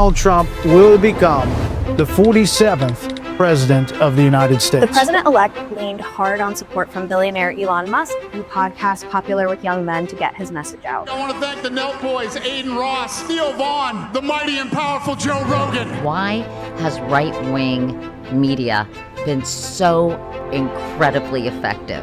Donald Trump will become the 47th President of the United States. The president-elect leaned hard on support from billionaire Elon Musk, who podcasts popular with young men to get his message out. I want to thank the Nelk Boys, Aiden Ross, Theo Vaughn, the mighty and powerful Joe Rogan. Why has right-wing media been so incredibly effective?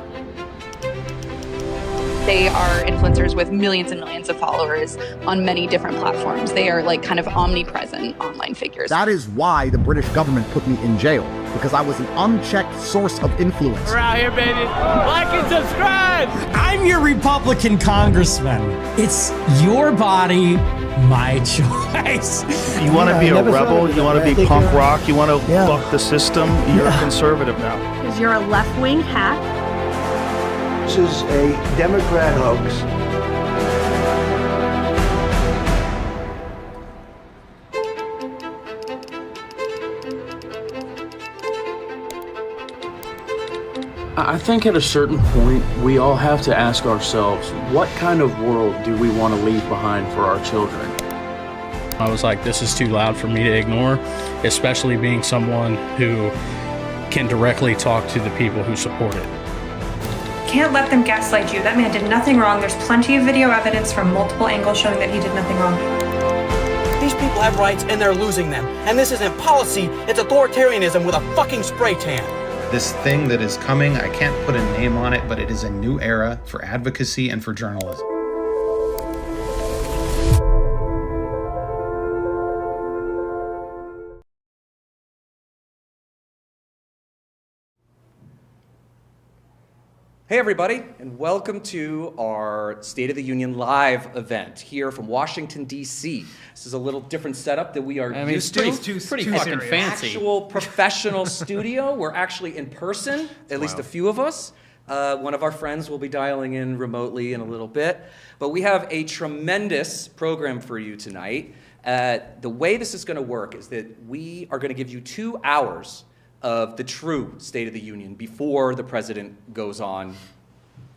They are influencers with millions and millions of followers on many different platforms. They are like kind of omnipresent online figures. That is why the British government put me in jail, because I was an unchecked source of influence. We're out here, baby. Like and subscribe. I'm your Republican congressman. It's your body, my choice. You want to be a rebel, you want to be punk rock, you want to fuck the system, you're a conservative now. Because you're a left-wing hack. This is a Democrat hoax. I think at a certain point, we all have to ask ourselves, what kind of world do we want to leave behind for our children? I was like, this is too loud for me to ignore, especially being someone who can directly talk to the people who support it. Can't let them gaslight you. That man did nothing wrong. There's plenty of video evidence from multiple angles showing that he did nothing wrong. These people have rights and they're losing them. And this isn't policy, it's authoritarianism with a fucking spray tan. This thing that is coming, I can't put a name on it, but it is a new era for advocacy and for journalism. Hey everybody, and welcome to our State of the Union live event here from Washington, D.C. This is a little different setup than we are used to. It's pretty fucking fancy. Actual professional studio. We're actually in person, at least a few of us. One of our friends will be dialing in remotely in a little bit. But we have a tremendous program for you tonight. The way this is going to work is that we are going to give you 2 hours of the true State of the Union before the president goes on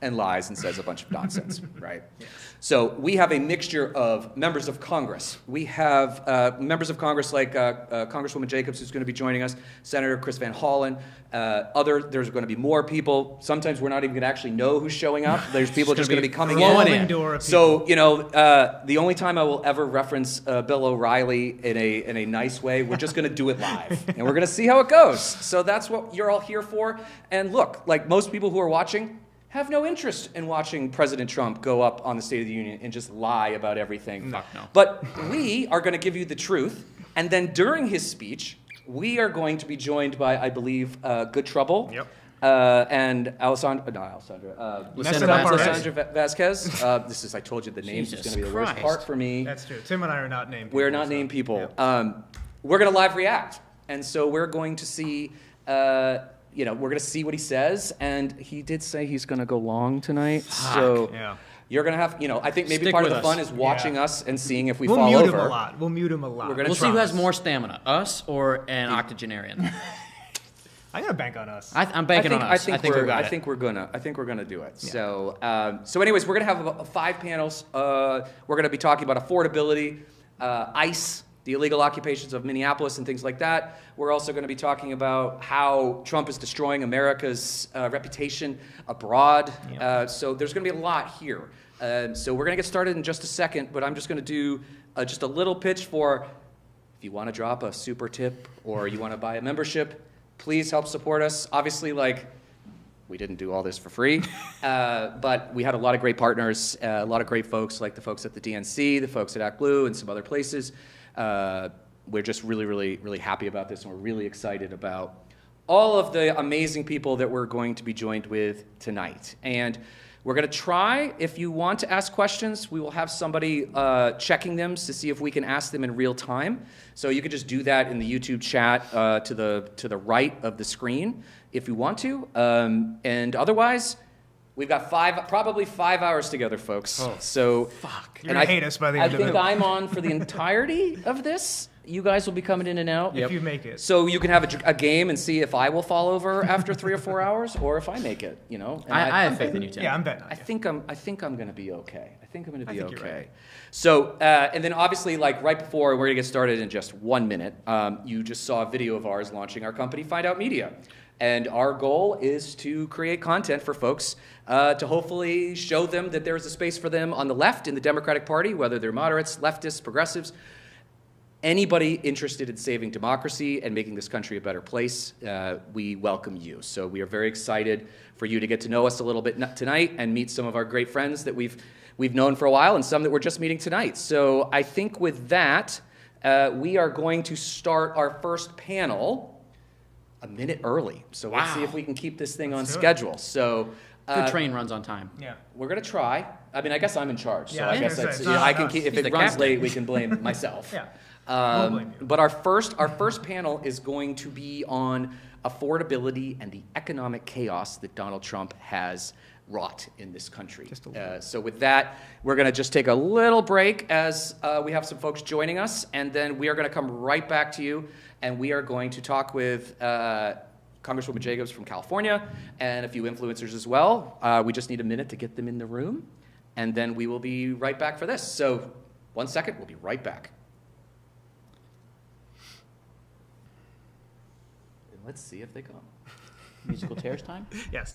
and lies and says a bunch of nonsense, right? Yes. So we have a mixture of members of Congress. We have members of Congress like Congresswoman Jacobs, who's going to be joining us, Senator Chris Van Hollen, there's going to be more people. Sometimes we're not even going to actually know who's showing up. There's people just going to be coming in. So, you know, the only time I will ever reference Bill O'Reilly in a nice way, we're just going to do it live. And we're going to see how it goes. So that's what you're all here for. And look, like most people who are watching, have no interest in watching President Trump go up on the State of the Union and just lie about everything. Fuck no. But we are going to give you the truth, and then during his speech, we are going to be joined by, I believe, Good Trouble. Yep. And Alessandra Vasquez. I told you the names is going to be the worst part for me. That's true. Tim and I are not named people. We're not named people. Yeah. We're going to live react. And so we're going to see... we're going to see what he says, and he did say he's going to go long tonight. So you're going to have, I think maybe part of the fun is watching us and seeing if we fall over. We'll mute him a lot. We'll see who has more stamina, us or an octogenarian. I'm gonna bank on us. I'm banking on us. I think we're gonna do it. Yeah. So anyways, we're gonna have 5 panels. We're gonna be talking about affordability, ICE, the illegal occupations of Minneapolis and things like that. We're also going to be talking about how Trump is destroying America's reputation abroad. So there's going to be a lot here. So we're going to get started in just a second, but I'm just going to do just a little pitch for if you want to drop a super tip or you want to buy a membership, please help support us. Obviously, we didn't do all this for free, but we had a lot of great partners, a lot of great folks like the folks at the DNC, the folks at Act Blue, and some other places. We're just really, really, really happy about this, and we're really excited about all of the amazing people that we're going to be joined with tonight. And we're going to try, if you want to ask questions, we will have somebody checking them to see if we can ask them in real time. So you can just do that in the YouTube chat to the right of the screen if you want to. And otherwise, we've got probably 5 hours together, folks. Oh, so fuck. You're going to hate us by the end of it. I think I'm on for the entirety of this. you guys will be coming in and out. If you make it. So you can have a game and see if I will fall over after 3 or 4 hours, or if I make it. You know. And I have faith in you, Tim. Yeah, I'm betting. I think I'm going to be okay. I think I'm going to be okay. You're right. So, and then obviously, like right before we're going to get started in just 1 minute, you just saw a video of ours launching our company, Find Out Media. And our goal is to create content for folks to hopefully show them that there is a space for them on the left in the Democratic Party, whether they're moderates, leftists, progressives. Anybody interested in saving democracy and making this country a better place, we welcome you. So we are very excited for you to get to know us a little bit tonight and meet some of our great friends that we've known for a while and some that we're just meeting tonight. So I think with that, we are going to start our first panel a minute early. So let's see if we can keep this thing on schedule. So good train runs on time. Yeah. We're going to try. I mean, I guess I'm in charge. So Yeah, I guess that's, I can keep, if it runs late, we can blame myself. Yeah. But our first panel is going to be on affordability and the economic chaos that Donald Trump has wrought in this country. So with that, we're going to just take a little break as we have some folks joining us, and then we are going to come right back to you, and we are going to talk with Congresswoman Jacobs from California and a few influencers as well. We just need a minute to get them in the room, and then we will be right back for this. So 1 second, we'll be right back. Let's see if they come. Musical chairs time? Yes.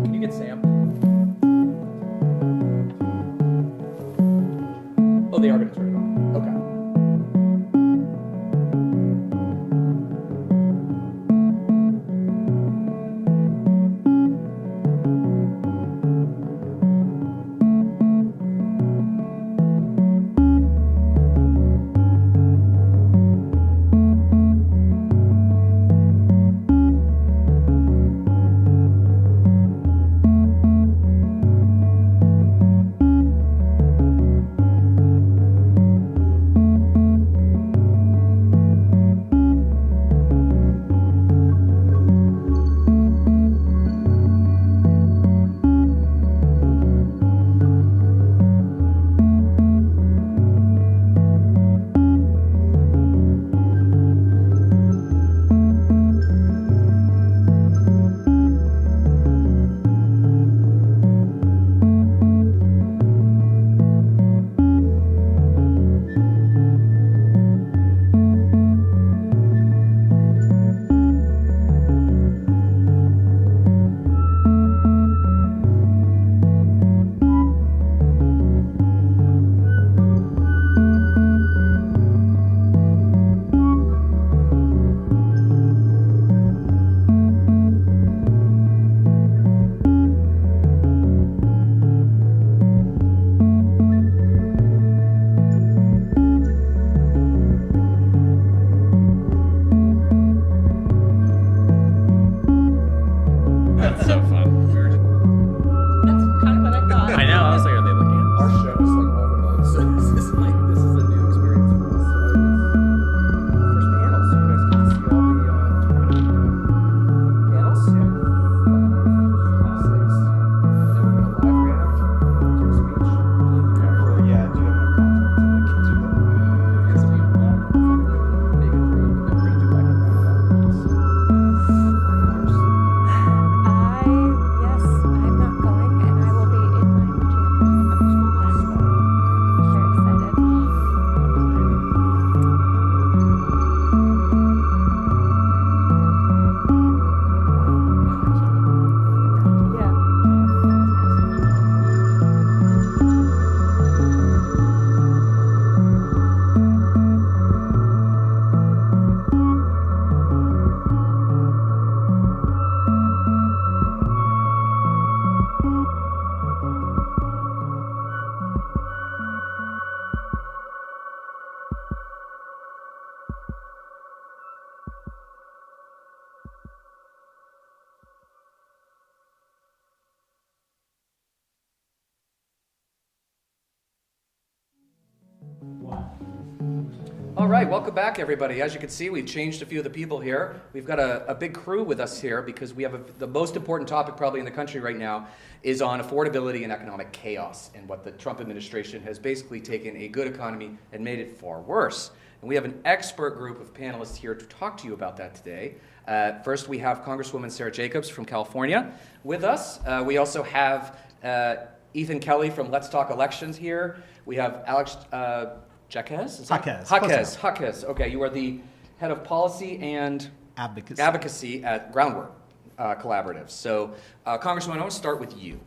Can you get Sam? Oh, they are going to turn it on. Okay. All right, welcome back, everybody. As you can see, we've changed a few of the people here. We've got a big crew with us here because we have the most important topic probably in the country right now is on affordability and economic chaos and what the Trump administration has basically taken a good economy and made it far worse. And we have an expert group of panelists here to talk to you about that today. First, we have Congresswoman Sarah Jacobs from California with us. We also have Ethan Kelly from Let's Talk Elections here. We have Alex Jaquez? Jaquez. Okay, you are the head of policy and advocacy at Groundwork Collaborative. So, Congresswoman, I want to start with you.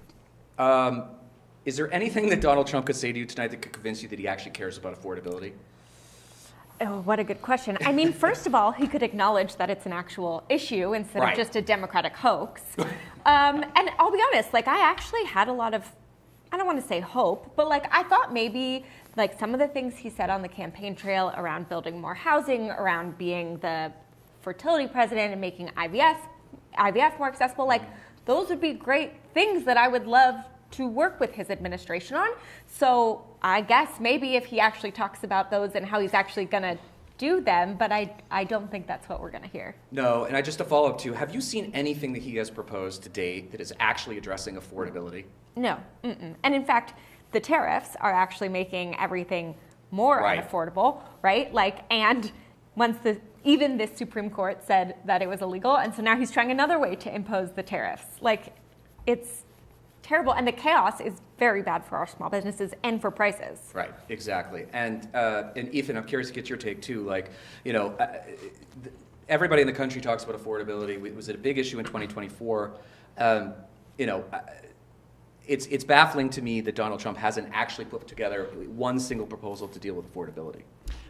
Is there anything that Donald Trump could say to you tonight that could convince you that he actually cares about affordability? Oh, what a good question. I mean, first of all, he could acknowledge that it's an actual issue instead of just a Democratic hoax. And I'll be honest, like, I actually had a lot of, I don't want to say hope, but like, I thought maybe like some of the things he said on the campaign trail around building more housing, around being the fertility president and making IVF more accessible, like those would be great things that I would love to work with his administration on. So I guess maybe if he actually talks about those and how he's actually going to do them, but I don't think that's what we're going to hear. No, and just to follow up too, have you seen anything that he has proposed to date that is actually addressing affordability? No, and in fact, the tariffs are actually making everything more unaffordable, right? Like, and once even this Supreme Court said that it was illegal, and so now he's trying another way to impose the tariffs. Like, it's terrible, and the chaos is very bad for our small businesses and for prices. Right, exactly. And Ethan, I'm curious to get your take too. Like, you know, everybody in the country talks about affordability. It was a big issue in 2024. You know, it's baffling to me that Donald Trump hasn't actually put together one single proposal to deal with affordability.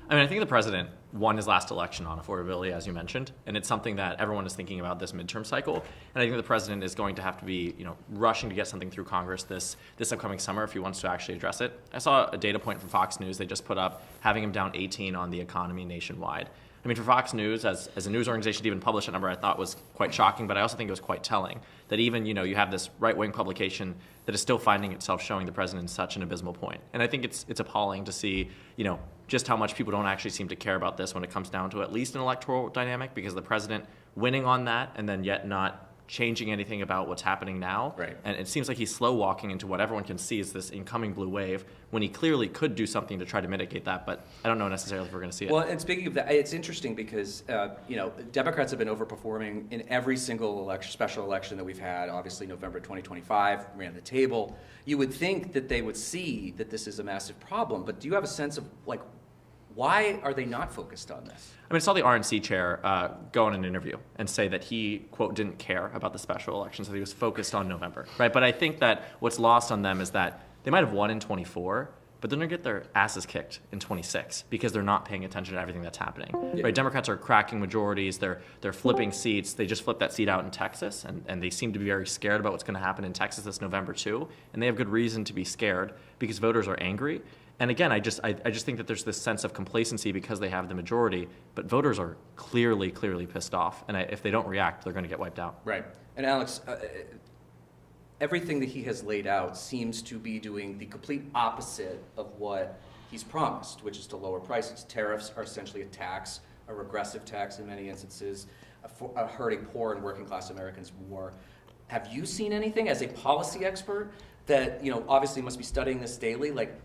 I mean, I think the president won his last election on affordability, as you mentioned, and it's something that everyone is thinking about this midterm cycle. And I think the president is going to have to be, you know, rushing to get something through Congress this upcoming summer if he wants to actually address it. I saw a data point from Fox News they just put up, having him down 18 on the economy nationwide. I mean, for Fox News, as a news organization to even publish a number, I thought was quite shocking, but I also think it was quite telling that even, you know, you have this right-wing publication that is still finding itself showing the president in such an abysmal point. And I think it's appalling to see, you know, just how much people don't actually seem to care about this when it comes down to at least an electoral dynamic, because the president winning on that and then yet not changing anything about what's happening now. Right. And it seems like he's slow walking into what everyone can see is this incoming blue wave when he clearly could do something to try to mitigate that, but I don't know necessarily if we're going to see it. Well, and speaking of that, it's interesting because, you know, Democrats have been overperforming in every single election, special election that we've had. Obviously, November 2025 ran the table. You would think that they would see that this is a massive problem, but do you have a sense of, like, why are they not focused on this? I mean, I saw the RNC chair go on an interview and say that he, quote, didn't care about the special elections, that he was focused on November, right? But I think that what's lost on them is that they might have won in 24, but they're going to get their asses kicked in 26 because they're not paying attention to everything that's happening. Yeah. Right? Democrats are cracking majorities. They're flipping seats. They just flipped that seat out in Texas, and they seem to be very scared about what's going to happen in Texas this November too. And they have good reason to be scared because voters are angry. And again, I just think that there's this sense of complacency because they have the majority, but voters are clearly pissed off. And if they don't react, they're going to get wiped out. Right. And Alex, everything that he has laid out seems to be doing the complete opposite of what he's promised, which is to lower prices. Tariffs are essentially a tax, a regressive tax in many instances, hurting poor and working class Americans more. Have you seen anything as a policy expert that, you know, obviously must be studying this daily? Like,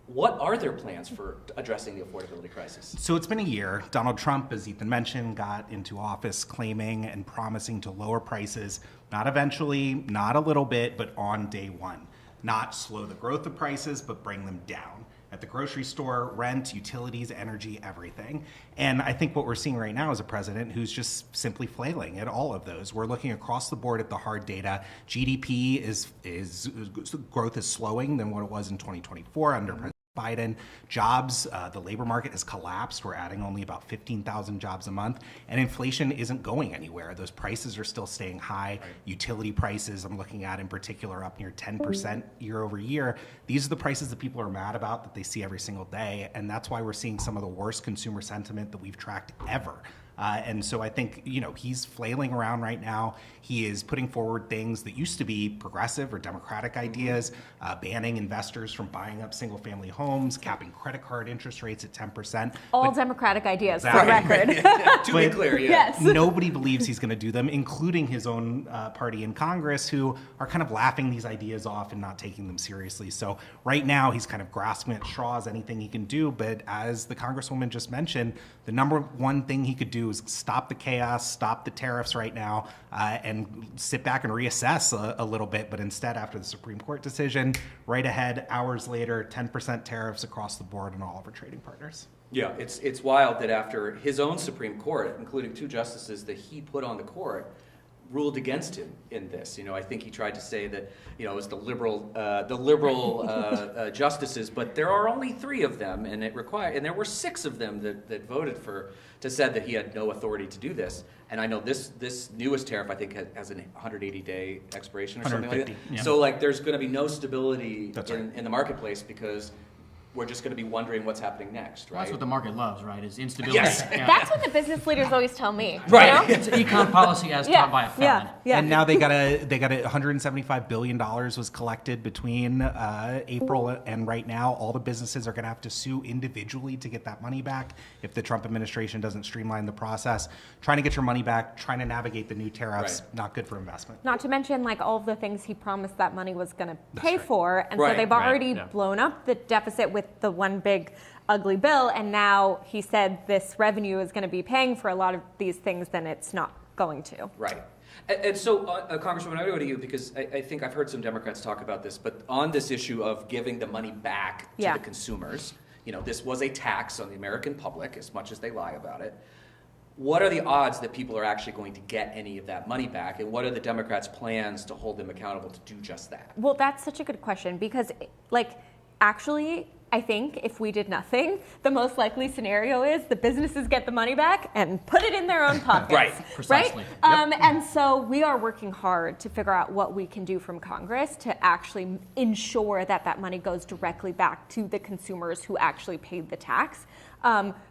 what are their plans for addressing the affordability crisis? So it's been a year. Donald Trump, as Ethan mentioned, got into office claiming and promising to lower prices, not eventually, not a little bit, but on day one. Not slow the growth of prices, but bring them down. At the grocery store, rent, utilities, energy, everything. And I think what we're seeing right now is a president who's just simply flailing at all of those. We're looking across the board at the hard data. GDP growth is slowing than what it was in 2024 under President Biden. Jobs, the labor market has collapsed. We're adding only about 15,000 jobs a month, and inflation isn't going anywhere. Those prices are still staying high. Right. Utility prices, I'm looking at in particular, up near 10% year over year. These are the prices that people are mad about, that they see every single day, and that's why we're seeing some of the worst consumer sentiment that we've tracked ever And so I think, he's flailing around right now. He is putting forward things that used to be progressive or democratic ideas, banning investors from buying up single family homes, capping credit card interest rates at 10%. All democratic ideas, for the record. To be clear, Yes. Nobody believes he's going to do them, including his own party in Congress, who are kind of laughing these ideas off and not taking them seriously. So right now, he's kind of grasping at straws, anything he can do. But as the Congresswoman just mentioned, the number one thing he could do is stop the chaos, stop the tariffs right now, and sit back and reassess a little bit. But instead, after the Supreme Court decision, right ahead, hours later, 10% tariffs across the board on all of our trading partners. Yeah, it's wild that after his own Supreme Court, including 2 justices that he put on the court, ruled against him in this. I think he tried to say that, it was the liberal justices, but there are only 3 of them, and there were 6 of them that voted to said that he had no authority to do this. And I know this newest tariff, I think, has an 180-day expiration or something like that. Yeah. So there's going to be no stability in the marketplace because we're just going to be wondering what's happening next, right? That's what the market loves, right? Is instability. Yes. Yeah. That's what the business leaders always tell me. Right. It's econ policy as taught by a felon. Yeah. And now they got $175 billion was collected between April and right now. All the businesses are going to have to sue individually to get that money back if the Trump administration doesn't streamline the process. Trying to get your money back, trying to navigate the new tariffs, not good for investment. Not to mention all of the things he promised that money was going to pay for. And so they've already blown up the deficit with the one big ugly bill. And now he said this revenue is going to be paying for a lot of these things, then it's not going to. Right. And so, Congresswoman, I go to you because I think I've heard some Democrats talk about this, but on this issue of giving the money back to the consumers, this was a tax on the American public, as much as they lie about it. What are the odds that people are actually going to get any of that money back? And what are the Democrats' plans to hold them accountable to do just that? Well, that's such a good question because, actually, I think if we did nothing, the most likely scenario is the businesses get the money back and put it in their own pockets. Right. Precisely. Right? And so we are working hard to figure out what we can do from Congress to actually ensure that that money goes directly back to the consumers who actually paid the tax.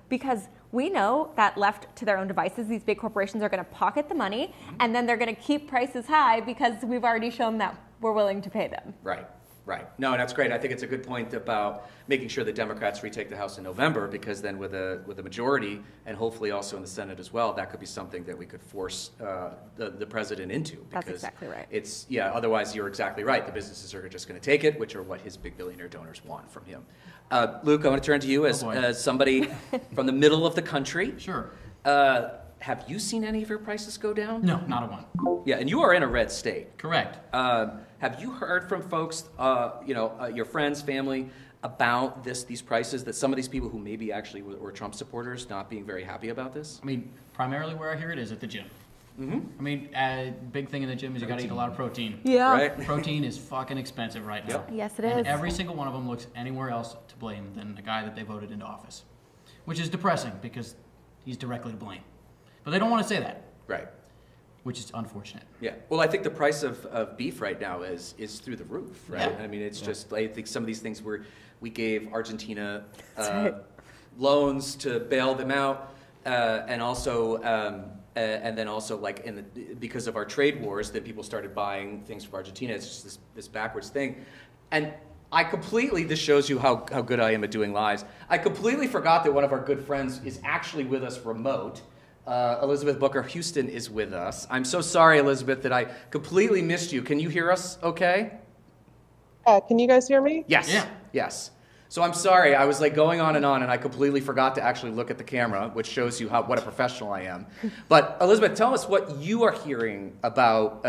Because we know that left to their own devices, these big corporations are going to pocket the money and then they're going to keep prices high because we've already shown that we're willing to pay them. Right. Right. No, that's great. I think it's a good point about making sure that Democrats retake the House in November, because then with a majority, and hopefully also in the Senate as well, that could be something that we could force the president into. Because that's exactly right. Otherwise, you're exactly right. The businesses are just going to take it, which are what his big billionaire donors want from him. Luke, I want to turn to you as somebody from the middle of the country. Sure. Have you seen any of your prices go down? No, not a one. Yeah, and you are in a red state. Correct. Have you heard from folks, your friends, family, about these prices, that some of these people who maybe actually were Trump supporters not being very happy about this? I mean, primarily where I hear it is at the gym. Mm-hmm. I mean, big thing in the gym is you got to eat a lot of protein. Yeah. Right? Protein is fucking expensive right now. Yep. Yes, it and is. every single one of them looks anywhere else to blame than the guy that they voted into office, which is depressing because he's directly to blame. But they don't want to say that. Right. Which is unfortunate. Yeah. Well, I think the price of beef right now is through the roof, right? Yeah. I mean, it's just, I think some of these things we gave Argentina loans to bail them out, and also, and then also because of our trade wars, that people started buying things from Argentina. It's just this backwards thing. And this shows you how good I am at doing lives. I completely forgot that one of our good friends is actually with us remote. Elizabeth Booker Houston is with us. I'm so sorry, Elizabeth, that I completely missed you. Can you hear us okay? Can you guys hear me? Yes. Yeah. Yes. So I'm sorry, I was going on, and I completely forgot to actually look at the camera, which shows you what a professional I am. But Elizabeth, tell us what you are hearing about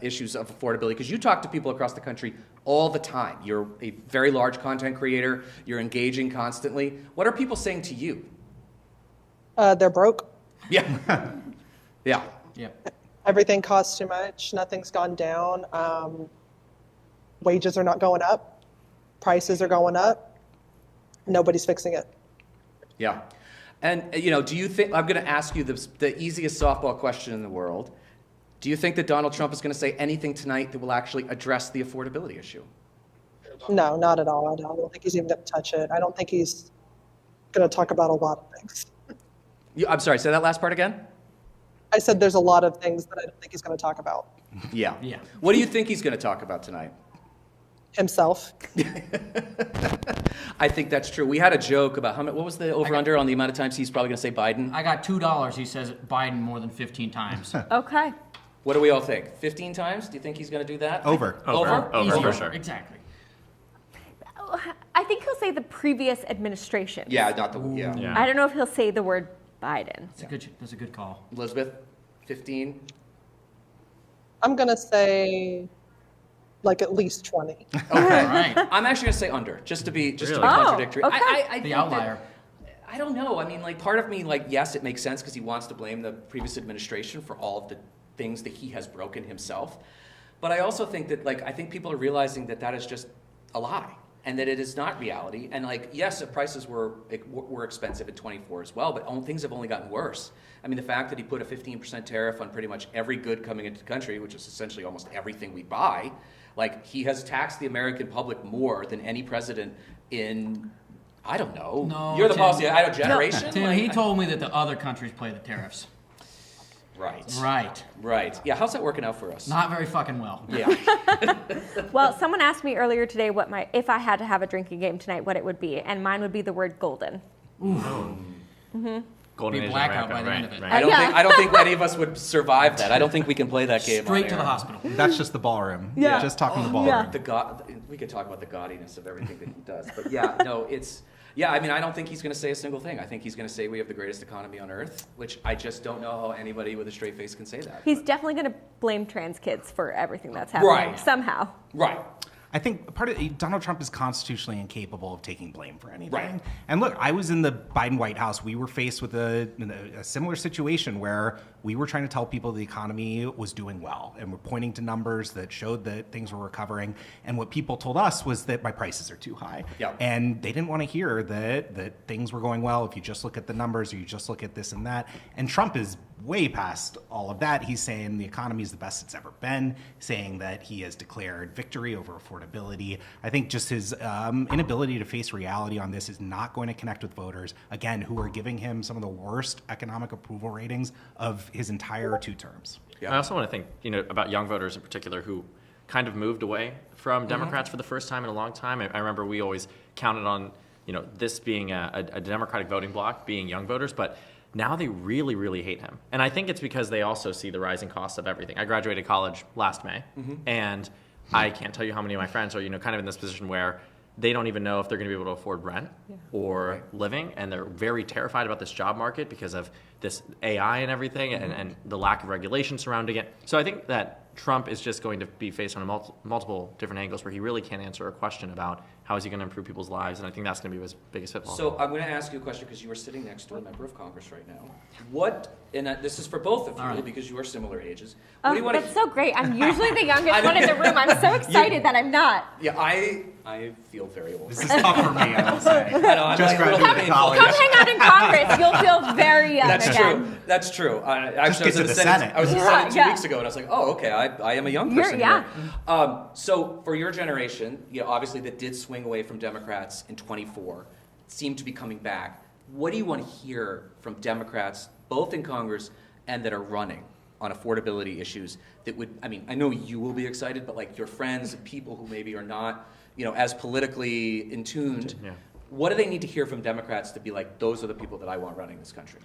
issues of affordability, because you talk to people across the country all the time. You're a very large content creator. You're engaging constantly. What are people saying to you? They're broke. Yeah. Yeah. Yeah. Everything costs too much. Nothing's gone down. Wages are not going up. Prices are going up. Nobody's fixing it. Yeah. And, do you think, I'm going to ask you the easiest softball question in the world. Do you think that Donald Trump is going to say anything tonight that will actually address the affordability issue? No, not at all. I don't think he's even going to touch it. I don't think he's going to talk about a lot of things. I'm sorry, say that last part again? I said there's a lot of things that I don't think he's going to talk about. Yeah. Yeah. What do you think he's going to talk about tonight? Himself. I think that's true. We had a joke about what was the over-under on the amount of times he's probably going to say Biden? I got $2. He says Biden more than 15 times. Okay. What do we all think? 15 times? Do you think he's going to do that? Over Easier. for sure. Exactly. I think he'll say the previous administration. Yeah, not the yeah. I don't know if he'll say the word Biden. That's a good call. Elizabeth, 15. I'm going to say like at least 20. Okay. Right. I'm actually going to say under, just to be contradictory. Okay. I The outlier. I don't know. I mean, like, part of me, like, yes, it makes sense because he wants to blame the previous administration for all of the things that he has broken himself. But I also think that, like, I think people are realizing that that is just a lie and that it is not reality. And, like, yes, the prices were expensive in 24 as well, but things have only gotten worse. I mean, the fact that he put a 15% tariff on pretty much every good coming into the country, which is essentially almost everything we buy, like, he has taxed the American public more than any president in, I don't know. No, You're the Tim, boss of the generation. No, Tim, like, he told me that the other countries play the tariffs. Right. Yeah, how's that working out for us? Not very fucking well. Yeah. Well, someone asked me earlier today if I had to have a drinking game tonight, what it would be, and mine would be the word golden. Golden Be age blackout America, by the end of it. Right. I don't think any of us would survive that. I don't think we can play that game. Straight to the hospital. That's just the ballroom. Yeah. Just talking the ballroom. We could talk about the gaudiness of everything that he does. But yeah, no, I mean, I don't think he's going to say a single thing. I think he's going to say we have the greatest economy on earth, which I just don't know how anybody with a straight face can say that. He's definitely going to blame trans kids for everything that's happening somehow. Right. I think Donald Trump is constitutionally incapable of taking blame for anything. Right. And look, I was in the Biden White House. We were faced with a similar situation where we were trying to tell people the economy was doing well, and we're pointing to numbers that showed that things were recovering. And what people told us was that my prices are too high. Yep. And they didn't want to hear that things were going well if you just look at the numbers or you just look at this and that. And Trump is way past all of that. He's saying the economy is the best it's ever been, saying that he has declared victory over affordability. I think just his inability to face reality on this is not going to connect with voters, again, who are giving him some of the worst economic approval ratings of his entire 2 terms. I also want to think, about young voters in particular who kind of moved away from Democrats for the first time in a long time. I remember we always counted on, this being a Democratic voting bloc, being young voters, but now they really, really hate him. And I think it's because they also see the rising costs of everything. I graduated college last May, and I can't tell you how many of my friends are, kind of in this position where they don't even know if they're going to be able to afford rent or living, and they're very terrified about this job market because of this AI and everything and the lack of regulation surrounding it. So I think that Trump is just going to be faced on multiple different angles where he really can't answer a question about how is he going to improve people's lives, and I think that's going to be his biggest pitfall. So I'm going to ask you a question because you are sitting next to a member of Congress right now. This is for both of you because you are similar ages. What do you want That's so great. I'm usually the youngest one in the room. I'm so excited that I'm not. Yeah, I feel very old. This is tough for me, I will say. Just graduated college. Come hang out in Congress. You'll feel very young again. That's true. I was in the Senate 2 weeks ago, and I was like, oh, okay, I am a young person here. So for your generation, obviously that did swing away from Democrats in 24, seem to be coming back. What do you want to hear from Democrats, both in Congress and that are running on affordability issues that would, I know you will be excited, but like your friends and people who maybe are not, as politically in tuned, what do they need to hear from Democrats to be like, those are the people that I want running this country?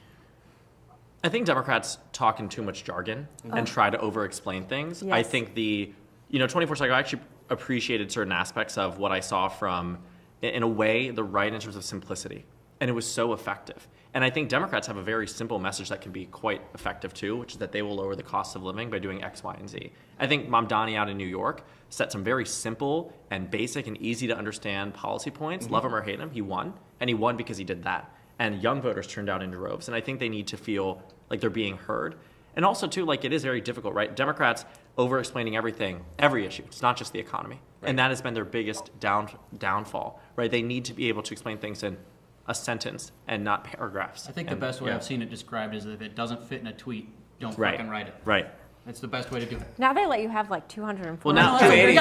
I think Democrats talk in too much jargon and try to over-explain things. Yes. I think the 24 cycle, I actually appreciated certain aspects of what I saw from, in a way, the right in terms of simplicity. And it was so effective. And I think Democrats have a very simple message that can be quite effective too, which is that they will lower the cost of living by doing X, Y, and Z. I think Mamdani out in New York set some very simple and basic and easy to understand policy points. Love him or hate him, he won. And he won because he did that. And young voters turned out in droves. And I think they need to feel like they're being heard. And also too, like, it is very difficult, right? Democrats over-explaining everything, every issue. It's not just the economy. Right. And that has been their biggest downfall, right? They need to be able to explain things in a sentence and not paragraphs. I think the best way I've seen it described is if it doesn't fit in a tweet, don't fucking write it. Right. It's the best way to do it. Now they let you have like 240. Well, now 280.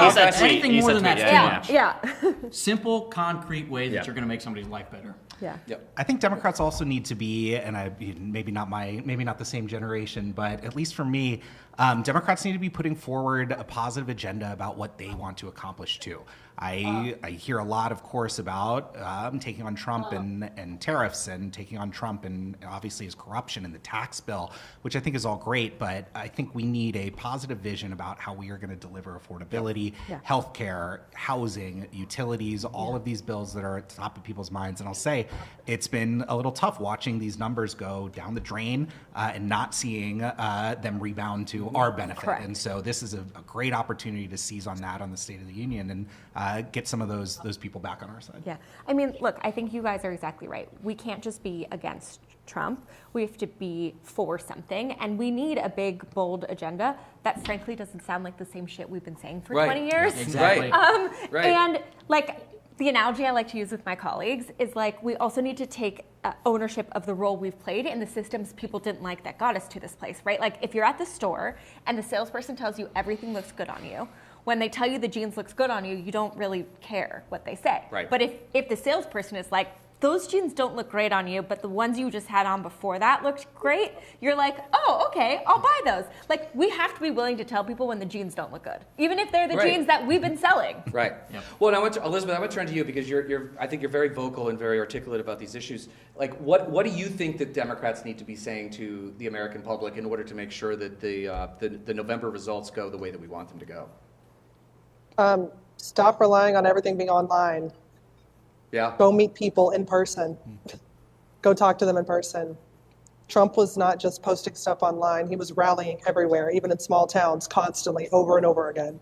He said tweet. Anything He more said than tweet, that's Yeah. too much. Simple, concrete ways that you're going to make somebody's life better. Yeah. Yep. I think Democrats also need to be, and maybe not the same generation, but at least for me, Democrats need to be putting forward a positive agenda about what they want to accomplish too. I hear a lot, of course, about taking on Trump and tariffs and taking on Trump and obviously his corruption and the tax bill, which I think is all great, but I think we need a positive vision about how we are going to deliver affordability, healthcare, housing, utilities, all of these bills that are at the top of people's minds. And I'll say it's been a little tough watching these numbers go down the drain and not seeing them rebound to our benefit. Correct. And so this is a great opportunity to seize on that on the State of the Union and get some of those people back on our side. Yeah. I mean, look, I think you guys are exactly right. We can't just be against Trump. We have to be for something. And we need a big, bold agenda that frankly doesn't sound like the same shit we've been saying for 20 years. Yeah, exactly. And like, the analogy I like to use with my colleagues is like, we also need to take ownership of the role we've played in the systems people didn't like that got us to this place, right? Like if you're at the store and the salesperson tells you everything looks good on you, when they tell you the jeans looks good on you, you don't really care what they say. Right. But if the salesperson is like, those jeans don't look great on you, but the ones you just had on before that looked great, you're like, oh, okay, I'll buy those. Like, we have to be willing to tell people when the jeans don't look good, even if they're the jeans that we've been selling. Right. Yep. Well, now, Elizabeth, I want to turn to you because I think you're very vocal and very articulate about these issues. Like, what do you think that Democrats need to be saying to the American public in order to make sure that the November results go the way that we want them to go? Stop relying on everything being online. Yeah. Go meet people in person. Go talk to them in person. Trump was not just posting stuff online. He was rallying everywhere, even in small towns, constantly, over and over again.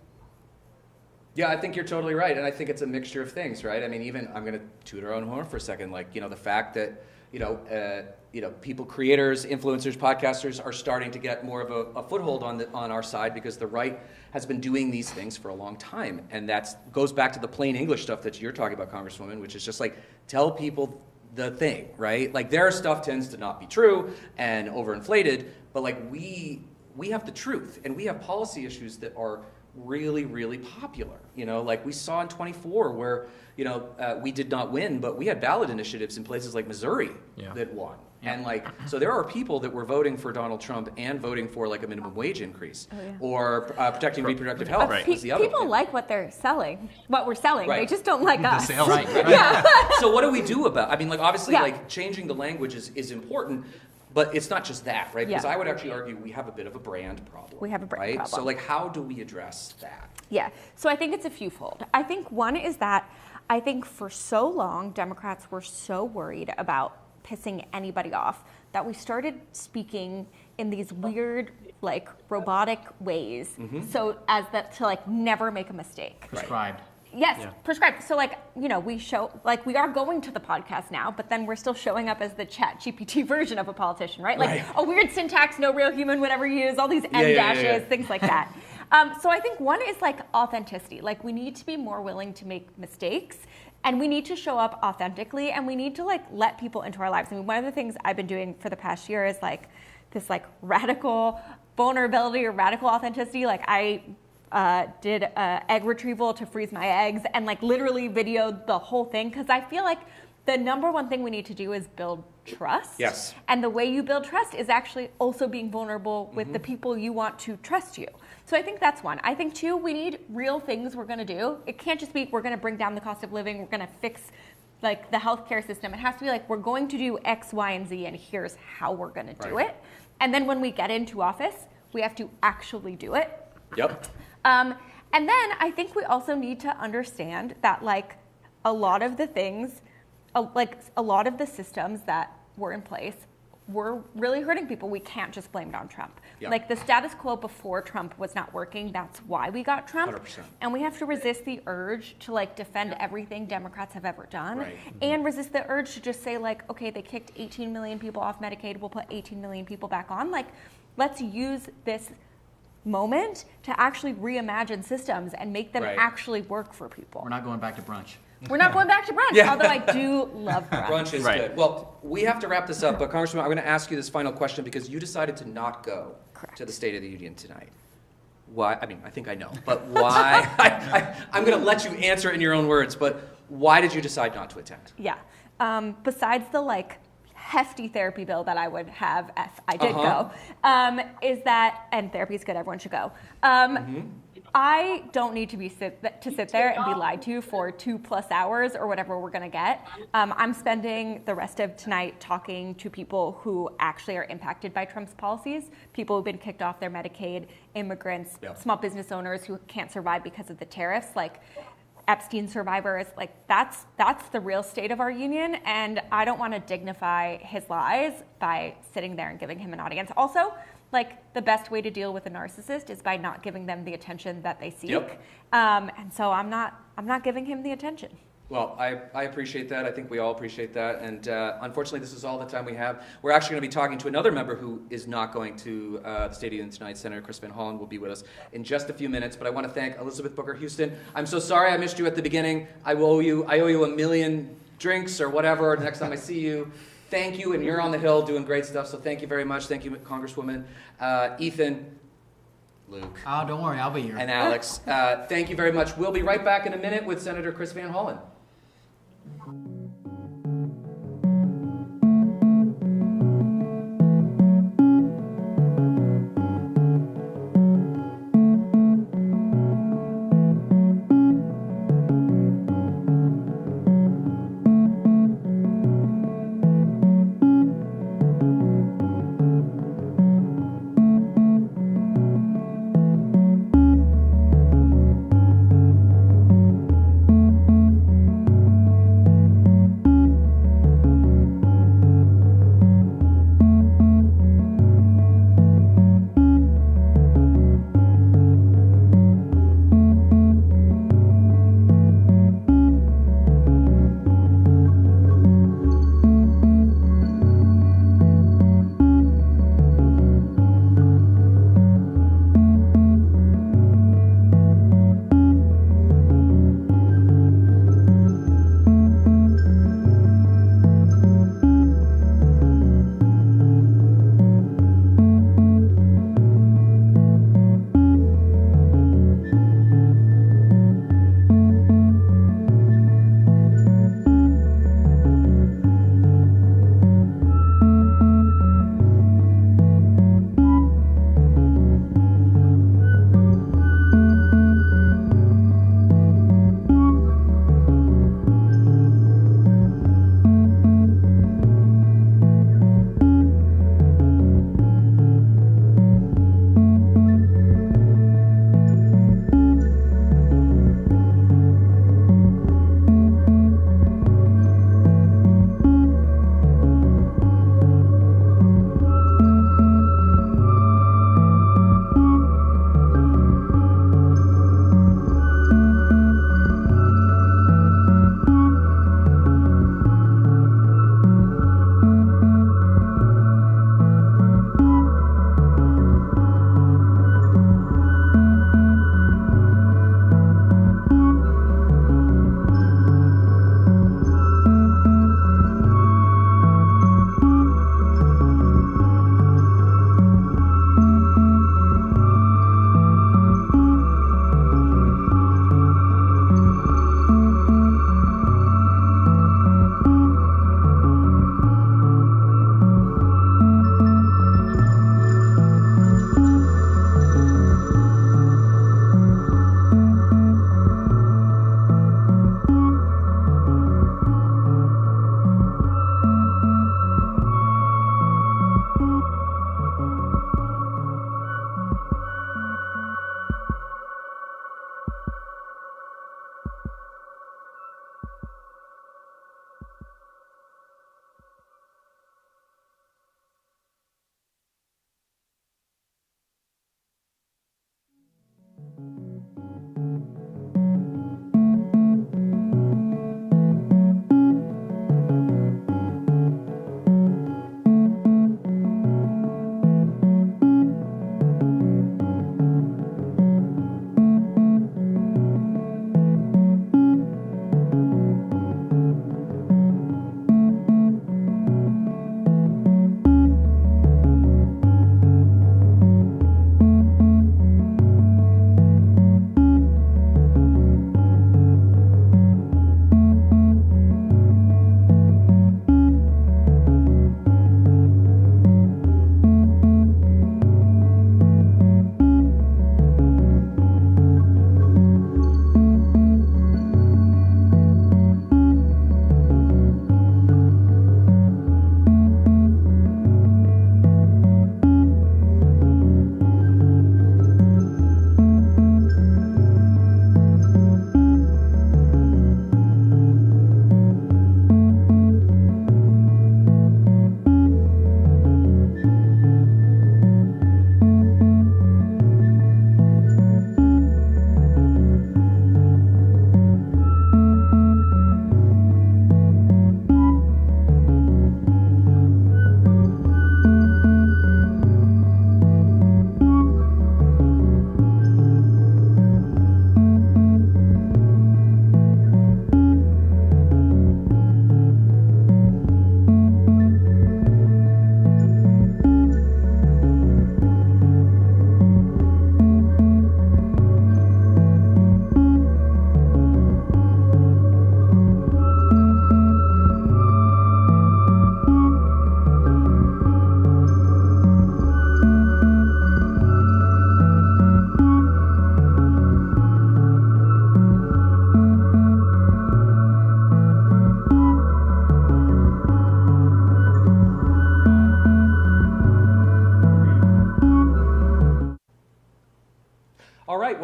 Yeah, I think you're totally right. And I think it's a mixture of things, right? I mean, even, I'm going to toot our own horn for a second. Like, the fact that, people, creators, influencers, podcasters are starting to get more of a foothold on our side because the right has been doing these things for a long time. And that goes back to the plain English stuff that you're talking about, Congresswoman, which is just like, tell people the thing, right? Like their stuff tends to not be true and overinflated, but like we have the truth and we have policy issues that are really, really popular. Like we saw in 24 where, we did not win, but we had ballot initiatives in places like Missouri that won. Yeah. And so there are people that were voting for Donald Trump and voting for like a minimum wage increase or protecting reproductive health. Was the other people like what they're selling, what we're selling. Right. They just don't like us. The sales. Right. Yeah. So what do we do about? I mean, like obviously, like changing the language is important. But it's not just that, right? Because I would actually argue we have a bit of a brand problem. We have a brand problem. So like how do we address that? Yeah, so I think it's a fewfold. I think one is that I think for so long, Democrats were so worried about pissing anybody off that we started speaking in these weird, like robotic ways. So as that to like never make a mistake. Prescribed. Yes, prescribed. So we show, we are going to the podcast now, but then we're still showing up as the ChatGPT version of a politician, right? Like a weird syntax, no real human would ever use, all these M dashes, things like that. So I think one is like authenticity. Like we need to be more willing to make mistakes and we need to show up authentically and we need to like let people into our lives. I mean, one of the things I've been doing for the past year is like this like radical vulnerability or radical authenticity. Like I did egg retrieval to freeze my eggs and like literally videoed the whole thing because I feel like the number one thing we need to do is build trust. Yes. And the way you build trust is actually also being vulnerable with the people you want to trust you. So I think that's one. I think two, we need real things we're going to do. It can't just be we're going to bring down the cost of living, we're going to fix like the healthcare system. It has to be like we're going to do X, Y, and Z and here's how we're going to do it. And then when we get into office, we have to actually do it. Yep. And then I think we also need to understand that like a lot of the things, like a lot of the systems that were in place were really hurting people. We can't just blame it on Trump. Yep. Like the status quo before Trump was not working. That's why we got Trump. 100%. And we have to resist the urge to like defend everything Democrats have ever done and resist the urge to just say like, okay, they kicked 18 million people off Medicaid. We'll put 18 million people back on. Like, let's use this moment to actually reimagine systems and make them actually work for people. We're not going back to brunch. We're not going back to brunch, although I do love brunch. Brunch is good. Well, we have to wrap this up, but Congressman, I'm going to ask you this final question because you decided to not go to the State of the Union tonight. Why? I mean, I think I know, but why? I'm going to let you answer it in your own words, but why did you decide not to attend? Yeah. Besides the hefty therapy bill that I would have if I did go, is that, and therapy is good, everyone should go. I don't need to sit there and be lied to for 2+ hours or whatever we're going to get. I'm spending the rest of tonight talking to people who actually are impacted by Trump's policies, people who've been kicked off their Medicaid, immigrants, small business owners who can't survive because of the tariffs, like Epstein survivors. That's the real state of our union, and I don't want to dignify his lies by sitting there and giving him an audience. Also, the best way to deal with a narcissist is by not giving them the attention that they seek. And so I'm not giving him the attention. Well, I appreciate that. I think we all appreciate that. And unfortunately, this is all the time we have. We're actually going to be talking to another member who is not going to the State of the Union tonight. Senator Chris Van Hollen will be with us in just a few minutes. But I want to thank Elizabeth Booker Houston. I'm so sorry I missed you at the beginning. I owe you $1 million drinks or whatever next time I see you. Thank you, and you're on the Hill doing great stuff, so thank you very much. Thank you, Congresswoman. Ethan, Luke. Oh, don't worry, I'll be here. And Alex, thank you very much. We'll be right back in a minute with Senator Chris Van Hollen.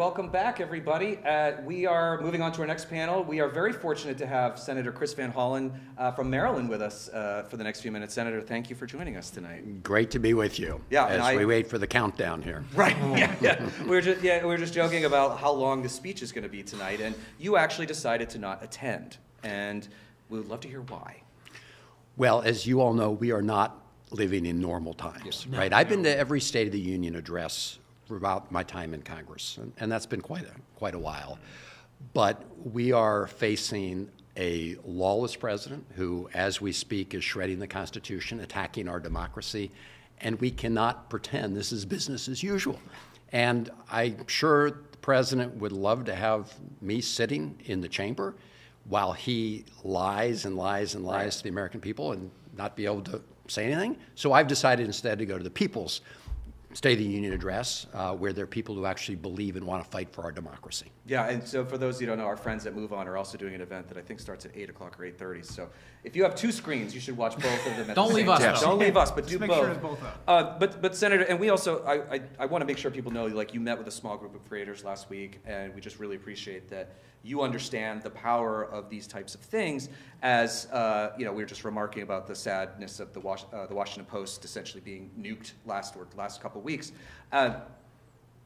welcome back, everybody. We are moving on to our next panel. We are very fortunate to have Senator Chris Van Hollen from Maryland with us for the next few minutes. Senator, thank you for joining us tonight. Great to be with you. Yeah, as we wait for the countdown here. Right. Yeah. We were just joking about how long the speech is going to be tonight, and you actually decided to not attend, and we would love to hear why. Well, as you all know, we are not living in normal times, right? I've been to every State of the Union address throughout my time in Congress, and that's been quite a while. But we are facing a lawless president who, as we speak, is shredding the Constitution, attacking our democracy, and we cannot pretend this is business as usual. And I'm sure the president would love to have me sitting in the chamber while he lies and lies and lies to the American people and not be able to say anything. So I've decided instead to go to the people's State of the Union address, where there are people who actually believe and want to fight for our democracy. Yeah, and so for those who don't know, our friends at Move On are also doing an event that I think starts at 8 o'clock or 8:30. So if you have two screens, you should watch both of them at Don't the leave same us, time. though. Don't leave us, but Just do make both. sure it's both up. But Senator, and we also, I want to make sure people know, like, you met with a small group of creators last week, and we just really appreciate that you understand the power of these types of things. As we were just remarking about the sadness of the Washington Post essentially being nuked last couple weeks.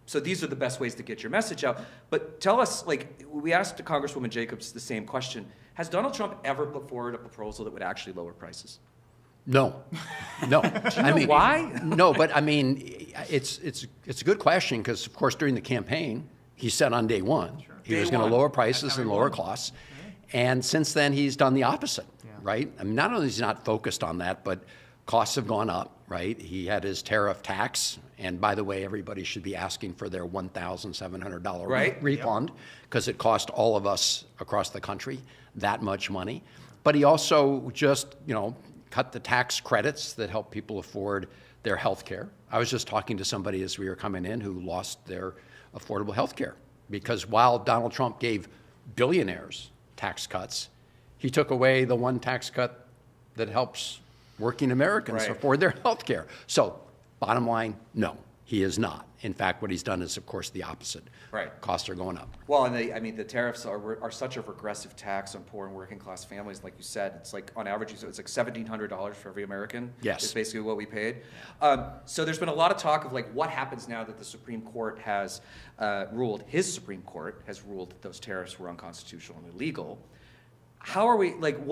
So these are the best ways to get your message out. But tell us, like, we asked Congresswoman Jacobs the same question. Has Donald Trump ever put forward a proposal that would actually lower prices? No. Do you know why? No, but I mean, it's a good question because, of course, during the campaign, he said on day one he was going to lower prices and lower costs. And since then, he's done the opposite, right? I mean, not only is he not focused on that, but costs have gone up, right? He had his tariff tax. And by the way, everybody should be asking for their $1,700 refund because it cost all of us across the country that much money. But he also just, cut the tax credits that help people afford their health care. I was just talking to somebody as we were coming in who lost their affordable health care because while Donald Trump gave billionaires tax cuts, he took away the one tax cut that helps working Americans afford their health care. So bottom line, no, he is not. In fact, what he's done is, of course, the opposite. Right. Costs are going up. Well, and the tariffs are such a regressive tax on poor and working class families. Like you said, it's like on average, it's like $1,700 for every American. Yes. Is basically what we paid. So there's been a lot of talk of like what happens now that the Supreme Court has ruled, his Supreme Court has ruled that those tariffs were unconstitutional and illegal. How are we, like,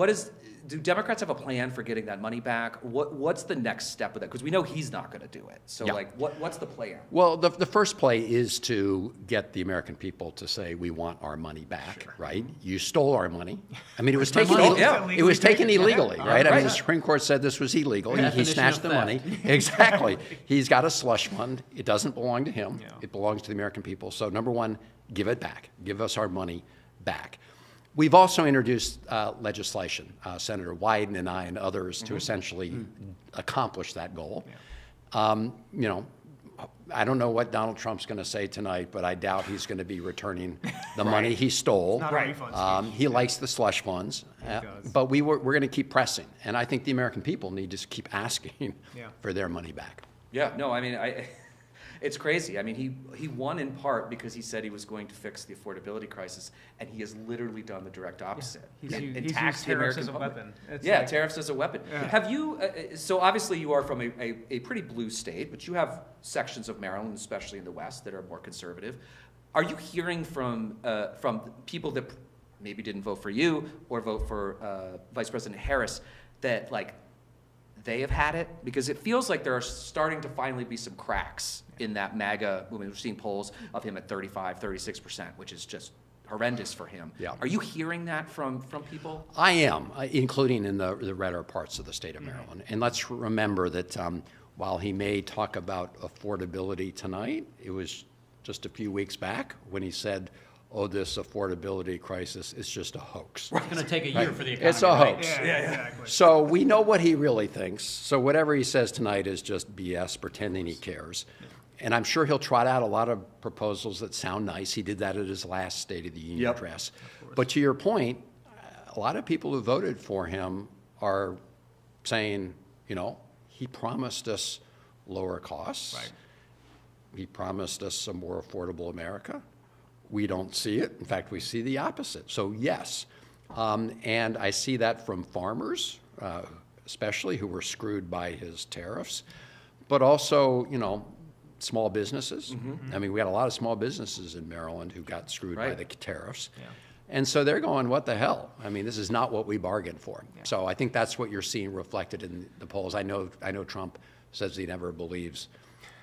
do Democrats have a plan for getting that money back? What's the next step with that? Because we know he's not going to do it. So, what's the plan? Well, the first play is to get the American people to say, we want our money back, right? You stole our money. I mean, it was taken illegally, right? I mean, the Supreme Court said this was illegal. He snatched the money. Exactly. He's got a slush fund. It doesn't belong to him. It belongs to the American people. So, number one, give it back. Give us our money back. We've also introduced legislation, Senator Wyden and I and others, to essentially accomplish that goal. I don't know what Donald Trump's going to say tonight, but I doubt he's going to be returning the money he stole. Not a refund speech. He likes the slush funds, but we're going to keep pressing. And I think the American people need to keep asking for their money back. Yeah, no, I mean, it's crazy. I mean, he won in part because he said he was going to fix the affordability crisis, and he has literally done the direct opposite. He's used tariffs as a weapon. Tariffs as a weapon. Yeah. Have you, so obviously you are from a pretty blue state, but you have sections of Maryland, especially in the West, that are more conservative. Are you hearing from people that maybe didn't vote for you or vote for Vice President Harris that, like, they have had it? Because it feels like there are starting to finally be some cracks in that MAGA movement. We're seeing polls of him at 35, 36%, which is just horrendous for him. Yeah. Are you hearing that from people? I am, including in the redder parts of the state of Maryland. And let's remember that while he may talk about affordability tonight, it was just a few weeks back when he said, this affordability crisis is just a hoax. It's going to take a year for the economy. It's a hoax. Yeah, exactly. So we know what he really thinks. So whatever he says tonight is just BS, pretending he cares. And I'm sure he'll trot out a lot of proposals that sound nice. He did that at his last State of the Union address. But to your point, a lot of people who voted for him are saying, he promised us lower costs. Right. He promised us a more affordable America. we don't see it. In fact, we see the opposite. So yes, and I see that from farmers, especially who were screwed by his tariffs, but also, small businesses. I mean, we had a lot of small businesses in Maryland who got screwed by the tariffs. Yeah. And so they're going, what the hell? I mean, this is not what we bargained for. Yeah. So I think that's what you're seeing reflected in the polls. I know Trump says he never believes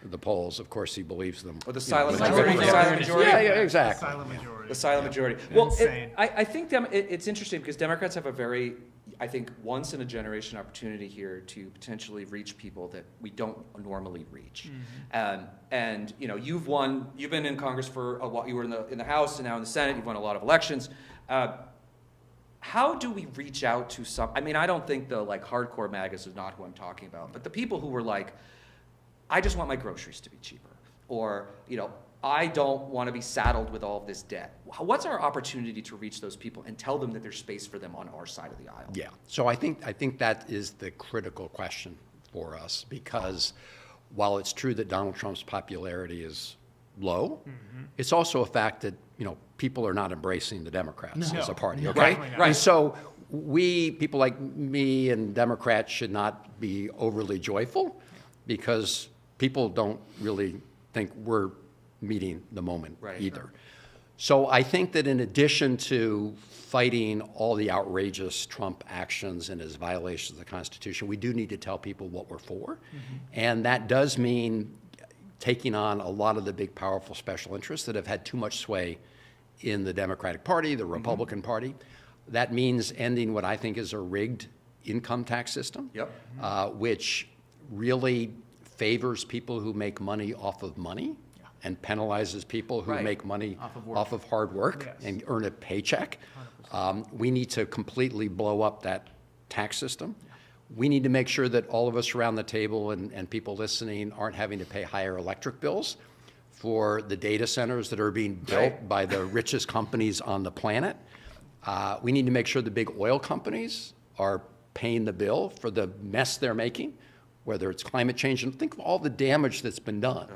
the polls. Of course, he believes them. Or the silent majority. Yeah, exactly. The silent majority. The silent majority. Well, I think it's interesting because Democrats have a very, I think, once in a generation opportunity here to potentially reach people that we don't normally reach. And you've been in Congress for a while. You were in the House and now in the Senate. You've won a lot of elections. How do we reach out to some? I mean, I don't think the hardcore MAGAs is not who I'm talking about, but the people who were like, I just want my groceries to be cheaper, or I don't want to be saddled with all of this debt. What's our opportunity to reach those people and tell them that there's space for them on our side of the aisle? Yeah. So I think that is the critical question for us, because while it's true that Donald Trump's popularity is low, it's also a fact that people are not embracing the Democrats as a party. Okay. Right. And so people like me and Democrats should not be overly joyful, because people don't really think we're meeting the moment either. So I think that in addition to fighting all the outrageous Trump actions and his violations of the Constitution, we do need to tell people what we're for. And that does mean taking on a lot of the big, powerful special interests that have had too much sway in the Democratic Party, the Republican Party. That means ending what I think is a rigged income tax system, which really favors people who make money off of money and penalizes people who make money off of hard work and earn a paycheck. We need to completely blow up that tax system. We need to make sure that all of us around the table and people listening aren't having to pay higher electric bills for the data centers that are being built by the richest companies on the planet. We need to make sure the big oil companies are paying the bill for the mess they're making, whether it's climate change. And think of all the damage that's been done.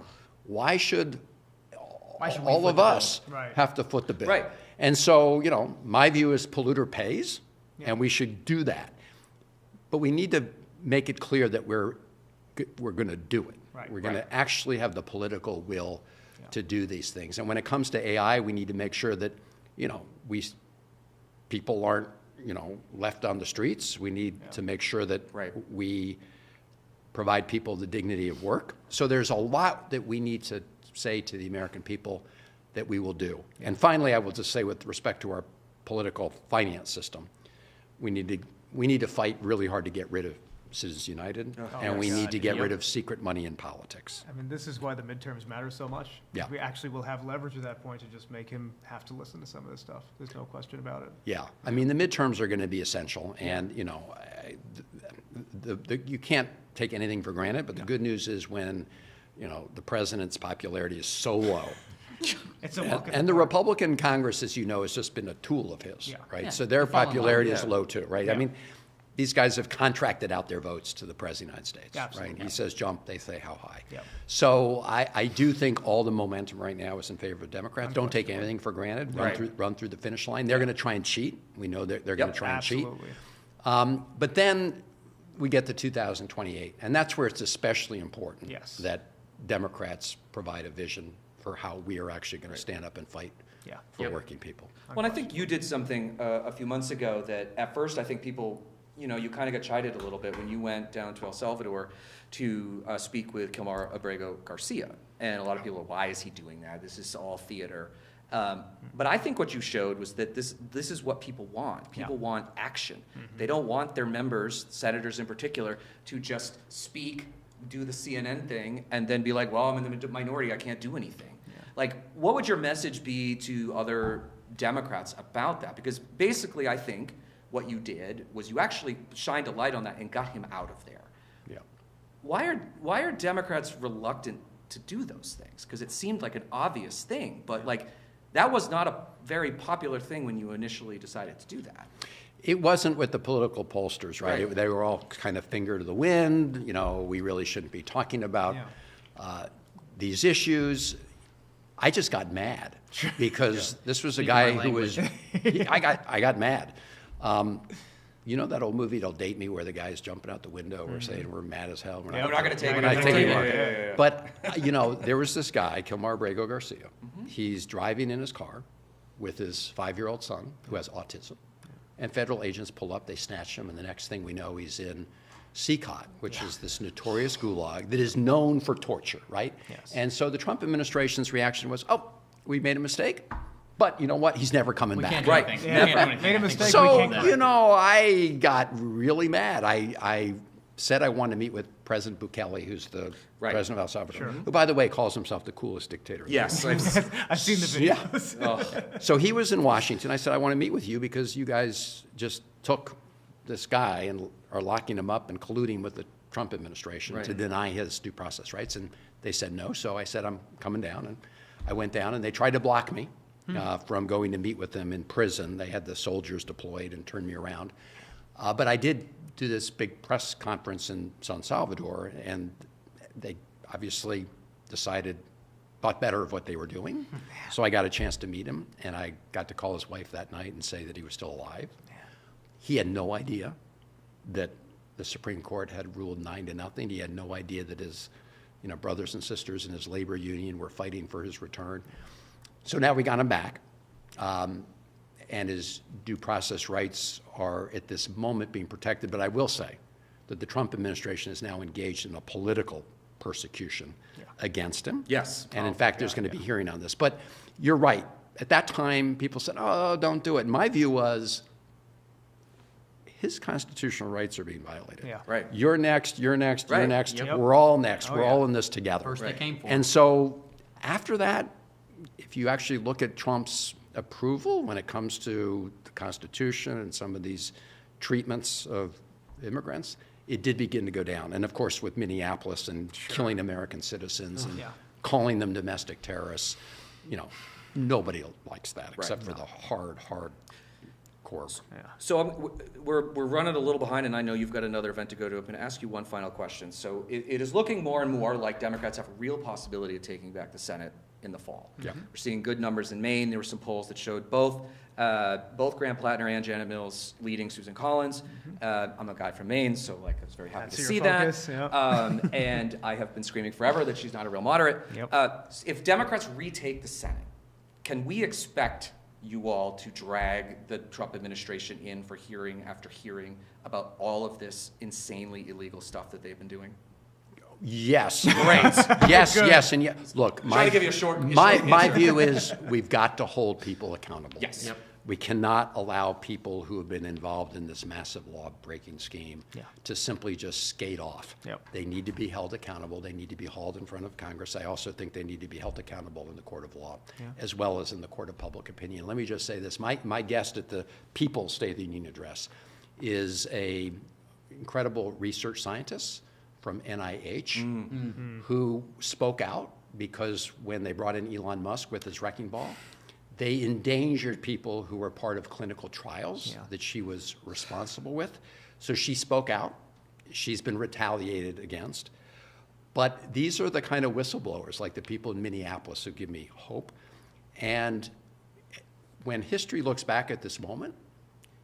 Why should all of us have to foot the bill? Right. And so, my view is polluter pays, and we should do that. But we need to make it clear that we're going to do it. We're going to actually have the political will to do these things. And when it comes to AI, we need to make sure that, people aren't, left on the streets. We need to make sure that we provide people the dignity of work. So there's a lot that we need to say to the American people that we will do. And finally, I will just say, with respect to our political finance system, we need to fight really hard to get rid of Citizens United, and we need to get rid of secret money in politics. I mean, this is why the midterms matter so much. Yeah. We actually will have leverage at that point to just make him have to listen to some of this stuff. There's no question about it. Yeah. I mean, the midterms are going to be essential, and, you can't take anything for granted, but the good news is when, the president's popularity is so low, and the Republican Congress, as you know, has just been a tool of his, right? So their popularity is low too, right? I mean, these guys have contracted out their votes to the President of the United States, right? He says jump, they say how high. So I do think all the momentum right now is in favor of Democrats. Don't take anything for granted. Run through the finish line. They're going to try and cheat. We know they're going to try and cheat. But then we get to 2028, and that's where it's especially important that Democrats provide a vision for how we are actually going to stand up and fight for working people. Well, I think you did something a few months ago that at first I think people, you kind of got chided a little bit when you went down to El Salvador to speak with Kilmar Abrego Garcia. And a lot of people are, why is he doing that? This is all theater. But I think what you showed was that this is what people want. People want action. They don't want their members, senators in particular, to just speak, do the CNN thing, and then be like, well, I'm in the minority, I can't do anything. Like, what would your message be to other Democrats about that? Because basically, I think what you did was you actually shined a light on that and got him out of there. Yeah. Why are Democrats reluctant to do those things? Because it seemed like an obvious thing, but that was not a very popular thing when you initially decided to do that. It wasn't with the political pollsters, right? They were all kind of finger to the wind. We really shouldn't be talking about these issues. I just got mad because this was a guy who was, I got mad. You know that old movie, Don't Date Me, where the guy's jumping out the window, we're saying we're mad as hell. We're not going to take it. Yeah. But, there was this guy, Kilmar Abrego Garcia. He's driving in his car with his 5-year-old son who has autism. And federal agents pull up, they snatch him, and the next thing we know, he's in CCOT, which is this notorious gulag that is known for torture, right? Yes. And so the Trump administration's reaction was, oh, we made a mistake, but you know what? He's never coming back. Right. Made a mistake. So, I got really mad. I said I wanted to meet with President Bukele, who's the president of El Salvador, who, by the way, calls himself the coolest dictator. Yes. I've seen the videos. Yeah. So he was in Washington. I said, I want to meet with you because you guys just took this guy and are locking him up and colluding with the Trump administration to deny his due process rights. And they said no. So I said, I'm coming down. And I went down, and they tried to block me from going to meet with them in prison. They had the soldiers deployed and turned me around. But I did do this big press conference in San Salvador, and they obviously thought better of what they were doing. So I got a chance to meet him, and I got to call his wife that night and say that he was still alive. He had no idea that the Supreme Court had ruled 9-0. He had no idea that his brothers and sisters in his labor union were fighting for his return. So now we got him back, and his due process rights are at this moment being protected. But I will say that the Trump administration is now engaged in a political persecution against him. Yes. And in fact, there's going to be hearing on this. But you're right. At that time, people said, oh, don't do it. And my view was, his constitutional rights are being violated. Yeah. Right. You're next, you're next, you're next. Yep. We're all next. We're all in this together. First they came for. And so after that, if you actually look at Trump's approval when it comes to the Constitution and some of these treatments of immigrants, it did begin to go down. And of course, with Minneapolis and killing American citizens and calling them domestic terrorists, nobody likes that except for the hard core. So we're running a little behind, and I know you've got another event to go to. I'm going to ask you one final question. So it is looking more and more like Democrats have a real possibility of taking back the Senate in the fall. Yeah. We're seeing good numbers in Maine. There were some polls that showed both Graham Plattner and Janet Mills leading Susan Collins. I'm a guy from Maine, so I was very happy to see that. And I have been screaming forever that she's not a real moderate. If Democrats retake the Senate, can we expect you all to drag the Trump administration in for hearing after hearing about all of this insanely illegal stuff that they've been doing? Yes. Great. Yes, and yes. Look, trying to give you a short my view is we've got to hold people accountable. Yes. Yep. We cannot allow people who have been involved in this massive law-breaking scheme to simply just skate off. They need to be held accountable. They need to be hauled in front of Congress. I also think they need to be held accountable in the court of law, as well as in the court of public opinion. Let me just say this. My guest at the People's State of the Union address is a incredible research scientist from NIH who spoke out because when they brought in Elon Musk with his wrecking ball, they endangered people who were part of clinical trials that she was responsible with. So she spoke out. She's been retaliated against. But these are the kind of whistleblowers, like the people in Minneapolis, who give me hope. And when history looks back at this moment,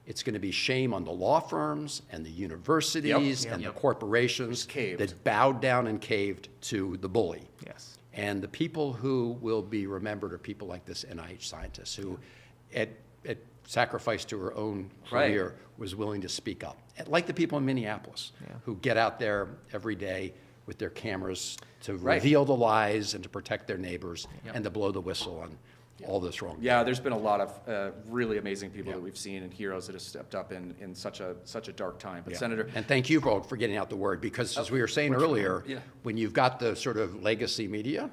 it's going to be shame on the law firms and the universities and the corporations that bowed down and caved to the bully. Yes. And the people who will be remembered are people like this NIH scientist who, at sacrifice to her own career, was willing to speak up. Like the people in Minneapolis who get out there every day with their cameras to reveal the lies and to protect their neighbors and to blow the whistle on all this wrong. Yeah, there's been a lot of really amazing people that we've seen and heroes that have stepped up in such a dark time. But Senator, and thank you for getting out the word, because as we were saying earlier, when you've got the sort of legacy media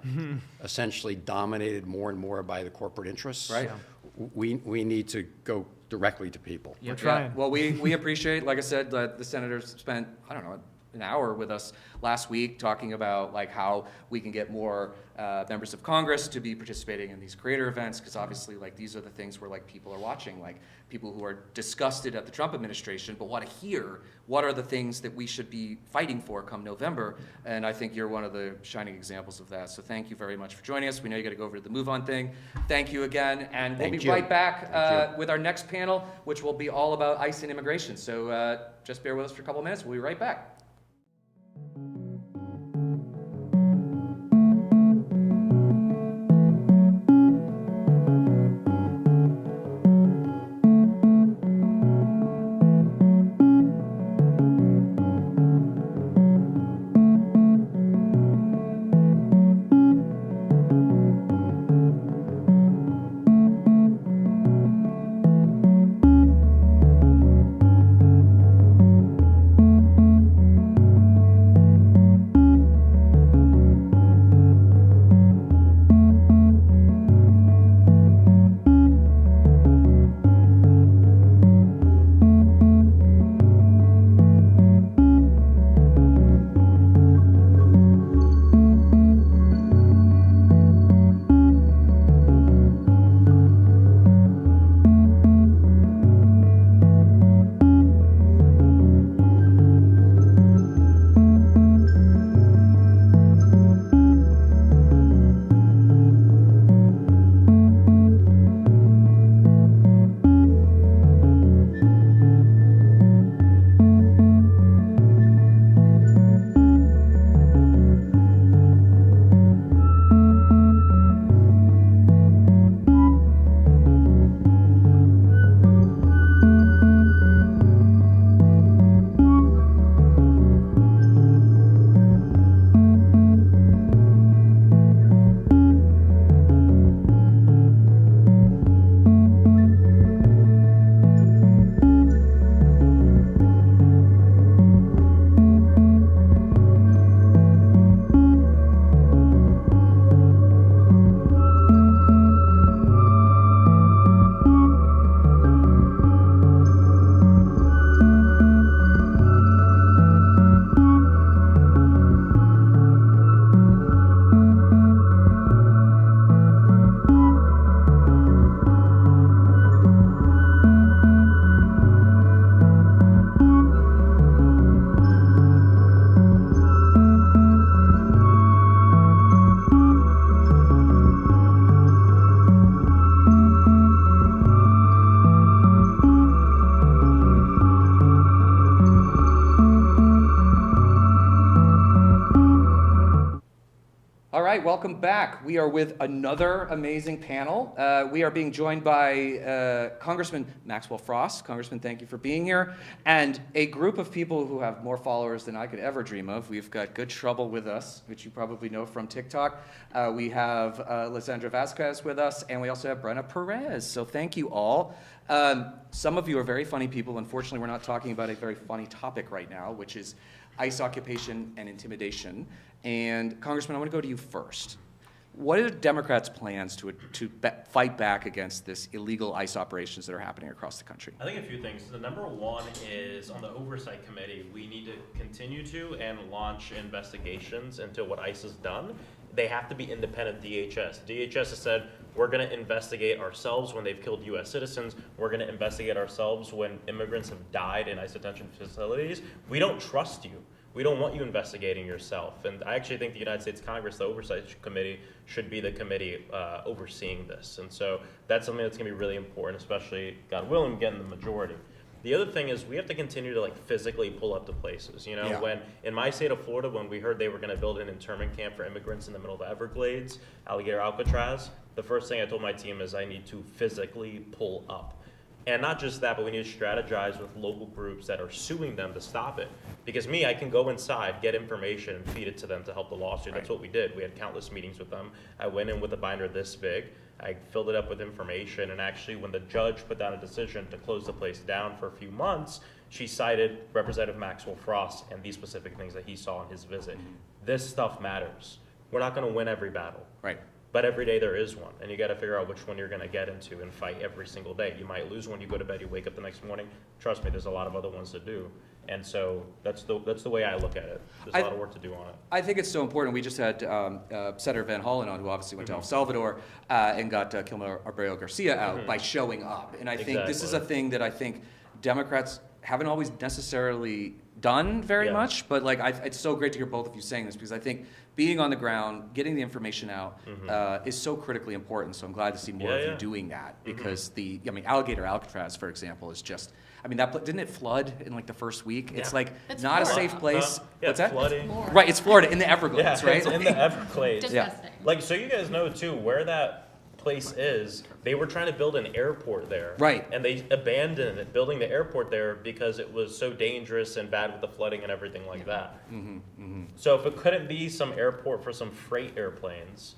essentially dominated more and more by the corporate interests, we need to go directly to people. We're trying. Well, we appreciate, like I said, the senators spent, I don't know, an hour with us last week talking about like how we can get more members of Congress to be participating in these creator events, because obviously like these are the things where like people are watching, like people who are disgusted at the Trump administration but want to hear what are the things that we should be fighting for come November. And I think you're one of the shining examples of that. So thank you very much for joining us. We know you got to go over to the Move On thing. Thank you again. And we'll be right back with our next panel, which will be all about ICE and immigration. So just bear with us for a couple of minutes. We'll be right back. Welcome back. We are with another amazing panel. We are being joined by Congressman Maxwell Frost. Congressman, thank you for being here. And a group of people who have more followers than I could ever dream of. We've got Good Trouble with us, which you probably know from TikTok. We have Lysandra Vasquez with us, and we also have Brenna Perez. So thank you all. Some of you are very funny people. Unfortunately, we're not talking about a very funny topic right now, which is ICE occupation and intimidation. And Congressman, I want to go to you first. What are Democrats' plans to fight back against this illegal ICE operations that are happening across the country? I think a few things. The number one is on the Oversight Committee, we need to continue to and launch investigations into what ICE has done. They have to be independent DHS. DHS has said, we're going to investigate ourselves when they've killed U.S. citizens. We're going to investigate ourselves when immigrants have died in ICE detention facilities. We don't trust you. We don't want you investigating yourself. And I actually think the United States Congress, the Oversight Committee, should be the committee overseeing this. And so that's something that's going to be really important, especially, God willing, getting the majority. The other thing is we have to continue to physically pull up to places. You know, when in my state of Florida, when we heard they were going to build an internment camp for immigrants in the middle of the Everglades, Alligator Alcatraz, the first thing I told my team is I need to physically pull up. And not just that, but we need to strategize with local groups that are suing them to stop it. Because I can go inside, get information, and feed it to them to help the lawsuit. That's what we did. We had countless meetings with them. I went in with a binder this big. I filled it up with information. And actually, when the judge put down a decision to close the place down for a few months, she cited Representative Maxwell Frost and these specific things that he saw in his visit. This stuff matters. We're not going to win every battle. Right. But every day there is one, and you got to figure out which one you're going to get into and fight every single day. You might lose one, you go to bed, you wake up the next morning. Trust me, there's a lot of other ones to do. And so that's the way I look at it. There's a lot of work to do on it. I think it's so important. We just had Senator Van Hollen on, who obviously went to El Salvador and got Kilmer Abreu Garcia out by showing up. And I think this is a thing that I think Democrats haven't always necessarily done very much, but like it's so great to hear both of you saying this, because I think being on the ground, getting the information out is so critically important. So I'm glad to see more of you doing that, because Alligator Alcatraz, for example, is just, didn't it flood in like the first week? It's like it's not Florida. A safe place. What's that? Flooding. Right, it's Florida in the Everglades, right? It's in the Everglades. Disgusting. Like, so you guys know too where that place is. They were trying to build an airport there. Right. And they abandoned it, building the airport there because it was so dangerous and bad with the flooding and everything like that. So if it couldn't be some airport for some freight airplanes,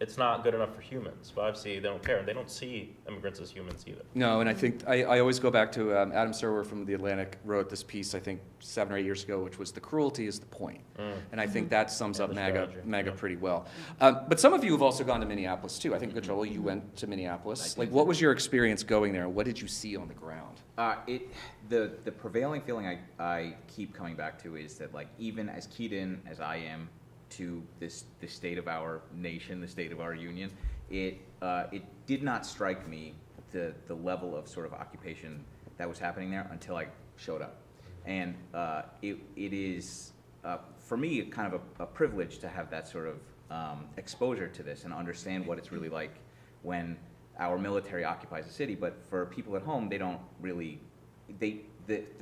it's not good enough for humans. But obviously they don't care. They don't see immigrants as humans either. No, and I think I always go back to Adam Serwer from The Atlantic wrote this piece, I think 7 or 8 years ago, which was "The cruelty is the point." And I think that sums up MAGA pretty well. But some of you have also gone to Minneapolis too. I think, Joel, you went to Minneapolis. Like, what was your experience going there? What did you see on the ground? The prevailing feeling I keep coming back to is that, like, even as keyed in as I am to the state of our nation, the state of our union, it did not strike me the level of sort of occupation that was happening there until I showed up. And it is, for me, kind of a privilege to have that sort of exposure to this and understand what it's really like when our military occupies a city. But for people at home, they don't really, the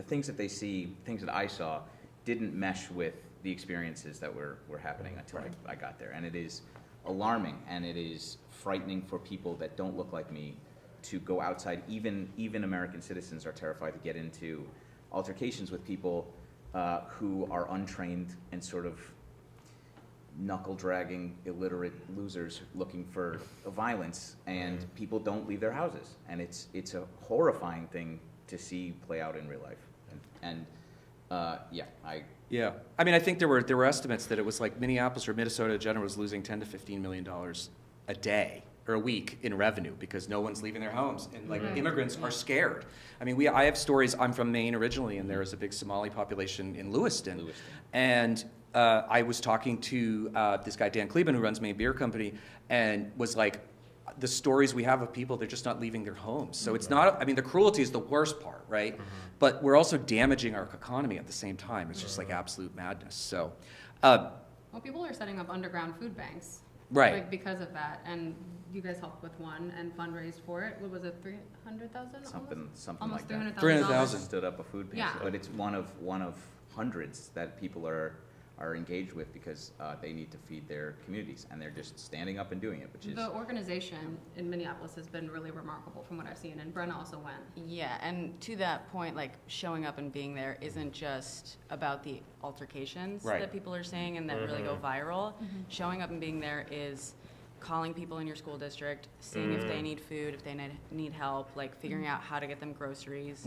things that they see, things that I saw, didn't mesh with the experiences that were happening until I got there. And it is alarming, and it is frightening for people that don't look like me to go outside. Even American citizens are terrified to get into altercations with people who are untrained and sort of knuckle-dragging, illiterate losers looking for violence, and people don't leave their houses. And it's a horrifying thing to see play out in real life. Yeah, I mean, I think there were estimates that it was like Minneapolis or Minnesota in general was losing $10 to $15 million a day or a week in revenue because no one's leaving their homes, and like immigrants are scared. I mean, I have stories. I'm from Maine originally, and there is a big Somali population in Lewiston. And I was talking to this guy Dan Kleben, who runs Maine Beer Company, and was like, the stories we have of people, they're just not leaving their homes. So it's not, the cruelty is the worst part, right? But we're also damaging our economy at the same time. It's just like absolute madness. So, well, people are setting up underground food banks, right? Like, because of that, and you guys helped with one and fundraised for it. What was it, 300,000? Something almost like that. 300,000. Stood up a food bank, but it's one of hundreds that people are engaged with because they need to feed their communities, and they're just standing up and doing it, which is... The organization in Minneapolis has been really remarkable from what I've seen, and Brenna also went. Yeah, and to that point, like, showing up and being there isn't just about the altercations that people are saying and that really go viral. Showing up and being there is calling people in your school district, seeing if they need food, if they need help, like figuring out how to get them groceries,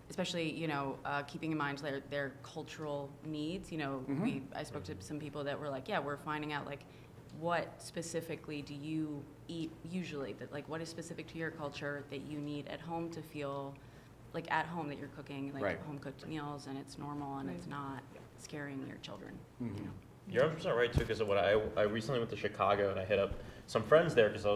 especially, keeping in mind their cultural needs. I spoke to some people that were like, yeah, we're finding out, like, what specifically do you eat usually, that, like, what is specific to your culture that you need at home to feel like at home, that you're cooking like home cooked meals and it's normal and it's not scaring your children. You're 100% right, too, because of what I recently went to Chicago, and I hit up some friends there because I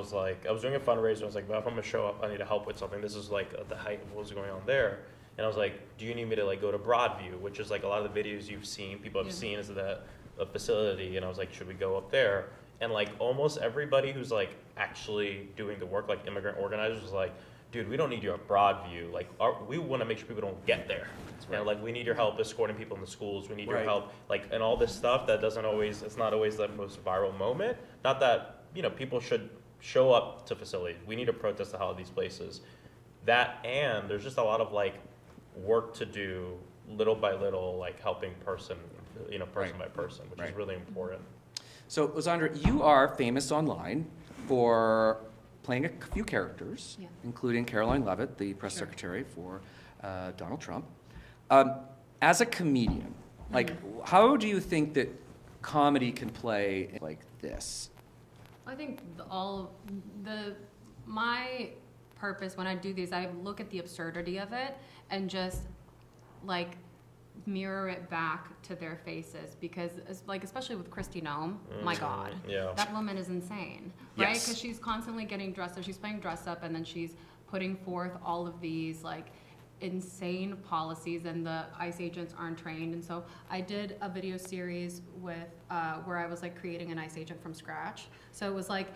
was doing a fundraiser. I was like, well, if I'm going to show up, I need to help with something. This is like at the height of what was going on there. And I was like, do you need me to like go to Broadview, which is like a lot of the videos you've seen, people have seen is that a facility. And I was like, should we go up there? And like almost everybody who's like actually doing the work, like immigrant organizers, was like, dude, we don't need you at Broadview. Like, we want to make sure people don't get there. Like, we need your help escorting people in the schools. We need your help, like, and all this stuff that it's not always the most viral moment. Not that, people should show up to facilities. We need to protest the hell of these places. That, and there's just a lot of, like, work to do little by little, like, helping person by person, which is really important. So, Lizandra, you are famous online for playing a few characters, including Caroline Leavitt, the press secretary for Donald Trump. As a comedian, like, how do you think that comedy can play like this? I think my purpose when I do these, I look at the absurdity of it and just like mirror it back to their faces, because like especially with Kristi Noem, my God, that woman is insane, right? Because she's constantly getting dressed up, she's playing dress up, and then she's putting forth all of these like insane policies, and the ICE agents aren't trained. And so I did a video series with where I was like creating an ICE agent from scratch. So it was like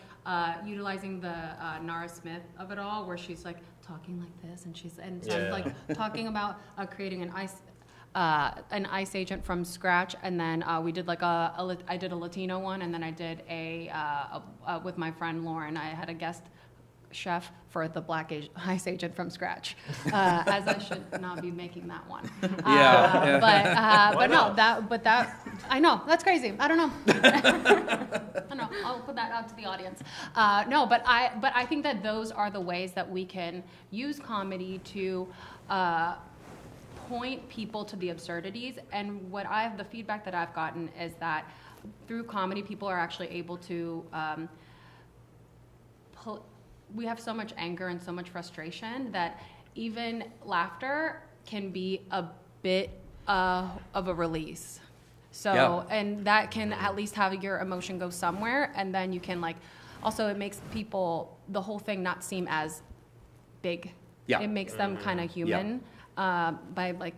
utilizing the Nara Smith of it all, where she's like talking like this, and so I'm like talking about creating an ICE agent from scratch. And then we did like I did a Latino one, and then I did a with my friend Lauren, I had a guest chef for the black ICE agent from scratch, as I should not be making that one. But I know that's crazy. I don't know. I don't know. I'll put that out to the audience. No, but I think that those are the ways that we can use comedy to point people to the absurdities. And the feedback that I've gotten is that through comedy, people are actually able to we have so much anger and so much frustration that even laughter can be a bit of a release. So, and that can at least have your emotion go somewhere, and then you can also it makes the whole thing not seem as big. It makes them kind of human by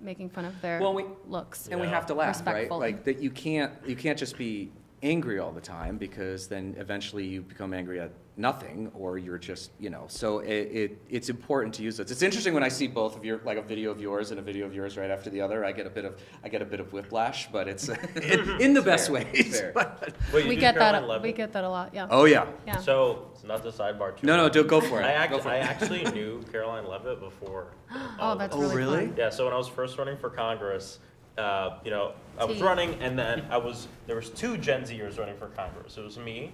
making fun of their looks. And we have to laugh, right? Like that you can't just be angry all the time, because then eventually you become angry at nothing, or you're just, so it's important to use this. It's interesting when I see both of your, like a video of yours and a video of yours right after the other, I get a bit of whiplash, but it's in the best ways. We get that a lot, yeah. Oh yeah. So it's not the sidebar too. No, go for it. I actually knew Caroline Leavitt before. That's really fun. Yeah, so when I was first running for Congress, I was running, and then there was 2 Gen Zers running for Congress. It was me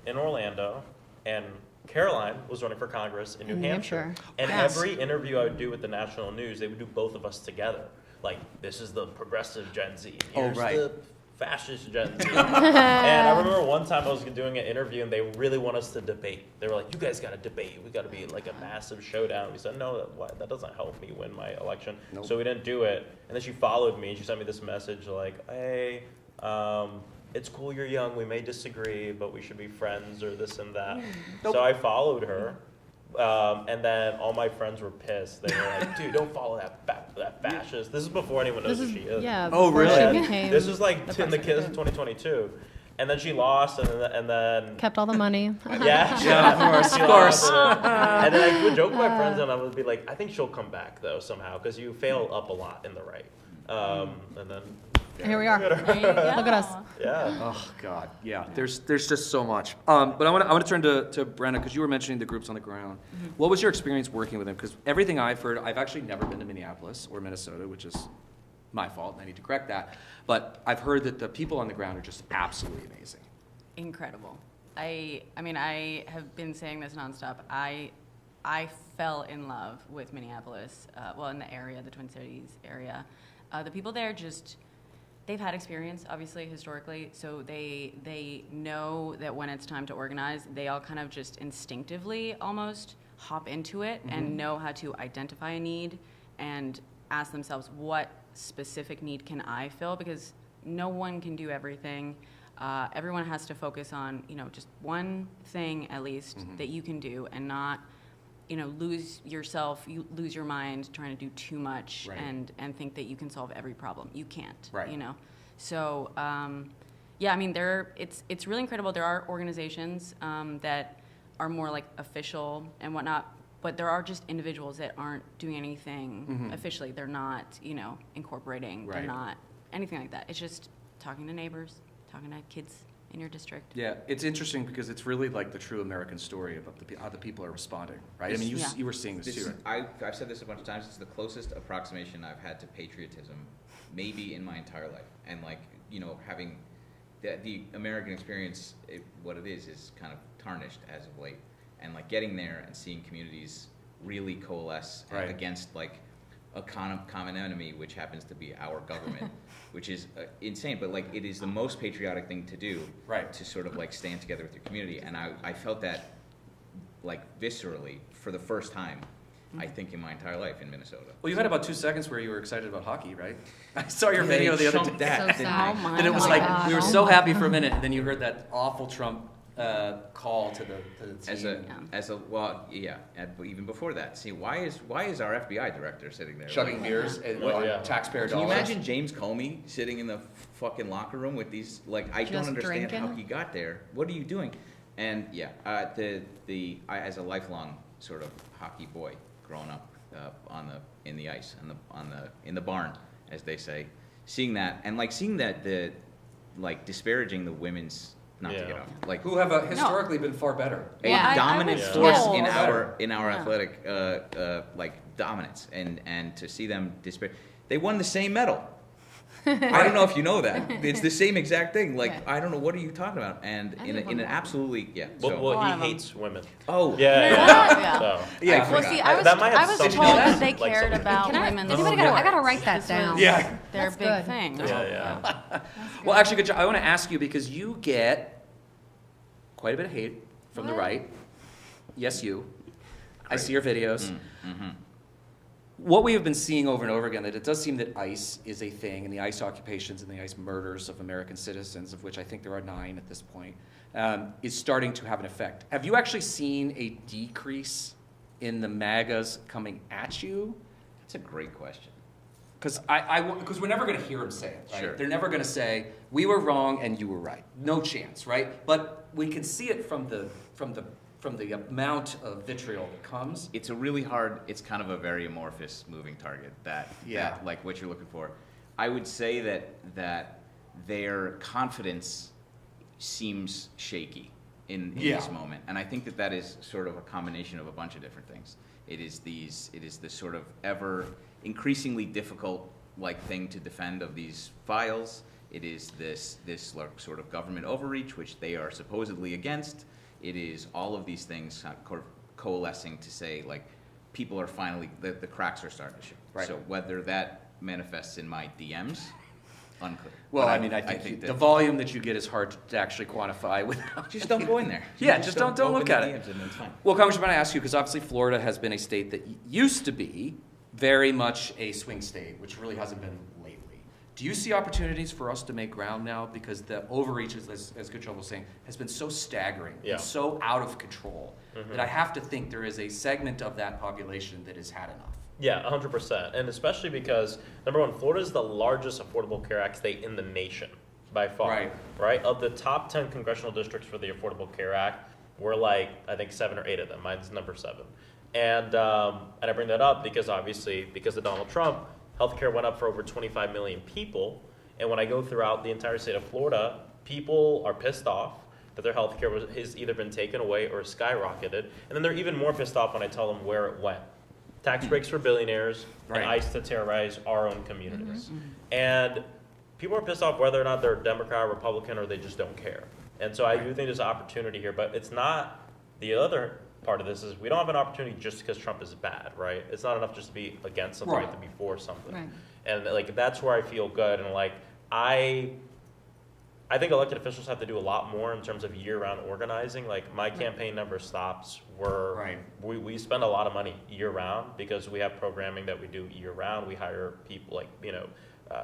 in Orlando, and Caroline was running for Congress in New Hampshire. And every interview I would do with the national news, they would do both of us together. Like, this is the progressive Gen Z. Here's the fascist Gen Z. And I remember one time I was doing an interview, and they really want us to debate. They were like, you guys got to debate. We got to be like a massive showdown. We said, no, that doesn't help me win my election. Nope. So we didn't do it. And then she followed me, and she sent me this message like, hey, it's cool you're young. We may disagree, but we should be friends, or this and that. Nope. So I followed her. And then all my friends were pissed. They were like, dude, don't follow that fascist. This is before anyone knows who she is. Yeah. Oh, really? This was like this is 2022. And then she lost, and then kept all the money. Of course. And then I would joke with my friends, and I would be like, I think she'll come back though somehow, because you fail up a lot in the right. And then here we are. Look at us. Yeah. Oh God. Yeah. There's just so much. But I want to turn to Brenna, because you were mentioning the groups on the ground. Mm-hmm. What was your experience working with them? Because everything I've heard, I've actually never been to Minneapolis or Minnesota, which is my fault, and I need to correct that. But I've heard that the people on the ground are just absolutely amazing. Incredible. I mean, I have been saying this nonstop. I fell in love with Minneapolis. In the area, the Twin Cities area. The people there they've had experience, obviously, historically, so they know that when it's time to organize, they all kind of just instinctively almost hop into it and know how to identify a need and ask themselves, what specific need can I fill? Because no one can do everything. Everyone has to focus on, just one thing at least that you can do, and not lose yourself, you lose your mind trying to do too much and think that you can solve every problem. You can't, So, I mean, it's really incredible. There are organizations that are more like official and whatnot, but there are just individuals that aren't doing anything officially. They're not, incorporating. They're not anything like that. It's just talking to neighbors, talking to kids in your district. Yeah, it's interesting because it's really like the true American story about how the people are responding, right? I mean, you were seeing this too. I've said this a bunch of times. It's the closest approximation I've had to patriotism, maybe in my entire life. And having the American experience, what it is kind of tarnished as of late. And getting there and seeing communities really coalesce against a common enemy, which happens to be our government, which is insane. But it is the most patriotic thing to do, to sort of stand together with your community. And I felt that viscerally for the first time I think, in my entire life in Minnesota. Well, you had about 2 seconds where you were excited about hockey, right? I saw your video the other day. That, and it was like, we were so happy for a minute, and then you heard that awful Trump call to the team. Even before that. See, why is our FBI director sitting there? Chugging beers and taxpayer dollars. Can you imagine James Comey sitting in the fucking locker room with these, I don't understand how he got there. What are you doing? And as a lifelong sort of hockey boy growing up in the ice, in the barn, as they say, seeing that disparaging the women's to get off, who have historically been far better, a dominant force in our athletic dominance, and to see them despair. They won the same medal. I don't know if you know that. It's the same exact thing. I don't know, what are you talking about? And in an absolutely, Well, he hates women. Oh. Yeah. Well, see, I was told that they cared about women. I gotta write that down. Yeah. Their big thing. Yeah. Well, actually, good job. I want to ask you, because you get quite a bit of hate from the right. Yes, you. I see your videos. Mm-hmm. What we have been seeing over and over again, that it does seem that ICE is a thing, and the ICE occupations and the ICE murders of American citizens, of which I think there are 9 at this point, is starting to have an effect. Have you actually seen a decrease in the MAGAs coming at you? That's a great question. Because we're never going to hear them say it, right? Sure. They're never going to say, we were wrong and you were right. No chance, right? But we can see it from the amount of vitriol that comes. It's kind of a very amorphous moving target that like what you're looking for. I would say that their confidence seems shaky in this moment. And I think that is sort of a combination of a bunch of different things. It is this sort of ever increasingly difficult thing to defend of these files. It is this sort of government overreach, which they are supposedly against. It is all of these things coalescing to say, people are finally, the cracks are starting to show. Right. So whether that manifests in my DMs, unclear. Well, I think the volume that you get is hard to actually quantify without. Just don't go in there. Yeah, just don't look at it. And it's fine. Well, Congressman, I ask you, because obviously Florida has been a state that used to be very much a swing state, which really hasn't been lately. Do you see opportunities for us to make ground now? Because the overreach, as Goodchild was saying, has been so staggering and so out of control that I have to think there is a segment of that population that has had enough. Yeah, 100%. And especially because, number one, Florida is the largest Affordable Care Act state in the nation by far. Right? Of the top 10 congressional districts for the Affordable Care Act, we're I think 7 or 8 of them. Mine's number 7. And I bring that up because obviously, because of Donald Trump, healthcare went up for over 25 million people. And when I go throughout the entire state of Florida, people are pissed off that their healthcare has either been taken away or skyrocketed. And then they're even more pissed off when I tell them where it went. Tax breaks for billionaires, and ICE to terrorize our own communities. And people are pissed off whether or not they're Democrat or Republican, or they just don't care. And so I do think there's an opportunity here, but it's not, the other part of this is we don't have an opportunity just because Trump is bad, right? It's not enough just to be against something, you have to be for something. And that's where I feel good, and I think elected officials have to do a lot more in terms of year-round organizing. My campaign never stops. We spend a lot of money year-round because we have programming that we do year-round. We hire people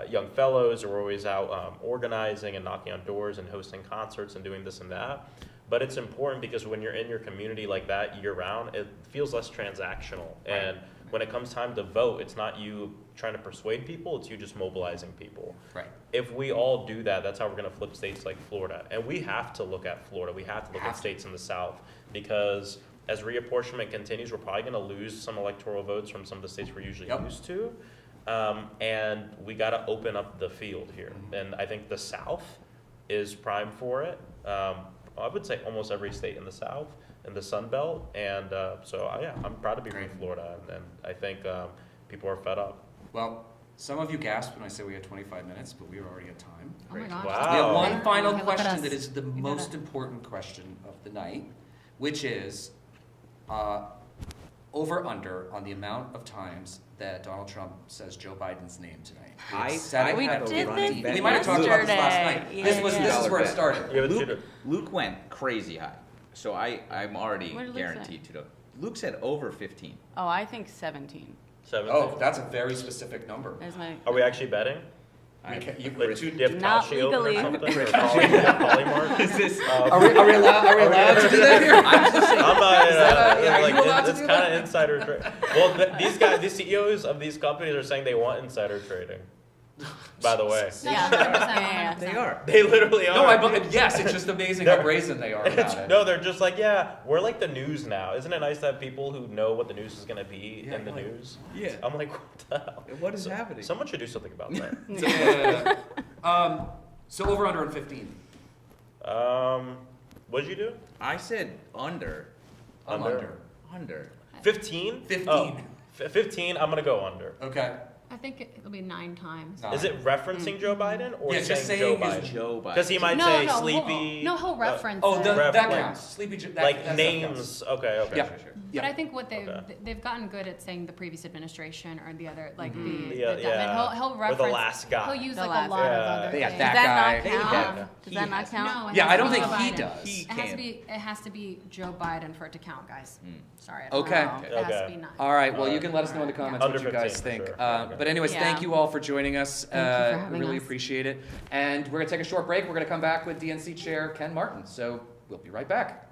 young fellows, we're always out organizing and knocking on doors and hosting concerts and doing this and that. But it's important because when you're in your community like that year-round, it feels less transactional. And when it comes time to vote, it's not you trying to persuade people, it's you just mobilizing people. If we all do that, that's how we're going to flip states like Florida. And we have to look at Florida. We have to look at states in the South, because as reapportionment continues, we're probably going to lose some electoral votes from some of the states we're usually used to. And we got to open up the field here. And I think the South is prime for it. I would say almost every state in the South, in the Sun Belt. And I'm proud to be from Florida. And I think people are fed up. Well, some of you gasped when I said we had 25 minutes, but we are already at time. Oh my gosh. Wow. We have one final question that is the most important question of the night, which is over/under on the amount of times that Donald Trump says Joe Biden's name tonight. We did this We might have talked about this last night. yesterday. This is where it started. Luke went crazy high. So I'm already guaranteed Luke said over 15. Oh, I think 17. 17. Oh, that's a very specific number. There's my. Are we actually betting? You two dip Not Tashi open or legally. something? Or Polymart? Is this? Are we allowed to do that here? I'm not. Are you allowed to it's do kind that? of insider trading. Well, these guys, these CEOs of these companies are saying they want insider trading. By the way, Yeah. They are. they literally are. No, yes, it's just amazing how brazen they are about it. No, they're just like, yeah, we're like the news now. Isn't it nice to have people who know what the news is going to be in the news? Yeah. I'm like, what the hell? What is happening? Someone should do something about that. So over under on 15. What'd you do? I said under. Under. 15? 15. Oh, 15, I'm going to go under. Okay. I think it'll be 9 times. Is it referencing Joe Biden or just saying saying Joe is Biden? Joe Biden. Because he might say sleepy. He'll reference Oh, it. that counts. Sleepy. That names. counts. Okay. Yeah. Sure. But I think what they've gotten good at saying the previous administration or the other, like the Yeah. and he'll reference. Or the last guy. He'll use The like a last lot guy. of other Yeah, things. that Does guy. that not count? Yeah. Does that not count? No, it Yeah, has I to don't be think Joe he Biden. does. It has to be Joe Biden for it to count, guys. Sorry. I don't Okay. know. It has to be 9. All right. Well, you can let us know in the comments Under what you guys 15, think. sure. But anyways, thank you all for joining us. Thank you for having Really us. appreciate it. And we're gonna take a short break. We're gonna come back with DNC Chair Ken Martin. So we'll be right back.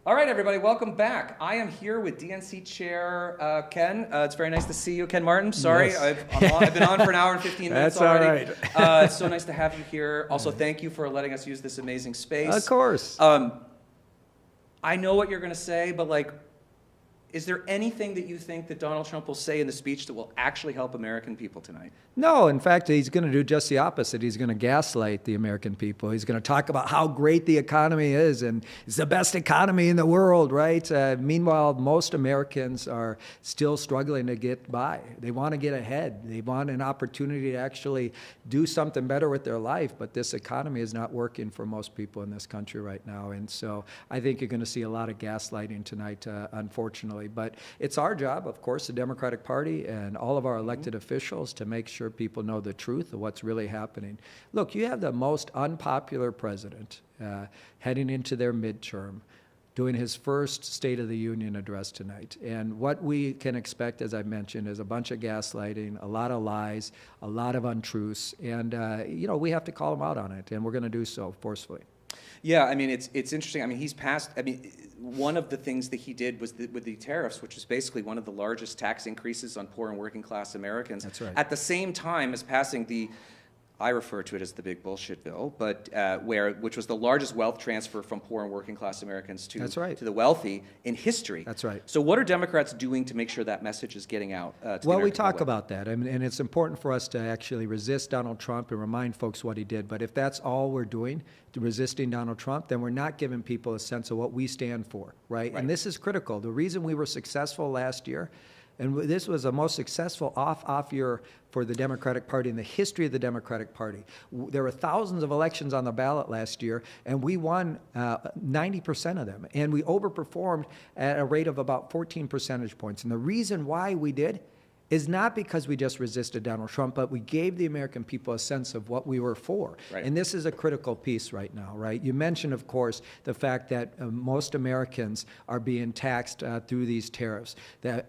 All right, everybody, welcome back. I am here with DNC Chair Ken. It's very nice to see you, Ken Martin. Sorry, Yes. I've been on for an hour and 15 minutes That's all already. right. It's so nice to have you here. Also, thank you for letting us use this amazing space. Of course. I know what you're going to say, but like, is there anything that you think that Donald Trump will say in the speech that will actually help American people tonight? No, in fact, he's going to do just the opposite. He's going to gaslight the American people. He's going to talk about how great the economy is, and it's the best economy in the world, right? Meanwhile, most Americans are still struggling to get by. They want to get ahead. They want an opportunity to actually do something better with their life, but this economy is not working for most people in this country right now. And so I think you're going to see a lot of gaslighting tonight, unfortunately. But it's our job, of course, the Democratic Party and all of our elected officials to make sure people know the truth of what's really happening. Look, you have the most unpopular president heading into their midterm, doing his first State of the Union address tonight. And what we can expect, as I mentioned, is a bunch of gaslighting, a lot of lies, a lot of untruths. And, we have to call him out on it, and we're going to do so forcefully. Yeah, I mean, it's interesting. I mean, he's passed, one of the things that he did was with the tariffs, which is basically one of the largest tax increases on poor and working class Americans. That's right. At the same time as passing the I refer to it as the big bullshit bill, but which was the largest wealth transfer from poor and working class Americans to the wealthy in history. That's right. So what are Democrats doing to make sure that message is getting out to the Well, American we talk public? about that, and it's important for us to actually resist Donald Trump and remind folks what he did. But if that's all we're doing, resisting Donald Trump, then we're not giving people a sense of what we stand for, right? And this is critical. The reason we were successful last year, and this was the most successful off year for the Democratic Party in the history of the Democratic Party. There were thousands of elections on the ballot last year, and we won 90% of them. And we overperformed at a rate of about 14 percentage points. And the reason why we did is not because we just resisted Donald Trump, but we gave the American people a sense of what we were for. Right. And this is a critical piece right now, right? You mentioned, of course, the fact that most Americans are being taxed through these tariffs. The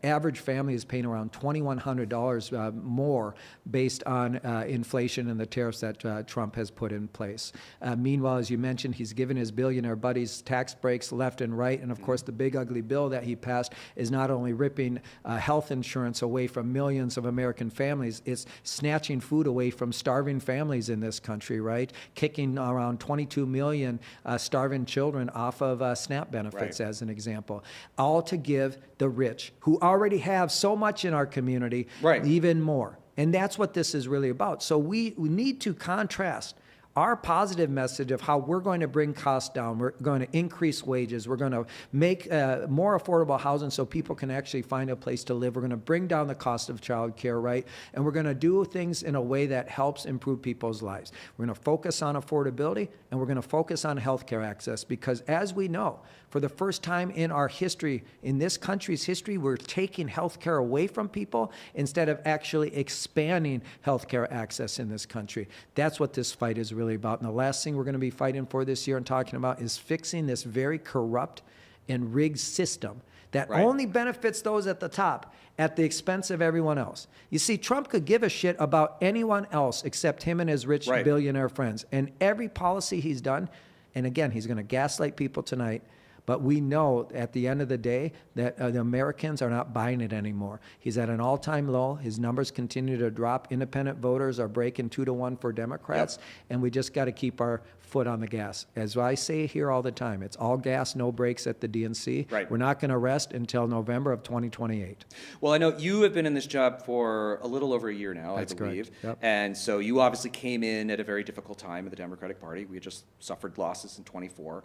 average family is paying around $2,100 more based on inflation and the tariffs that Trump has put in place. Meanwhile, as you mentioned, he's given his billionaire buddies tax breaks left and right. And of course, the big ugly bill that he passed is not only ripping health insurance away from millions of American families, it's snatching food away from starving families in this country, right? Kicking around 22 million starving children off of SNAP benefits, as an example. All to give the rich, who already have so much in our community, even more. And that's what this is really about. So we need to contrast our positive message of how we're going to bring costs down, we're going to increase wages, we're going to make more affordable housing so people can actually find a place to live, we're going to bring down the cost of child care, right? And we're going to do things in a way that helps improve people's lives. We're going to focus on affordability, and we're going to focus on health care access, because as we know, for the first time in our history, in this country's history, we're taking health care away from people instead of actually expanding health care access in this country. That's what this fight is really about. And the last thing we're going to be fighting for this year and talking about is fixing this very corrupt and rigged system that only benefits those at the top at the expense of everyone else. You see, Trump could give a shit about anyone else except him and his rich billionaire friends. And every policy he's done, and again, he's going to gaslight people tonight, but we know at the end of the day that the Americans are not buying it anymore. He's at an all-time low. His numbers continue to drop. Independent voters are breaking 2-1 for Democrats, and we just got to keep our foot on the gas. As I say here all the time, it's all gas, no brakes at the DNC. We're not going to rest until November of 2028. Well, I know you have been in this job for a little over a year now, I believe. Correct. And so you obviously came in at a very difficult time in the Democratic Party. We had just suffered losses in 24.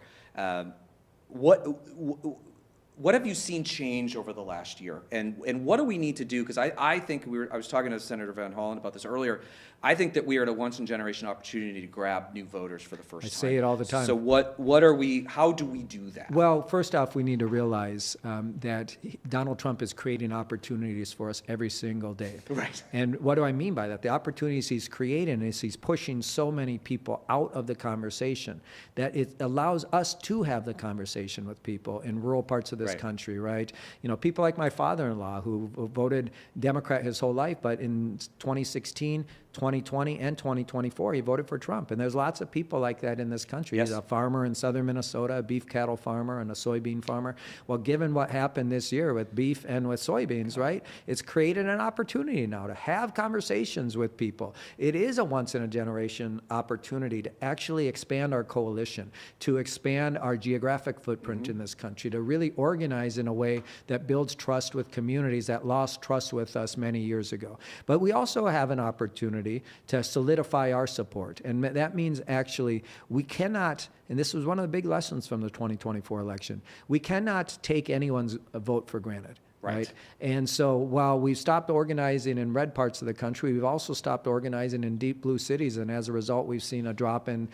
What have you seen change over the last year, and what do we need to do? Because I think I was talking to Senator Van Hollen about this earlier. I think that we are at a once-in-generation opportunity to grab new voters for the first time. I say it all the time. So what are we? How do we do that? Well, first off, we need to realize that Donald Trump is creating opportunities for us every single day. Right. And what do I mean by that? The opportunities he's creating is he's pushing so many people out of the conversation that it allows us to have the conversation with people in rural parts of this country, right? You know, people like my father-in-law who voted Democrat his whole life, but in 2016, 2020 and 2024, he voted for Trump. And there's lots of people like that in this country. He's a farmer in southern Minnesota, a beef cattle farmer and a soybean farmer. Well, given what happened this year with beef and with soybeans, right, it's created an opportunity now to have conversations with people. It is a once-in-a-generation opportunity to actually expand our coalition, to expand our geographic footprint in this country, to really organize in a way that builds trust with communities that lost trust with us many years ago. But we also have an opportunity to solidify our support. And that means actually we cannot, and this was one of the big lessons from the 2024 election, we cannot take anyone's vote for granted. Right. And so while we've stopped organizing in red parts of the country, we've also stopped organizing in deep blue cities. And as a result, we've seen a drop in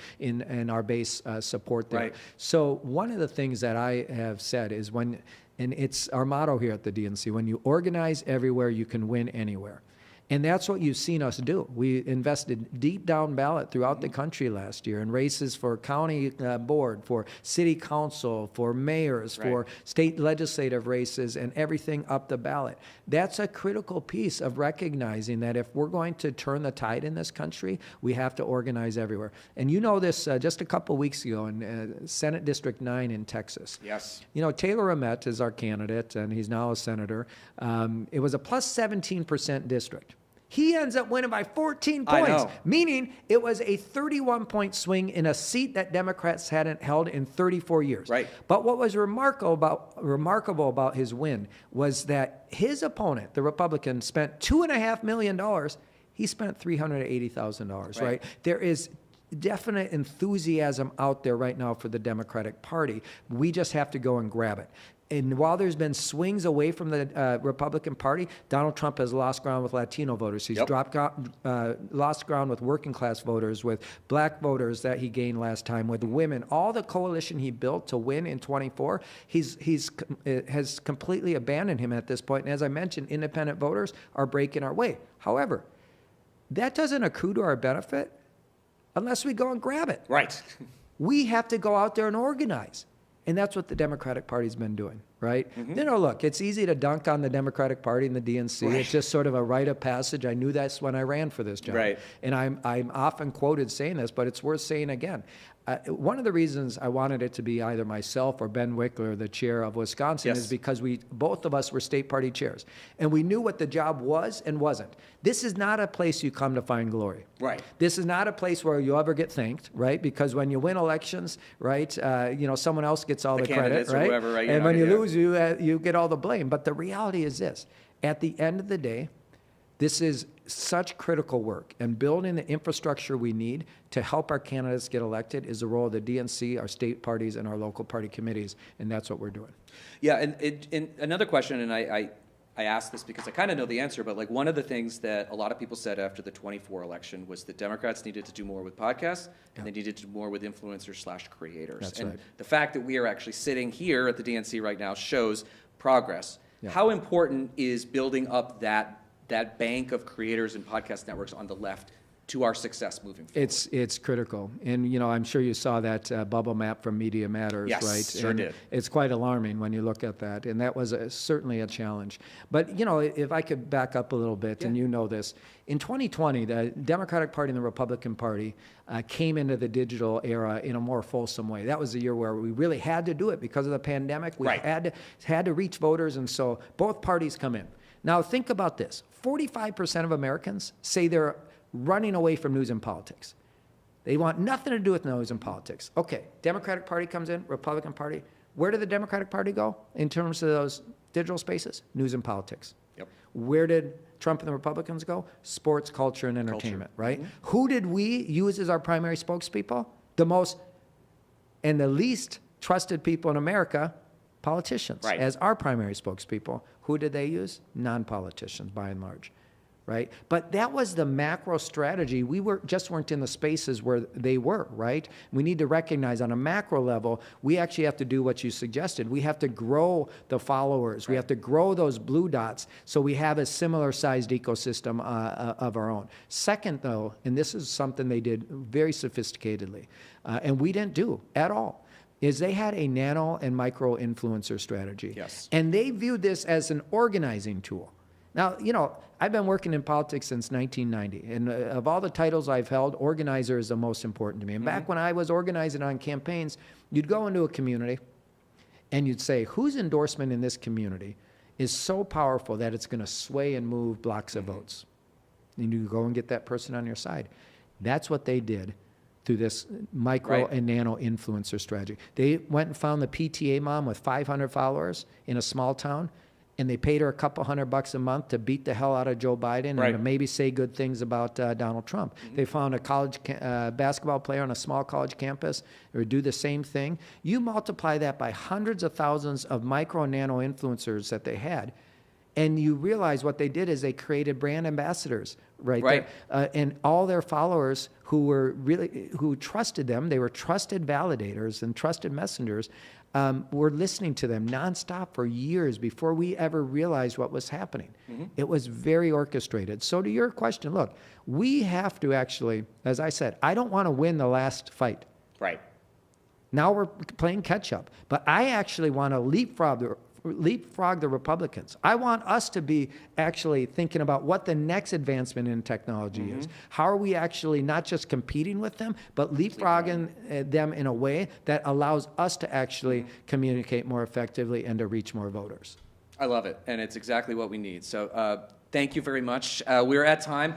our base support there. So one of the things that I have said is and it's our motto here at the DNC, when you organize everywhere, you can win anywhere. And that's what you've seen us do. We invested deep down ballot throughout the country last year in races for county board, for city council, for mayors, for state legislative races, and everything up the ballot. That's a critical piece of recognizing that if we're going to turn the tide in this country, we have to organize everywhere. And you know this just a couple weeks ago in Senate District 9 in Texas. Yes. You know, Taylor Amet is our candidate, and he's now a senator. It was a plus 17% district. He ends up winning by 14 I points, know. meaning it was a 31-point swing in a seat that Democrats hadn't held in 34 years. Right. But what was remarkable about his win was that his opponent, the Republican, spent $2.5 million. He spent $380,000, right? There is definite enthusiasm out there right now for the Democratic Party. We just have to go and grab it. And while there's been swings away from the Republican Party, Donald Trump has lost ground with Latino voters. He's lost ground with working class voters, with black voters that he gained last time, with women. All the coalition he built to win in 24, has completely abandoned him at this point. And as I mentioned, independent voters are breaking our way. However, that doesn't accrue to our benefit unless we go and grab it. Right. We have to go out there and organize. And that's what the Democratic Party's been doing, right? Mm-hmm. You know, look, it's easy to dunk on the Democratic Party and the DNC. Right. It's just sort of a rite of passage. I knew this when I ran for this job. Right. And I'm often quoted saying this, but it's worth saying again. One of the reasons I wanted it to be either myself or Ben Wickler, the chair of Wisconsin, is because both of us were state party chairs. And we knew what the job was and wasn't. This is not a place you come to find glory. Right. This is not a place where you'll ever get thanked, right? Because when you win elections, right, someone else gets all the credit, right? Or whoever, right? And when you lose, you get all the blame. But the reality is this. At the end of the day, this is such critical work, and building the infrastructure we need to help our candidates get elected is the role of the DNC, our state parties, and our local party committees, and that's what we're doing. Yeah, and another question, and I asked this because I kind of know the answer, but like one of the things that a lot of people said after the 24 election was that Democrats needed to do more with podcasts, and they needed to do more with influencers/creators. That's and right. the fact that we are actually sitting here at the DNC right now shows progress. Yeah. How important is building up that bank of creators and podcast networks on the left to our success moving forward? It's critical. And, I'm sure you saw that bubble map from Media Matters, Yes, right? sure and did. It's quite alarming when you look at that. And that was certainly a challenge. But, if I could back up a little bit, and you know this, in 2020, the Democratic Party and the Republican Party came into the digital era in a more fulsome way. That was the year where we really had to do it because of the pandemic. We had to reach voters, and so both parties come in. Now, think about this. 45% of Americans say they're running away from news and politics. They want nothing to do with news and politics. Okay, Democratic Party comes in, Republican Party. Where did the Democratic Party go in terms of those digital spaces? News and politics. Yep. Where did Trump and the Republicans go? Sports, culture, and entertainment, right? Mm-hmm. Who did we use as our primary spokespeople? The most and the least trusted people in America, politicians, as our primary spokespeople. Who did they use? Non-politicians, by and large, right? But that was the macro strategy. We weren't in the spaces where they were, right? We need to recognize on a macro level, we actually have to do what you suggested. We have to grow the followers. We have to grow those blue dots so we have a similar sized ecosystem of our own. Second, though, and this is something they did very sophisticatedly, and we didn't do at all, is they had a nano and micro influencer strategy. Yes. And they viewed this as an organizing tool. Now, I've been working in politics since 1990, and of all the titles I've held, organizer is the most important to me. And back when I was organizing on campaigns, you'd go into a community and you'd say, whose endorsement in this community is so powerful that it's going to sway and move blocks of votes? And you go and get that person on your side. That's what they did through this micro and nano influencer strategy. They went and found the PTA mom with 500 followers in a small town, and they paid her a couple $100 a month to beat the hell out of Joe Biden and to maybe say good things about Donald Trump. They found a college basketball player on a small college campus or do the same thing. You multiply that by hundreds of thousands of micro and nano influencers that they had, and you realize what they did is they created brand ambassadors, right? And all their followers who trusted them, they were trusted validators and trusted messengers, were listening to them nonstop for years before we ever realized what was happening. It was very orchestrated. So to your question, look, we have to actually, as I said, I don't want to win the last fight. Right. Now we're playing catch up, but I actually want to leapfrog the Republicans. I want us to be actually thinking about what the next advancement in technology is. How are we actually not just competing with them, but leapfrogging them in a way that allows us to actually communicate more effectively and to reach more voters. I love it, and it's exactly what we need. So Thank you very much. We're at time.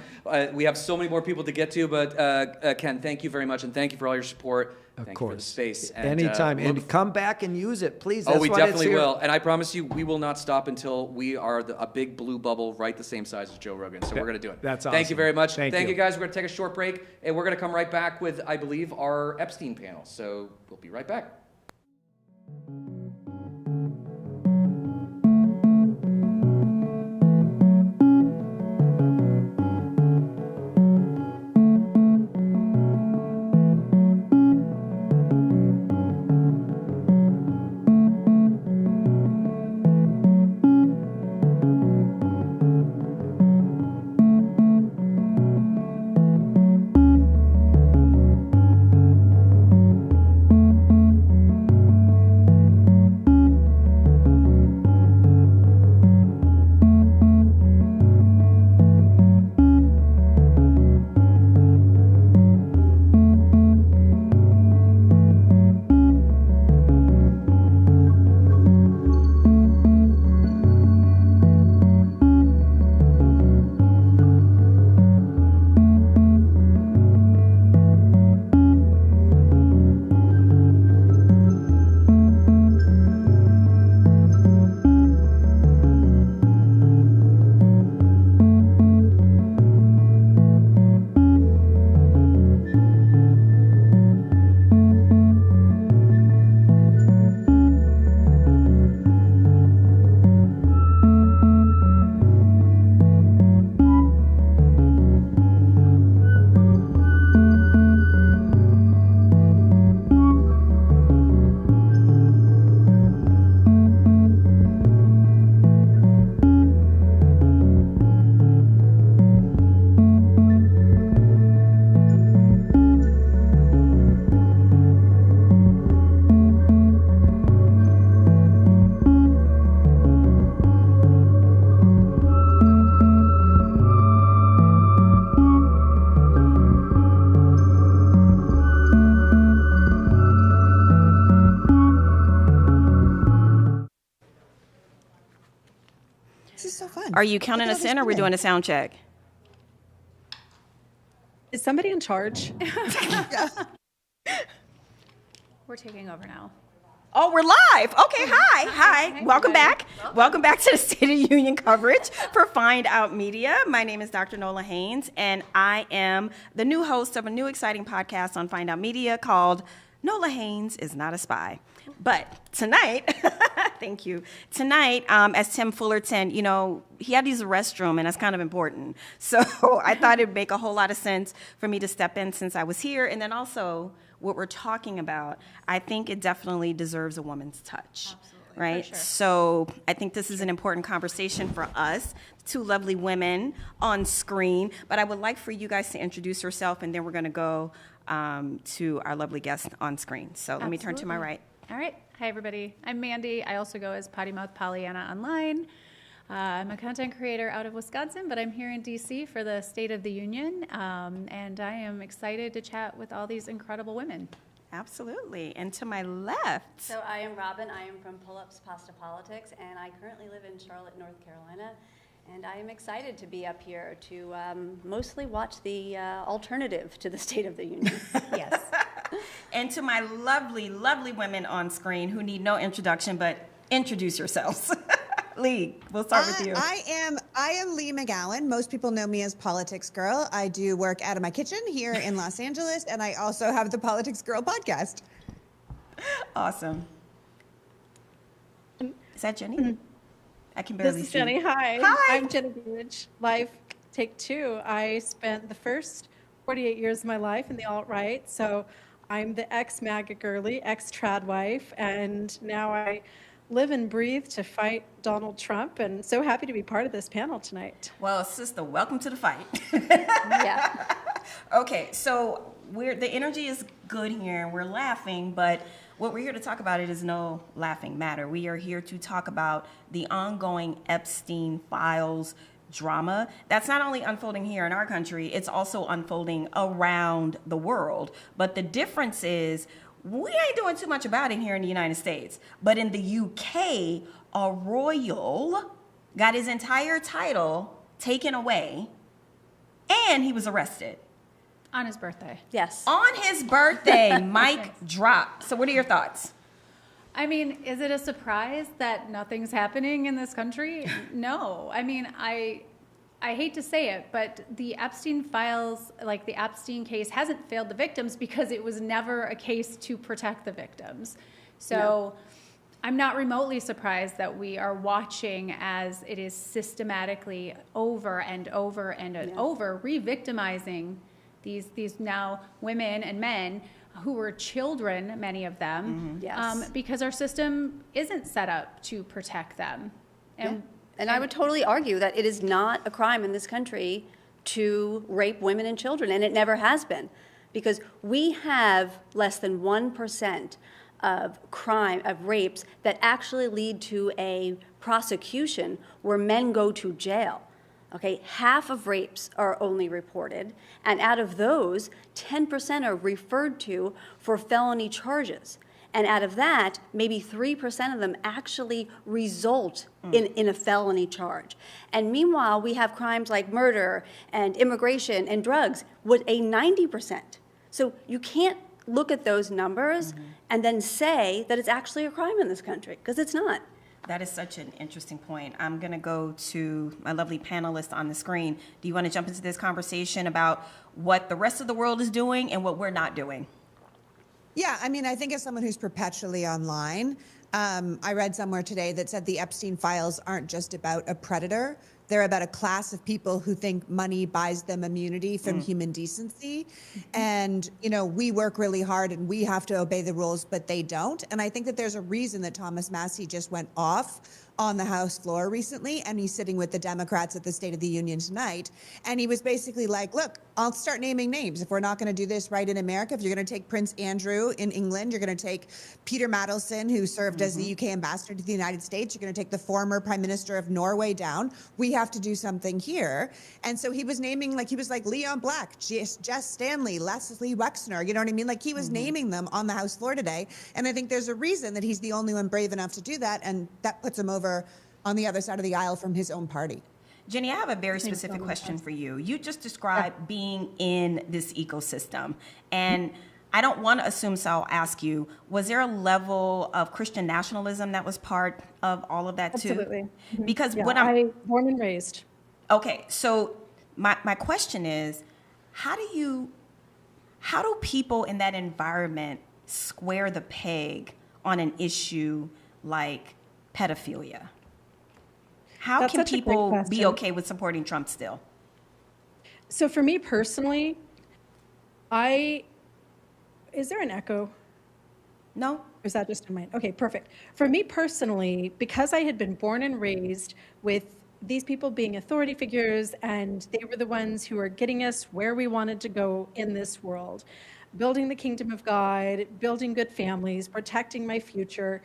We have so many more people to get to, but Ken, thank you very much, and thank you for all your support. Thank you for the space. And, anytime. And come back and use it, please. That's we definitely will. And I promise you, we will not stop until we are a big blue bubble right the same size as Joe Rogan. So we're going to do it. That's awesome. Thank you very much. Thank you, guys. We're going to take a short break, and we're going to come right back with, I believe, our Epstein panel. So we'll be right back. Are you counting us in, or are we doing a sound check? Is somebody in charge? We're taking over now. Oh, we're live. Okay, hi. Welcome back. Welcome back to the State of the Union coverage for Find Out Media. My name is Dr. Nola Haynes, and I am the new host of a new exciting podcast on Find Out Media called Nola Haynes is Not a Spy. But tonight, thank you. Tonight, as Tim Fullerton, he had to use the restroom, and that's kind of important. So I thought it'd make a whole lot of sense for me to step in since I was here. And then also, what we're talking about, I think it definitely deserves a woman's touch. Absolutely. Right? For sure. So I think this is an important conversation for us, two lovely women on screen. But I would like for you guys to introduce yourself, and then we're going to go to our lovely guest on screen. So let me turn to my right. All right. Hi, everybody. I'm Mandy. I also go as Potty Mouth Pollyanna online. I'm a content creator out of Wisconsin, but I'm here in D.C. for the State of the Union, and I am excited to chat with all these incredible women. Absolutely. And to my left. So I am Robin. I am from Pull-Ups Pasta Politics, and I currently live in Charlotte, North Carolina. And I am excited to be up here to mostly watch the alternative to the State of the Union. Yes. And to my lovely, lovely women on screen who need no introduction, but introduce yourselves. Lee, we'll start with you. I am Lee McGowan. Most people know me as Politics Girl. I do work out of my kitchen here in Los Angeles, and I also have the Politics Girl podcast. Awesome. Is that Jenny? I can barely see. This is Jenny. Hi. Hi. I'm Jenny Beach. Life Take Two. I spent the first 48 years of my life in the alt-right, so I'm the ex-MAGA girly, ex-trad wife, and now I live and breathe to fight Donald Trump, and so happy to be part of this panel tonight. Well, sister, welcome to the fight. Yeah. Okay, so the energy is good here, and we're laughing, but what we're here to talk about, it is no laughing matter. We are here to talk about the ongoing Epstein files drama that's not only unfolding here in our country, it's also unfolding around the world. But the difference is we ain't doing too much about it here in the United States. But in the UK, a royal got his entire title taken away, and he was arrested. On his birthday. Yes. On his birthday, Mic drop. So what are your thoughts? I mean, is it a surprise that nothing's happening in this country? No. I mean, I hate to say it, but the Epstein files, like the Epstein case, hasn't failed the victims because it was never a case to protect the victims. So I'm not remotely surprised that we are watching as it is systematically over and over and over re-victimizing these now women and men who were children, many of them, because our system isn't set up to protect them. And I would totally argue that it is not a crime in this country to rape women and children, and it never has been, because we have less than 1% of rapes that actually lead to a prosecution where men go to jail. Okay, half of rapes are only reported, and out of those, 10% are referred to for felony charges. And out of that, maybe 3% of them actually result in a felony charge. And meanwhile, we have crimes like murder and immigration and drugs with a 90%. So you can't look at those numbers and then say that it's actually a crime in this country, because it's not. That is such an interesting point. I'm going to go to my lovely panelists on the screen. Do you want to jump into this conversation about what the rest of the world is doing and what we're not doing? Yeah, I mean, I think as someone who's perpetually online, I read somewhere today that said the Epstein files aren't just about a predator. They're about a class of people who think money buys them immunity from human decency. And, you know, we work really hard and we have to obey the rules, but they don't. And I think that there's a reason that Thomas Massie just went off on the House floor recently, and he's sitting with the Democrats at the State of the Union tonight. And he was basically like, look, I'll start naming names. If we're not going to do this right in America, if you're going to take Prince Andrew in England, you're going to take Peter Mandelson, who served as the UK ambassador to the United States, you're going to take the former Prime Minister of Norway down. We have to do something here. And so he was naming, like, he was like Leon Black, Jess Stanley, Leslie Wexner, you know what I mean? Like, he was naming them on the House floor today. And I think there's a reason that he's the only one brave enough to do that, and that puts him over on the other side of the aisle from his own party. Jenny, I have a very specific question for you. You just described being in this ecosystem, and I don't want to assume, so I'll ask you, was there a level of Christian nationalism that was part of all of that too? Absolutely. Because Yeah, what I'm born and raised. Okay, so my question is, how do people in that environment square the peg on an issue like pedophilia? How That's can such a great people be question. okay with supporting Trump still? So for me personally, is there an echo? No. Or is that just in mine? Okay, perfect. For me personally, because I had been born and raised with these people being authority figures, and they were the ones who were getting us where we wanted to go in this world, building the kingdom of God, building good families, protecting my future.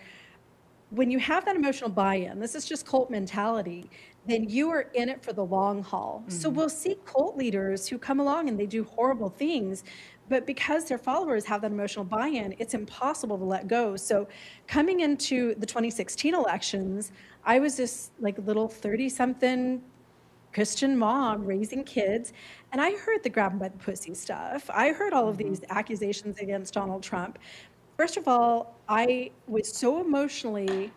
When you have that emotional buy-in, this is just cult mentality, then you are in it for the long haul. So we'll see cult leaders who come along and they do horrible things, but because their followers have that emotional buy-in, it's impossible to let go. So coming into the 2016 elections, I was this like little 30-something Christian mom raising kids, and I heard the grab 'em by the pussy stuff. I heard all of these accusations against Donald Trump. First of all, I was so emotionally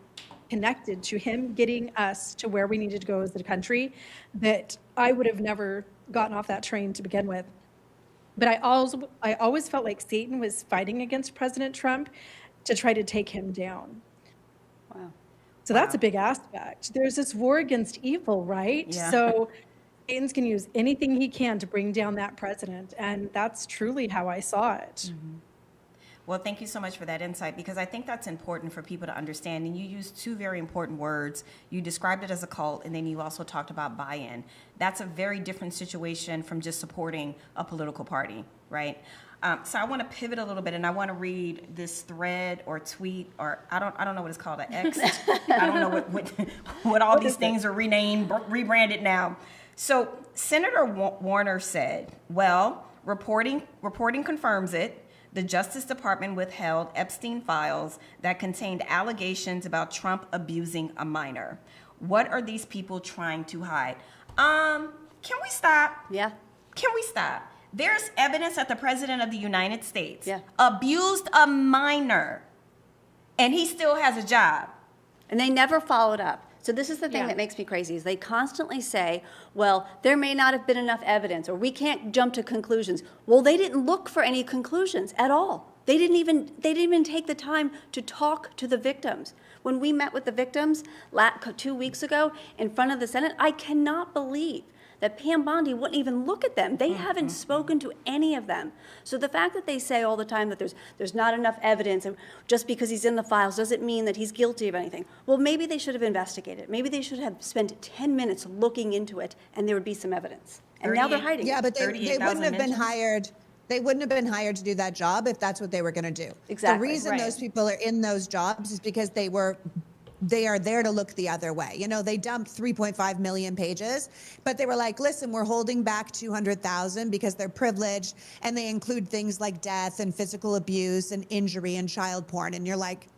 connected to him getting us to where we needed to go as a country that I would have never gotten off that train to begin with. But I always felt like Satan was fighting against President Trump to try to take him down. Wow. So that's a big aspect. There's this war against evil, right? Yeah. So Satan's going to use anything he can to bring down that president. And that's truly how I saw it. Well, thank you so much for that insight, because I think that's important for people to understand. And you used two very important words. You described it as a cult, and then you also talked about buy-in. That's a very different situation from just supporting a political party, right? So I want to pivot a little bit, and I want to read this thread or tweet, or I don't know what it's called, an X. I don't know what all these things are renamed, rebranded now. So Senator Warner said, well, reporting confirms it. The Justice Department withheld Epstein files that contained allegations about Trump abusing a minor. What are these people trying to hide? Can we stop? Yeah. Can we stop? There's evidence that the President of the United States abused a minor, and he still has a job. And they never followed up. So this is the thing that makes me crazy, is they constantly say, well, there may not have been enough evidence, or we can't jump to conclusions. Well, they didn't look for any conclusions at all. They didn't even take the time to talk to the victims. When we met with the victims 2 weeks ago in front of the Senate, I cannot believe that Pam Bondi wouldn't even look at them. They haven't spoken to any of them. So the fact that they say all the time that there's not enough evidence, and just because he's in the files doesn't mean that he's guilty of anything. Well, maybe they should have investigated. Maybe they should have spent 10 minutes looking into it, and there would be some evidence. And now they're hiding. Yeah, but they wouldn't have been hired. They wouldn't have been hired to do that job if that's what they were going to do. Exactly. The reason those people are in those jobs is because they are there to look the other way. You know, they dumped 3.5 million pages, but they were like, listen, we're holding back 200,000 because they're privileged, and they include things like death and physical abuse and injury and child porn. And you're like,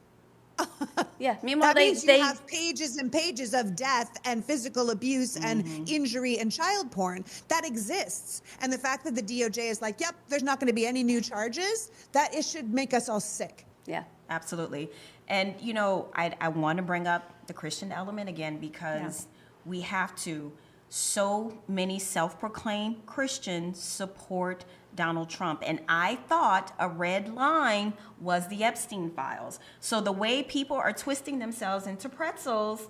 yeah. Meanwhile, that means you have pages and pages of death and physical abuse and injury and child porn that exists. And the fact that the DOJ is like, yep, there's not going to be any new charges, it should make us all sick. Yeah, absolutely. And, you know, I want to bring up the Christian element again, because we have to. So many self-proclaimed Christians support Donald Trump. And I thought a red line was the Epstein files. So the way people are twisting themselves into pretzels,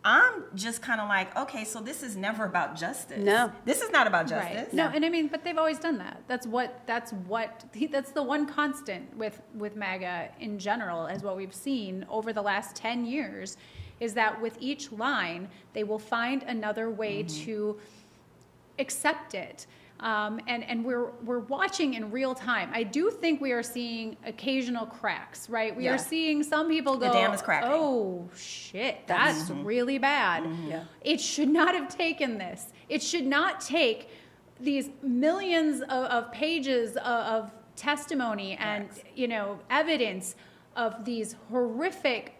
I'm just kind of like, okay, so this is never about justice. No. This is not about justice. Right. No, and I mean, but they've always done that. That's the one constant with MAGA in general, is what we've seen over the last 10 years, is that with each line, they will find another way to accept it. And we're watching in real time. I do think we are seeing occasional cracks, right? We are seeing some people go, the dam is cracking. Oh shit, that's really bad. Yeah. It should not have taken this. It should not take these millions of pages of testimony and evidence of these horrific,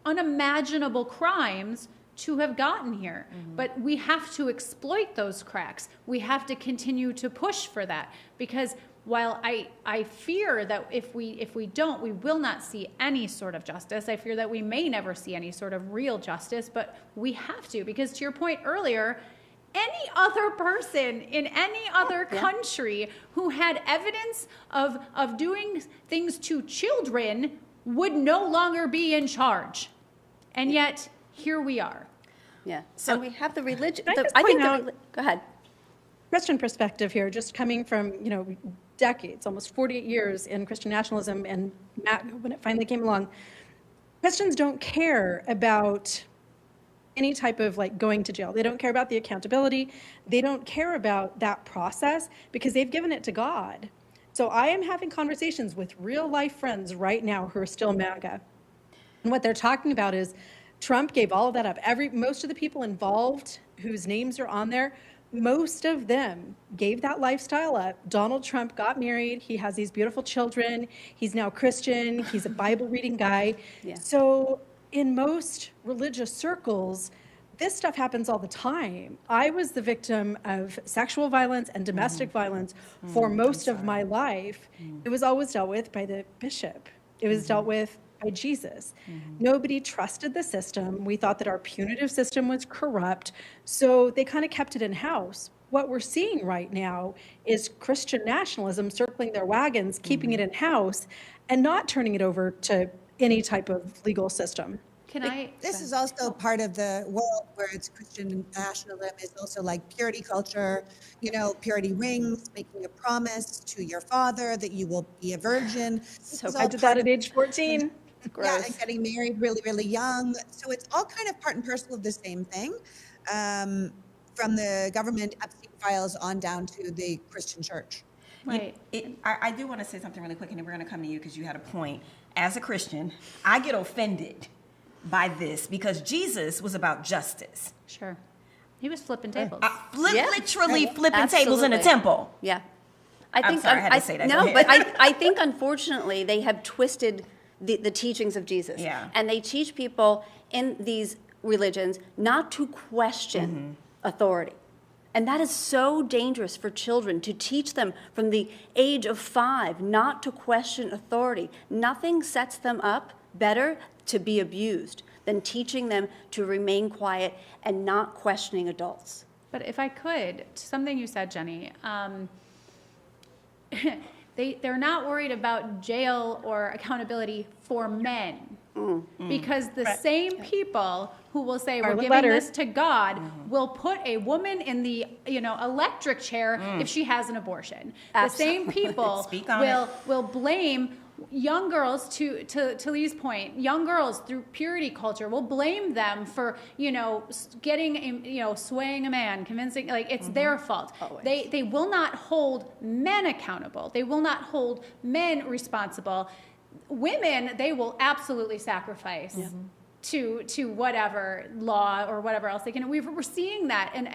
unimaginable crimes to have gotten here. But we have to exploit those cracks. We have to continue to push for that, because while I fear that if we don't, we will not see any sort of justice. I fear that we may never see any sort of real justice, but we have to, because to your point earlier, any other person in any other country who had evidence of doing things to children would no longer be in charge. And yet, here we are. Yeah. So we have the religion. Go ahead. Christian perspective here, just coming from decades, almost 48 years in Christian nationalism, and when it finally came along, Christians don't care about any type of going to jail. They don't care about the accountability. They don't care about that process because they've given it to God. So I am having conversations with real life friends right now who are still MAGA. And what they're talking about is Trump gave all of that up. Most of the people involved whose names are on there, most of them gave that lifestyle up. Donald Trump got married. He has these beautiful children. He's now Christian. He's a Bible reading guy. Yeah. So in most religious circles, this stuff happens all the time. I was the victim of sexual violence and domestic violence for most of my life. It was always dealt with by the bishop. It was dealt with by Jesus. Nobody trusted the system. We thought that our punitive system was corrupt, so they kind of kept it in-house. What we're seeing right now is Christian nationalism circling their wagons, keeping it in-house, and not turning it over to any type of legal system. This is also part of the world where it's Christian nationalism is also like purity culture, purity rings, making a promise to your father that you will be a virgin. So I did that at age 14. Yeah, and getting married really, really young. So it's all kind of part and parcel of the same thing, from the government Epstein files on down to the Christian church. Right. I do want to say something really quick, and then we're going to come to you because you had a point. As a Christian, I get offended by this because Jesus was about justice. Sure. He was flipping tables. Literally flipping tables in a temple. Yeah. I'm sorry, I had to say that. No, but I think unfortunately they have twisted the teachings of Jesus. Yeah. And they teach people in these religions not to question authority. And that is so dangerous for children, to teach them from the age of 5 not to question authority. Nothing sets them up better to be abused than teaching them to remain quiet and not questioning adults. But if I could, something you said, Jenny, they're not worried about jail or accountability for men. Because the same people who will say we're giving this to God will put a woman in the electric chair if she has an abortion. The same people will blame young girls, to Lee's point, young girls through purity culture will blame them for getting swaying a man, convincing, like it's their fault. They will not hold men accountable. They will not hold men responsible. Women, they will absolutely sacrifice to whatever law or whatever else they can. We're seeing that, and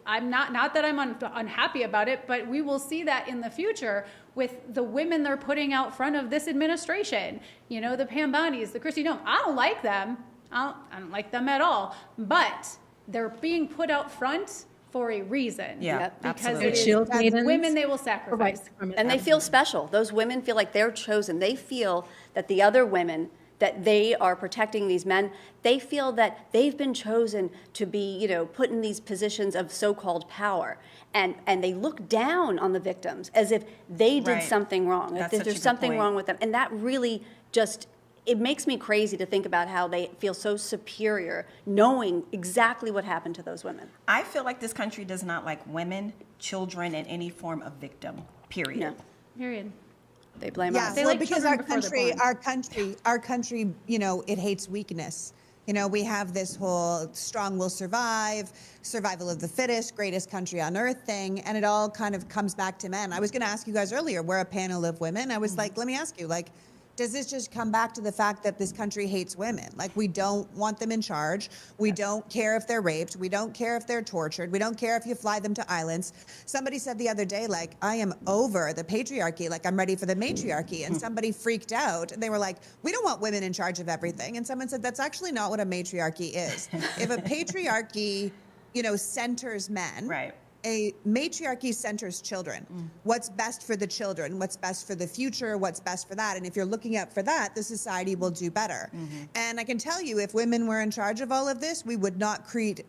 I'm not that I'm unhappy about it, but we will see that in the future with the women they're putting out front of this administration. The Pam Bondis, the Kristi Noem. I don't like them. I don't like them at all. But they're being put out front for a reason. Yeah, because absolutely. it is women they will sacrifice. And they feel special. Those women feel like they're chosen. They feel that the other women, that they are protecting these men, they feel that they've been chosen to be, put in these positions of so-called power. And they look down on the victims as if they did something wrong, as if there's something wrong with them. And that really just, it makes me crazy to think about how they feel so superior, knowing exactly what happened to those women. I feel like this country does not like women, children, and any form of victim, period. No. Period. They blame us. Yeah, because our country, it hates weakness. We have this whole strong will survive, survival of the fittest, greatest country on earth thing, and it all kind of comes back to men. I was going to ask you guys earlier, we're a panel of women. I was like, let me ask you, does this just come back to the fact that this country hates women? We don't want them in charge. We don't care if they're raped. We don't care if they're tortured. We don't care if you fly them to islands. Somebody said the other day, I am over the patriarchy. I'm ready for the matriarchy. And somebody freaked out. They were like, we don't want women in charge of everything. And someone said, that's actually not what a matriarchy is. If a patriarchy, centers men. Right. A matriarchy centers children. What's best for the children? What's best for the future? What's best for that? And if you're looking out for that, the society will do better. And I can tell you, if women were in charge of all of this, we would not create,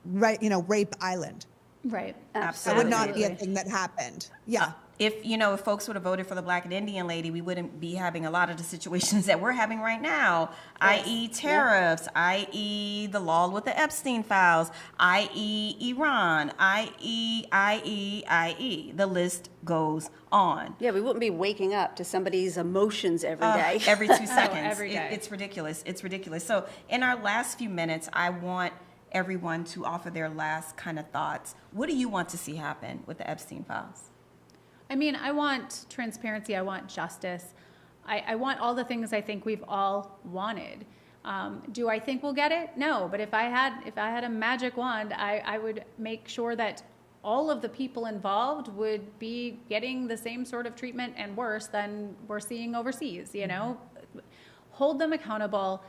Rape Island. Right. Absolutely. That would not be a thing that happened. Yeah. If folks would have voted for the Black and Indian lady, we wouldn't be having a lot of the situations that we're having right now, i.e. tariffs, i.e. the law with the Epstein files, i.e. Iran, i.e. The list goes on. Yeah, we wouldn't be waking up to somebody's emotions every day. Every 2 seconds. Every day. It's ridiculous. It's ridiculous. So in our last few minutes, I want everyone to offer their last kind of thoughts. What do you want to see happen with the Epstein files? I want transparency. I want justice. I want all the things I think we've all wanted. Do I think we'll get it? No. But if I had a magic wand, I would make sure that all of the people involved would be getting the same sort of treatment and worse than we're seeing overseas. Hold them accountable.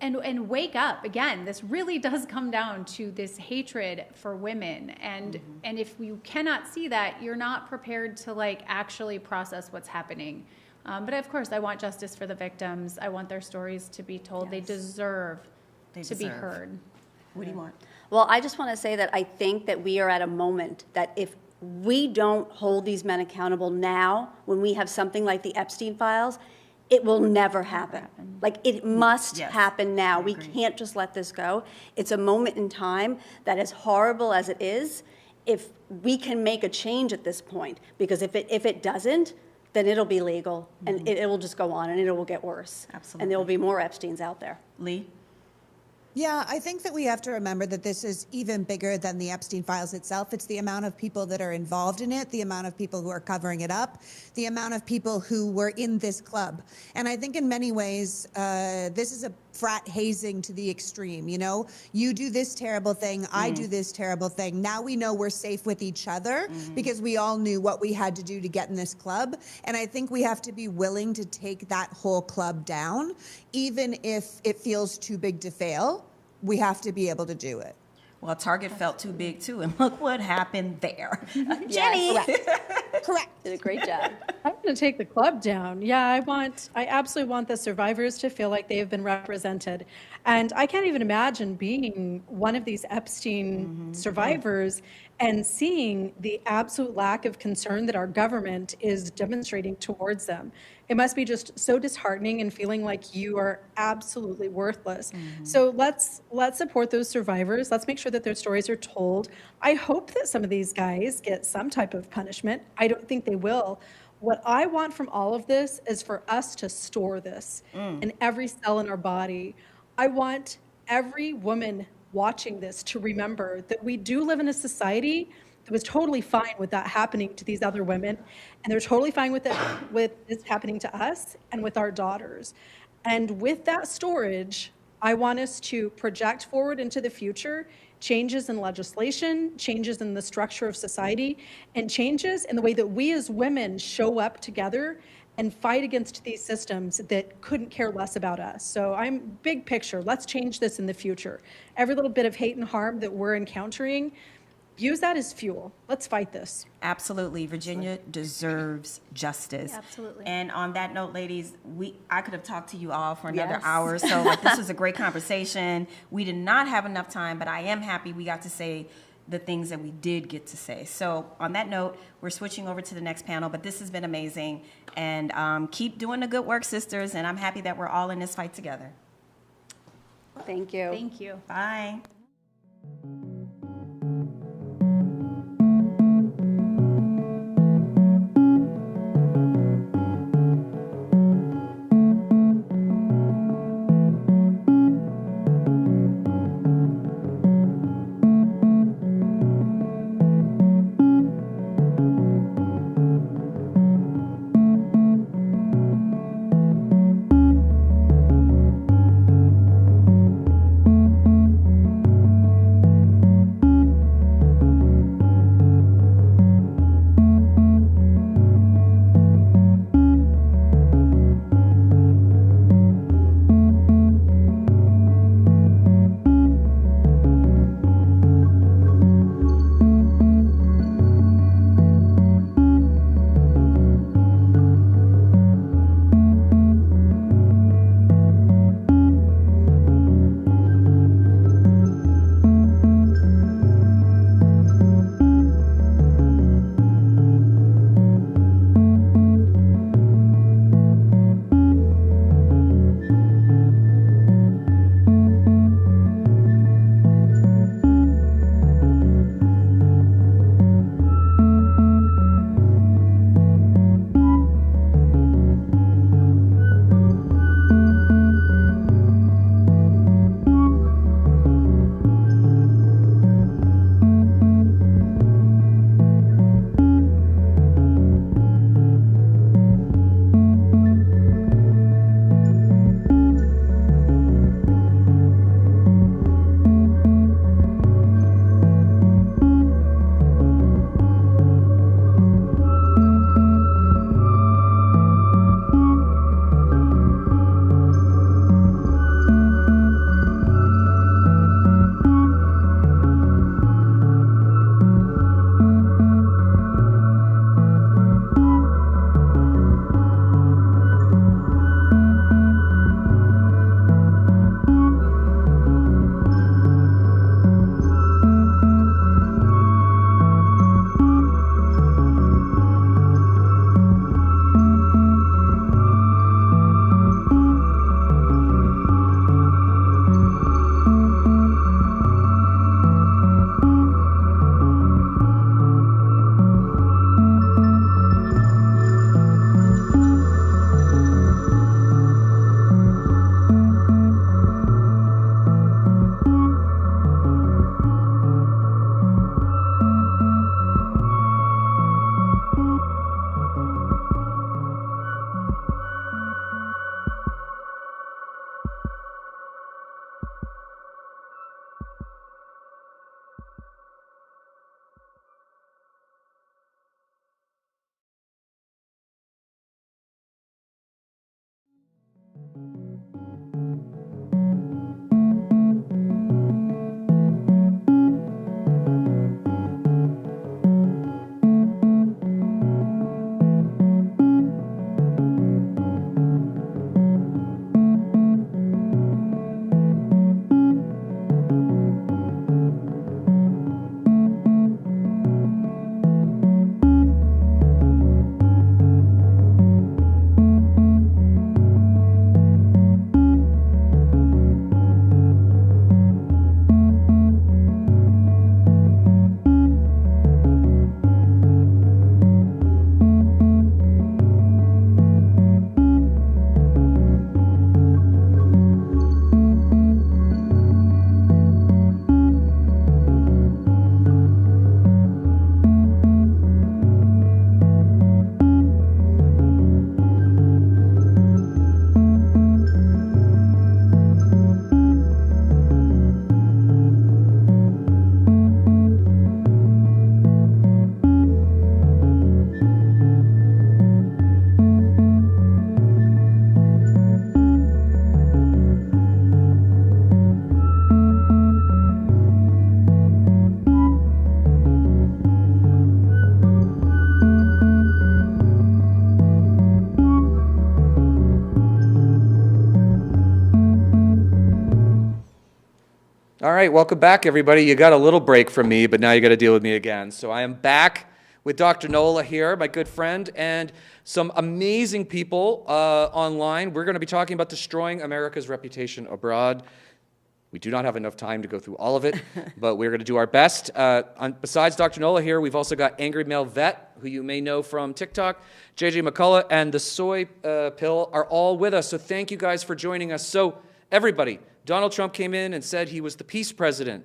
And wake up. Again, this really does come down to this hatred for women. And if you cannot see that, you're not prepared to actually process what's happening. But of course, I want justice for the victims. I want their stories to be told. Yes. They deserve to be heard. What do you want? Well, I just want to say that I think that we are at a moment that if we don't hold these men accountable now, when we have something like the Epstein files, it will never happen. It must happen now. We can't just let this go. It's a moment in time that, as horrible as it is, if we can make a change at this point, because if it doesn't, then it'll be legal, and it will just go on, and it will get worse. Absolutely. And there will be more Epsteins out there. Lee? Yeah, I think that we have to remember that this is even bigger than the Epstein files itself. It's the amount of people that are involved in it, the amount of people who are covering it up, the amount of people who were in this club. And I think in many ways, this is a frat hazing to the extreme. You do this terrible thing, I do this terrible thing. Now we know we're safe with each other because we all knew what we had to do to get in this club. And I think we have to be willing to take that whole club down, even if it feels too big to fail. We have to be able to do it. Well, Target felt too big too, and look what happened there. Jenny, Correct. did a great job. I'm going to take the club down. Yeah, I absolutely want the survivors to feel like they have been represented. And I can't even imagine being one of these Epstein survivors and seeing the absolute lack of concern that our government is demonstrating towards them. It must be just so disheartening and feeling like you are absolutely worthless. So let's support those survivors. Let's make sure that their stories are told. I hope that some of these guys get some type of punishment. I don't think they will. What I want from all of this is for us to store this in every cell in our body. I want every woman watching this to remember that we do live in a society that was totally fine with that happening to these other women, and they're totally fine with this happening to us and with our daughters. And with that storage, I want us to project forward into the future changes in legislation, changes in the structure of society, and changes in the way that we as women show up together and fight against these systems that couldn't care less about us. So I'm big picture. Let's change this in the future. Every little bit of hate and harm that we're encountering, use that as fuel. Let's fight this. Absolutely. Virginia deserves justice. Absolutely. And on that note, ladies, I could have talked to you all for another hour. So this was a great conversation. We did not have enough time, but I am happy we got to say the things that we did get to say. So on that note, we're switching over to the next panel, but this has been amazing. And keep doing the good work, sisters. And I'm happy that we're all in this fight together. Thank you. Thank you. Bye. All right, welcome back, everybody. You got a little break from me, but now you got to deal with me again. So I am back with Dr. Nola here, my good friend, and some amazing people online. We're going to be talking about destroying America's reputation abroad. We do not have enough time to go through all of it, but we're going to do our best. Besides Dr. Nola here, we've also got Angry Male Vet, who you may know from TikTok, JJ McCullough, and the Soy Pill are all with us. So thank you guys for joining us. So everybody, Donald Trump came in and said he was the peace president.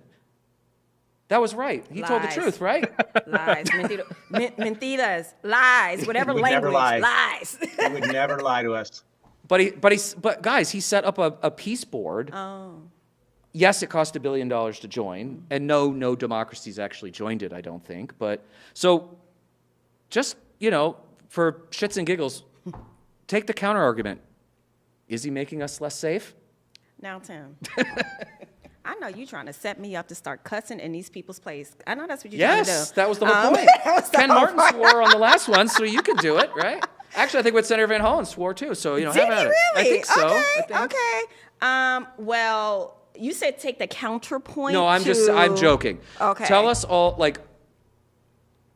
That was right. He told the truth, right? Lies. Mentiras. Lies. Whatever language. Lies. He would never lie to us. But guys, he set up a peace board. Oh. Yes, it cost $1 billion to join, and no democracies actually joined it, I don't think. But so, just for shits and giggles, take the counter argument. Is he making us less safe? Now, Tim, I know you trying to set me up to start cussing in these people's place. I know that's what you're trying to do. Yes, that was the whole point. Ken Martin swore on the last one, so you can do it, right? Actually, I think what Senator Van Hollen swore too. So Did have at he it. really? I think so. Okay. Well, you said take the counterpoint. No, I'm joking. Okay. Tell us all,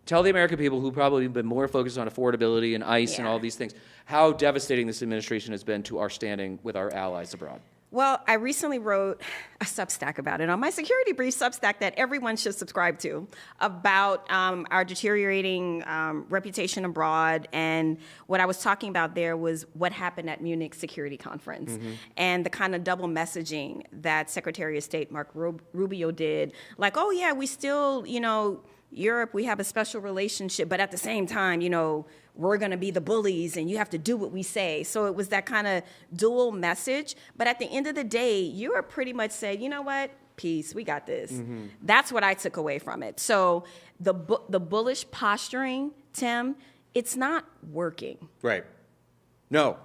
tell the American people who probably have been more focused on affordability and ICE and all these things, how devastating this administration has been to our standing with our allies abroad. Well, I recently wrote a Substack about it on my Security Brief Substack that everyone should subscribe to about our deteriorating reputation abroad. And what I was talking about there was what happened at Munich Security Conference and the kind of double messaging that Secretary of State Mark Rubio did. Like, oh, yeah, we still, Europe, we have a special relationship, but at the same time, we're going to be the bullies and you have to do what we say. So it was that kind of dual message. But at the end of the day, Europe pretty much said, you know what? Peace, we got this. That's what I took away from it. So the bullish posturing, Tim, it's not working. Right. No,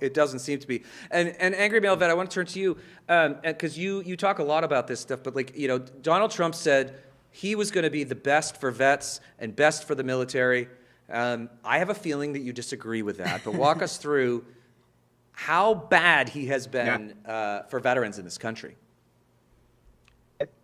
it doesn't seem to be. And Angry Male Vet, I want to turn to you because you talk a lot about this stuff, but Donald Trump said he was going to be the best for vets and best for the military. I have a feeling that you disagree with that, but walk us through how bad he has been for veterans in this country.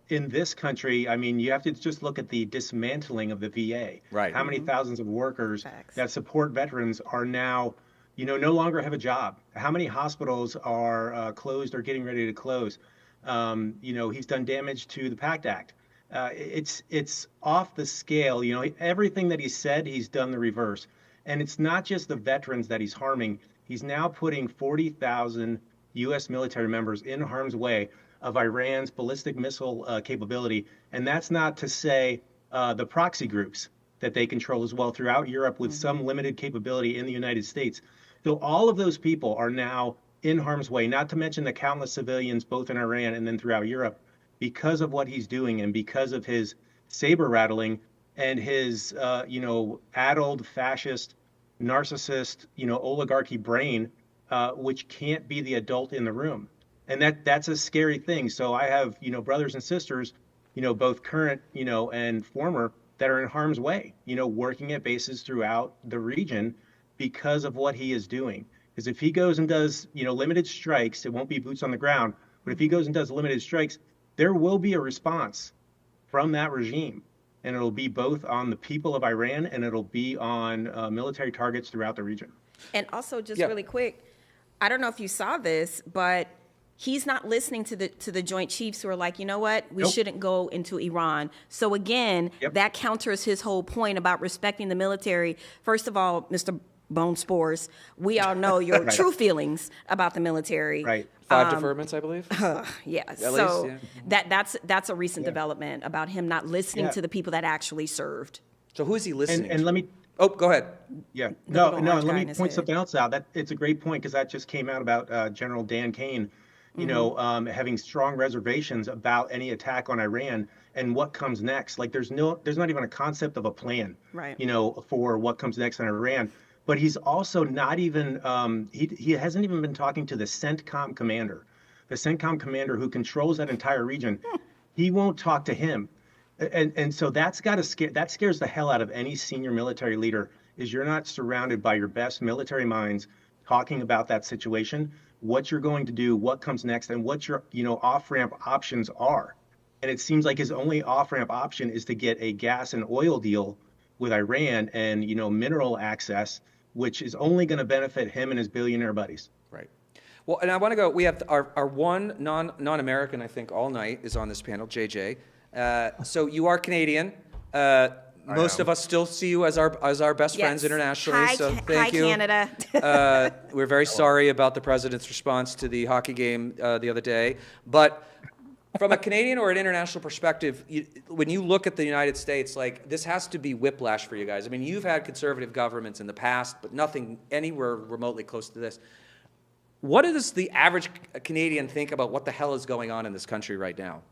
In this country, I mean, you have to just look at the dismantling of the VA. Right. How many thousands of workers that support veterans are now, no longer have a job? How many hospitals are closed or getting ready to close? He's done damage to the PACT Act. It's off the scale. Everything that he said, he's done the reverse. And it's not just the veterans that he's harming. He's now putting 40,000 U.S. military members in harm's way of Iran's ballistic missile capability. And that's not to say the proxy groups that they control as well throughout Europe with some limited capability in the United States. So all of those people are now in harm's way, not to mention the countless civilians both in Iran and then throughout Europe, because of what he's doing and because of his saber rattling and his, addled fascist, narcissist, oligarchy brain, which can't be the adult in the room. And that's a scary thing. So I have, brothers and sisters, both current, and former that are in harm's way, working at bases throughout the region because of what he is doing. Because if he goes and does, limited strikes, it won't be boots on the ground. But if he goes and does limited strikes, there will be a response from that regime, and it'll be both on the people of Iran and it'll be on military targets throughout the region. And also, just really quick, I don't know if you saw this, but he's not listening to the Joint Chiefs who are like, you know what, we shouldn't go into Iran. So again, that counters his whole point about respecting the military. First of all, Mr. Bone Spores, we all know your true feelings about the military. Right. 5 deferments, I believe. Yeah. So that's a recent development about him not listening to the people that actually served. So who is he listening to? And let me. Oh, go ahead. Yeah. No. And let me point something else out. It's a great point because that just came out about General Dan Kane. Having strong reservations about any attack on Iran and what comes next. Like there's not even a concept of a plan. Right. For what comes next in Iran. But he's also not even, he hasn't even been talking to the CENTCOM commander. The CENTCOM commander who controls that entire region. He won't talk to him. And so that scares the hell out of any senior military leader, is you're not surrounded by your best military minds talking about that situation, what you're going to do, what comes next, and what your off-ramp options are. And it seems like his only off-ramp option is to get a gas and oil deal with Iran and, mineral access, which is only going to benefit him and his billionaire buddies. Right. Well, and I want to go, we have our one non-American, I think, all night is on this panel, JJ. So you are Canadian. Most of us still see you as our best friends internationally. So thank you. Canada. We're very sorry about the president's response to the hockey game the other day. But from a Canadian or an international perspective, when you look at the United States, like this has to be whiplash for you guys. I mean, you've had conservative governments in the past, but nothing anywhere remotely close to this. What does the average Canadian think about what the hell is going on in this country right now?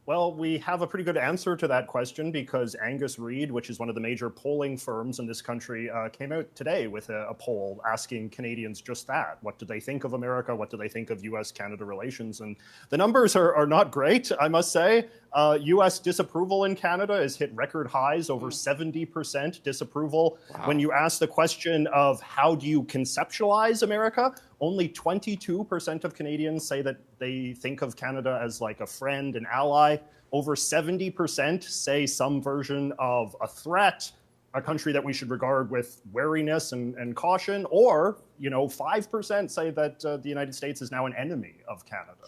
Well, we have a pretty good answer to that question because Angus Reid, which is one of the major polling firms in this country, came out today with a poll asking Canadians just that. What do they think of America? What do they think of U.S.-Canada relations? And the numbers are not great, I must say. U.S. disapproval in Canada has hit record highs, over 70% disapproval. Wow. When you ask the question of how do you conceptualize America, only 22% of Canadians say that they think of Canada as like a friend, an ally. Over 70% say some version of a threat, a country that we should regard with wariness and caution, or 5% say that the United States is now an enemy of Canada.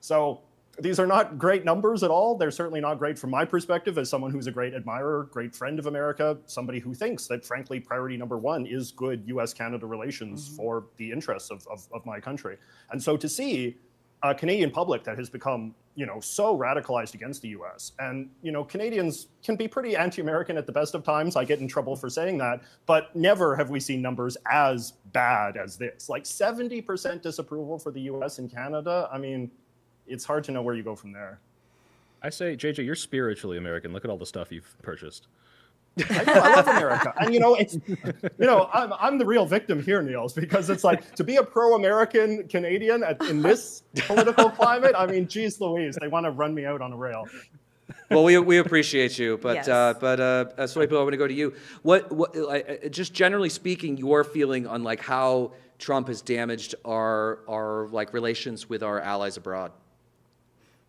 So these are not great numbers at all. They're certainly not great from my perspective as someone who's a great admirer, great friend of America, somebody who thinks that, frankly, priority number one is good U.S.-Canada relations for the interests of my country. And so to see a Canadian public that has become, so radicalized against the U.S. And, Canadians can be pretty anti-American at the best of times. I get in trouble for saying that. But never have we seen numbers as bad as this. Like 70% disapproval for the U.S. and Canada. I mean, it's hard to know where you go from there. I say, JJ, you're spiritually American. Look at all the stuff you've purchased. I know, I love America. And, I'm the real victim here, Niels, because it's like to be a pro-American Canadian in this political climate, I mean, geez Louise, they want to run me out on a rail. Well, we appreciate you, but Yes. Soy, I want to go to you. What just generally speaking, your feeling on like how Trump has damaged our like relations with our allies abroad?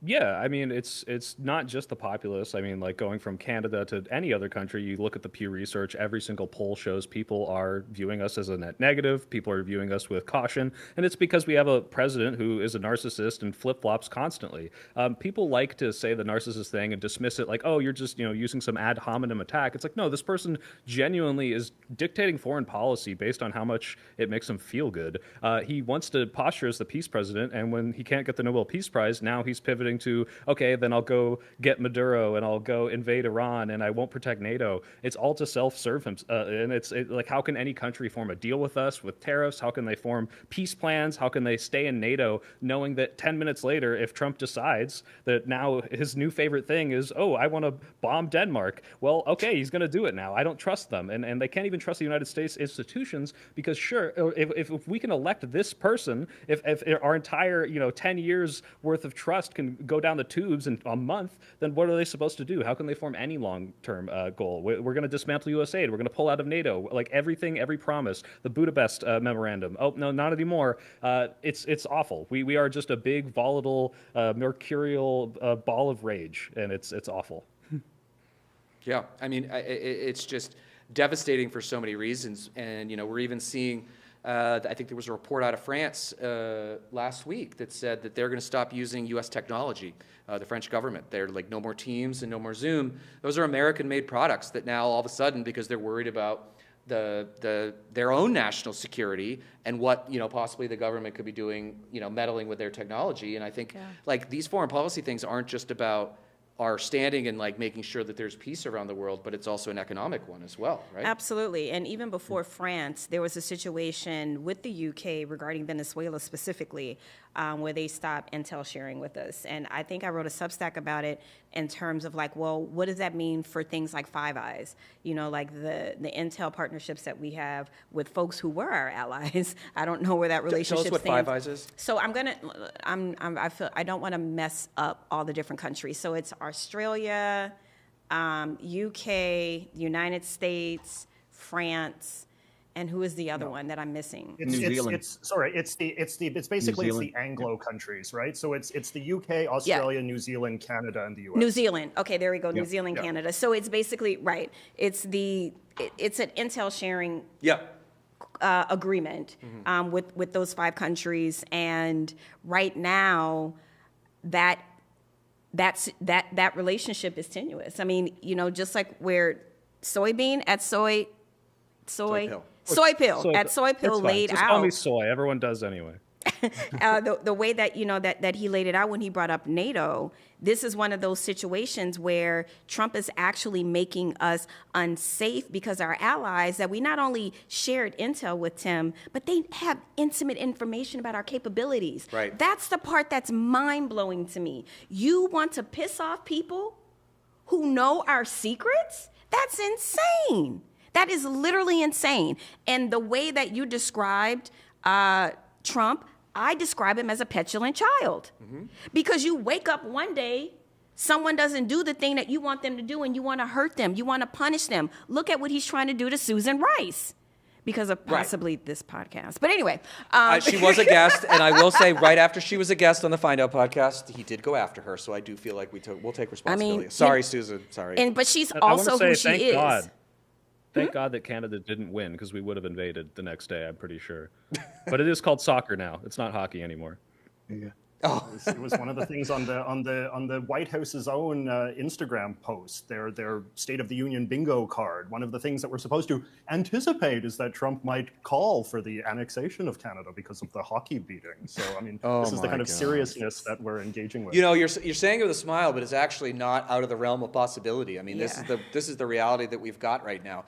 Yeah, I mean, it's not just the populace. I mean, like going from Canada to any other country, you look at the Pew Research, every single poll shows people are viewing us as a net negative. People are viewing us with caution. And it's because we have a president who is a narcissist and flip-flops constantly. People like to say the narcissist thing and dismiss it like, oh, you're just, using some ad hominem attack. It's like, no, this person genuinely is dictating foreign policy based on how much it makes him feel good. He wants to posture as the peace president, and when he can't get the Nobel Peace Prize, now he's pivoting to, okay, then I'll go get Maduro and I'll go invade Iran and I won't protect NATO. It's all to self-serve him. And it's like, how can any country form a deal with us with tariffs? How can they form peace plans? How can they stay in NATO knowing that 10 minutes later, if Trump decides that now his new favorite thing is, oh, I want to bomb Denmark. Well, okay, he's going to do it now. I don't trust them. And they can't even trust the United States institutions because sure, if we can elect this person, if our entire, 10 years worth of trust can go down the tubes in a month, then what are they supposed to do? How can they form any long-term goal? We're going to dismantle U.S. aid. We're going to pull out of NATO. Like everything, every promise. The Budapest memorandum. Oh, no, not anymore. It's awful. We are just a big, volatile, mercurial ball of rage, and it's awful. Yeah, I mean, it's just devastating for so many reasons. And, we're even seeing, I think there was a report out of France last week that said that they're going to stop using U.S. technology, the French government. They're like, no more Teams and no more Zoom. Those are American-made products that now all of a sudden, because they're worried about their own national security and what, possibly the government could be doing, meddling with their technology. And I think, like, these foreign policy things aren't just about our standing and like making sure that there's peace around the world, but it's also an economic one as well, right? Absolutely. And even before France, there was a situation with the UK regarding Venezuela specifically, where they stopped intel sharing with us. And I think I wrote a Substack about it in terms of like, well, what does that mean for things like Five Eyes? Like the intel partnerships that we have with folks who were our allies. I don't know where that relationship stands. Tell us what Five Eyes is. So I don't want to mess up all the different countries. So it's Australia, UK, United States, France, And who is the other one that I'm missing? It's basically the Anglo countries, right? So it's the UK, Australia, New Zealand, Canada, and the US. New Zealand. Okay, there we go. New Yep. Zealand, Yep. Canada. So it's basically right. It's an intel sharing agreement with those 5 countries, and right now that relationship is tenuous. I mean, just like where soy pill at soy pill laid Just out. call me soy. Everyone does anyway. The way that that he laid it out when he brought up NATO, this is one of those situations where Trump is actually making us unsafe because our allies that we not only shared intel with Tim, but they have intimate information about our capabilities. Right. That's the part that's mind-blowing to me. You want to piss off people who know our secrets? That's insane. That is literally insane. And the way that you described Trump, I describe him as a petulant child. Because you wake up one day, someone doesn't do the thing that you want them to do, and you want to hurt them. You want to punish them. Look at what he's trying to do to Susan Rice because of possibly this podcast. But anyway. She was a guest, and I will say right after she was a guest on the Find Out podcast, he did go after her. So I do feel like we'll take responsibility. Sorry, Susan. Sorry. But she's also who she is. God. Thank God that Canada didn't win, because we would have invaded the next day, I'm pretty sure. But it is called soccer now. It's not hockey anymore. Yeah. It was one of the things on the White House's own Instagram post, their State of the Union bingo card. One of the things that we're supposed to anticipate is that Trump might call for the annexation of Canada because of the hockey beating. So I mean, this is the kind of seriousness that we're engaging with. You're saying it with a smile, but it's actually not out of the realm of possibility. I mean, this is the reality that we've got right now.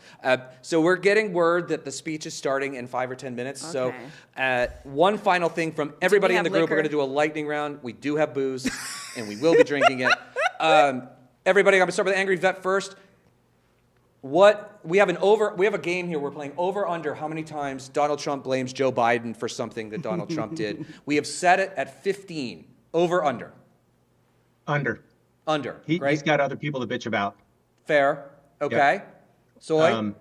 So we're getting word that the speech is starting in 5 or 10 minutes. Okay. So one final thing from everybody in the group. liquor? We're going to do a lightning round. We do have booze, and we will be drinking it. Everybody, I'm going to start with Angry Vet first. We have a game here. We're playing over under how many times Donald Trump blames Joe Biden for something that Donald Trump did. We have set it at 15. Over under. Under. Right? He's got other people to bitch about. Fair. Okay. Soy?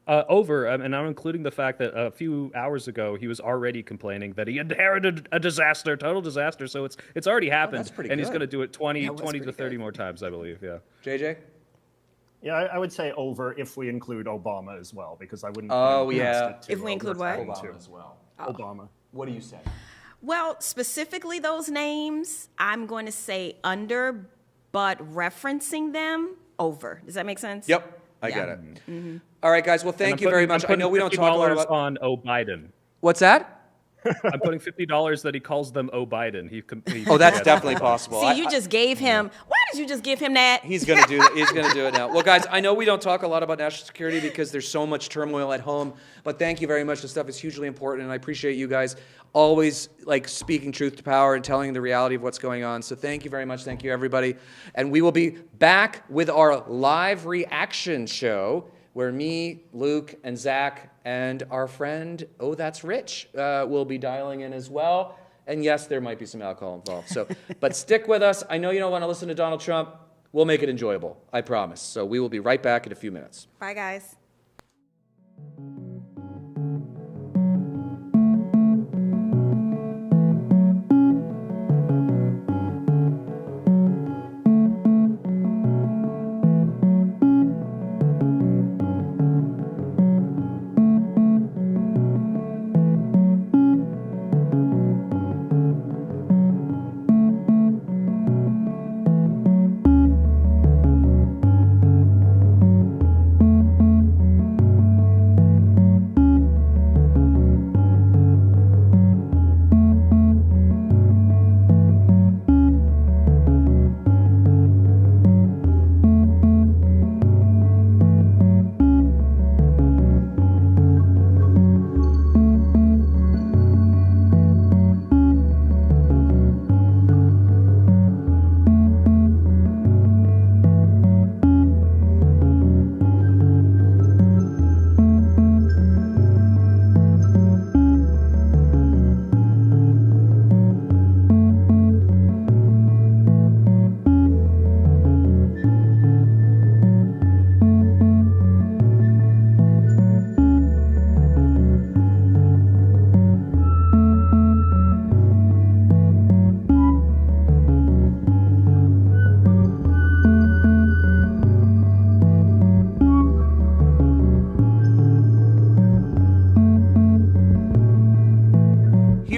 Over, and I'm including the fact that a few hours ago he was already complaining that he inherited a disaster, total disaster. So it's already happened, that's pretty and good. he's going to do it 20 to 30 more times, I believe. Yeah. JJ? Yeah, I would say over if we include Obama as well, because I wouldn't. If we include what? Obama as well. Obama. What do you say? Well, specifically those names, I'm going to say under, but referencing them, over. Does that make sense? Yep. I get it. All right, guys. Well, thank you very much. I know we don't talk a lot about on Biden. What's that? I'm putting $50 that he calls them Biden. That's definitely possible. See, you just gave him. Why did you just give him that? He's going to do that. He's going to do it now. Well, guys, I know we don't talk a lot about national security because there's so much turmoil at home, but thank you very much. This stuff is hugely important, and I appreciate you guys always speaking truth to power and telling the reality of what's going on. So thank you very much. Thank you, everybody. And we will be back with our live reaction show where me, Luke, and Zach, and our friend, That's Rich, will be dialing in as well. And yes, there might be some alcohol involved. So, but stick with us. I know you don't want to listen to Donald Trump. We'll make it enjoyable, I promise. So we will be right back in a few minutes. Bye, guys.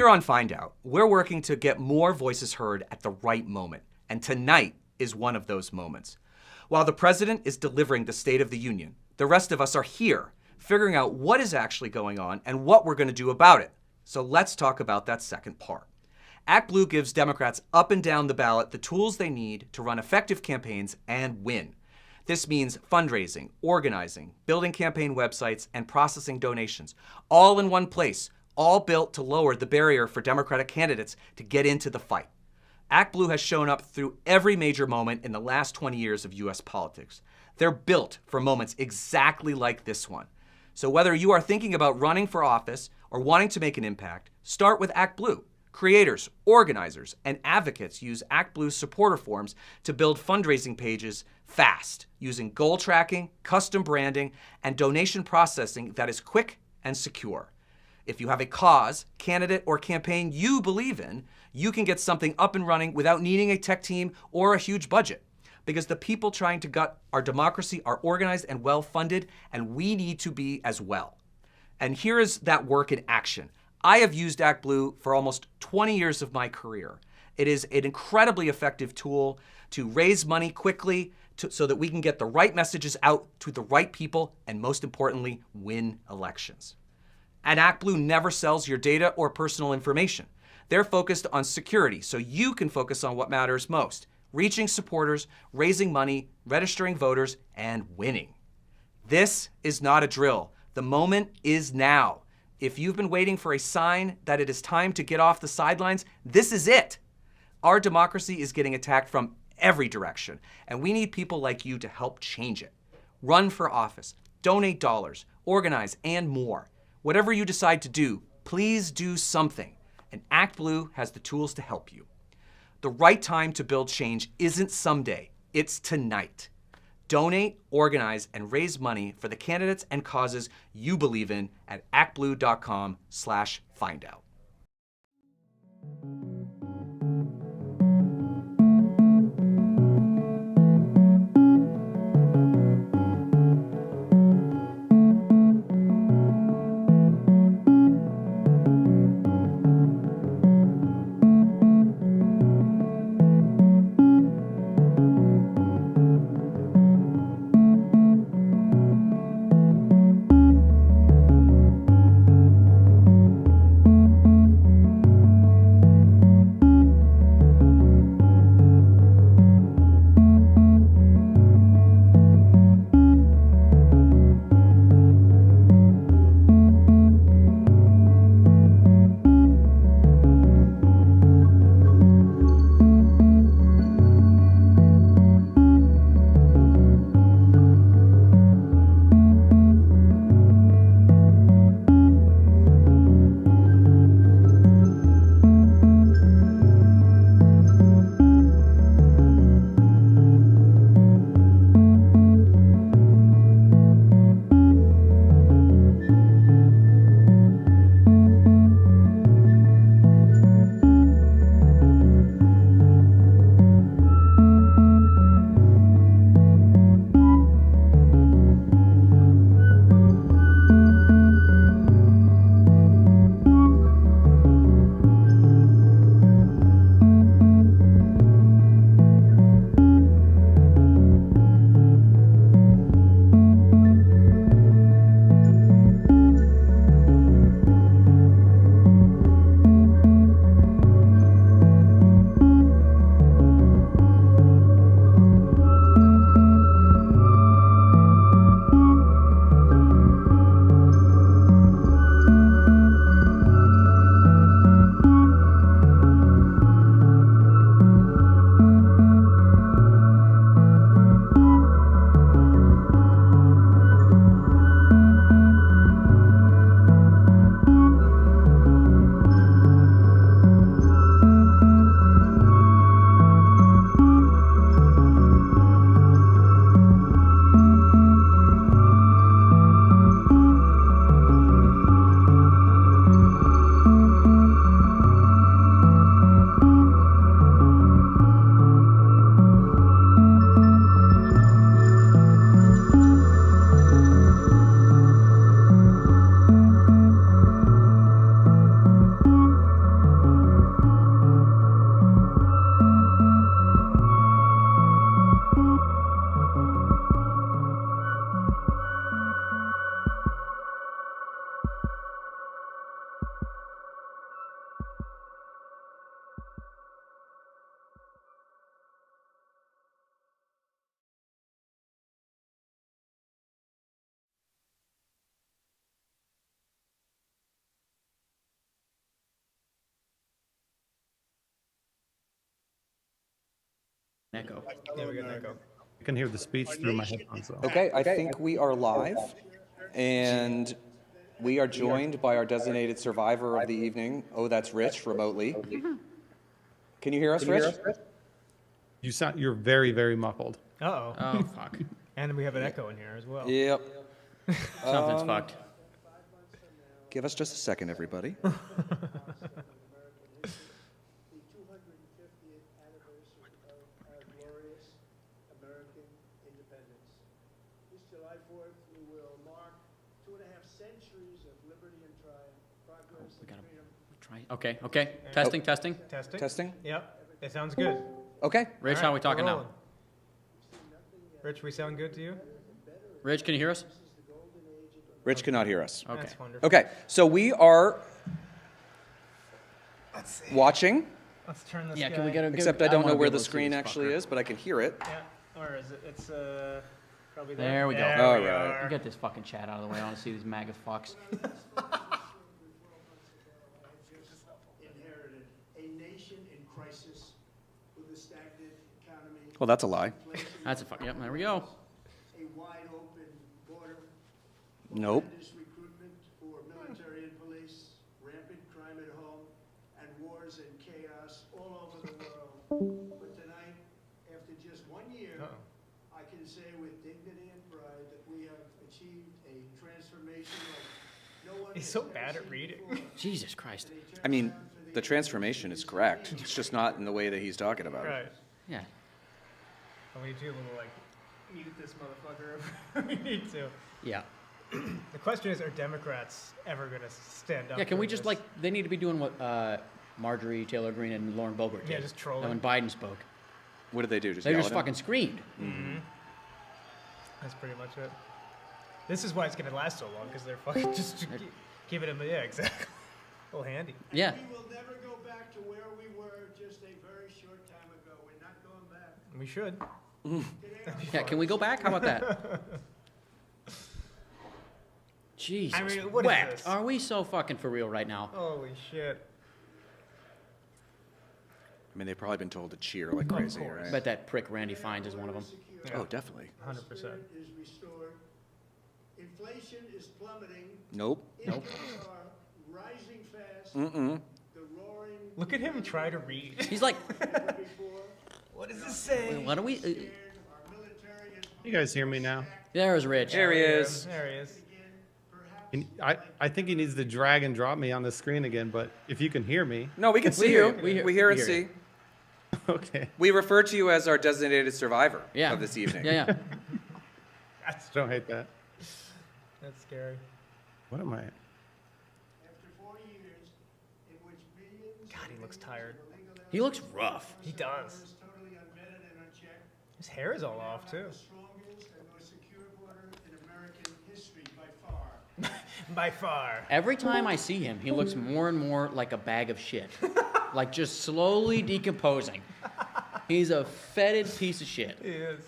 Here on Find Out, we're working to get more voices heard at the right moment, and tonight is one of those moments. While the president is delivering the State of the Union, the rest of us are here, figuring out what is actually going on and what we're going to do about it. So let's talk about that second part. Act Blue gives Democrats up and down the ballot the tools they need to run effective campaigns and win. This means fundraising, organizing, building campaign websites, and processing donations, all in one place, all built to lower the barrier for Democratic candidates to get into the fight. Act Blue has shown up through every major moment in the last 20 years of U.S. politics. They're built for moments exactly like this one. So whether you are thinking about running for office or wanting to make an impact, start with Act Blue. Creators, organizers, and advocates use Act Blue's supporter forms to build fundraising pages fast, using goal tracking, custom branding, and donation processing that is quick and secure. If you have a cause, candidate, or campaign you believe in, you can get something up and running without needing a tech team or a huge budget. Because the people trying to gut our democracy are organized and well-funded, and we need to be as well. And here is that work in action. I have used Act Blue for almost 20 years of my career. It is an incredibly effective tool to raise money quickly so that we can get the right messages out to the right people and, most importantly, win elections. And Act Blue never sells your data or personal information. They're focused on security, so you can focus on what matters most: reaching supporters, raising money, registering voters, and winning. This is not a drill. The moment is now. If you've been waiting for a sign that it is time to get off the sidelines, this is it. Our democracy is getting attacked from every direction, and we need people like you to help change it. Run for office, donate dollars, organize, and more. Whatever you decide to do, please do something, and Act Blue has the tools to help you. The right time to build change isn't someday, it's tonight. Donate, organize, and raise money for the candidates and causes you believe in at actblue.com/findout. Echo. Yeah, we got an echo. I can hear the speech through my headphones, though. Okay, I think we are live, and we are joined by our designated survivor of the evening. Oh, that's Rich, remotely. Can you hear us, Rich? You're very, very muffled. Uh-oh. Oh, fuck. And then we have an echo in here as well. Yep. Something's fucked. Give us just a second, everybody. Okay, okay. Testing, testing. Testing. Testing. Yep. It sounds good. Okay. Rich, how are we talking now? Rich, we sound good to you? Rich, can you hear us? Rich cannot hear us. Okay. That's wonderful. Okay, so we are watching. Let's turn this Yeah, guy. can we get a good... Except I don't know wanna where be the able to see screen this actually fucker. is, but I can hear it. Yeah. Or is it? It's probably there. There we go. All we right. are. We'll get this fucking chat out of the way. I want to see these MAGA fucks. Inherited a nation in crisis with a stagnant economy. Well, that's a lie. That's a fuck. Yep, there we go. A wide open border. Nope. Tremendous recruitment for military and police, rampant crime at home, and wars and chaos all over the world. But tonight, after just 1 year, I can say with dignity and pride that we have achieved a transformation like no one He's has so ever bad at seen reading. before. Jesus Christ. I mean, the transformation is correct. It's just not in the way that he's talking about it. Right. Yeah. And we do a little, like, mute this motherfucker if we need to. Yeah. The question is, are Democrats ever going to stand up? Yeah, can we for just, this? like, they need to be doing what Marjorie Taylor Greene and Lauren Boebert did. Yeah, just trolling. When Biden spoke. What did they do? Just They yell just at him? fucking screamed. Mm-hmm. That's pretty much it. This is why it's going to last so long, because they're fucking just giving him, yeah, exactly. A little handy. Yeah. We will never go back to where we were just a very short time ago. We're not going back. We should. Yeah, can we go back? How about that? Jesus. I mean, what is wept. this? Are we so fucking for real right now? Holy shit. I mean, they've probably been told to cheer like crazy, right? Bet that prick Randy Fines is one of them. Oh, definitely. 100%. Is restored. Inflation is plummeting. Nope. Incomes are rising fast. Mm-mm. The roaring. Look at him try to read. He's like, what does this say? what are we... You guys hear me now? There's Rich. There he is. There he is. And I think he needs to drag and drop me on the screen again, but if you can hear me. No, we can see you. We hear and hear see. Okay. We refer to you as our designated survivor Yeah. of this evening. Yeah, yeah. Don't hate that. That's scary. What am I? After 4 years in which millions. God, he looks tired. He looks rough. He does. Totally unvetted and unchecked. His hair is all off, too. The strongest and most secure border in American history by far. By far. Every time I see him, he looks more and more like a bag of shit. Like just slowly decomposing. He's a fetid piece of shit. He is.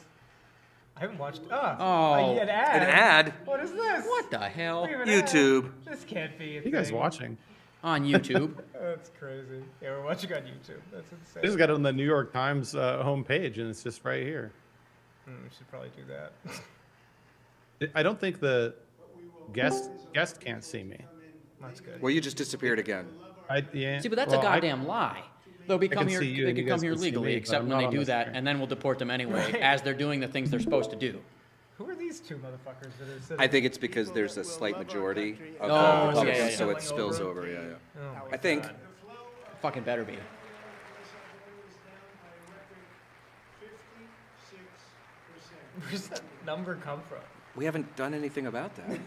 I haven't watched. Oh, an ad. An ad? What is this? What the hell? We have an YouTube. ad. This can't be a You guys thing. watching? On YouTube. That's crazy. Yeah, we're watching on YouTube. That's insane. I just got it on the New York Times homepage, and it's just right here. We should probably do that. I don't think the guest can't see me. That's good. Well, you just disappeared again. Yeah. See, but that's a goddamn lie. They'll be I come can here. see you They and can you come guys here can see legally, me, but except I'm when not they on do the that, screen. and then we'll deport them anyway, Right. as they're doing the things they're supposed to do. Who are these two motherfuckers that are sitting? I think it's because there's a slight majority of Oh, Republicans, yeah, yeah. so it spills over. Yeah, Oh yeah. my I think. God. Fucking better be. 56%. Where's that number come from? We haven't done anything about that.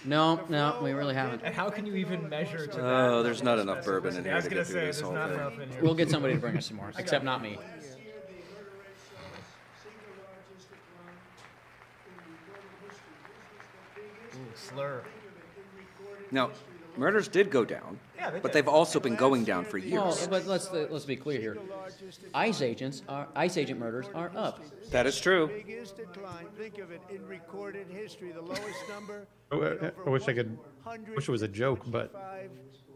No, we really haven't. And how can you even measure to that? Oh, there's not enough bourbon in I here was to gonna get say, through this there's whole not thing. enough in here. We'll get somebody to bring us some more, except not me. Ooh, slur. Now, murders did go down, Yeah, they but did. they've also been going down for years. Well, but let's be clear here. ICE agent murders are up. That is true. Biggest decline. Think of it in recorded history. The lowest number. I wish it was a joke, but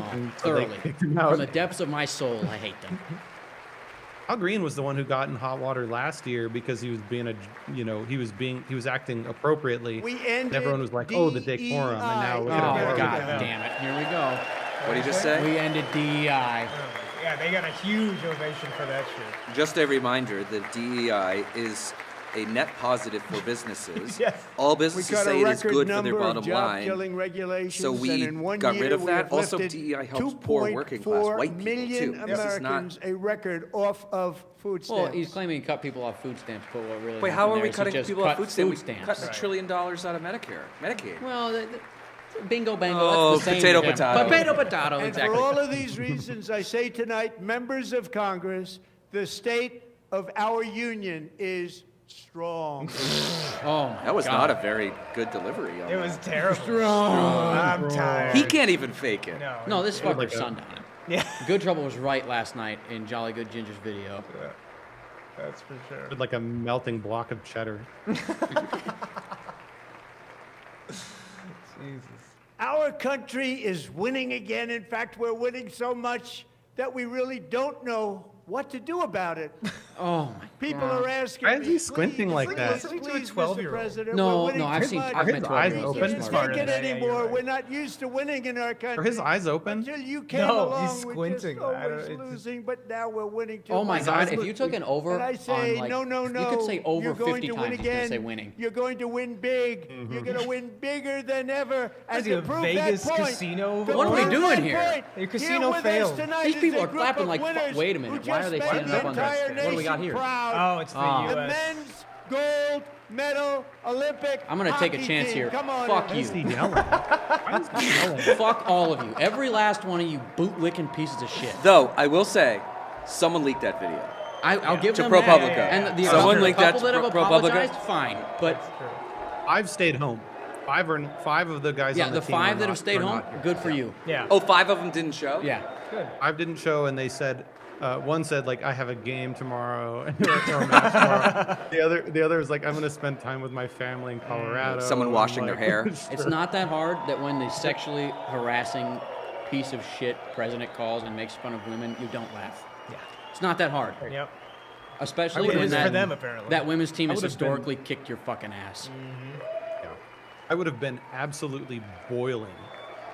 was, them all and so they thoroughly. kicked him out. From the depths of my soul, I hate them. Al Green was the one who got in hot water last year because he was being he was acting appropriately. And everyone was like, "Oh, the decorum," and now look at him. God damn it! Here we go. What did you just say? We ended DEI. Yeah, they got a huge ovation for that shit. Just a reminder that DEI is a net positive for businesses. Yes. All businesses say it is good for their bottom job-killing regulations, So we and in one got year rid of we that. have Also, lifted DEI helps poor working class 2.4 white people million too. This is not. Americans a record off of food stamps. Well, he's claiming he cut people off food stamps, but what really Wait, how are happened we there is he cutting just people off cut food stamps? food We cut $1 trillion out of Medicaid. Well, bingo bango. Oh, that's the same potato, again. potato. Potato, potato. And Exactly. for all of these reasons, I say tonight, members of Congress, the state of our union is strong. Oh, my That was God. not a very good delivery. It was terrible. Strong. I'm tired. He can't even fake it. No, this fucker like sunned on him. Yeah. Good Trouble was right last night in Jolly Good Ginger's video. Yeah, that's for sure. Like a melting block of cheddar. Jesus. Our country is winning again. In fact, we're winning so much that we really don't know what to do about it. Oh my People God. are asking Why is he me, squinting like that? Listening to a please, 12-year-old. Mr. President, No, we're winning no, I've too seen. much. I've Are met his 12 eyes years open? We can't Smarter take it than that, yeah, you're anymore. right. We're not used to winning in our country. Are his eyes open? Until you came No, along, he's we're squinting. just I don't- always it's- losing, but now we're winning too Oh my much. God! If you took an over And I say, on like, no, you could say over you're going 50 to times. win He's gonna again. say winning. You're going to win big. You're going to win bigger than ever. And Is he to a prove Vegas that point, casino? to What are we prove doing that here? point, Your casino with us failed. tonight These is people a are group clapping of like, winners wait a who minute, why just are they made standing the up on entire this? What do we got nation here? proud. Oh, it's the Oh. The U.S. men's gold medal Olympic I'm gonna take a hockey chance team. here. Come on, Fuck Why is he you. yelling? Why is he yelling? Fuck all of you. Every last one of you bootlicking pieces of shit. Though I will say, someone leaked that video. I'll give To them ProPublica. that. And the Someone linked that couple to that have ProPublica. apologized, fine. But I've stayed home. Five of the guys yeah, on the the team five are that not- have stayed are home, not here. good for you. Yeah. Oh, 5 of them didn't show? Yeah. Good. Five didn't show, and they said one said like I have a game tomorrow or a match tomorrow. The other was like I'm going to spend time with my family in Colorado. Someone I'm washing their like, hair. It's not that hard that when the sexually harassing piece of shit president calls and makes fun of women, you don't laugh. Yeah. It's not that hard. Yep. Especially It when is that, for them, apparently. that women's team I has would've historically kicked your fucking ass. I would have been absolutely boiling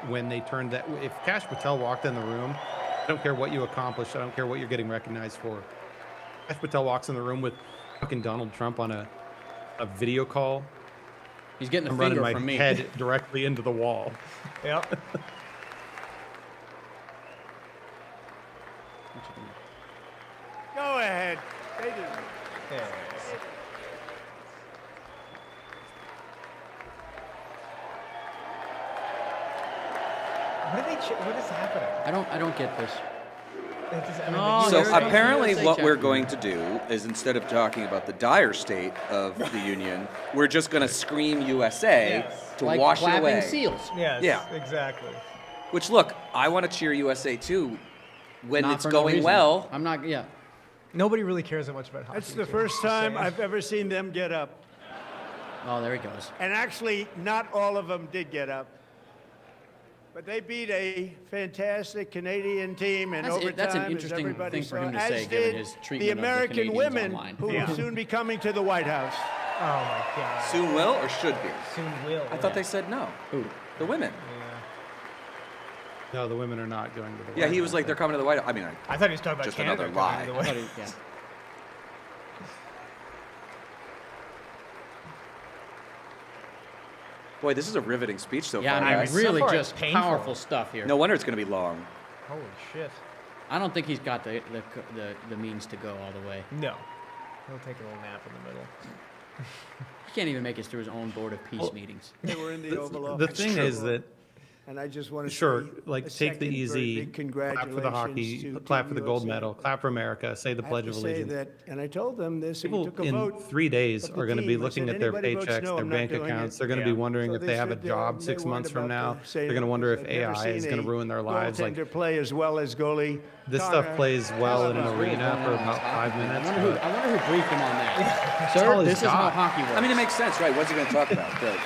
when they turned that. If Kash Patel walked in the room, I don't care what you accomplished. I don't care what you're getting recognized for. Kash Patel walks in the room with fucking Donald Trump on a video call. He's getting a I'm running finger my from me. head directly into the wall. Yep. Go ahead. They didn't. Yeah. What is happening? I don't get this. No, So there's a apparently USA what we're chapter. going to do is instead of talking about the dire state of the union, we're just going to scream USA to Like wash it clapping away. seals. Yes, Yeah. exactly. Which, look, I want to cheer USA too when Not it's for no going reason. well. I'm not. Yeah. Nobody really cares that much about hockey. That's the too. first Just time saying. I've ever seen them get up. Oh, there he goes. And actually, not all of them did get up. But they beat a fantastic Canadian team in That's overtime. that's an as interesting everybody thing for saw, him to as say, given did his the treatment of the American Canadians women online. who Yeah. will soon be coming to the White House. Oh my God. Soon will or should be? Soon will. I thought they said no. Who? The women. No, the women are not going to the. Yeah, White he was House. like, they're coming to the White House. I mean, I thought he was talking about just Canada another coming lie. to the I thought White- he- yeah. Boy, this is a riveting speech so Yeah, far. I mean, guys. So really far, just it's painful. powerful stuff here. No wonder it's going to be long. Holy shit. I don't think he's got the means to go all the way. No. He'll take a little nap in the middle. He can't even make it through his own Board of Peace meetings. They were in the Oval The Office. thing is that And I just want to sure, say like a take the second easy, very big clap for the hockey, congratulations clap to for the gold USA. medal, clap for America, say the I Pledge have of to say Allegiance. that, and I told them this, and we People took a in vote 3 days of the are going to be team. I looking said, at their "Anybody votes paychecks, no, their I'm not bank doing accounts. it." They're going to Yeah. be wondering So if they they have a said, job they 6 months warned from now. about the They're going to wonder if I've never AI is seen going to a ruin their lives. Like goaltender play as well as goalie this Connor. stuff plays well in an That's arena for about 5 minutes. I wonder who briefed him on that. all Sir, his this is how job. hockey works. I mean, it makes sense, right? What's he going to talk about? The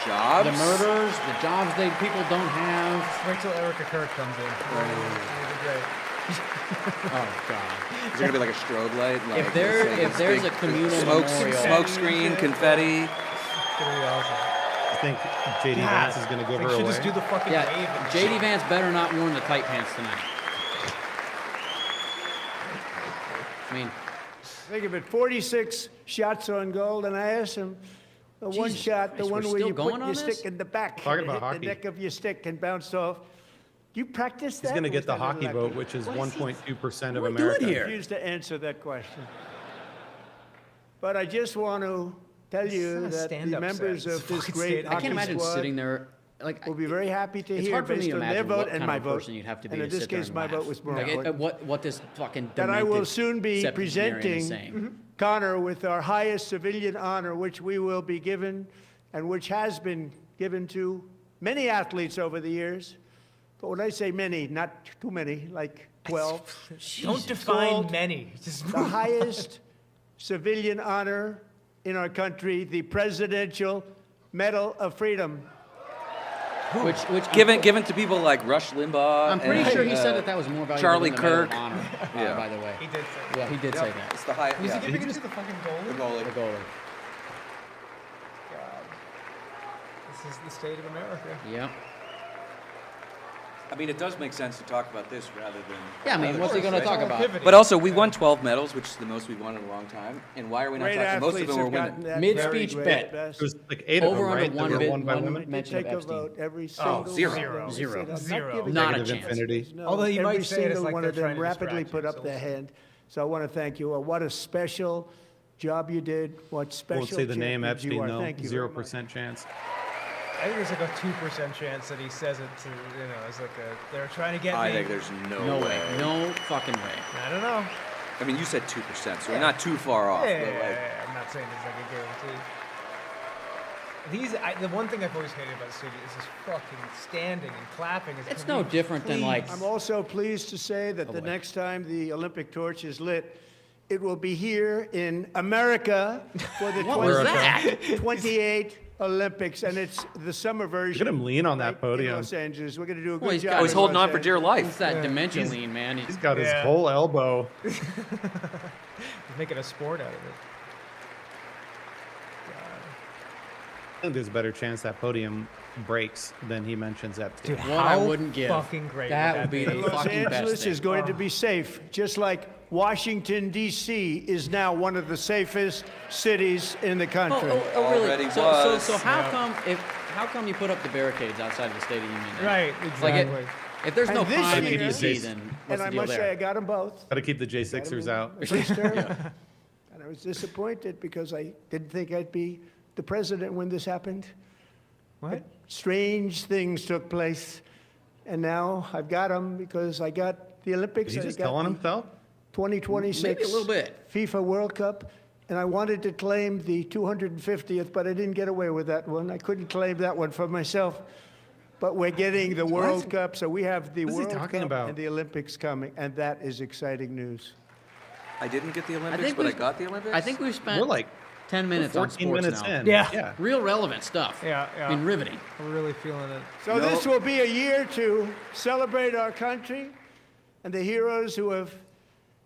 jobs? The murders, the jobs people don't have. Wait till Erica Kirk comes in. It'll be great. Oh God. Is there gonna be like a strobe light? Like, If there's a communal memorial, smoke screen, confetti. It's gonna be awesome. I think JD Vance is gonna give her away. Just do the fucking wave. yeah, JD Vance better not worn the tight pants tonight. I mean, Think of it, 46 shots on goal, and I asked him, the one Jesus shot, the Christ, one we're where still you going put on your this? stick in the back, Talking and about hit hockey. the neck of your stick and bounced off. You practice that? He's gonna or get was the that hockey lucky? vote, which is 1.2% of What are we doing America. here? I refuse to answer that question. But I just want to tell you not a that the stand-up members set. It's of a this fucking great stand-up. I can't hockey imagine squad sitting there. Like, will be very happy to it's hear, hard for me based to on their imagine vote what and kind my of vote, person you'd have to be and in to this sit there case, and my laugh. vote was more Like, important. what this fucking That I will demented soon be septuagenarian is presenting saying. Connor with our highest civilian honor, which we will be given, and which has been given to many athletes over the years. But when I say many, not too many, like 12. Don't define Called many. Just the highest civilian honor in our country, the Presidential Medal of Freedom. Which Given to people like Rush Limbaugh. I'm pretty and, sure he said that was more valuable Charlie than the Medal of Kirk. Honor, Yeah. by the way. He did say Yeah, he did say that. It's the high. Was Yeah. he giving it to the fucking goalie? The goalie. The goalie. God. This is the state of America. Yep. I mean, it does make sense to talk about this rather than. Yeah, I mean, what's he going to talk about? But also, we won 12 medals, which is the most we've won in a long time. And why are we not Great talking? Most of athletes them were have winning. gotten that Mid-speech very bet. great best. It was like 8 of them, Over under right? one That were bid, won by one women. mention of Take a Epstein. vote, every single zero. one of them. Zero. I'm not Zero. giving Not a Negative chance. infinity. No, Although you every might say it as single like one they're of them trying to rapidly distract put you, up so their we'll see. hand. So I want to thank you. What a special job you did. What special Won't say the name champions you Epstein are. though. Thank you very much. 0% chance. I think there's like a 2% chance that he says it to, as like they're trying to get I me. think there's No way. No fucking way. I don't know. I mean, you said 2%, so we're not too far off. Yeah, but like, I'm not saying it's like a guarantee. The one thing I've always hated about the city is this fucking standing and clapping. It's no different than like. I'm also pleased to say that the next time the Olympic torch is lit, it will be here in America for the What was that? 28 Olympics, and it's the summer version. Look at him lean on that right in podium. Los Angeles. We're going to do a Well, good he's job. got- oh, he's in holding Los on for dear Angeles. life. It's that dimension lean, man. He's got his Yeah. whole elbow. He's making a sport out of it. I think there's a better chance that podium breaks than he mentions Epstein. Dude, What I how wouldn't give. fucking great That would would be that the Los fucking best Angeles thing. is going to be safe, just like Washington, D.C. is now one of the safest cities in the country. Already really? So how come you put up the barricades outside of the State of the Union? then? Right, Like exactly. if there's no And this crime in year- D.C., then and what's the I deal must say, I there? got them both. Got to keep the J6ers out. And I was disappointed because I didn't think I'd be the president when this happened. What? Strange things took place. And now I've got them because I got the Olympics. Is he I just got telling the himself? 2026 Maybe a little bit. FIFA World Cup. And I wanted to claim the 250th, but I didn't get away with that one. I couldn't claim that one for myself. But we're getting the World Cup, so we have the What is he World talking Cup about? and the Olympics coming, and that is exciting news. I didn't get the Olympics, think but I we've- got the Olympics. I think we've spent We're like 10 minutes on 14 sports minutes now. in. Yeah. Real relevant stuff. Yeah, yeah. I mean, riveting. I'm really feeling it. So this will be a year to celebrate our country and the heroes who have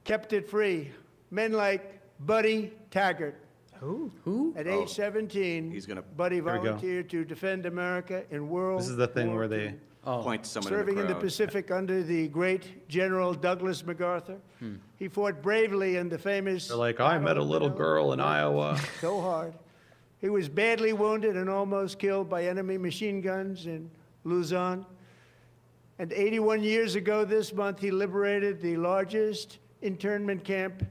kept it free. Men like Buddy Taggart. Who? At age 17, He's gonna- Buddy There we go. volunteered to defend America in World This is the thing War where they. II. point to someone Serving in in the the crowd. Pacific under the great General Douglas MacArthur. He fought bravely in the famous They're like, I met a little girl in Iowa. so hard. He was badly wounded and almost killed by enemy machine guns in Luzon. And 81 years ago this month, he liberated the largest internment camp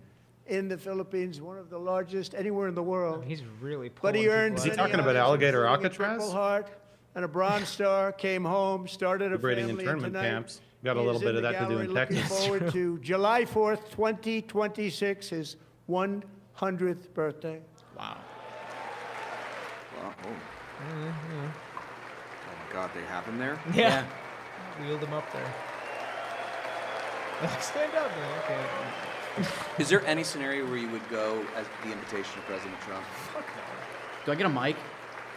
in the Philippines, one of the largest anywhere in the world. He's really But he pulling earned people Is he out. many talking about others, Alligator including a Alcatraz? Purple Heart and a Bronze Star, came home, started a Liberating family, and internment tonight camps. Got a he little is bit in of the that to do gallery in looking Texas. forward to July 4th, 2026, his 100th birthday. Wow. Wow. Oh. Oh my God, they have him there. Yeah. Wheeled him up there. Stand up, man. Okay. Is there any scenario where you would go as the invitation of President Trump? Fuck no. Do I get a mic?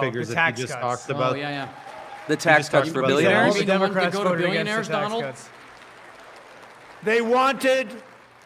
he figures the that he tax just cuts. talked about. Oh, yeah. The tax cuts for billionaires? All the Democrats go to voted against billionaires, the tax Donald? cuts. They wanted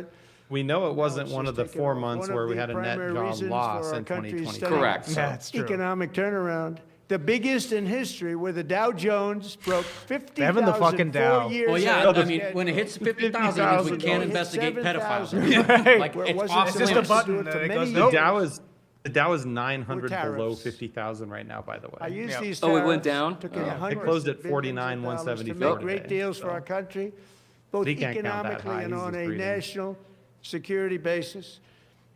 it. We know it wasn't it's one of just the taken 4 off. months One where of we the had a net primary job reasons loss for our in country's 2020. Correct. So- That's true. economic turnaround. The biggest in history, where the Dow Jones broke 50,000 Having the fucking Dow. 4 years Well, yeah, ahead I of mean, when it hits 50,000, it means we can't It hit investigate 7,000. pedophiles. Like, Where it it's wasn't off It's just a supposed to button do it for that it many goes, years. nope. The Dow is 900 below tariffs. 50,000 right now, by the way. I use Yeah. these Oh, it went tariffs, down? took Oh. in It hundreds closed of at billions of dollars 49,174 to make great today, deals for so. our country, both He can't count that economically high. and He's on just a reading. national security basis.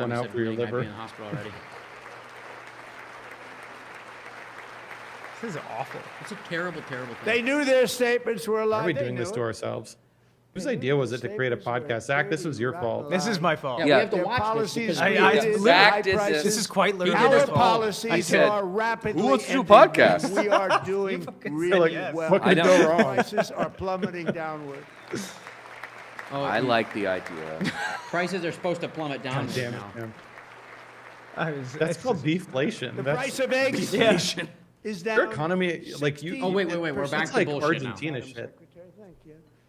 one out said for your I'd be liver. in the hospital already. This is awful. It's a terrible, terrible thing. They knew their statements were a lie. Why are we They doing this knew to it. ourselves? Whose idea was it to create a podcast? Zach, this was your fault. This is my fault. Yeah, we have to watch this because Zach did this. This is quite literally Our his fault. policies are rapidly who wants to do ending. podcasts? We are doing really well. What could go wrong? Prices are plummeting downward. Oh, I like the idea. prices are supposed to plummet down God damn it, now. man. That's called deflation. The That's price of eggs deflation. is Your down. economy, like you. Oh, wait, we're back That's to like bullshit now. Argentina shit. Thank you.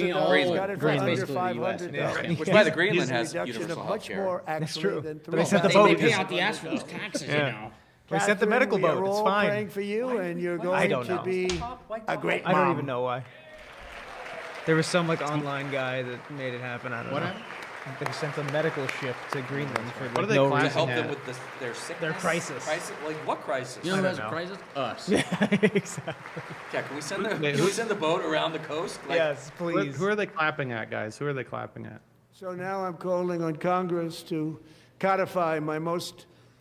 got it for under $500. Which, by the Greenland has reduction universal of much health care. more That's actually true. than But they sent the $3. boat. They pay out the ass for those taxes, you know. We sent the Catherine, medical we boat. are It's all fine. praying for you, and you're I going don't to know. be a great mom. I don't even know why. There was some online guy that made it happen. I don't know. They sent a medical ship to Greenland for What are they no classing reason. To help them with their sickness? Their crisis. Like what crisis? You know who has a crisis? Us. Yeah, exactly. Yeah, can we send the boat around the coast? Like, Yes, please. Who are they clapping at, guys? Who are they clapping at? So now I'm calling on Congress to codify my most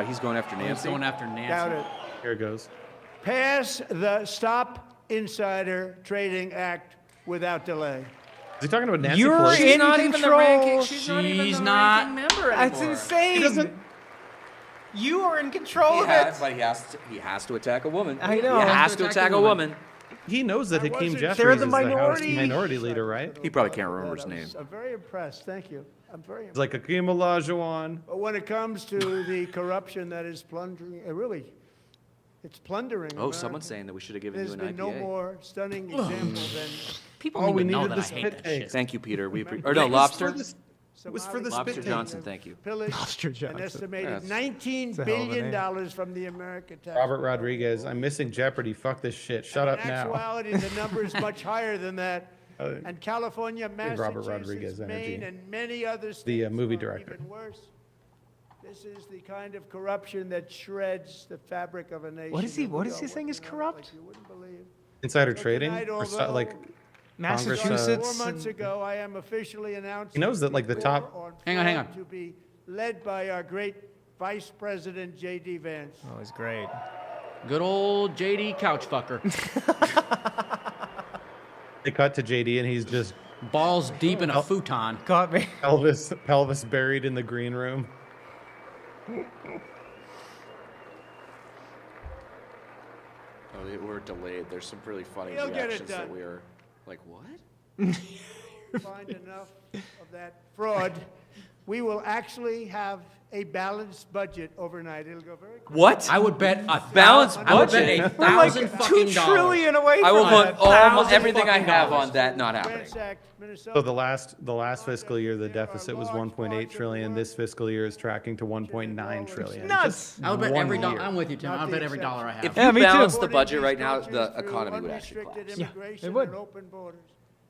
God, he's going after Nancy. He's going after Nancy. Doubt it. Here it goes. Pass the Stop Insider Trading Act without delay. Is he talking about Nancy You're Pelosi? in not even the ranking. She's not even the ranking member That's anymore. insane. You are in control of it. But he has to attack a woman. I know. He has to attack a woman. He knows that I Hakeem wasn't Jeffries sure is the the House minority. minority leader, right? He probably can't remember his name. I'm very impressed. Thank you. I'm very impressed. It's like Hakeem Olajuwon. But when it comes to the corruption that is plundering, it's plundering. Oh, America. someone's saying that we should have given There's you an been IPA. no more stunning example than People Oh, don't we even know needed that the I hate spit that take. shit. Thank you, Peter. We Remember- or no, It was lobster. for the- It was for the Somali spit Lobster take. Johnson, thank you. pillaged Lobster Johnson. an estimated Yes. $19 It's a hell of a billion name. from the American tax. Robert Rodriguez, I'm missing Jeopardy. Fuck this shit. Shut up In now. actuality, the number is much higher than that. Uh, And California, Big Robert Massachusetts, Rodriguez Maine, energy. and many other states The movie are director. even worse. This is the kind of corruption that shreds the fabric of a nation. What is he? and What we is are he saying is working on it corrupt? like you wouldn't believe. Insider So trading? tonight, Or although like Congress, Massachusetts. 4 months ago, I am officially announcing. He knows that, like, the war top- Hang on. To be led by our great Vice President J.D. Vance. Oh, he's great. Good old JD couch fucker. they cut to JD and he's just Balls deep in a futon. Caught me. pelvis buried in the green room. Oh, they were delayed. There's some really funny He'll get it reactions that done. we are like, what? Find enough of that fraud, we will actually have a balanced budget overnight. It'll go very quickly. What? I would bet a Balanced I would bet budget? $1,000 fucking $2 dollars. trillion away I from will that. put almost $1,000 everything I fucking have dollars. on that not happening. Ransacked Minnesota. So the last fiscal year, the deficit was 1.8 trillion. This fiscal year is tracking to 1.9 trillion. Nuts. I would bet One every dollar. year. I'm with you, Tim. I would bet every dollar I have. If Yeah, you me too. balance the budget right now, the economy would actually Unrestricted collapse. Yeah, immigration it would. and open borders.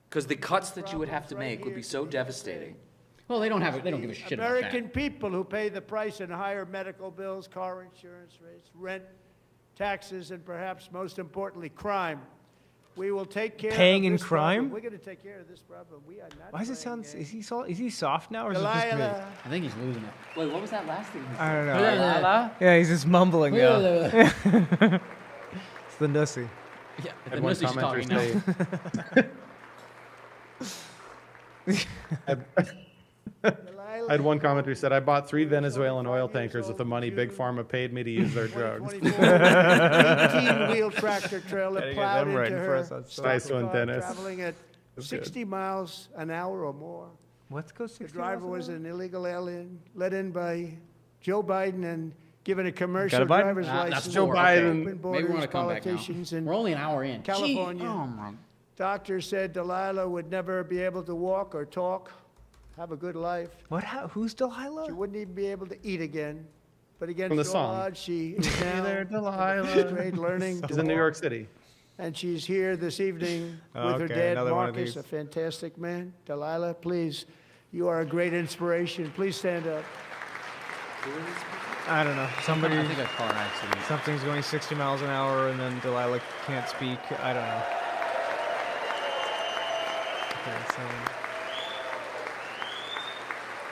Because the cuts that you would have to make would be so devastating. Well, they don't have it. They don't give a shit about that. American people who pay the price in higher medical bills, car insurance rates, rent, taxes, and perhaps most importantly, crime. We will take care Paying of in this problem. crime? We're going to take care of this problem. We are not Why does it playing sound? games. Is he soft now, or is it just me? Delilah. I think he's losing it. Wait, what was that last thing? I don't know. Delilah? Yeah, he's just mumbling now. Yeah, It's the nussy. the Had one Nussy's talking commenter now. say, I had one commenter who said, I bought 3 Venezuelan oil tankers with the money Big Pharma paid me to use their drugs. 18-wheel tractor trailer Gotta get plowed them right into for her us, that's stock nice one, car, Dennis. traveling at That's good. 60 miles an hour or more. Let's go The 60 driver miles was an hour? an illegal alien, let in by Joe Biden and given a commercial Got a Biden? driver's That's license. Joe 4. Biden. Open Maybe we borders, want to come back now. politicians in We're only an hour in. California. Gee, oh my. Doctors said Delilah would never be able to walk or talk, have a good life. What? Who's She Delilah? wouldn't even be able to eat again. But against From the all song. odds, she is now there, Delilah. fifth grade learning He's to in New walk. York City. And she's here this evening with her Okay, dad, another one of Marcus, these. a fantastic man. Delilah, please, you are a great inspiration. Please stand up. I don't know. Somebody. I think a car accident. Something's going 60 miles an hour, and then Delilah can't speak. I don't know. Okay, so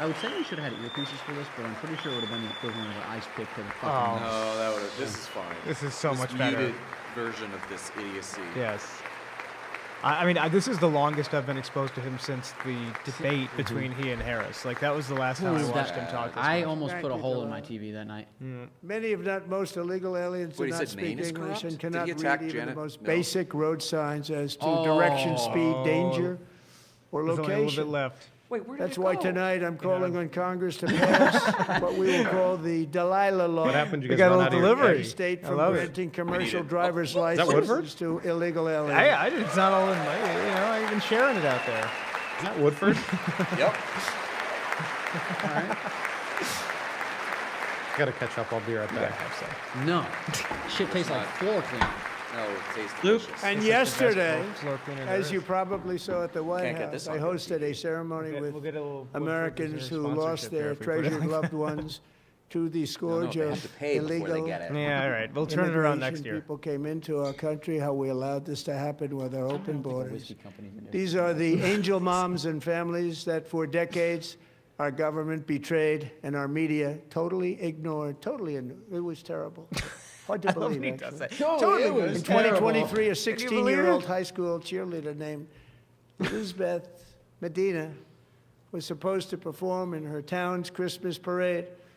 I would say we should have had earpieces for this, but I'm pretty sure it would have been the equivalent of an ice pick to the fucking. Oh. No, that would have. This is fine. This is so This much better. muted version of this idiocy. yes. I mean, this is the longest I've been exposed to him since the debate between he and Harris. Like, that was the last time I watched him talk this I much. almost Thank put a you, hole in my Delilah. TV that night. Many, if not most, illegal aliens Wait, do he not said Maine speak is English corrupt? and Did cannot he read attack even Janet? the most No. basic road signs as to direction, speed, danger, or There's only a little location. bit left. Wait, where did That's it why go? tonight I'm calling on Congress to pass what we will call the Delilah Law. What happened? You We guys got a run little out of your delivery. The state I from love it. granting commercial it. driver's that Woodford? licenses to illegal aliens. Hey, it's not all in my, I'm even sharing it out there. Is that Woodford? Yep. All right. I gotta catch up. I'll be right back. No. Shit tastes like floor cleaner. No, it tastes Luke? delicious. And This is the best yesterday, floor cleaner there as you is. probably saw at the White Can't get House, this I on hosted a ceremony We'll with get a little Americans who sponsorship lost there their if we put it treasured like loved that. ones to the scourge they of have to pay before they illegal get it. Yeah, all right. We'll turn it around next immigration. year. People came into our country, how we allowed this to happen with our open borders. Whiskey company's in there. These are the angel moms and families that for decades our government betrayed and our media totally ignored. It was terrible. Hard to believe, he does actually. that. Totally, it In was 2023, a believe 16-year-old it? high school cheerleader named Elizabeth Medina was supposed to perform in her town's Christmas parade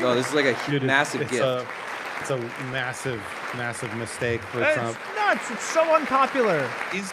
No, this is like a massive gift. It's a massive, massive mistake for It's Trump. nuts. It's so unpopular. He's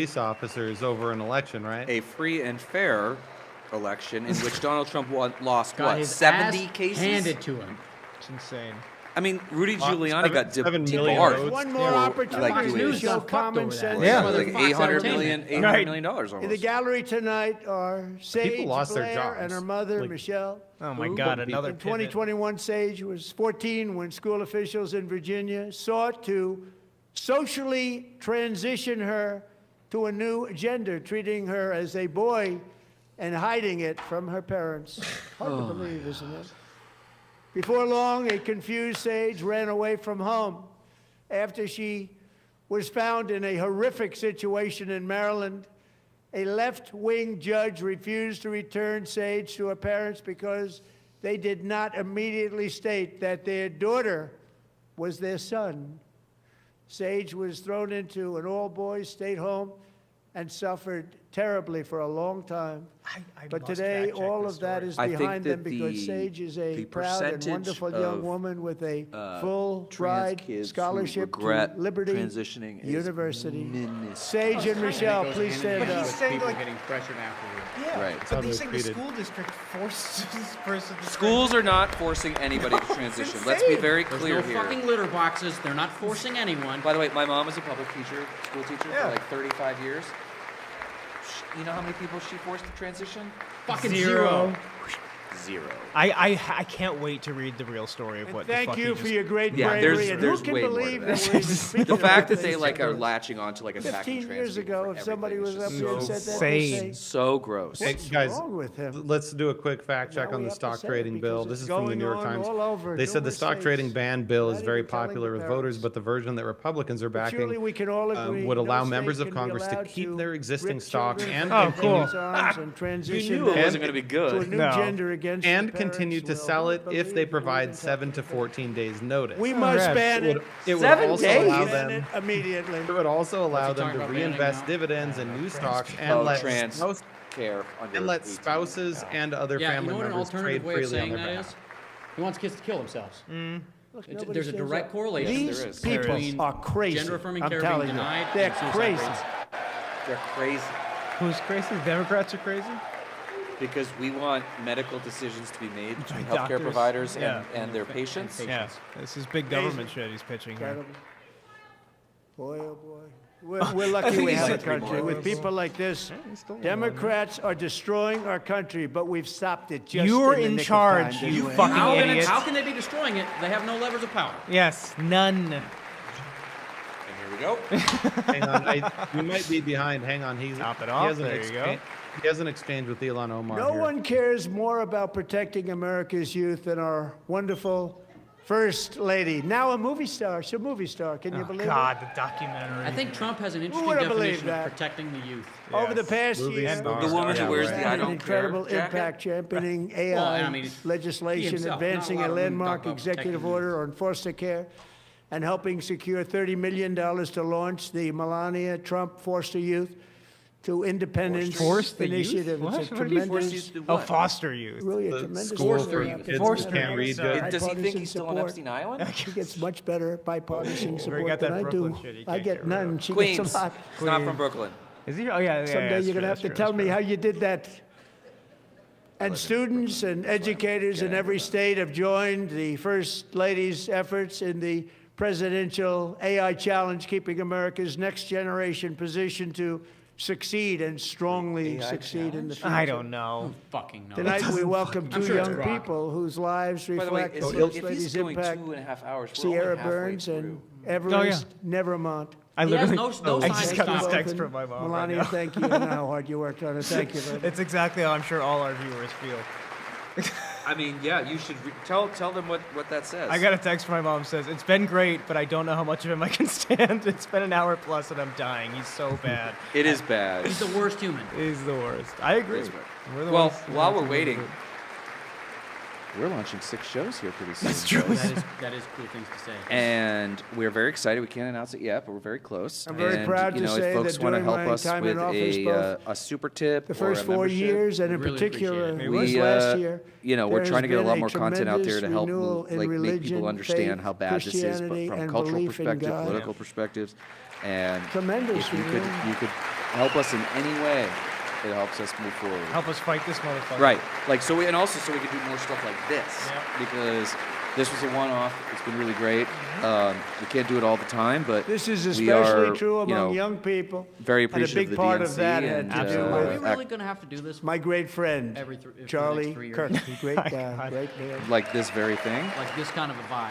police officers over an election, right? A free and fair election in which Donald Trump lost, Got what, his 70 ass cases? handed to him. It's insane. I mean, Rudy Giuliani got $7 million debarred. One more opportunity to show common sense. Yeah, like $800 million almost. In the gallery tonight are Sage People lost their Blair jobs. and her mother, Michelle. Oh my God, another In pivot. 2021, Sage was 14 when school officials in Virginia sought to socially transition her to a new gender, treating her as a boy and hiding it from her parents. Hard to believe, isn't it? Before long, a confused Sage ran away from home after she was found in a horrific situation in Maryland. A left-wing judge refused to return Sage to her parents because they did not immediately state that their daughter was their son. Sage was thrown into an all-boys state home and suffered terribly for a long time. But today, all of that is behind them because Sage is a proud and wonderful young woman with a full ride scholarship to Liberty University. Sage and Michelle, please stand up. People getting pressured afterwards. Yeah, Right. but he's saying the school district forced this person to Schools are not forcing anybody to transition. Let's be very clear There's no here. fucking litter boxes. They're not forcing anyone. By the way, my mom was a public teacher, school teacher for like 35 years. You know how many people she forced to transition? Fucking Zero. Zero. I can't wait to read the real story of what the fuck Thank you he for just- your great Yeah, bravery. And who there's can way more believe to that that. we're even speaking The fact about that they this like are difference? latching onto like attacking 15 years trans ago, people if for somebody everything was is up here and just said that, we'd say, so gross. Hey, What's guys, wrong with him? let's do a quick fact check Now on we the have to stock say it trading because bill. it's This is from the New York going on Times. all over They said the numerous stock states. trading ban bill is Not very even telling popular the with voters, parents. but the version that Republicans are backing Surely we can all agree would no allow state members of can be Congress to allowed keep to their existing rip stocks children and from continue, parents' arms and transition knew it them wasn't gonna be good. to a new No. gender against and the continue parents' to will. sell it Don't if they believe provide you. 7 to 14 days notice. We must ban it. It would 7 also days? allow Ban them. it immediately. It would also allow he them talking to about banning reinvest now? dividends in new stocks Oh, and let trans spouse- care under and let 18. spouses and other Yeah, you family know what an members trade alternative way of freely on saying their that behalf. is? He wants kids to kill themselves. Look, There's nobody a stands direct up. correlation These people between are crazy. gender-affirming I'm care being telling you. denied They're and suicide crazy. rates. They're crazy Who's crazy? The Democrats are crazy? because we want medical decisions to be made between By healthcare doctors. providers Yeah. and their patients. Yeah, this is big government shit he's pitching here. Incredible. Boy, oh boy. We're lucky we have a country with people like this. Democrats are destroying our country, but we've stopped it just You're in the in nick of charge, time, you didn't we? fucking idiot. How can they be destroying it? They have no levers of power. Yes, none. And here we go. Hang on, you might be behind. Hang on, Top it off. There you go. He has an exchange with Elon Omar. No here. one cares more about protecting America's youth than our wonderful First Lady. Now a movie star. She's a movie star. Can you believe God, it? the documentary. I think Trump has an Who interesting would've believed definition of that? protecting the youth. Over the past Movie year, star. The woman who wears the I an don't incredible care jacket. impact championing AI Well, I mean, he legislation, himself, not a advancing lot a of women landmark talk about executive protecting order on foster care, and helping secure $30 million to launch the Melania Trump Foster Youth to Independence Force the initiative. youth? It's a What do you mean tremendous, Oh, foster youth. really a The tremendous school for program. kids Force who can't read good. Does he think he's still on support. Epstein Island? She gets much better bipartisan got support that than I do. Brooklyn shit he I can't get get rid none. of. She Queens. gets a lot. He's not from Brooklyn. Is he? Oh, yeah, yeah. Someday that's you're true, going to have that's to true, tell that's me true. how you did that. And students and educators in every state have joined the First Lady's efforts in the presidential AI challenge, keeping America's next generation positioned to succeed and strongly AI succeed in the future. I don't know. Fucking no. Tonight we welcome I'm two sure it's young rock. people whose lives By the way, reflect the if First he's Lady's going impact. 2.5 hours, we're Sierra only halfway Burns through. and Everest Nevermont. I He has literally, no I sign just of got this style. text from my mom. right Melania, now. thank you. I know how hard you worked on it. Thank you. Baby. It's exactly how I'm sure all our viewers feel. I mean, yeah, you should tell them what that says. I got a text from my mom says, it's been great, but I don't know how much of him I can stand. It's been an hour plus and I'm dying. He's so bad. It is bad. He's the worst human. He's the worst. I agree. We're the Well, ones- while we're waiting, we're launching 6 shows here pretty soon. That's true. That is cool things to say. And we're very excited. We can't announce it yet, but we're very close. I'm very and, proud you to know, say if folks that want to during help my us time with in office, both a super tip the or first a 4 membership, years, and in really particular, appreciate it. this last year, you know, we're there trying to has get a lot been more content out there to help renewal in like make religion, people understand faith, how bad this is, but Christianity, from and cultural belief in perspective, God. political perspectives, and Tremendous, if you really. could help us in any way, it helps us move forward. Help us fight this motherfucker. Right. Like so, and also so we can do more stuff like this because this was a one-off. It's been really great. We can't do it all the time, but This is we especially are, true you know, among young people. Very and a appreciative big of the part DNC of that had and, to do Are we with really going to have to do this my great friend, for the next Charlie 3 years? Kirk. Great guy, great man. like this very thing. Like this kind of a vibe.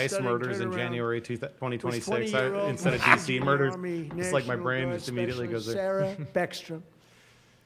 ICE murders in January 2026 instead of DC murders. It's like my brain just immediately goes there. Sarah Beckstrom.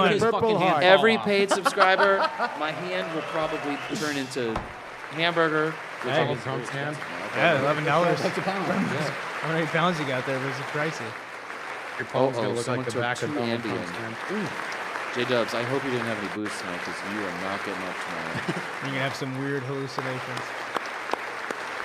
every paid subscriber, my hand will probably turn into hamburger. Hey, Trump's hand. Yeah, $11. That's a pound. Yeah. How many pounds you got there? This is pricey. Your palm's gonna look someone like the took back of 2 Donald Ambien. Trump's hand. J-Dubs, I hope you didn't have any booze tonight because you are not getting up tomorrow. You're going to have some weird hallucinations.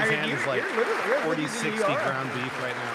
His hand is like you're 40, living in 60 New York. ground beef right now.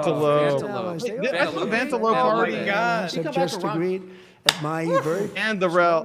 Vantalo. That's the Vantalo party. So just agreed at my very and the rel.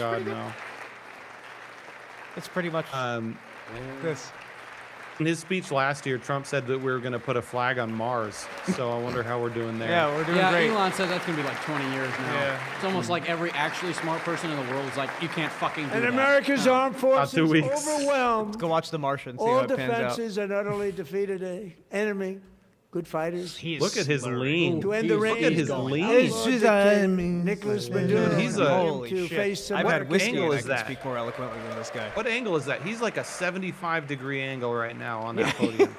God, no. It's pretty much this. In his speech last year, Trump said that we were going to put a flag on Mars. So I wonder how we're doing there. Yeah, we're doing great. Elon says that's going to be like 20 years now. Yeah. It's almost like every actually smart person in the world is like, you can't fucking do And that. America's armed forces overwhelmed. Let's go watch The Martian. See All how it pans out. defenses and utterly defeated an enemy. Good fighters. Look at his lean. To end the reign. Look at his lean. Nicholas Maduro. He's a to face some I've had whiskey angle and I is can that? speak more eloquently than this guy. What angle is that? He's like a 75-degree angle right now on that podium.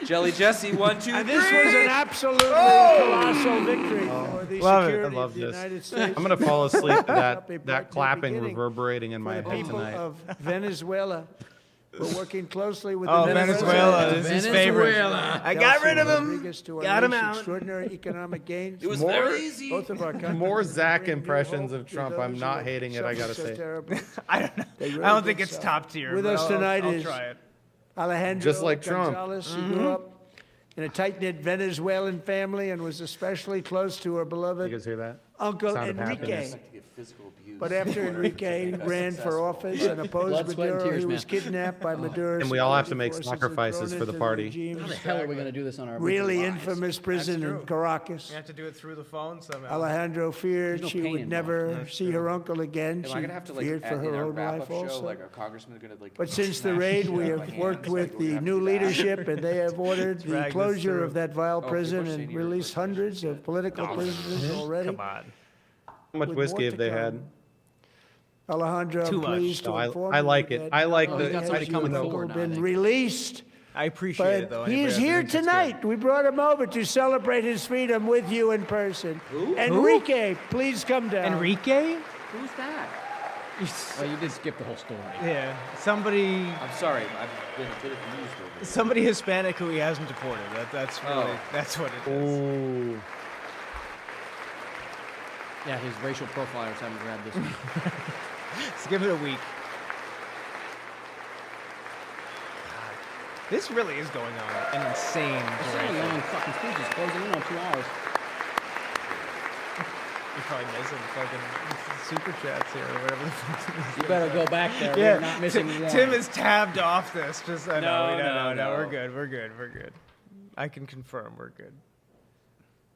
Jelly Jesse, 1, 2, 3. And this was an absolutely colossal victory for the Love it. I security love of the this. United States. I'm gonna fall asleep to Up a that bright new clapping beginning reverberating in my for the head people tonight. of Venezuela. We're working closely with Oh, the Venezuela. This is his favorite. I got rid of him. Got him out. Extraordinary economic gains. It was More- very easy. Both of our countries More bring Zach new impressions hope of to Trump. those I'm who not have hating it, I suffered gotta so say. terribly. I don't know. They I really don't think did it's so. top tier. With but us I'll tonight is try it. Alejandro Just like Trump. Gonzalez. He grew up in a tight-knit Venezuelan family and was especially close to her You beloved guys hear that? Uncle Sound of Enrique. happiness. But after Enrique ran for office and opposed Blood, sweat, and Maduro, tears, he man. was kidnapped by Maduro's And we all have to make forces and sacrifices thrown for the into party. regime's How the hell are we going to do this on our really lives? infamous prison in Caracas. You have to do it through the phone somehow. Alejandro feared There's no she pain would involved. never see her uncle again. Am She I gonna have to like feared for add in her our own wrap-up life show? also. Like our congressman gonna like. But since the smash raid, me we with my have hand? worked Like, with we're gonna the have to new do that? leadership, and they have ordered the Drag this closure through. of that vile people prison are and saying you're released hundreds of political prisoners already. Come on. How much With whiskey more have to they come. had? Alejandro, Too I'm much. pleased to No, inform I you like it. that I like not the- only got has somebody your coming uncle forward now, I been think. released, I appreciate it, though. but he Anybody is else who here thinks it's tonight. We brought him over to celebrate his freedom with you in person. Enrique, please come good. down. Enrique? Who's that? Well, you did skip the whole story. Yeah. Somebody I'm sorry, I've been a bit confused over here. somebody Hispanic who he hasn't deported. That's really Oh. that's what it is. Ooh. Yeah, his racial profilers haven't grabbed this one. Let's give it a week. This really is going on an insane It's so duration. long fucking speech. It's closing in on 2 hours. You're probably missing fucking super chats here or whatever the fuck it is. You better go back there. Yeah, We're not missing one. Tim is tabbed off this. Just No, no. We're good. We're good. We're good. I can confirm we're good.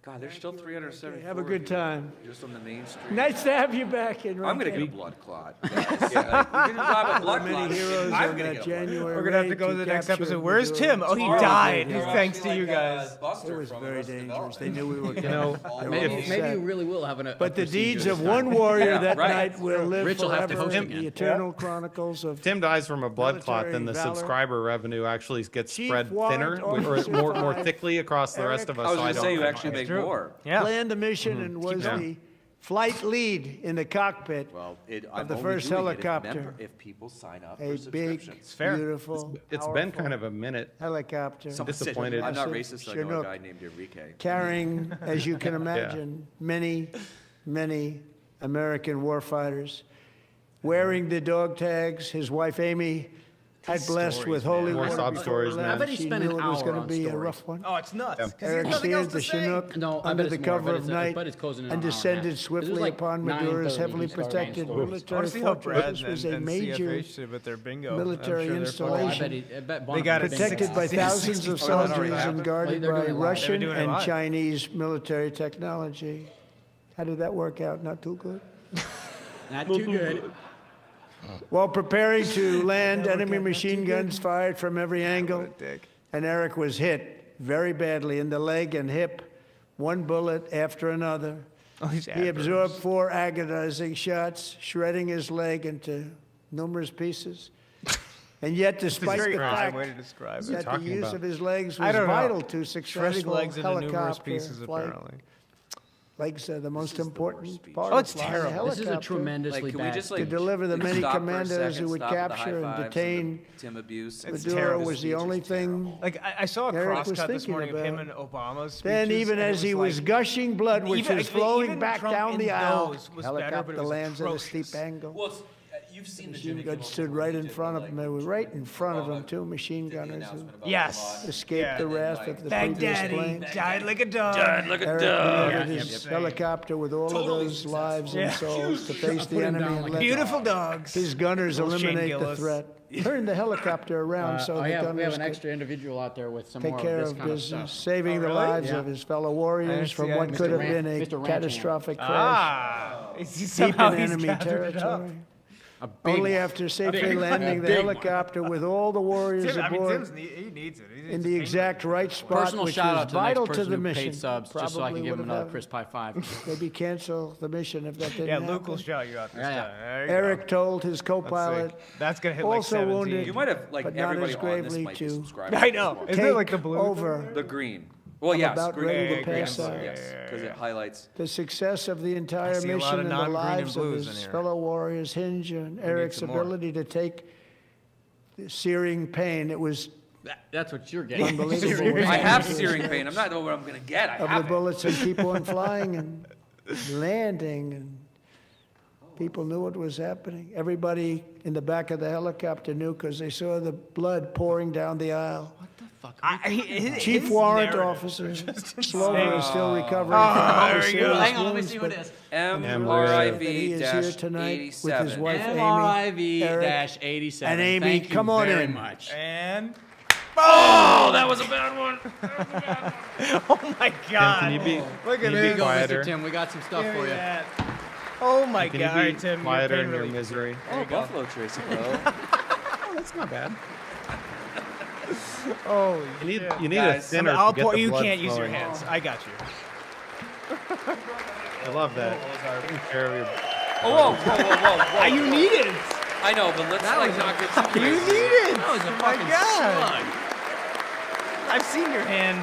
God, there's still 374. Have a good here, time. Just on the main street. Nice to have you back, Enrique. I'm gonna get a blood clot. Guys. Yeah, like, you didn't have a blood Many clot. heroes I'm on gonna that get a blood January We're gonna have to raid go to the next capture episode. Where's Maduro. Tim? Oh, he Tomorrow, died. they're Thanks actually to you like, guys. Buster It was from very Arrested dangerous. They Development. knew we were You know, coming. Maybe we really will have a But the procedure deeds this of time. one warrior Yeah, that right. night will live Rich will have to forever host in again. the eternal chronicles of Tim dies from a blood clot, then the Military valor. subscriber revenue actually gets Chief spread Warrant thinner or Officer more 5, thickly across the rest of us. I was so gonna don't say you think actually much. make true. more. Yeah. planned the mission and was Yeah. the flight lead in the cockpit Well, of the first helicopter. If people sign up A for big, subscriptions. fair. beautiful, It's been kind of a minute. helicopter. Someone said, disappointed. I'm not Massive racist. I know a Chinook guy named Enrique. carrying, as you can imagine, many, many American warfighters wearing the dog tags. His wife Amy had blessed with holy More water sob before stories, we man. left. I bet he She spent knew an it was hour going to on be a stories. rough one. Oh, it's nuts. 'Cause he has Eric nothing else steered the to say. Chinook No, I under bet the it's more. cover of night But it's closing in and on an hour and a half. descended This is swiftly like upon 9:30 Maduro's he heavily started protected stories. I want military to see how fortress. Brad This was and a major CFH did with their bingo. military I'm sure they're installation. I bet They got it protected by 60, thousands of 60. Oh, that already soldiers and happened. guarded They're by doing it live. Russian They're doing it and live. Chinese military technology. How did that work out? Not too good. Not too good. While preparing to land, enemy machine guns fired from every angle, and Eric was hit very badly in the leg and hip, one bullet after another. Oh, he's He adverbs. absorbed 4 agonizing shots, shredding his leg into numerous pieces. And yet, despite very the odd fact way to describe it. that the talking use about? of his legs I was don't know. vital to Shredding successful legs into numerous helicopter pieces, flight. apparently. Legs are the most important part Oh, of it's flying a terrible. helicopter. This is a tremendously Like, can we bad just To like deliver the many stop for a commandos second, who would stop with the capture high and fives detain the Tim abuse. It's Maduro terrible. was the only thing. Like I saw a Eric was crosscut this thinking morning of him about. and Obama's speeches. Then, even and it as he was like, gushing blood, which even- was flowing even back Trump down in the aisle, those was better, but it helicopter was lands at a atrocious. steep angle. Well, You've seen the Machine Jimmy gun Kimmel stood right in front of him. They were right in front of him, too, machine gunners who Yes. escaped the wrath of the previous Baghdadi plane. died like a dog. Eric maneuvered his helicopter with all of those lives and souls to face the enemy and let Beautiful dogs. his gunners Little Shane eliminate the Gillis. threat. Turn the helicopter around so the we have gunners an could extra individual out there with some take more care of this of kind of business, stuff. saving the lives of his fellow warriors from what could have been a Mr. Ranch catastrophic crash Ah, deep somehow in he's enemy gathered it up. territory. A big Only one. after safely big one. landing A the big one. helicopter with all the warriors aboard he needs it. in the exact right spot, Personal which shout was out to the vital next to person the who mission. paid subs, just so I can give him another Chris Pie 5. Maybe cancel the mission if that didn't Yeah, happen. Luke will shout you out this Yeah, yeah. time. There you Eric go. told his co-pilot, That's gonna hit like also 17. wounded, You might have, like, but not everybody as on this gravely might be to subscribed. I know. Isn't it like the take blue? over The green. Well, I'm yes, about green. ready to green, pass out. yes, because it highlights. the success of the entire see a lot mission of and the non-green and lives of blues his in here. fellow warriors hinge on Eric's some more. ability to take the searing pain. It was That's what you're getting. unbelievable. I have searing pain. I'm not know what I'm going to get. I of have the it. bullets and keep on flying and landing, and people knew what was happening. Everybody in the back of the helicopter knew because they saw the blood pouring down the aisle. Chief his Warrant narrative Officer is just Slover is still recovering Oh, from there the you go. serious Hang on, let me wounds, see what but it is. that he is here tonight with his MRIV-87. wife Amy, Eric, MRIV-87. and Amy. Thank you Come on very in. much. And Oh, that was a bad one. oh my God! Can you be, Look at can you this. be quieter? Mr. Tim, we got some stuff Give for me you. that. Oh my Can God! All you right, be Tim, quieter you're in pain your relief. misery? Oh, Buffalo Trace. Hello. Oh, that's not bad. Holy You need, shit. you need Guys, a thinner I'll to get pour. the You blood can't use your flowing. hands. I got you. I love that. Taking care of your. Oh, whoa. You need it. I know, but let's like not get too You crazy. need it. That was a Oh my fucking God. slug. I've seen your hand.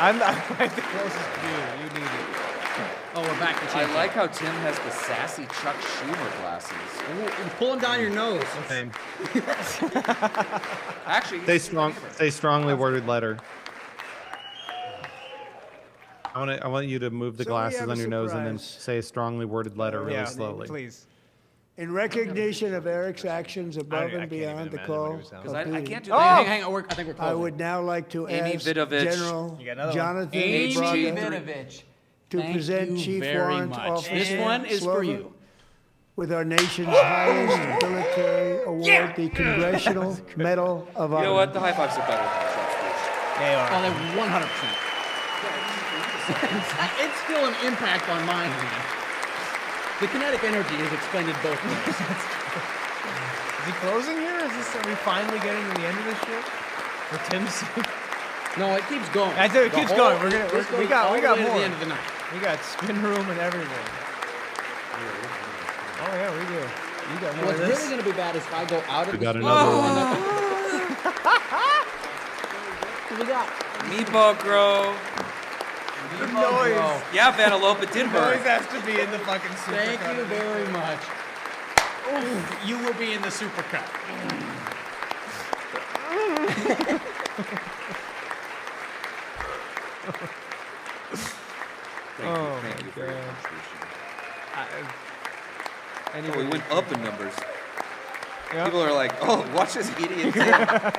I'm quite the closest to you. You need it. Oh, we're back to I Tim. like how Tim has the sassy Chuck Schumer glasses. Ooh, pull them down your nose. Same. Actually, Say strongly worded letter. I want you to move the So we glasses have a on your nose and then surprise. say a strongly worded letter really Yeah, slowly. please. In recognition of Eric's actions above I and can't even beyond the imagine what call he was saying. of I duty, can't do Oh! that. Hang on, I think we're I closing. would now like to Amy ask Vidovich. General You got another one. Jonathan Amy Braga Vidovich. to Thank present you Chief very Warrant much. Officer This one is for Slover you. with our nation's highest military award, the Congressional Medal of Honor. You know what? The high fives are better than the Chuck speech. They are. Oh, they 100%. It's still an impact on my hand. The kinetic energy is expended both ways. Is he closing here? Are we finally getting to the end of this shit? For Tim's sake? No, it keeps going. I think it keeps going. We We got all the way more. to the end of the night. We got spin room and everything. Oh yeah, we do. You got more What's of this. really going to be bad is if I go out of We the got studio another and one. What we got? Meatball Grow. The noise. Yeah, Vanellope, it did The noise hurt. has to be in the fucking super Thank cut. you very much. Oof, you will be in the supercut. Thank you for your God. contribution. Oh, we went up in numbers. Yep. People are like, oh, watch this idiot get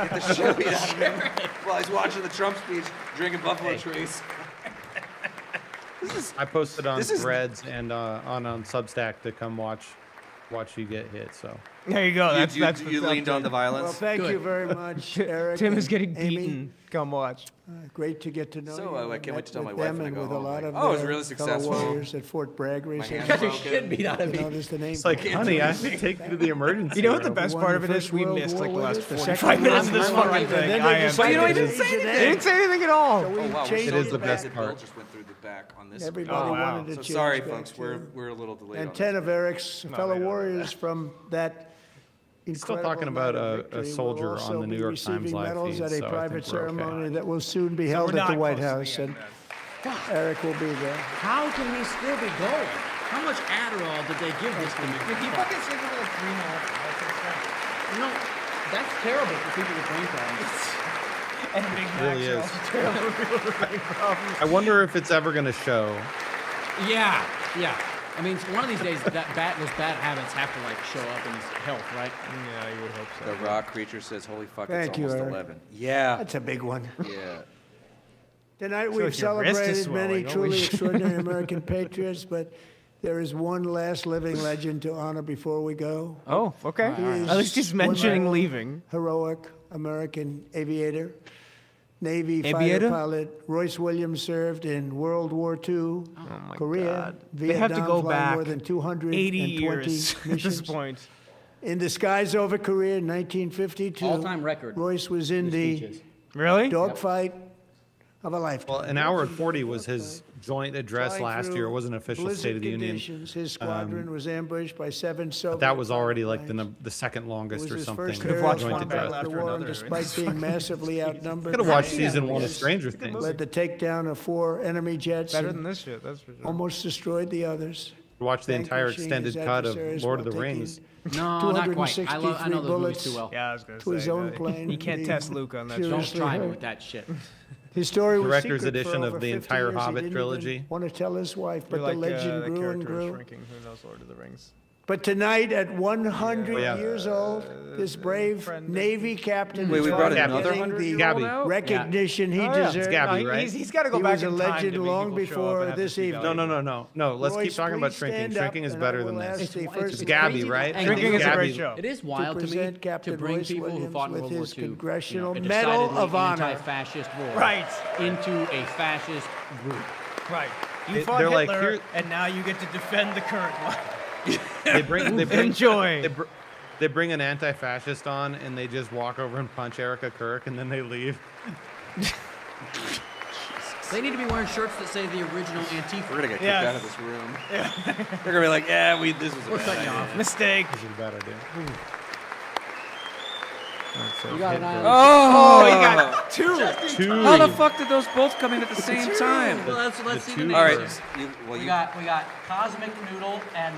the shit beat out of him while he's watching the Trump speech, drinking Buffalo Trace. I posted on this is- Threads and on Substack to come watch you get hit. So There you go. That's you that's leaned on the violence. Well, thank Good. you very much, Eric. Tim is and getting Amy. beaten. Come watch. Great to get to know So, you. I can't wait met to tell with my wife them when I and go with home, a lot like, of oh, it was their really fellow successful. warriors at Fort Bragg recently. hand's Got your broken. shit beat out of You me. noticed the name. it's like, honey, I have to take you to the emergency. You know what the room. best Won part the of it is? First We World missed War like the with last it, the 45 Second minutes of World this War fucking with it. thing. Then I they am. decided You know, he to didn't say change the anything. They name. didn't say anything at all. So we Oh, wow. changed It is it the back. best Bill part. just went through the back on this. Everybody Oh, wow. wanted to So change sorry, back folks. to- We're a little delayed. And on 10 this. of Eric's fellow they don't. warriors from that Still incredible talking about night of a victory will soldier on also the New be York Times receiving live medals feed, at so I a think private we're okay. ceremony that will soon be So held we're at the not White close to the House, end, and Eric will be there. How can we still be going? How much Adderall did they give this to me? He fucking said it like 3.5 hours. You know, that's terrible for people with brain problems. And Big It really Macs are is. also terrible for people with brain problems. I wonder if it's ever going to show. Yeah, yeah. I mean, one of these days, those bad habits have to like show up in his health, right? Yeah, you would hope so. The raw creature says, "Holy fuck, Thank it's you, almost Eric. 11." Yeah. That's a big one. Yeah. Tonight So we've if your wrist is celebrated many swelling, holy truly shit. extraordinary American patriots, but there is one last living legend to honor before we go. Oh, okay. He is At least he's one mentioning more leaving. Heroic American aviator, Navy Aviator? fighter pilot. Royce Williams served in World War II, Korea, God. Vietnam, They have to go flying back more than 220 80 years at missions. this point. In the skies over Korea in 1952, All-time record. Royce was in the speeches. Really? dogfight of a lifetime. Well, an hour and 40 was his joint address Flying last through year. It wasn't an official blizzard State of the Union. conditions, his squadron was ambushed by 7 Soviet. But that was already like planes. the second It longest was or his something. first Could have aerial watched joint one combat address. battle of the after war, another. despite being massively outnumbered. Could have watched Yeah. season 1 of Yes. Stranger Things. Led the takedown of 4 enemy jets. Better and than this shit, that's for sure. almost destroyed the others. Watch the entire vanquishing extended his cut of adversaries Lord of while the taking Rings. No, not quite. I know 263 those movies bullets too well. Yeah, I was going to his say. own plane. You can't He test Luke on that shit. Don't furiously try me hurt. with that shit. His story was Director's secret for edition over of the 50 entire years. He Hobbit didn't trilogy. even want to tell his wife, but You're like the legend the grew and character is grew. shrinking. Who knows Lord of the Rings? But tonight, at 100 Yeah. years old, this brave Navy captain Wait, is we brought finally another getting 100-year-old Gabby. out? recognition he Oh, yeah. deserves. It's Gabby, No, right? He's got to go He back was a in time legend to make long people show up before and have this speak evening. out. No. Let's Royce, keep talking about please shrinking. stand up, Shrinking is and I better will than ask this. the It's first Gabby, crazy. right? And Shrinking is a Gabby. great show. It is to wild to me present Captain to bring Royce people who Williams fought in with World War his II, Congressional a Medal decidedly of Honor. anti-fascist war, Right. into a fascist group. Right. You fought They're Hitler, like, here- and now you get to defend the current one. Enjoy. They bring an anti-fascist on, and they just walk over and punch Erica Kirk, and then they leave. They need to be wearing shirts that say the original Antifa. We're gonna get kicked Yes. out of this room. They're gonna be like, "Yeah, this was a We're bad cutting you idea." off. Mistake. This is a bad idea. You got an eye. Oh, you got two. How the fuck did those both come in at the same time? Well, let's see the names. All right. here. You We got Cosmic Noodle and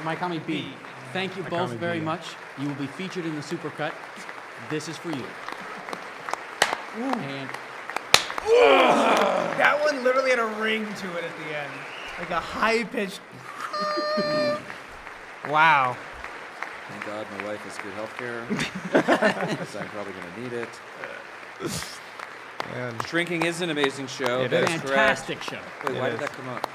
Maikami B. Thank you both Maikami very B. much. You will be featured in the supercut. This is for you. And That one literally had a ring to it at the end. Like a high-pitched... Wow. Thank God my wife has good health care. Because I'm probably going to need it. Man. Shrinking is an amazing show. It That is. is fantastic correct. show. Wait, It why is. did that come up?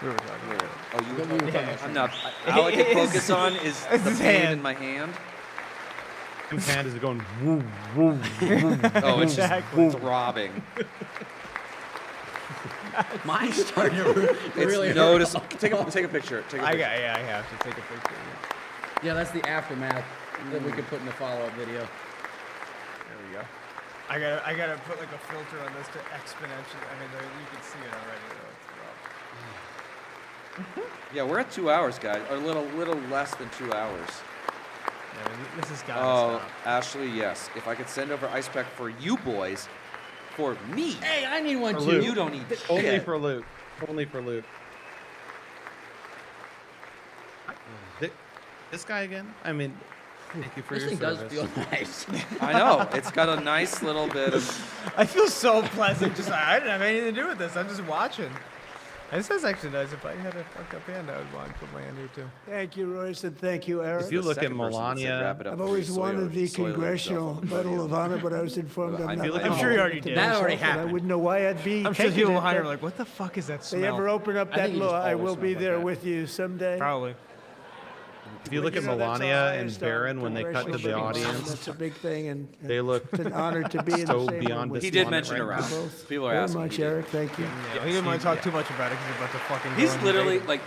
We were talking about it. Oh, you were We were talking talking about about I'm not. All I can focus on is It's the his pain hand. in my hand. His hand is going woo, woo, woo. Oh, it's Exactly. just throbbing. Mine's starting to It's really hurt. noticeable. Take a picture. Take a I picture. have to take a picture. Yeah, that's the aftermath that we could put in the follow-up video. There we go. I gotta put like a filter on this to exponentially. I mean, you can see it already. Though. Yeah, we're at 2 hours, guys. Or a little less than 2 hours. Yeah, I mean, this has got to Oh, stop. Ashley, yes. If I could send over ice pack for you boys, for me. Hey, I need one For too. Luke. You don't need Only shit. for Luke. Only for Luke. This guy again? I mean, thank you for This your thing does service. feel nice. I know. It's got a nice little bit of. I feel so pleasant. Just I didn't have anything to do with this. I'm just watching. This is actually nice. If I had a fucked up hand, I would want to put my hand here too. Thank you, Royce, and thank you, Eric. If you The look at second person that said Melania, wrap it up I've before always you wanted the soil Congressional yourself. Medal of Honor, but I was informed I'm I not feel like allowed I'm sure you to already do did. That so, already and I happened. wouldn't know why I'd be I'm sure taking you it, will hire but like, what the fuck is that If they smell? ever open up I that think you just law, I always will smell be like there that. with you someday. Probably. if you look at You know, that's Melania our and highest, Barron when they cut to the congressional audience, That's a big thing, and they look it's an honor to be in so the same beyond room with He you. did despondent mention right around. now. Both People are very asking. much, He did. Eric. Thank you. Yeah, he didn't want to talk too much about it because he's about to fucking. go He's and literally debate like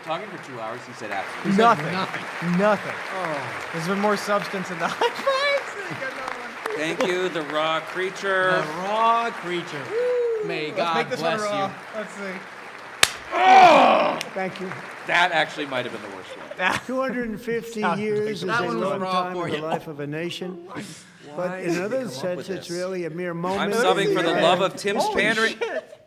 talking for 2 hours. He said it. absolutely Nothing. Nothing. Oh. There's been more substance in the high fives. Thank you, the raw creature. The raw creature. May Let's God make this one bless raw. you. Let's see. Thank you. That actually might have been the worst one. 250 Sounds years is a That one was long raw time for in the you. life of a nation. Why But did in we another come up sense, with it's this? really a mere moment. I'm subbing for the Yeah. love of Tim's Holy pandering. shit.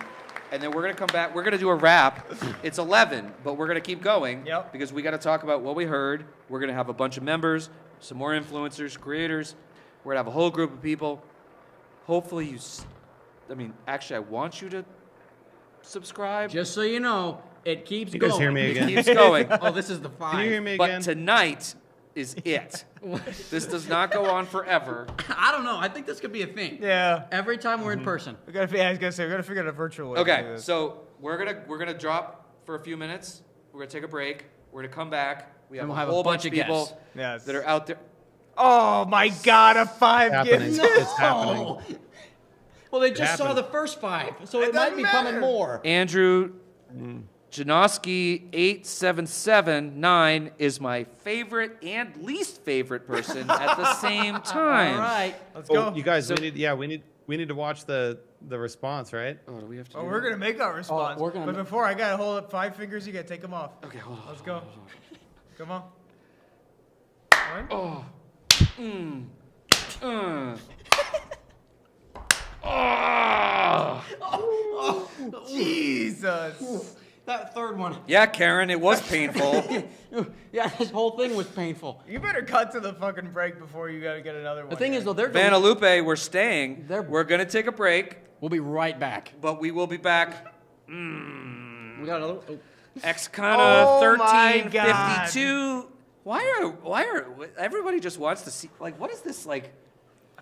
And then we're going to come back. We're going to do a wrap. It's 11, but we're going to keep going because we got to talk about what we heard. We're going to have a bunch of members, some more influencers, creators. We're going to have a whole group of people. Hopefully actually, I want you to subscribe. Just so you know, it keeps You going. guys hear me again? It keeps going. Oh, this is the 5. Can you hear me But again? tonight is it. This does not go on forever. I don't know. I think this could be a thing. Yeah. Every time we're in person. I was gonna say we gotta figure out a virtual way to do Okay, this. so we're gonna drop for a few minutes. We're gonna take a break. We're gonna come back. We have And we'll a have a whole bunch bunch of of people guests. Yes. that are out there. Oh my God, a 5 happening. gift. It's happening. Well, they just It saw happened. the first 5, so it might be coming more. Andrew Janoski 8779 is my favorite and least favorite person at the same time. All right. Let's Oh, go. you guys, we need to watch the response, right? Oh, do we have to? Oh, we're gonna make our response. we're gonna but before I gotta hold up 5 fingers, you gotta take them off. Okay, hold on. Let's go. Come on. One. Oh. Oh. Jesus. That third one. Yeah, Karen, it was painful. Yeah, this whole thing was painful. You better cut to the fucking break before you gotta get another one. The thing is, though, they're Vanellope, we're staying. We're gonna take a break. We'll be right back. But we will be back. We got another. Oh. Ex-Kana Oh my 1352. Why are everybody just wants to see, like, what is this, like?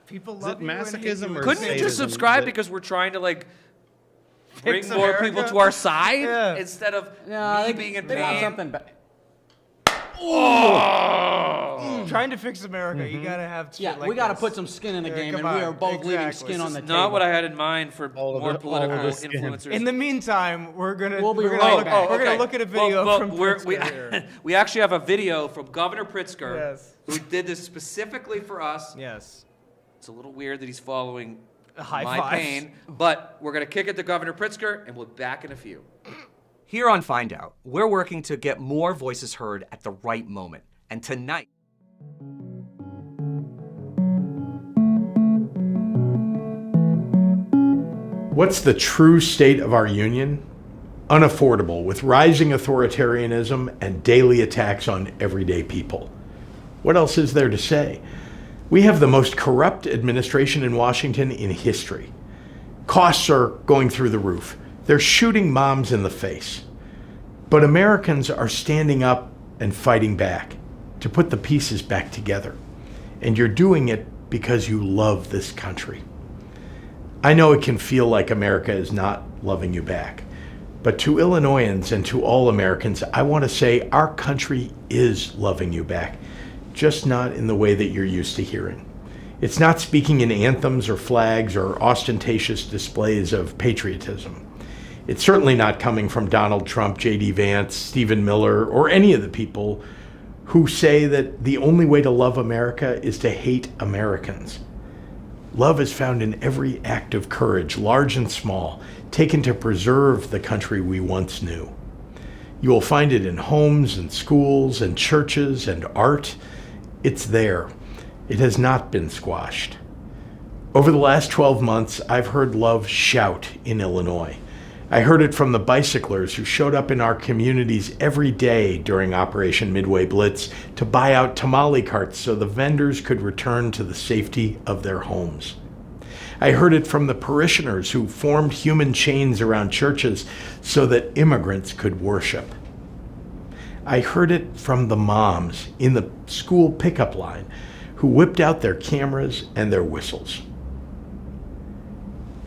People Is love it you and hate masochism you. or Couldn't you just sadism? subscribe That- because we're trying to, like, bring Fix more America? people to our side Yeah. instead of No, me being in they want pain? something back. Oh. Trying to fix America, you gotta have shit Yeah, like we got to this. put some skin in the Yeah, game, come and we on. are both leaving Exactly. skin on the This is table. not what I had in mind for All of more the political skin. influencers. In the meantime, we're gonna We'll be we're right gonna look, back. we're gonna look at a video from we Pritzker here. we actually have a video from Governor Pritzker, Yes. who did this specifically for us. Yes. It's a little weird that he's following High my fives. pain, but we're gonna kick it to Governor Pritzker, and we'll be back in a few. Here on Find Out, we're working to get more voices heard at the right moment. And tonight, What's the true state of our union? Unaffordable, with rising authoritarianism and daily attacks on everyday people. What else is there to say? We have the most corrupt administration in Washington in history. Costs are going through the roof. They're shooting moms in the face. But Americans are standing up and fighting back to put the pieces back together. And you're doing it because you love this country. I know it can feel like America is not loving you back. But to Illinoisans and to all Americans, I want to say our country is loving you back, just not in the way that you're used to hearing. It's not speaking in anthems or flags or ostentatious displays of patriotism. It's certainly not coming from Donald Trump, J.D. Vance, Stephen Miller, or any of the people who say that the only way to love America is to hate Americans. Love is found in every act of courage, large and small, taken to preserve the country we once knew. You will find it in homes and schools and churches and art. It's there. It has not been squashed. Over the last 12 months, I've heard love shout in Illinois. I heard it from the bicyclers who showed up in our communities every day during Operation Midway Blitz to buy out tamale carts so the vendors could return to the safety of their homes. I heard it from the parishioners who formed human chains around churches so that immigrants could worship. I heard it from the moms in the school pickup line who whipped out their cameras and their whistles.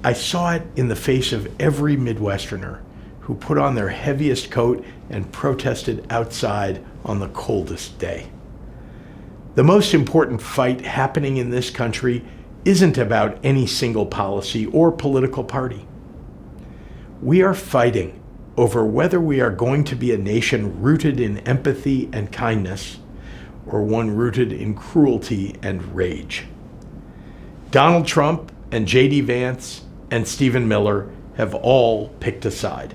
I saw it in the face of every Midwesterner who put on their heaviest coat and protested outside on the coldest day. The most important fight happening in this country isn't about any single policy or political party. We are fighting over whether we are going to be a nation rooted in empathy and kindness or one rooted in cruelty and rage. Donald Trump and J.D. Vance and Stephen Miller have all picked a side.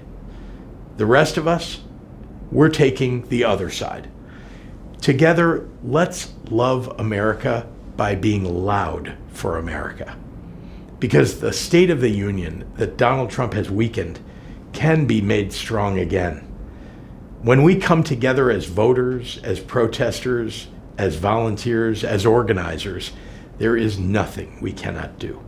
The rest of us, we're taking the other side. Together, let's love America by being loud for America. Because the State of the Union that Donald Trump has weakened can be made strong again. When we come together as voters, as protesters, as volunteers, as organizers, there is nothing we cannot do.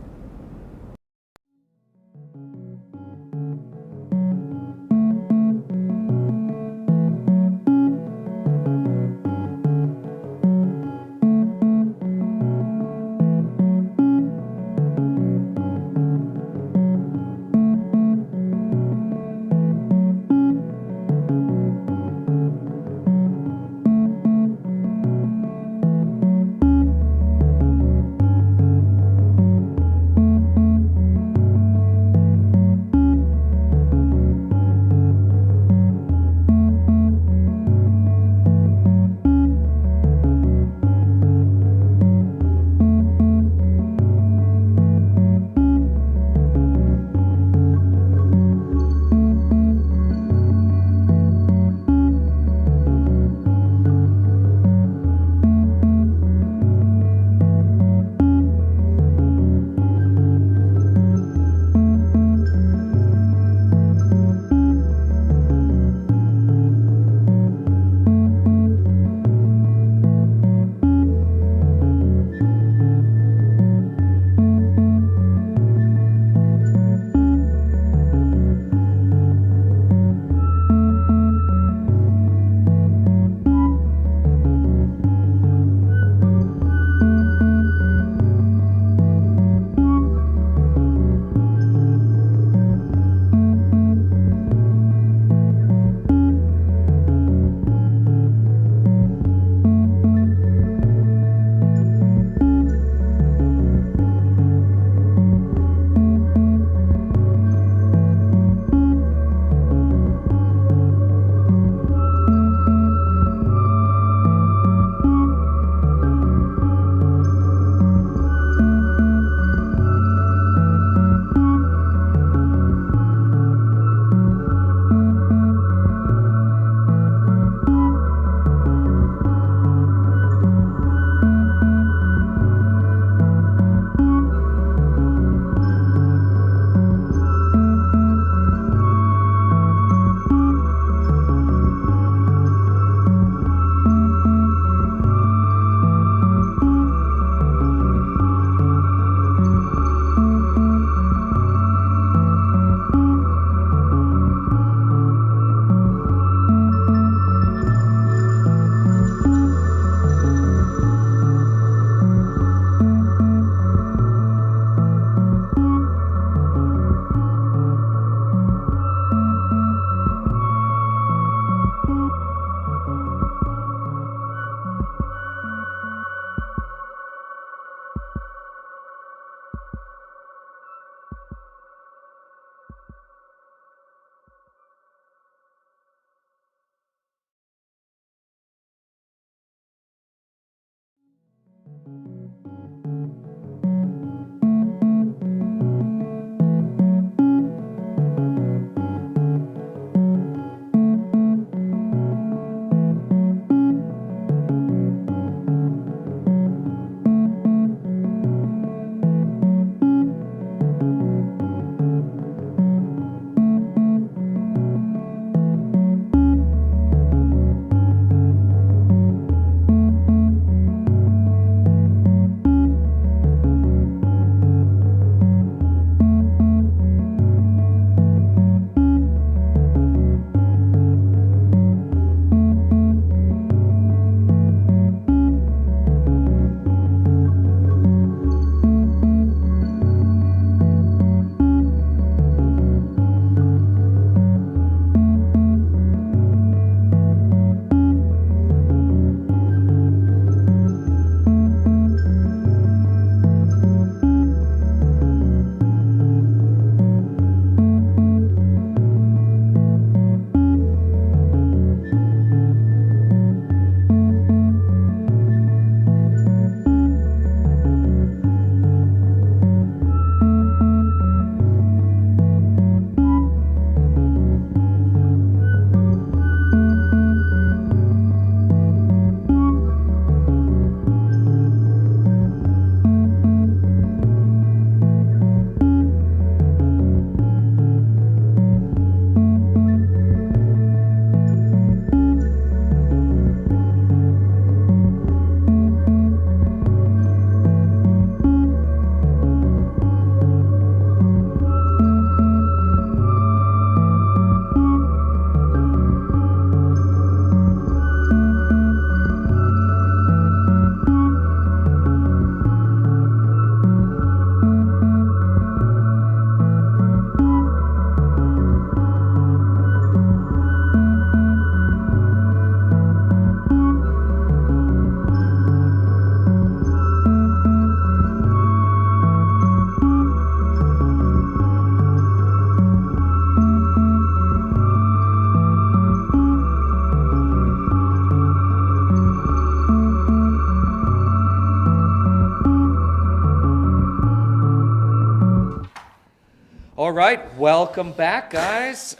All right, welcome back, guys.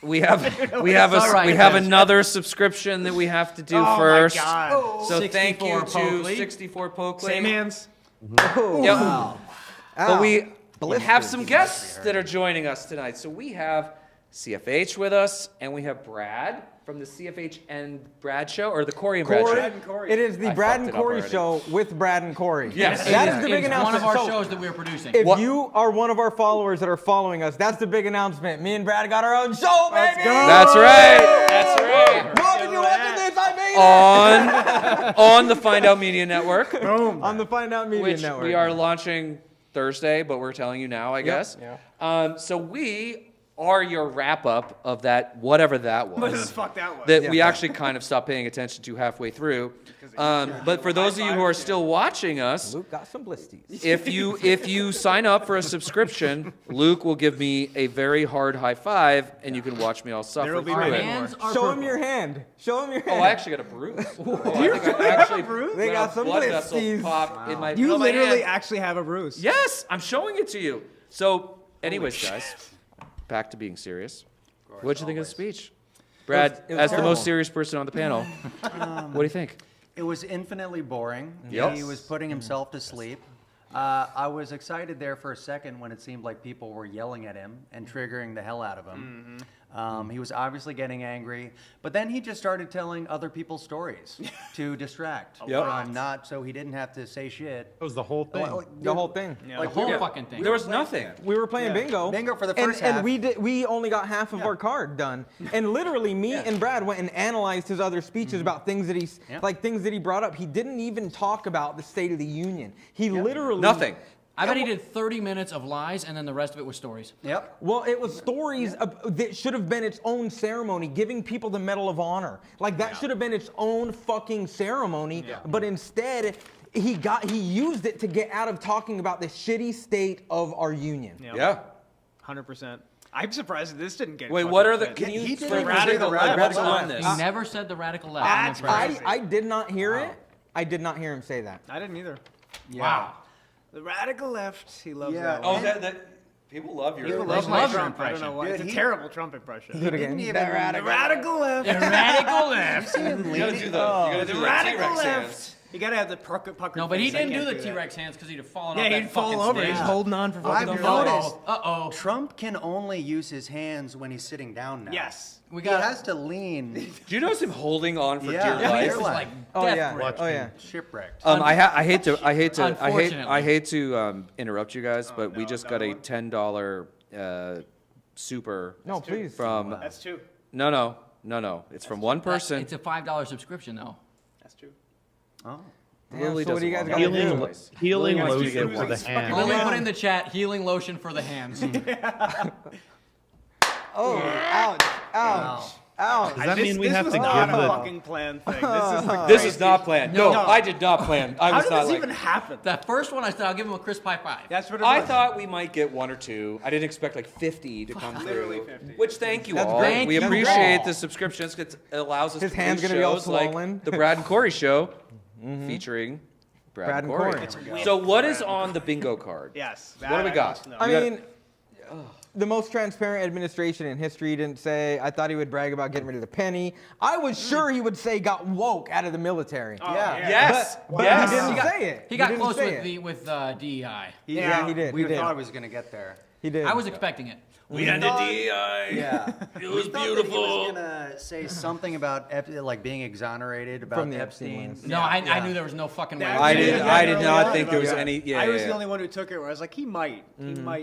We have another subscription that we have to do first. My God. So thank you to Pokley. 64 Pokley. Same hands. Yep. Wow. But we have some guests that are joining us tonight. So we have CFH with us, and we have Brad from the CFH and Brad show, or the Corey and Brad show. It is the Brad and Corey show with Brad and Corey. Yes. That's the big It's announcement. one of our So, shows that we're producing. if you are one of our followers that are following us, that's the big announcement. Me and Brad got our own show, baby! That's right. That's right. Mom, if you're watching this, I made it! On the Find Out Media Network. Boom. On the Find Out Media Which Network. we are launching Thursday, but we're telling you now, I guess. Yeah. So we are your wrap-up of that, whatever that was. Whatever the fuck that was. That we actually kind of stopped paying attention to halfway through. But for those of you who are still watching us, Luke got some blisties. if you sign up for a subscription, Luke will give me a very hard high five, and you can watch me all suffer through it. Show him your hand. Show him your hand. Oh, I actually got a bruise. I think I actually They got some blood vessel blisties. pop in my You in my literally hand. actually have a bruise. Yes, I'm showing it to you. So, anyways, guys, back to being serious. What'd you think of the speech? Brad, it was as the terrible. most serious person on the panel, what do you think? It was infinitely boring. Yep. He was putting himself to sleep. I was excited there for a second when it seemed like people were yelling at him and triggering the hell out of him. He was obviously getting angry, but then he just started telling other people's stories to distract from not, so he didn't have to say shit. That was the whole thing. The whole thing. Like, The whole fucking thing. There was nothing. We were playing bingo. Bingo for the and, first half. And we only got half of our card done. And literally, me and Brad went and analyzed his other speeches about things that things that he brought up. He didn't even talk about the State of the Union. He literally Nothing. I bet he did 30 minutes of lies, and then the rest of it was stories. Yep. Well, it was stories that should have been its own ceremony, giving people the Medal of Honor. Like, that should have been its own fucking ceremony. But instead, he used it to get out of talking about the shitty state of our union. Yeah. 100%. I'm surprised that this didn't get. Wait, fucking what are the? fit. Can you He explain didn't radical? say the What's radical on left. this? He never said the radical left. I did not hear it. I did not hear him say that. I didn't either. Wow. The radical left. He loves Yeah. that. Oh, one. that people love your. People love love my my Trump. I don't know why. It's a terrible Trump impression. Do it again. Didn't The even- Radical left. The radical left. You gotta do the. The radical left. You gotta have the pucker. No, but he face. I didn't do can't the that. T-Rex hands because he'd have fallen Yeah, off that he'd fall fucking over. stage. He's holding on for fucking I've dear life. noticed Uh-oh. Trump can only use his hands when he's sitting down now. Yes. He has to lean. Do you notice him holding on for Yeah. dear Yeah, life? he's This is like Oh death yeah. grip. Oh yeah. Shipwrecked. I hate to Unfortunately. interrupt you guys, but we just got a $10 super. No, please. From That's two. no. It's from one person. It's a $5 subscription, though. That's two. Oh. Lily So what do you doesn't guys want gotta that. do? Healing Lily wants to lotion get for one. the hand. Lily put in the chat, healing lotion for the hands. Oh, ouch, ouch, ouch. Does that mean we have to This give was not a the? fucking planned thing. This is the This is not planned. No, No. I did not plan. I How was did not this like. even happen? That first one I said, I'll give him a crisp high five. That's what it I was. thought we might get one or two. I didn't expect like 50 to come Literally through. 50. Which thank you That's all. great. We That's appreciate great. the subscriptions. It allows us His to hand's do gonna be all shows like swollen. the Brad and Corey show, featuring Brad and Corey. So what is on the bingo card? Yes. What do we got? I mean, the most transparent administration in history didn't say. I thought he would brag about getting rid of the penny. I was sure he would say got woke out of the military. yeah. Yes. But Yes. he didn't say it. He got didn't close say with it. DEI. Yeah, he did. We he did. thought he was going to get there. He did. I was expecting it. We ended DEI. Yeah. It was He was beautiful. going to say something about like being exonerated about From the Epstein. Epstein No, I knew there was no fucking way. I did not think there was Yeah. any. Yeah, I was yeah. the only one who took it where I was like, he might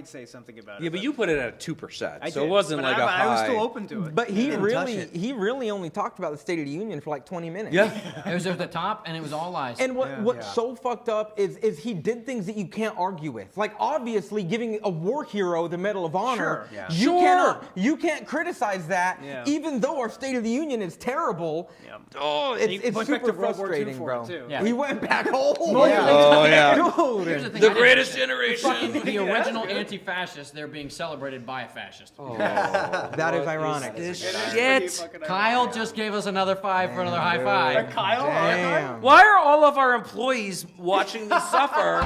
say something about it. Yeah, but you put it at 2%, I so did, it wasn't but like a high. I was still open to it. But he didn't touch really, it. he really only talked about the State of the Union for like 20 minutes. Yeah. It was at the top, and it was all lies. And what's Yeah. so fucked up is he did things that you can't argue with. Like obviously giving a war hero the Medal of Honor. Sure. Yeah. You can't criticize that, Yeah. even though our State of the Union is terrible. Yeah. Oh, He it's went back super to World War II frustrating, for bro. it, too. Yeah. He went back home. Oh yeah. Dude. Here's the thing, The I didn't- greatest generation. The original anti-fascists, they're being celebrated by a fascist. That is ironic. This Pretty shit. fucking Kyle ironic. just gave us another five for another high five. Kyle? Damn. Why are all of our employees watching me suffer?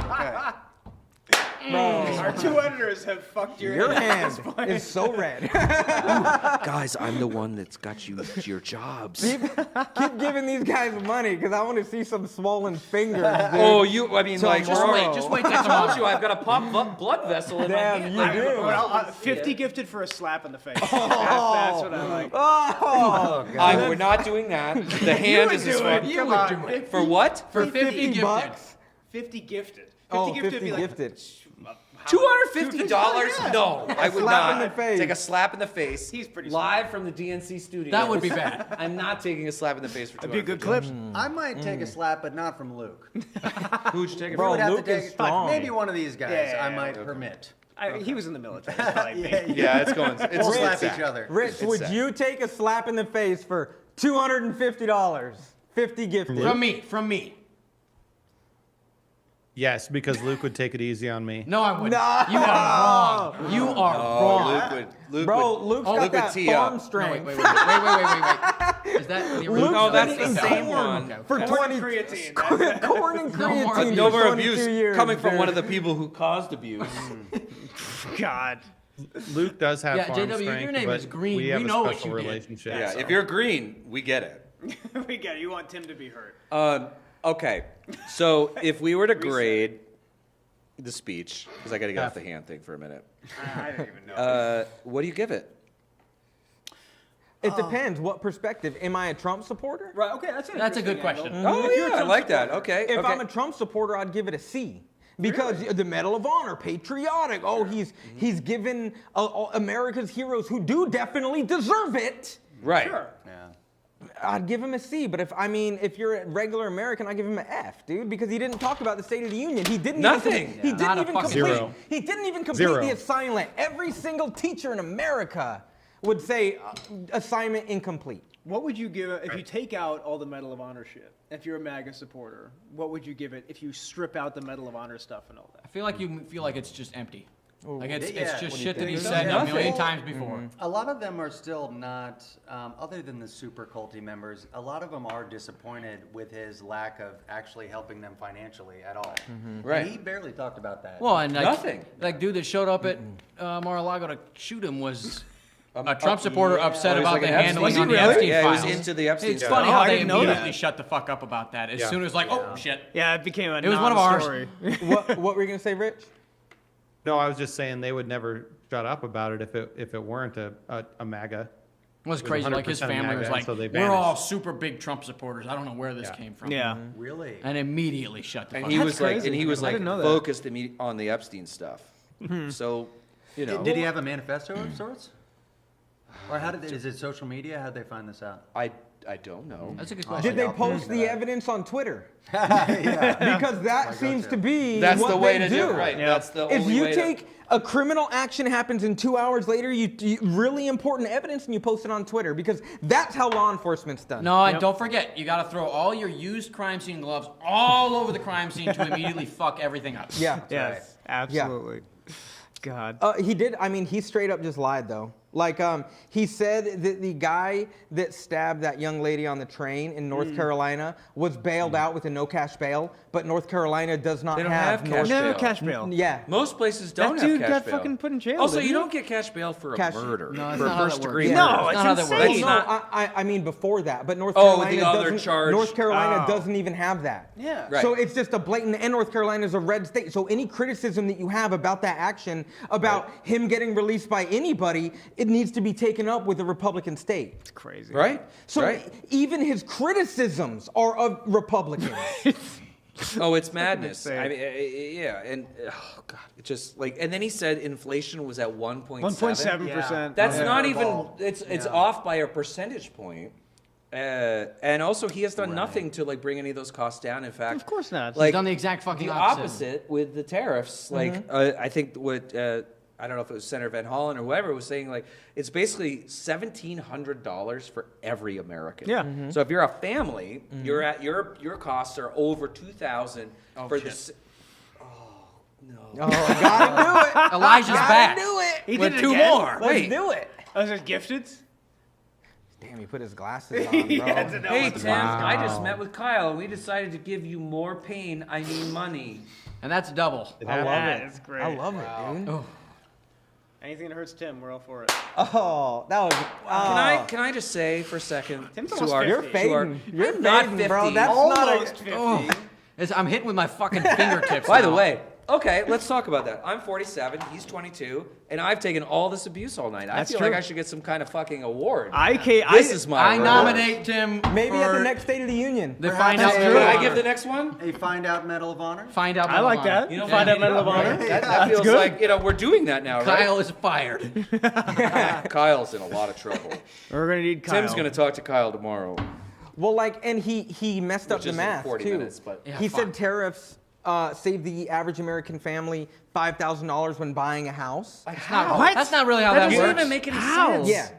Bro. Our two editors have fucked Your hand is so red. Guys, I'm the one that's got you your jobs. Keep giving these guys money because I want to see some swollen fingers. Dude. Oh, I mean, like, just wait. I told you I've got a pop blood vessel in my hand. You do. Well, 50 gifted for a slap in the face. That's what I like. Oh, We're not doing that. The hand is as well. You would do it. For what? For 50 bucks. 50 gifted. 50 Oh, gifted 50 would be like, gifted. $250? No, I would slap in not the face. take a slap in the face. He's pretty live from the DNC studio. That would be bad. I'm not taking a slap in the face for $250. That'd be a good clip. I might take a slap, but not from Luke. Who'd you take it Bro, from? Have Luke to is take strong. maybe one of these guys. Yeah, I might permit. He was in the military. Yeah, it's going. It's We'll it's slap sad. each other. Rich, It's would sad. you take a slap in the face for $250? 50 gifted. From me. Yes, because Luke would take it easy on me. No, I wouldn't. No. You are wrong. You are wrong. Bro, Luke's got that farm strength. Wait. Is that the Luke's original? Oh, that's the eating same corn one. for 20 creatine. corn and creatine. No for more 22 abuse years, coming from dude. one of the people who caused abuse. God. Luke does have farm JW, strength, your name but is Green. we have We a know what special you did. relationship. Yeah, so. if you're green, we get it. We get it. You want Tim to be hurt. Okay, so if we were to grade the speech, because I got to get off the hand thing for a minute. I don't even know. What do you give it? It depends. What perspective? Am I a Trump supporter? Right. Okay, that's a good question. Oh, yeah, I like that. Okay. If okay. I'm a Trump supporter, I'd give it a C. Because the Medal of Honor, patriotic. Oh, he's given America's heroes who do definitely deserve it. Right. Sure. Yeah. I'd give him a C, but if you're a regular American, I'd give him an F, dude, because he didn't talk about the State of the Union. He didn't Nothing. He didn't even complete. Zero. He didn't even complete Zero. the assignment. Every single teacher in America would say assignment incomplete. What would you give it if you take out all the Medal of Honor shit? If you're a MAGA supporter, what would you give it if you strip out the Medal of Honor stuff and all that? I feel like you feel like it's just empty. Like it's Yeah. just What do shit you that he think? said a Nothing. million times before. A lot of them are still not, other than the super culty members, a lot of them are disappointed with his lack of actually helping them financially at all. Right. And he barely talked about that. Well, and like, Nothing. Like dude that showed up at Mar-a-Lago to shoot him was a Trump supporter upset Oh, he was about like the an Epstein- handling Was he on the really? Epstein Yeah, he was files. into the Epstein It's stuff. funny Oh, how I they didn't know immediately that. shut the fuck up about that as Yeah. soon as like, oh shit. Yeah, it became a It was one of ours. non-story. What were you gonna say, Rich? No, I was just saying they would never shut up about it if it weren't a MAGA. It was It was crazy. Like his 100% family was MAGA, like, so they we're all vanished. super big Trump supporters. I don't know where this came from. Yeah. Really? And immediately shut the And fuck he up. was like, crazy. and he was I like didn't know that. focused on the Epstein stuff. So, you know, Did he have a manifesto of sorts? Or is it social media? How'd they find this out? I don't know. That's a good question. Did they I'll post believe the that. evidence on Twitter? Yeah. Because that seems to be That's what the way they to do it, right? Yeah. That's the If only you way take a criminal action happens and 2 hours later, you really important evidence and you post it on Twitter because that's how law enforcement's done. No, and don't forget, you got to throw all your used crime scene gloves all over the crime scene to immediately fuck everything up. Yeah. Yes, absolutely. God. He did. I mean, he straight up just lied though. Like, he said that the guy that stabbed that young lady on the train in North Carolina was bailed out with a no cash bail, but North Carolina does not They don't have have cash No bail. cash bail. Yeah. Most places don't That have dude cash got bail. fucking put in jail. Also, didn't you he? don't get cash bail for a Cash- murder. No, it's for a not how first that degree works. murder. No, That's it's not how that insane. works. No, I mean before that, but North Oh, Carolina the other doesn't. charge. North Carolina Oh. doesn't even have that. Yeah. Right. So it's just a blatant, and North Carolina is a red state. So any criticism that you have about that action, about him getting released by anybody, it needs to be taken up with a Republican state. It's crazy. Right? So right? even his criticisms are of Republicans. Oh, it's madness. insane. I mean, yeah, and oh god, it just like, and then he said inflation was at 1.7. 1.7%. That's Yeah. not even. Evolved. It's off by a percentage point. And also, he has done nothing to like bring any of those costs down. In fact, Of course not. Like He's done the exact fucking the opposite. opposite with the tariffs. Like I think what I don't know if it was Senator Van Hollen or whoever was saying, like it's basically $1,700 for every American. Yeah. So if you're a family, you're at your costs are over $2,000 for shit. this. Oh, gotta do it. Elijah's back. Do it. He With did it two again? more. Let's Wait. do it. Oh, is it gifted? Damn, he put his glasses on, bro. He had to know Hey what Tim, I just met with Kyle and we decided to give you more pain. I mean money. And that's double. I love it. It's great. I love it, dude. Oh. Anything that hurts Tim, we're all for it. Oh, that was. Oh. Can I just say for a second? Tim's to almost our, 50. You're fading. You're I'm not fading, 50. bro. That's Almost not 50. I'm hitting with my fucking fingertips. By the now. way, okay, let's talk about that. I'm 47, he's 22, and I've taken all this abuse all night. I That's feel true. like I should get some kind of fucking award. This is my I award. nominate Tim. Maybe at for the next State of the Union. the Find Out. Can I give the next one? A Find Out Medal of Honor. Find Out. I like that. You know, Find Out Medal of Honor. That feels good. like, we're doing that now, right? Kyle is fired. Kyle's in a lot of trouble. We're gonna need Kyle. Tim's going to talk to Kyle tomorrow. Well, and he messed up Which the isn't math 40 too. minutes, but- Yeah, he fuck. said tariffs save the average American family $5,000 when buying a house. That's not really how that doesn't works. even make any sense. Yeah.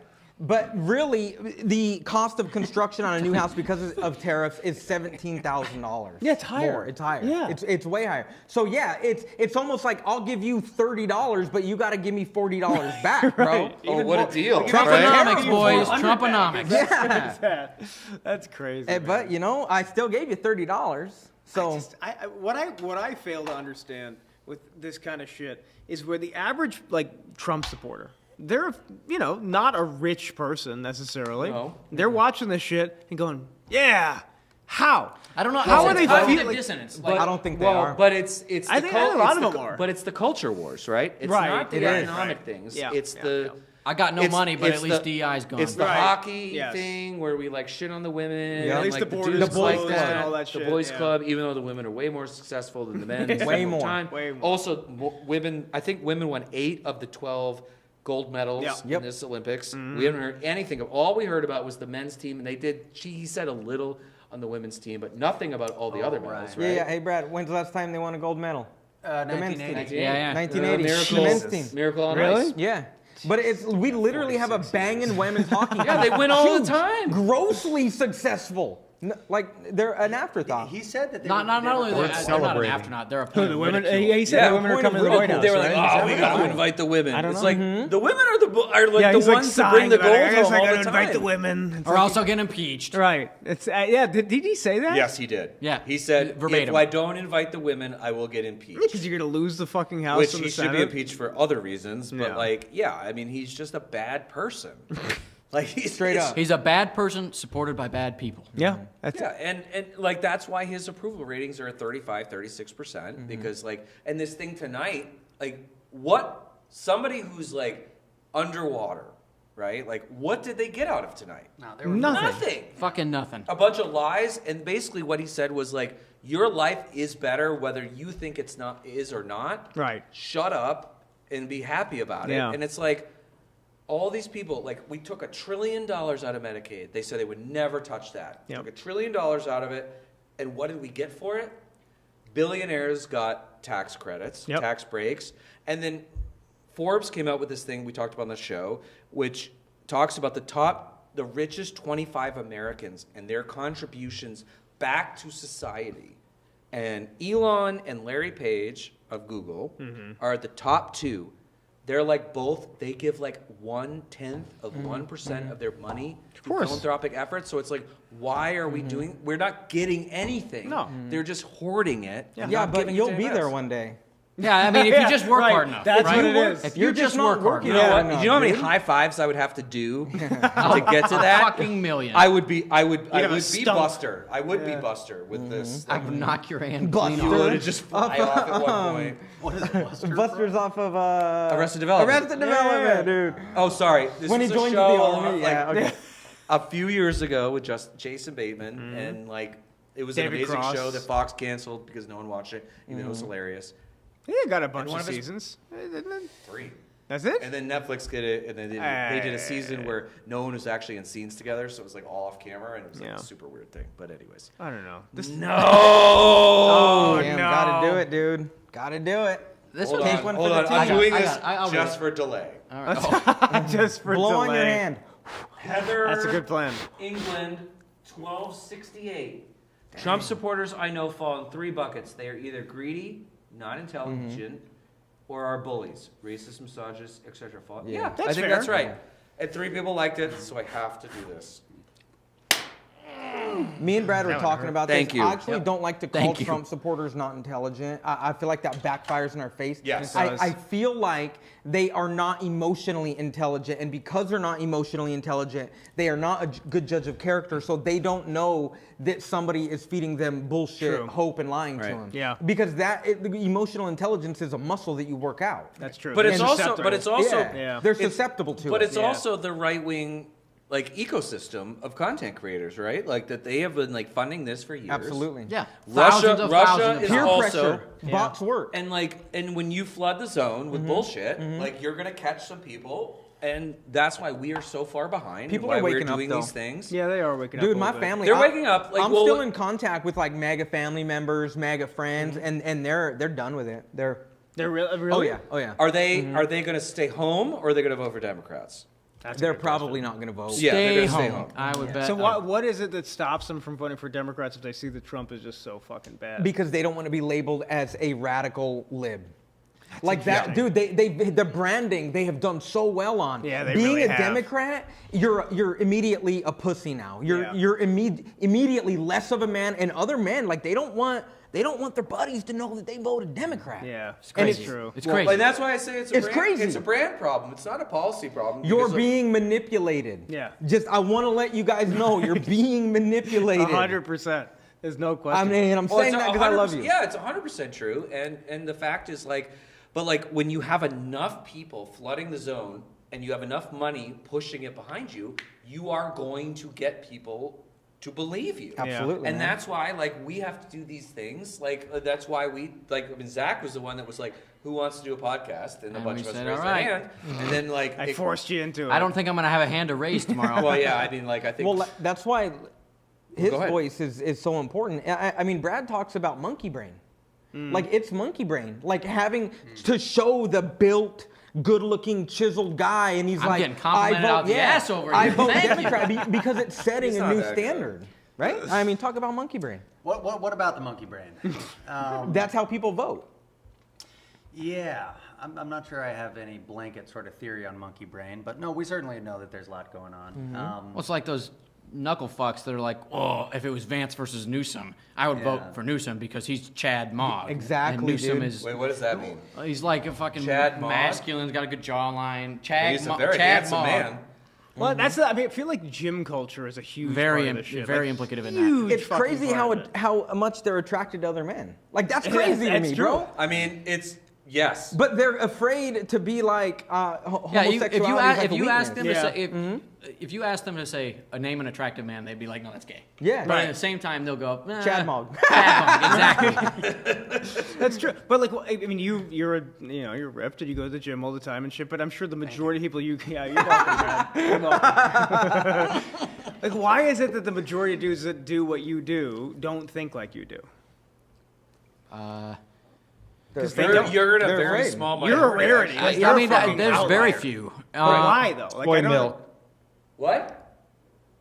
But really, the cost of construction on a new house because of tariffs is $17,000. Yeah, it's higher. More. It's higher. Yeah. It's way higher. So yeah, it's almost like I'll give you $30, but you got to give me $40 back, bro. Oh, what a deal. Trumponomics, boys. Trumponomics. Yeah. That's crazy. But I still gave you $30. So What I fail to understand with this kind of shit is where the average Trump supporter, they're not a rich person necessarily. No. They're watching this shit and going, yeah. How? I don't know. How are they cognitive feeling? dissonance? I don't think they are. But it's I the think a lot of them are. But it's the culture wars, right? It's Right, not the it is. economic Right. things. Yeah, It's yeah, the I got no money, but at least the, DEI's gone. It's the Right. hockey Yes. thing where we shit on the women. Yeah. And At least like the the borders dudes like closed that. and all that The shit, boys yeah. club, even though the women are way more successful than the men. Way more. Time. Way more. Also, women. I think women won 8 of the 12 gold medals Yeah. in this Olympics. We haven't heard anything of. All we heard about was the men's team, and they did. He said a little on the women's team, but nothing about all the other medals. Right? Yeah. Hey, Brad, when's the last time they won a gold medal? The men's team. 1980. Yeah. 1980. Miracle, The men's team. Miracle on Really? Ice. Yeah. But we literally have a banging women's hockey team. Yeah, they win all the Huge, time. Grossly successful. They're an afterthought. He said that they Not only We're they're not an celebrating. astronaut, they're a Who, point the of women? ridicule. He said Yeah, the women are point coming of to the White House. They were like, right? "Oh, we got to invite the women." I don't It's know. like the women are the Yeah, he's ones to sighing bring the about it. I gold guess home I all gotta the time. invite the women. It's Or like- also get impeached. Right. It's yeah. Did he say that? Yes, he did. Yeah. He said, Verbatim. "If I don't invite the women, I will get impeached." Because you're gonna lose the fucking house Which in he the should Senate. be impeached for other reasons, but Yeah. I mean, he's just a bad person. Like he's Straight up. He's a bad person supported by bad people. Yeah. That's Yeah, and like that's why his approval ratings are at 35, 36%. Because and this thing tonight, what somebody who's underwater, right? Like, what did they get out of tonight? No, there was Nothing. Fucking nothing. A bunch of lies, and basically what he said was your life is better whether you think it's not is or not. Right. Shut up and be happy about it. Yeah. And it's like all these people, we took $1 trillion out of Medicaid. They said they would never touch that. Yep. Took $1 trillion out of it, and what did we get for it? Billionaires got tax credits, Yep. tax breaks, and then Forbes came out with this thing we talked about on the show, which talks about the richest 25 Americans and their contributions back to society. And Elon and Larry Page of Google are the top 2. They're they give 1/10 of 1% of their money to philanthropic efforts. So it's why are we doing? We're not getting anything. No. They're just hoarding it. and Yeah, not but giving it you'll to be anyone there else. one day. Yeah, I mean, if you just work right. hard enough. That's right? what it is. If You're you just not work hard working You enough. know hard what? enough, You know how many dude. high fives I would have to do to get to that? Fucking million. I would be have a be stump. Buster. I would be Buster with this. I would knock your hand Buster. clean You off. would just fly off at one point. What is it, Buster? Buster's off of Arrested Development. Arrested Development, dude. Oh, sorry. This When he was a joins the show army, yeah, okay. a few years ago with just Jason Bateman, and it was David an amazing Cross. show that Fox canceled because no one watched it, even though it was hilarious. Yeah, got a bunch one of of his- seasons. 3. That's it. And then Netflix did it, and then they did a season where no one was actually in scenes together, so it was all off camera, and it was a super weird thing. But anyways, I don't know. no. Oh, Damn, no. gotta do it, dude. Gotta do it. This Hold one- Take one Hold for on. the I'm team. doing I this got it. I'll just do for delay. All right. Just for Blow on delay. your hand. Heather. That's a good plan. England, 1268. Trump supporters I know fall in 3 buckets. They are either greedy, not intelligent, or are bullies, racist, misogynist, etc. Yeah, I think fair. that's right. And 3 people liked it, so I have to do this. Me and Brad were talking about Thank this. you. I actually don't like to call Thank you. Trump supporters not intelligent. I feel like that backfires in our face. Yes. I feel like they are not emotionally intelligent, and because they're not emotionally intelligent, they are not a good judge of character, so they don't know that somebody is feeding them bullshit, True. hope, and lying to Right. them. Yeah. Because the emotional intelligence is a muscle that you work out. That's true. But it's They're also, susceptible. they're susceptible to it. But it's also the right wing like ecosystem of content creators, right? Like that they have been like funding this for years. Absolutely. Yeah. Russia Thousands is peer also pressure. Bots work. and when you flood the zone with bullshit, like you're gonna catch some people. And that's why we are so far behind. People why are waking we're doing up, though. these things. Yeah, they are waking up. Dude, a my little bit. family. They're waking up. Like, I'm well, still in contact with like MAGA family members, MAGA friends, and they're done with it. They're really. Oh yeah. Are they going to stay home or are they going to vote for Democrats? They're probably not going to vote. Yeah, they're Stay going to stay home. home. I would bet. So what is it that stops them from voting for Democrats if they see that Trump is just so fucking bad? Because they don't want to be labeled as a radical lib. Like that, dude. The branding they have done so well on. Yeah, they being really a have. Democrat, you're immediately a pussy now. You're immediately less of a man, and other men like they don't want their buddies to know that they voted Democrat. Yeah, It's crazy. true. It's crazy. And that's why I say it's It's brand, crazy. It's a brand problem. It's not a policy problem. You're because of- being manipulated. Yeah. Just I want to let you guys know you're being manipulated. 100%. There's no question. I mean, I'm Well, saying it's that because I love 100%. you. Yeah, it's 100% true. And the fact is like, but like when you have enough people flooding the zone and you have enough money pushing it behind you, you are going to get people to believe you. Absolutely. And man. that's why like we have to do these things. Like that's why we like. I mean, Zach was the one that was like, "Who wants to do a podcast?" And a And bunch we of us said, raised "All our right." hand. And then like I forced you into it. I don't think I'm going to have a hand to raise tomorrow. Well, yeah. I mean, like I think. Well, that's why his Go ahead. voice is so important. I mean, Brad talks about monkey brain. Like it's monkey brain. Like having to show the built, good-looking, chiseled guy, and he's I'm like, getting complimented out the ass over I here. vote Thank you. Democrat because it's setting He's a not new that good. standard, right? I mean, talk about monkey brain. What about the monkey brain? That's how people vote. Yeah, I'm not sure I have any blanket sort of theory on monkey brain, but no, we certainly know that there's a lot going on. Well, it's like those knuckle fucks that are like, oh, if it was Vance versus Newsom, I would vote for Newsom because he's Chad Mogg. Exactly, And Newsom dude. is. Wait, what does that mean? He's like a fucking Chad Mogg? masculine, he's got a good jawline. Chad, He's a very Chad handsome Mogg. man. Well, I mean, I feel like gym culture is a huge Very, part of this shit. very Like, implicative in that. huge It's fucking crazy part of it. how much they're attracted to other men. Like that's crazy to That's me, true. bro. I mean, it's yes. But they're afraid to be like Yeah, homosexuality. if you ask them to Yeah. say if you ask them to say name an attractive man, they'd be like, no, that's gay. Yeah. But Right. at the same time, they'll go Chad Mogg. Chad Mogg, exactly. That's true. But like, I mean, you're ripped and you go to the gym all the time and shit. But I'm sure the majority of people you're welcome, man. You're welcome. Like, why is it that the majority of dudes that do what you do don't think like you do? Because You're in a They're very afraid. small You're a minority. rarity. actually. Like, I you're mean, a fucking there's outlier. very few. But why though? Like, Soy I don't- milk. What?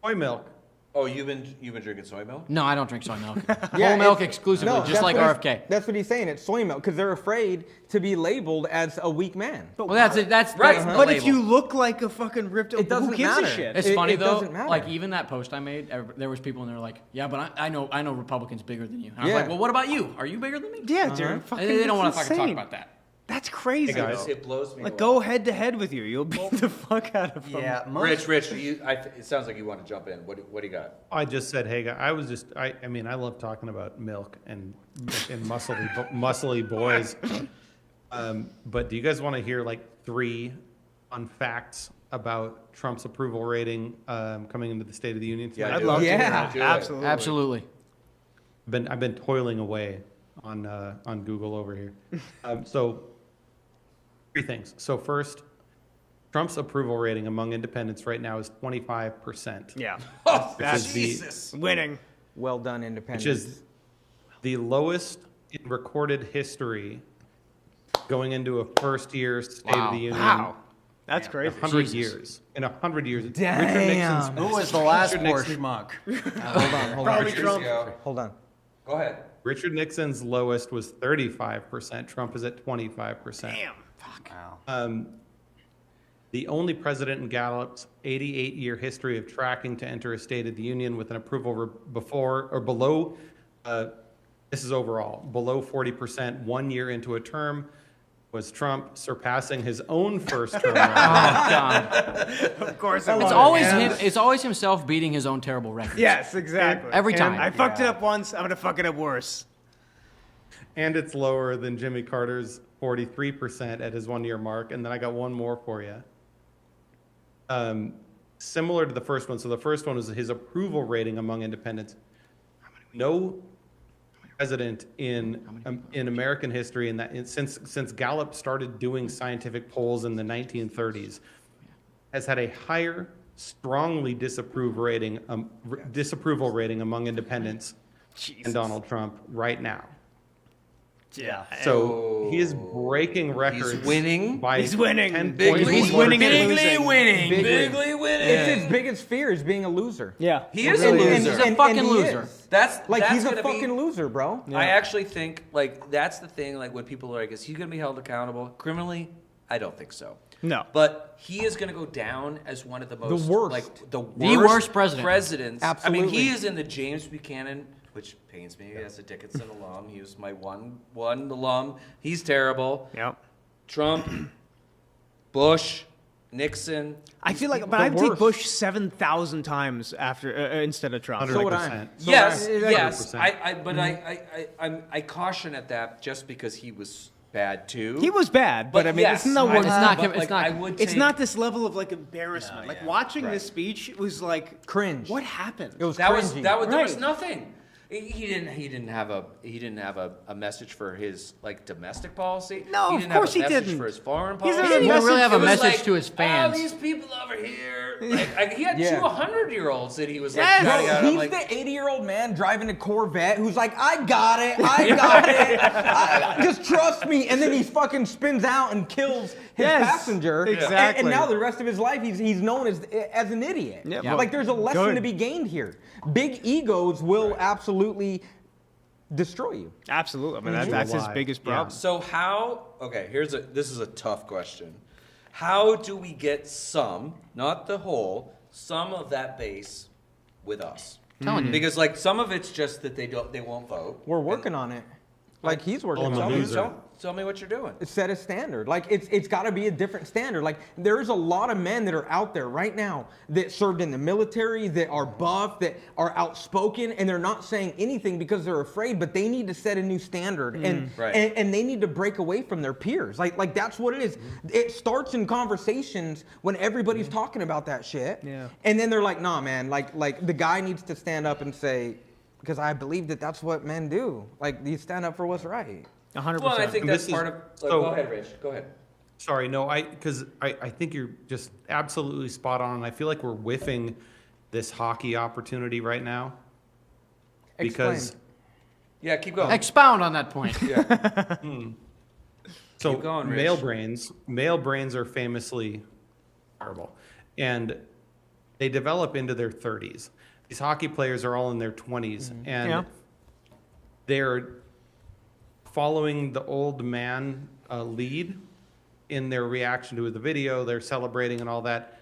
Soy milk. Oh, you've been drinking soy milk? No, I don't drink soy milk. Yeah, Whole milk it's- exclusively, no, just that's like what RFK. he's- That's what he's saying. It's soy milk because they're afraid to be labeled as a weak man. Well, that's Right. the But label. if you look like a fucking ripped, It doesn't who gives matter. a shit? It's It- funny it though. doesn't matter. Like even that post I made, there was people and they were like, "Yeah, but I know Republicans bigger than you." And I was Yeah. like, "Well, what about you? Are you bigger than me?" Yeah, dude. Fucking, They don't want to that's fucking talk insane. about that. That's crazy. Hey, guys. though. It blows me Like, away. go head to head with you. You'll beat the fuck out of them. Yeah, Rich, it sounds like you want to jump in. What do you got? I just said, hey, guys. I mean, I love talking about milk and muscly boys. But do you guys want to hear like 3 fun facts about Trump's approval rating coming into the State of the Union tonight? I'd love to. Yeah. Hear it. Absolutely. Absolutely. I've been toiling away on Google over here. So 3 things. So first, Trump's approval rating among independents right now is 25%. Yeah. Oh, That's Jesus. winning. Well done, independent. Which is the lowest in recorded history going into a first-year State of the Union. Wow. That's In crazy. 100 Jesus. years. In 100 years. Damn. Richard Nixon's. Who was the last Richard poor Nixon- schmuck? Hold on. Probably Trump. Hold on. Go ahead. Richard Nixon's lowest was 35%. Trump is at 25%. Damn. Wow. the only president in Gallup's 88-year history of tracking to enter a State of the Union with an approval before or below, this is overall, below 40% 1 year into a term, was Trump, surpassing his own first term. Oh, God. Of course, It's always him. It's always himself beating his own terrible record. Yes, exactly. Every time. I fucked it up once. I'm gonna fuck it up worse. And it's lower than Jimmy Carter's 43% at his 1 year mark. And then I got one more for you. Similar to the first one. So the first one was his approval rating among independents. No president in American history, since Gallup started doing scientific polls in the 1930s, has had a higher, strongly disapproval rating among independents than Donald Trump right now. Yeah. So he is breaking records. He's winning. By He's winning. 10 Bigly. points. He's winning and Bigly losing. winning. Bigly. Bigly winning. It's his biggest fear is being a loser. Yeah. He is a loser. He's a fucking loser. That's He's a gonna fucking loser, bro. I actually think that's the thing. Like when people are like, is he going to be held accountable criminally? I don't think so. No. But he is going to go down as one of the most worst. the worst president. presidents. Absolutely. I mean, he is in the James Buchanan, which pains me as a Dickinson alum. He was my one alum. He's terrible. Yep. Trump, Bush, Nixon. I feel like, but I would take Bush 7,000 times after instead of Trump. 100%. Yes. 100%. I caution at that just because he was bad too. He was bad, but I mean, yes, it's not. It's not this level of like embarrassment. Like watching this speech was like cringe. What happened? It was there cringy. was nothing. He didn't have a message for his like domestic policy. No, he didn't of course have a he message didn't. for his foreign He policy. didn't really have a It was message like, to his fans. Oh, these people over here. Like, he had Yeah. 200-year-olds that he was like Yes. shouting out. I'm He's like, the 80-year-old man driving a Corvette who's like, I got it. Just trust me. And then he fucking spins out and kills his passenger. Exactly. And now the rest of his life, he's known as an idiot. Yep. Like there's a lesson Good. to be gained here. Big egos will absolutely destroy you. Absolutely. I mean, that's his biggest problem. so how? Okay, this is a tough question. How do we get some, not the whole, some of that base with us? Telling you. Because like some of it's just that they won't vote. We're working on it. Like he's working I'm a on loser. it. Tell me what you're doing. Set a standard. Like it's got to be a different standard. Like there's a lot of men that are out there right now that served in the military, that are buff, that are outspoken, and they're not saying anything because they're afraid. But they need to set a new standard, and they need to break away from their peers. Like that's what it is. It starts in conversations when everybody's talking about that shit. Yeah. And then they're like, nah, man. Like the guy needs to stand up and say, because I believe that's what men do. Like you stand up for what's right. 100%. Well, I think that's This is- part of. so- go ahead, Rich. Go ahead. Sorry, no, because I think you're just absolutely spot on. And I feel like we're whiffing this hockey opportunity right now. Because Explain. Yeah, keep going. Expound on that point. So Keep going, Rich. male brains are famously terrible, and they develop into their 30s. These hockey players are all in their 20s, and they're following the old man lead in their reaction to the video. They're celebrating and all that.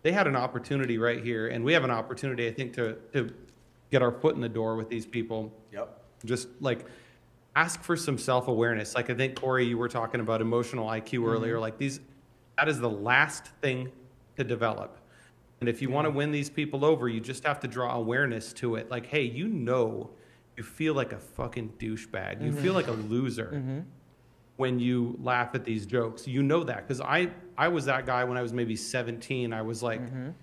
They had an opportunity right here, and we have an opportunity, I think, to get our foot in the door with these people. Yep. Just like ask for some self-awareness. Like I think, Corey, you were talking about emotional IQ earlier. Like that is the last thing to develop. And if you want to win these people over, you just have to draw awareness to it. Like, hey, you feel like a fucking douchebag. You feel like a loser when you laugh at these jokes. You know that, because I was that guy when I was maybe 17. I was like,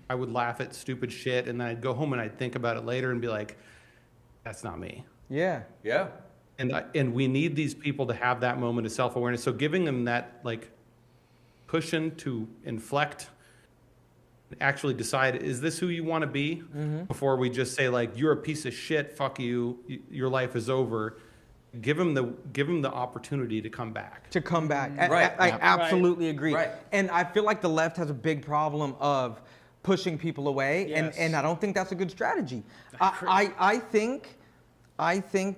I would laugh at stupid shit, and then I'd go home and I'd think about it later and be like, that's not me. Yeah. Yeah. And we need these people to have that moment of self-awareness. So giving them that like cushion to inflect, actually decide, is this who you want to be? Before we just say like, you're a piece of shit, fuck you, your life is over. Give them the opportunity to come back. I absolutely agree. Right. And I feel like the left has a big problem of pushing people away, and I don't think that's a good strategy. I think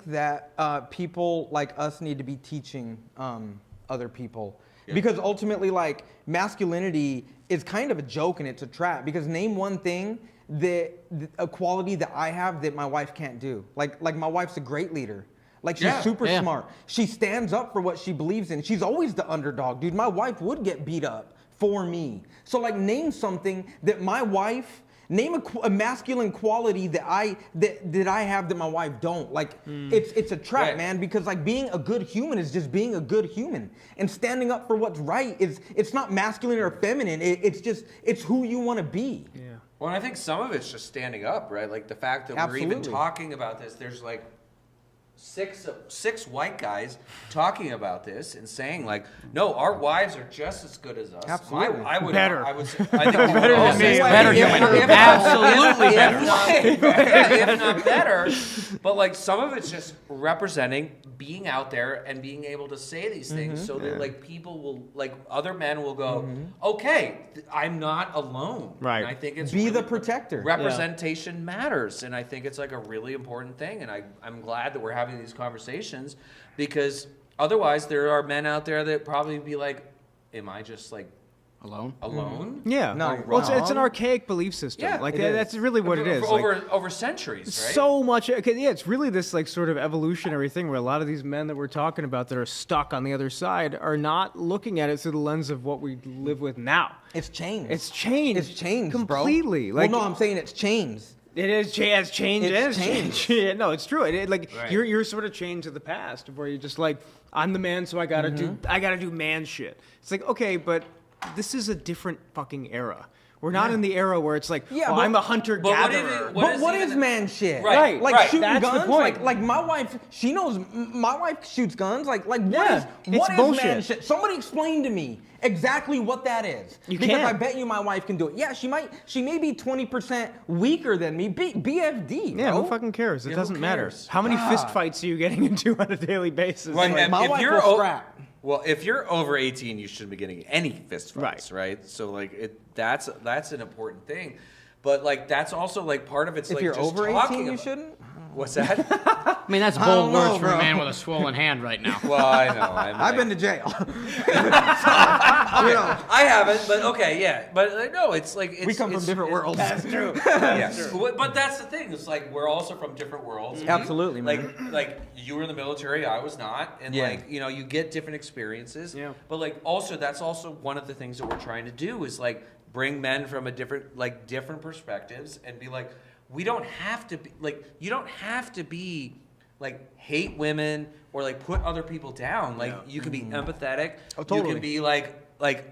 that people like us need to be teaching other people. Because ultimately, like, masculinity is kind of a joke and it's a trap. Because name one thing a quality that I have that my wife can't do. Like my wife's a great leader. Like, she's super smart. She stands up for what she believes in. She's always the underdog, dude. My wife would get beat up for me. So, like, name something that my wife, name a masculine quality that I have that my wife don't. Like, it's a trap, man, because, like, being a good human is just being a good human. And standing up for what's right it's not masculine or feminine. It's who you want to be. Yeah. Well, and I think some of it's just standing up, right? Like, the fact that we're even talking about this, there's, like, six white guys talking about this and saying, like, no, our wives are just as good as us. Absolutely. I would better. I would say, I think better than me. better human. Absolutely better. If not better. But, like, some of it's just representing being out there and being able to say these things so that, like, people will, like, other men will go, okay, I'm not alone. Right. And I think it's be the protector. Representation matters, and I think it's, like, a really important thing, and I'm glad that we're having these conversations, because otherwise there are men out there that probably be like, am I just, like, alone? Yeah. No. Well, it's an archaic belief system. Yeah, like, it is. that's really what it is. Over centuries, right? So much. Yeah, it's really this, like, sort of evolutionary thing where a lot of these men that we're talking about that are stuck on the other side are not looking at it through the lens of what we live with now. It's changed. It's changed. It's changed, completely. Bro. Like, well, no, I'm saying it's changed. It is. It's changed. It's changed. Yeah, no, it's true. You're sort of chained to the past, where you're just like, I'm the man, so I gotta do man shit. It's like, okay, but this is a different fucking era. We're not in the era where it's like, I'm a hunter-gatherer. What is man shit? Right. Like, shooting That's guns? the point. Like my wife, she knows my wife shoots guns. Like what it's is bullshit. man shit? Somebody explain to me exactly what that is. Because can't. I bet you my wife can do it. Yeah, she may be 20% weaker than me. BFD, Yeah, bro. who fucking cares? It doesn't matter. cares? How many fist fights are you getting into on a daily basis? Right, Like, and my if wife you're will scrap. Well, if you're over 18, you shouldn't be getting any fist fights, right? So, like, that's an important thing. But, like, that's also, like, part of it's, If like, you're just over 18, you shouldn't? What's that? I mean, that's I bold don't know, words for bro. a man with a swollen hand right now. Well, I know. I've been to jail. I haven't, but okay, yeah. But no, it's like We come from different worlds. That's true. Yes, but that's the thing. It's like we're also from different worlds. Absolutely, man. Like you were in the military, I was not, and like you get different experiences. Yeah. But like also that's also one of the things that we're trying to do is like bring men from a different perspectives and be like, we don't have to be like you don't have to be like hate women or like put other people down. Like you can be empathetic. Oh, totally. You can be like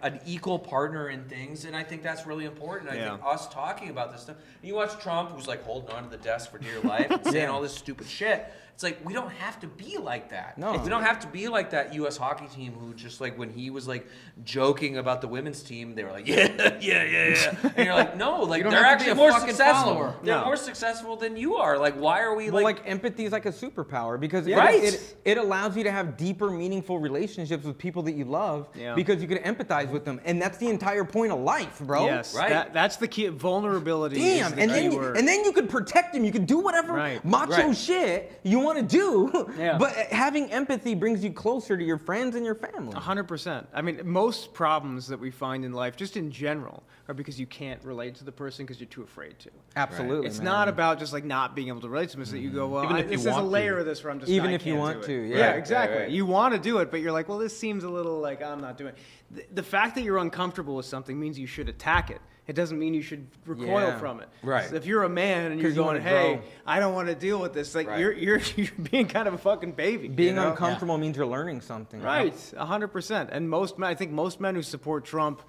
an equal partner in things, and I think that's really important. I think us talking about this stuff. And you watch Trump, who's like holding on to the desk for dear life and saying all this stupid shit. It's like we don't have to be like that. No. We don't have to be like that U.S. hockey team who just like when he was like joking about the women's team, they were like, yeah. And you're like, no, like don't they're have to be actually a more fucking successful. follower. They're more successful than you are. Like, why are we Well, like empathy is like a superpower because Right. it allows you to have deeper, meaningful relationships with people that you love because you can empathize with them, and that's the entire point of life, bro. Yes, Right. That's the key. Vulnerability. Damn, is the and key then word. and then you could protect them. You could do whatever macho shit you want to do. Yeah. But having empathy brings you closer to your friends and your family. 100%. I mean, most problems that we find in life, just in general, are because you can't relate to the person because you're too afraid to. Absolutely. It's man. not about just like not being able to relate to them. It's that you go, well, there's a layer of this where I'm just Even I if you can't want do to, it. yeah. Exactly. Right. You want to do it, but you're like, well, this seems a little like I'm not doing it. The fact that you're uncomfortable with something means you should attack it. It doesn't mean you should recoil from it. Right. So if you're a man and you're 'Cause you going, wanna hey, grow. I don't want to deal with this, like you're being kind of a fucking baby. Being you know? uncomfortable means you're learning something. Right, 100%. And I think most men who support Trump,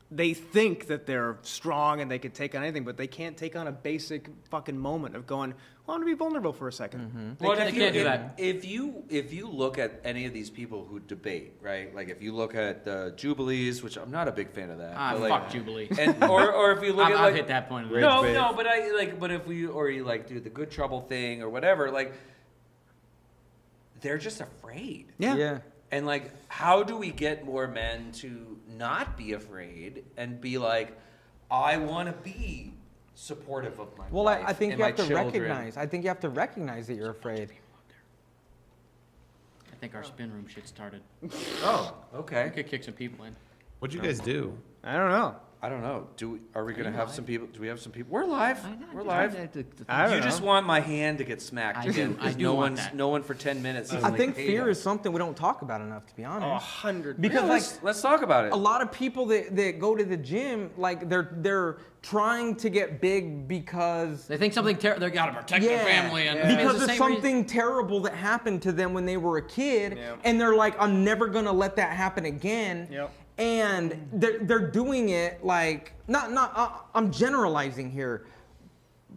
they think that they're strong and they can take on anything, but they can't take on a basic fucking moment of going, well, I'm gonna be vulnerable for a second. Well, They can't do that. If you look at any of these people who debate, right? Like if you look at the Jubilees, which I'm not a big fan of that. but like, Fuck Jubilee. And or if you look at I've like hit that point. no, but if we or you like do the good trouble thing or whatever, like they're just afraid. Yeah. And like, how do we get more men to not be afraid and be like, I want to be supportive of my Well, wife I think and you my have to children. recognize. I think you have to recognize that you're afraid. I think our spin room shit started. Oh, okay. We could kick some people in. What'd you guys do? I don't know. I don't know. Are we gonna you have live? some people? Do we have some people? We're live. We're just- live. I don't You just know. want my hand to get smacked I again do. because I do no want one's that. no one for 10 minutes. I think fear is something we don't talk about enough, to be honest. 100. Because Yeah, let's talk about it. a lot of people that go to the gym, like they're trying to get big because They think something terrible. They gotta protect their family, and because it's the of same something terrible that happened to them when they were a kid, Yep. and they're like, I'm never gonna let that happen again. Yep. And they're doing it like I'm generalizing here,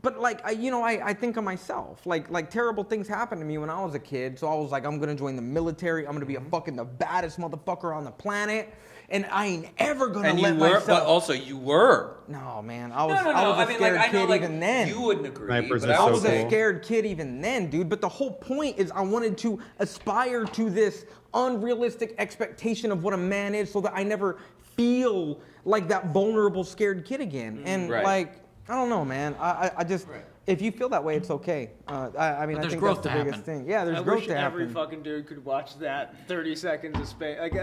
but like I think of myself, like terrible things happened to me when I was a kid, so I was like, I'm gonna join the military, I'm gonna be a fucking the baddest motherfucker on the planet, and I ain't ever gonna And let you were, myself. but also you were. No, man, I was No. I was a I mean, scared like, I know, kid like, even then. you wouldn't agree, Snipers but are I I so was a cool. scared kid even then, dude. But the whole point is I wanted to aspire to this unrealistic expectation of what a man is so that I never feel like that vulnerable, scared kid again. And Right. like, I don't know, man. I just, if you feel that way, it's okay. I mean, I there's think growth that's the to biggest happen. thing. Yeah, there's I growth wish to every happen. fucking dude could watch that 30 seconds of space. Like,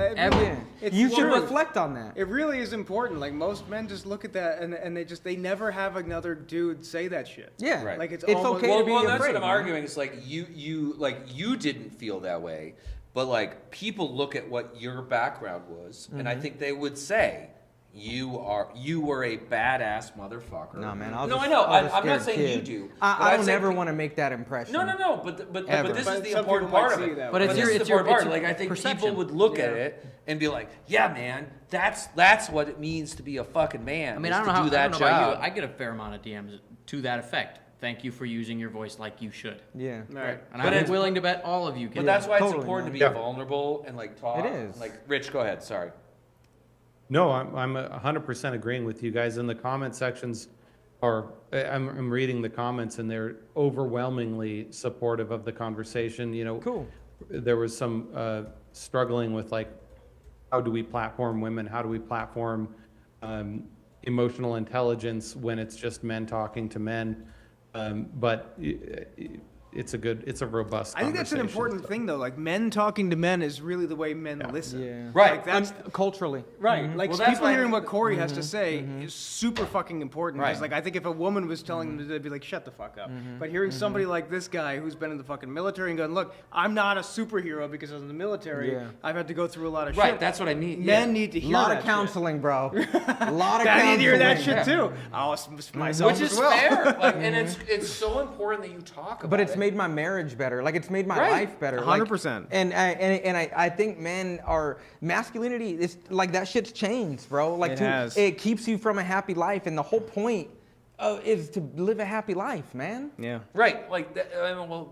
You should true. reflect on that. It really is important. Like most men just look at that and they never have another dude say that shit. Yeah. Right. Like it's okay almost, to Well, be that's afraid, what I'm man. arguing. It's like you didn't feel that way, but like people look at what your background was, and I think they would say you were a badass motherfucker. No, man. I know. I'm not scared saying kid. you do. I I'm don't saying ever want to make that impression. No. But Ever. this is But the some important people might part of see it. that But way. it's this your- is the it's your- important part. it's Like I think perception. people would look at Yeah. it and be like, "Yeah, man, that's what it means to be a fucking man." I mean, is I don't know to how. do that I don't know about job. you. I get a fair amount of DMs to that effect. Thank you for using your voice like you should. Yeah. Right. And But I'm it's- willing to bet all of you get But that's why Totally, it's important man. to be vulnerable and like talk. It is. Like, Rich, go ahead. Sorry. No, I'm 100% agreeing with you guys. In the comment sections, or I'm reading the comments, and they're overwhelmingly supportive of the conversation. Cool. There was some struggling with like, how do we platform women? How do we platform emotional intelligence when it's just men talking to men? But it's a robust. I think that's an conversation. important thing, though. Like, men talking to men is really the way men listen. Yeah. Right. Like, that's culturally. right. Like, Well, that's people why- hearing what Corey has to say is super fucking important. Because, Right. like, I think if a woman was telling them, they'd be like, "Shut the fuck up." But hearing somebody like this guy who's been in the fucking military and going, "Look, I'm not a superhero because I was in the militry. Yeah. I've had to go through a lot of Right. shit." That's what I mean. Men Yeah. need to A hear lot that of shit. counseling, bro. A lot of I counseling. need to hear that shit too. I'll myself Which is as well. fair. Like, and it's so important that you talk about But it's it. made my marriage better. Like it's made my Right. life better. 100%. And I think men are masculinity. It's like that shit's changed, bro. Like It has. it keeps you from a happy life, and the whole point is to live a happy life, man. Yeah. Right, like,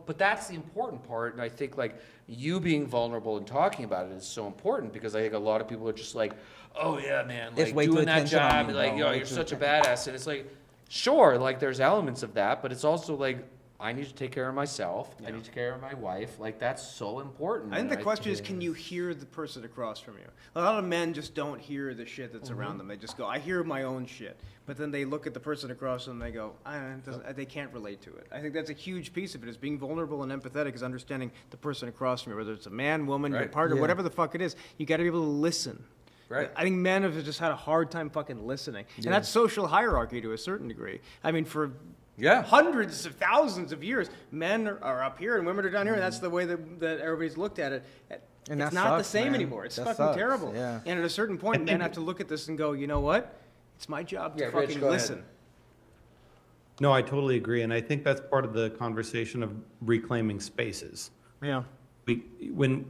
but that's the important part, and I think like you being vulnerable and talking about it is so important because I think a lot of people are just like, oh yeah, man, It's like way too doing that attention on job, me, like bro. yo, Way you're too such a badass, and it's like, sure, like there's elements of that, but it's also like I need to take care of myself. I need to take care of my wife. Like that's so important. I think the and question is, can you hear the person across from you? A lot of men just don't hear the shit that's around them. They just go, I hear my own shit. But then they look at the person across them and they go, they can't relate to it. I think that's a huge piece of it, is being vulnerable and empathetic, is understanding the person across from you, whether it's a man, woman, your Right. partner, Yeah. whatever the fuck it is. You got to be able to listen. Right. I think men have just had a hard time fucking listening. And that's social hierarchy to a certain degree. I mean, for hundreds of thousands of years, men are up here and women are down here, and that's the way that everybody's looked at it. And it's that not the sucks, same man. anymore. It's That fucking sucks, terrible. yeah. And at a certain point, men have to look at this and go, you know what? It's my job to Yeah, Rich, fucking go ahead. listen. No, I totally agree, and I think that's part of the conversation of reclaiming spaces. Yeah. When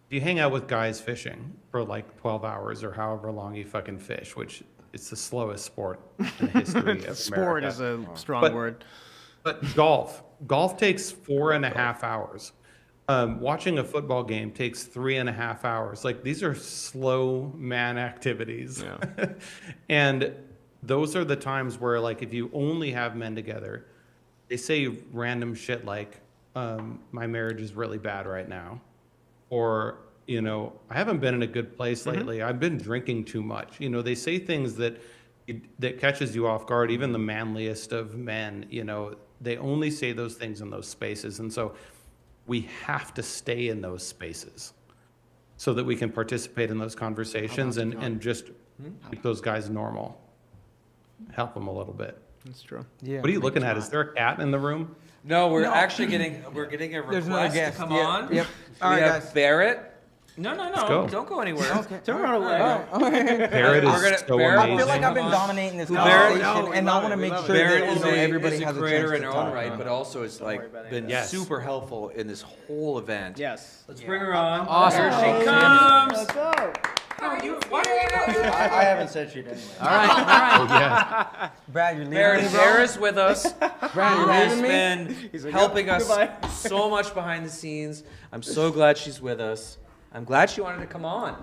you hang out with guys fishing for like 12 hours or however long you fucking fish, which it's the slowest sport in the history of Sport America. is a strong But- word. But golf takes 4.5 hours. Watching a football game takes 3.5 hours. Like these are slow man activities. Yeah. And those are the times where like if you only have men together, they say random shit like, my marriage is really bad right now. Or, I haven't been in a good place lately. I've been drinking too much. They say things that catches you off guard. Even the manliest of men, they only say those things in those spaces. And so we have to stay in those spaces so that we can participate in those conversations and just keep those guys normal. Help them a little bit. That's true. Yeah. What are you looking at? Is there a cat in the room? No, we're actually getting a There's another request to guest. come Yeah. on. Yep. We All right, have guys. Barrett. No, go. don't go anywhere. Okay. Turn around away. Barrett is so Barrett- amazing. I feel like I've been dominating this Barrett- conversation, and I want to make sure Barrett that is everybody is has a a creator chance in to her talk. own right, but also has been Yes. super helpful in this whole event. Yes. Let's bring her on. Awesome. Here she comes. Let's go. How are you? Why are you? I haven't said shit anyway. All right, all right. Yeah. Brad, you're leaving Barrett me, bro? Harris with us. Brad, who you're has leaving me? been He's like, helping "Yep, us goodbye." so much behind the scenes. I'm so glad she's with us. I'm glad she wanted to come on.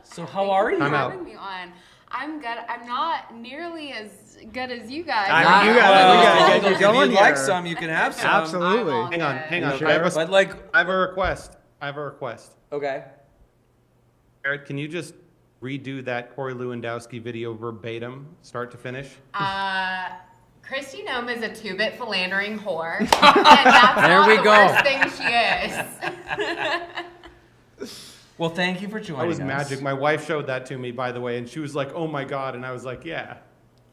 So how are you? I'm out. Having me on. I'm good. I'm not nearly as good as you guys. I mean, you gotta get you going If you'd like here. some, you can have some. Absolutely. Hang on. Okay. I have But like, I have a request. okay. Barrett, can you just redo that Corey Lewandowski video verbatim, start to finish? Kristi Noem is a two-bit philandering whore. And that's There not we the go. worst thing she is. Well, thank you for joining That was us. magic. My wife showed that to me, by the way, and she was like, "Oh my god!" And I was like, "Yeah."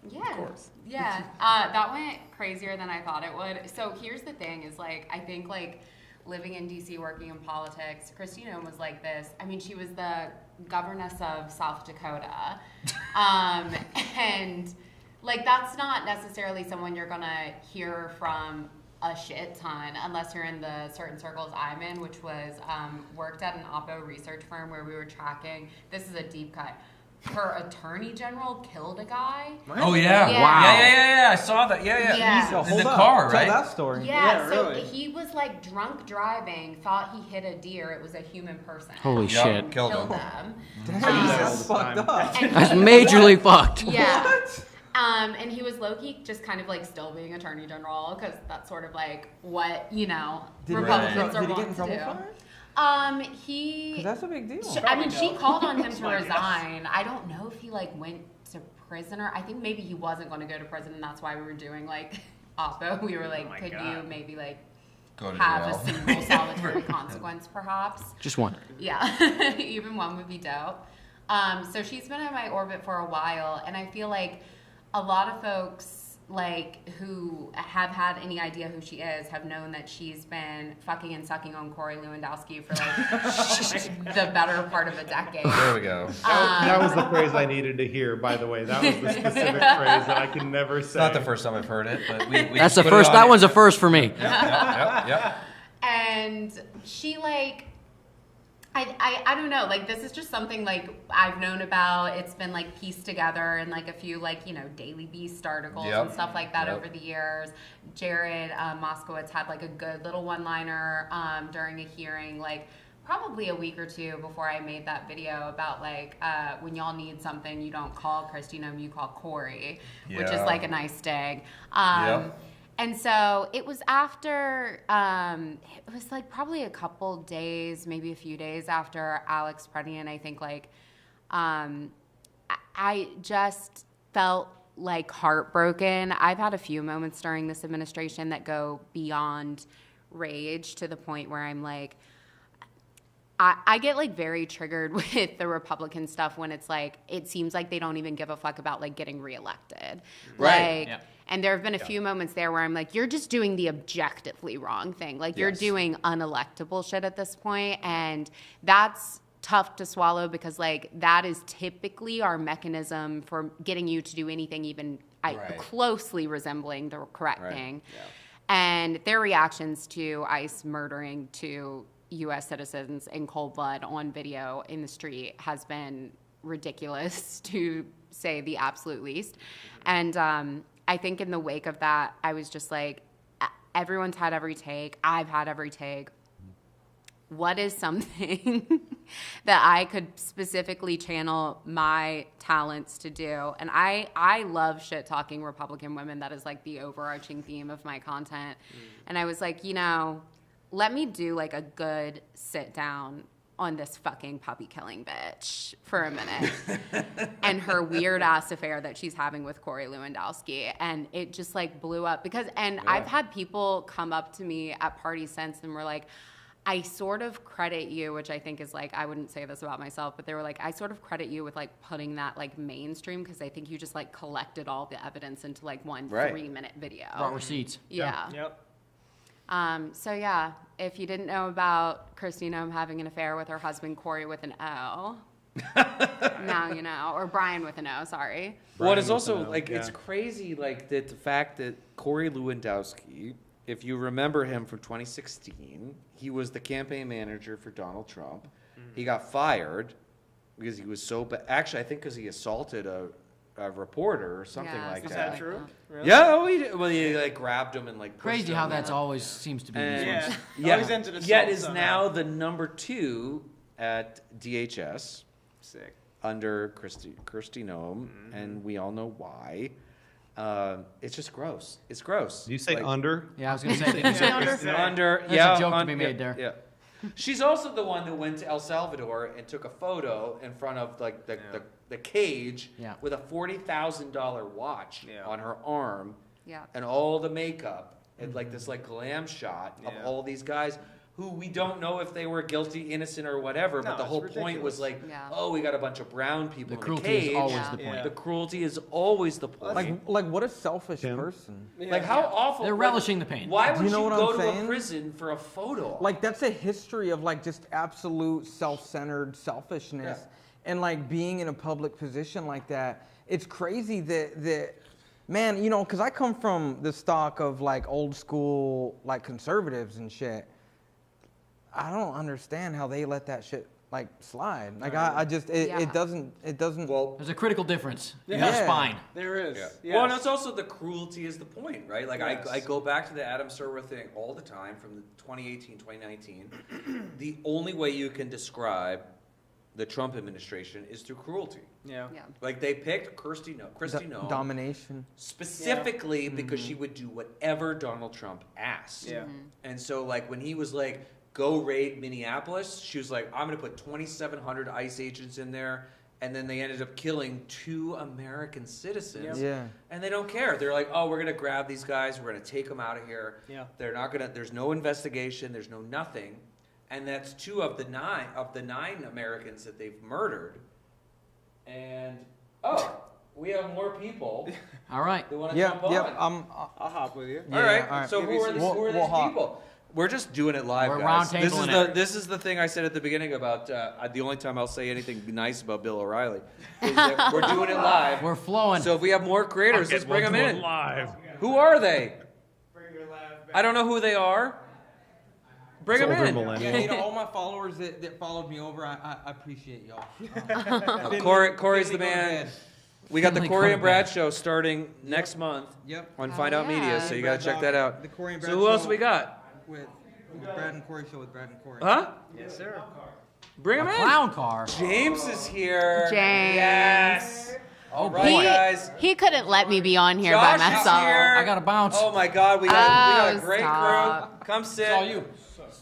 Yeah. Of course. Yeah. That went crazier than I thought it would. So here's the thing is like, I think like living in DC, working in politics, Kristi Noem was like this. I mean, she was the governess of South Dakota. And like, that's not necessarily someone you're gonna hear from a shit ton unless you're in the certain circles I'm in, which was worked at an Oppo research firm where we were tracking, this is a deep cut, her attorney general killed a guy. Oh yeah. Yeah. Wow. Yeah. I saw that. Yeah. Yeah. He's in Hold the up. car, right? Tell that story. Yeah, so really. he was like drunk driving, thought he hit a deer. It was a human person. Holy shit. Killed him. them. That's fucked up. And That's he- majorly fucked. Yeah. And he was low-key just kind of like still being attorney general because that's sort of like what, you know, Republicans are Did he get in wanting to trouble do. for it? He. 'Cause that's a big deal. I mean, she called on him to resign. I don't know if he like went to prison or I think maybe he wasn't going to go to prison, and that's why we were doing like Oppo. We were like, could you maybe like Go to have jail. a single solitary consequence, perhaps? Just one. Yeah, even one would be dope. So she's been in my orbit for a while, and I feel like a lot of folks like who have had any idea who she is have known that she's been fucking and sucking on Corey Lewandowski for like the better part of a decade. There we go. That was the phrase I needed to hear, by the way. That was the specific phrase that I can never say. It's not the first time I've heard it, but we That's the put it first. on That it. one's a first for me. Yep. And she like I don't know, like this is just something like I've known about. It's been like pieced together in like a few like, you know, Daily Beast articles and stuff like that over the years. Jared Moskowitz had like a good little one-liner during a hearing like probably a week or two before I made that video about like when y'all need something, you don't call Kristi Noem, you call Corey, which is like a nice dig. And so it was after, it was like probably a couple days, maybe a few days after Alex Predian, I think like, I just felt like heartbroken. I've had a few moments during this administration that go beyond rage to the point where I'm like, I get like very triggered with the Republican stuff when it's like, it seems like they don't even give a fuck about like getting reelected. Right. Like, and there have been a few moments there where I'm like, you're just doing the objectively wrong thing. Like you're doing unelectable shit at this point, and that's tough to swallow because like that is typically our mechanism for getting you to do anything even closely resembling the correct thing. Yeah. And their reactions to ICE murdering two U.S. citizens in cold blood on video in the street has been ridiculous, to say the absolute least. And I think in the wake of that, I was just like, everyone's had every take. I've had every take. What is something that I could specifically channel my talents to do? And I love shit talking Republican women. That is like the overarching theme of my content. And I was like, you know, let me do like a good sit down on this fucking puppy killing bitch for a minute and her weird ass affair that she's having with Corey Lewandowski. And it just like blew up because, I've had people come up to me at parties since and were like, I sort of credit you, which I think is like, I wouldn't say this about myself, but they were like, I sort of credit you with like putting that like mainstream because I think you just like collected all the evidence into like one 3-minute video. Brought receipts. Yeah. Yep. So yeah, if you didn't know about Kristi Noem having an affair with her husband Corey with an O, now you know, or Brian with an O, sorry. Well, it's also like it's crazy, like that the fact that Corey Lewandowski, if you remember him from 2016, he was the campaign manager for Donald Trump. He got fired because he was so bad. Actually, I think because he assaulted a reporter or something like that. Is that true? Really? Yeah, oh, he did. Well, he like grabbed him and like pushed Crazy him. how that's always seems to be. And, Always ended assault yet is somehow. now the number 2 at DHS. Sick. Under Kristi Noem, and we all know why. It's just gross. It's gross. You say Like- under? Yeah, I was going to say, did you say under? Under, There's yeah. a joke to be made there. Yeah. She's also the one that went to El Salvador and took a photo in front of like the cage with a $40,000 watch on her arm and all the makeup and like this like glam shot of all these guys who we don't know if they were guilty, innocent, or whatever. But the whole point was like, oh, we got a bunch of brown people The in the cruelty is cage. always the point. The cruelty is always the point. Like what a selfish person. Like how awful. They're relishing the pain. Why would Do you know what go I'm to saying? a prison for a photo? Like that's a history of like just absolute self-centered selfishness and like being in a public position like that. It's crazy that man, you know, because I come from the stock of like old school like conservatives and shit. I don't understand how they let that shit like slide. Like I just it doesn't. Well, there's a critical difference in Yeah. your spine. There is. Yeah. Well, and it's also the cruelty is the point, right? Like I go back to the Adam Serwer thing all the time from the 2018, 2019. The only way you can describe the Trump administration is through cruelty. Yeah. Like they picked Kristi Noem domination specifically because she would do whatever Donald Trump asked. Yeah. And so like when he was like, go raid Minneapolis, she was like, I'm going to put 2,700 ICE agents in there. And then they ended up killing 2 American citizens. Yeah. And they don't care. They're like, oh, we're going to grab these guys. We're going to take them out of here. Yeah. They're not going to, there's no investigation. There's no nothing. And that's 2 of the 9 Americans that they've murdered. And, we have more people. All right. They want to jump on. I'll hop with you. All right. So who are these people? We're just doing it live, We're guys. roundtabling it. This is the thing I said at the beginning about the only time I'll say anything nice about Bill O'Reilly is that we're doing it live. We're flowing. So if we have more creators, let's bring them in. Live. Who are they? I don't know who they are. Bring them in. Yeah, you know, all my followers that followed me over, I appreciate y'all. Corey's the man. We got the Corey and Brad show starting next month on Find Out Media, so you got to check that out. The Corey and Brad So who else show we got? With Brad and Corey show with Brad and Corey. Huh? Yes, sir. Bring him in. Clown car. James is here. James. Yes. Oh, All right, guys. He couldn't let me be on here Josh by is myself. here. I got to bounce. Oh my God, we got a great stop. crew. Come sit. It's all you.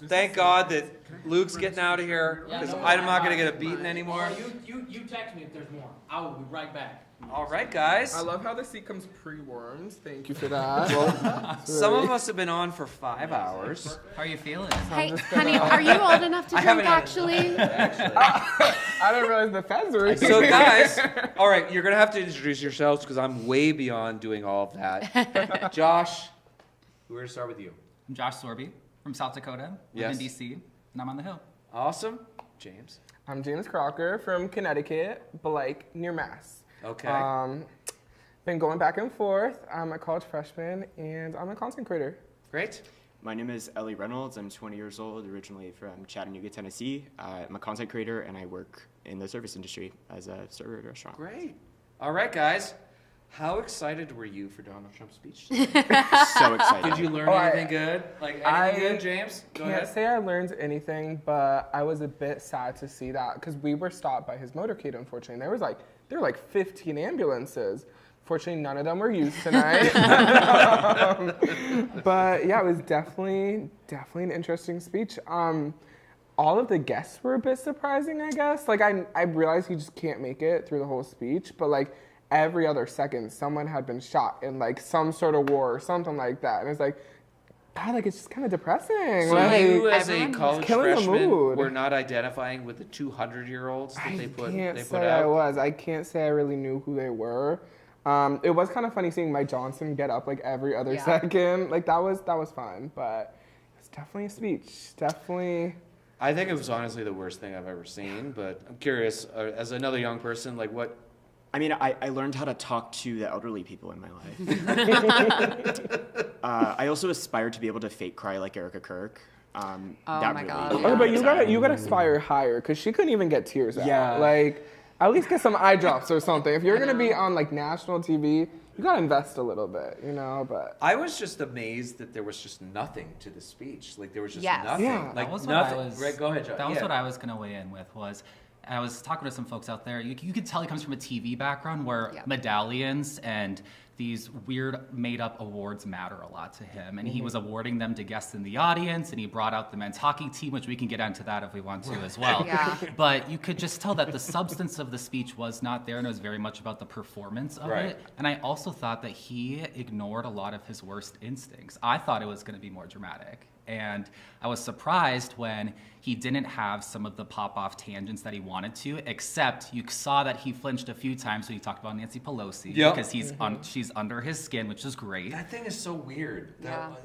Thank God that Luke's getting out of here because I'm not going to get a beating anymore. You text me if there's more. I will be right back. All right, guys. I love how the seat comes pre-warmed. Thank you for that. Well, some of us have been on for 5 hours. How are you feeling? Hey, honey, are you old enough to drink, actually? I didn't realize the feds were here. So, guys, all right, you're going to have to introduce yourselves because I'm way beyond doing all of that. Josh, we're going to start with you. I'm Josh Sorby from South Dakota, live in D.C., and I'm on the Hill. Awesome. James. I'm James Crocker from Connecticut, but like near Mass. Okay. Been going back and forth. I'm a college freshman, and I'm a content creator. Great. My name is Ellie Reynolds. I'm 20 years old, originally from Chattanooga, Tennessee. I'm a content creator, and I work in the service industry as a server at a restaurant. Great. All right, guys. How excited were you for Donald Trump's speech? So excited. Did you learn anything good? Like anything good, James? Go Can't ahead. say I learned anything, but I was a bit sad to see that because we were stopped by his motorcade, unfortunately. There were like 15 ambulances. Fortunately, none of them were used tonight. But yeah, it was definitely an interesting speech. all of the guests were a bit surprising, I guess. Like, I realized he just can't make it through the whole speech, but, like, every other second, someone had been shot in, like, some sort of war or something like that. And it's like, God, like, it's just kind of depressing. So like, you, as a college freshman, mood. were not identifying with the 200-year-olds that they put I out? was. I can't say I really knew who they were. It was kind of funny seeing Mike Johnson get up, like, every other second. Like, that was fun, but it's definitely a speech. Definitely. I think it was honestly the worst thing I've ever seen, but I'm curious, as another young person, like what? I mean, I learned how to talk to the elderly people in my life. I also aspire to be able to fake cry like Erica Kirk. Oh my God. Oh, but you gotta aspire higher, because she couldn't even get tears out. Yeah. Like, at least get some eye drops or something. If you're gonna be on, like, national TV, you gotta invest a little bit, you know. But I was just amazed that there was just nothing to the speech. Like, there was just nothing. Yeah. Like, that was nothing. What I was, right, go ahead, John. That was what I was going to weigh in with was, and I was talking to some folks out there, you could tell he comes from a TV background where medallions and these weird made-up awards matter a lot to him. And he was awarding them to guests in the audience, and he brought out the men's hockey team, which we can get into that if we want to as well. But you could just tell that the substance of the speech was not there, and it was very much about the performance of it. And I also thought that he ignored a lot of his worst instincts. I thought it was going to be more dramatic. And I was surprised when he didn't have some of the pop-off tangents that he wanted to, except you saw that he flinched a few times when he talked about Nancy Pelosi, because she's under his skin, which is great. That thing is so weird.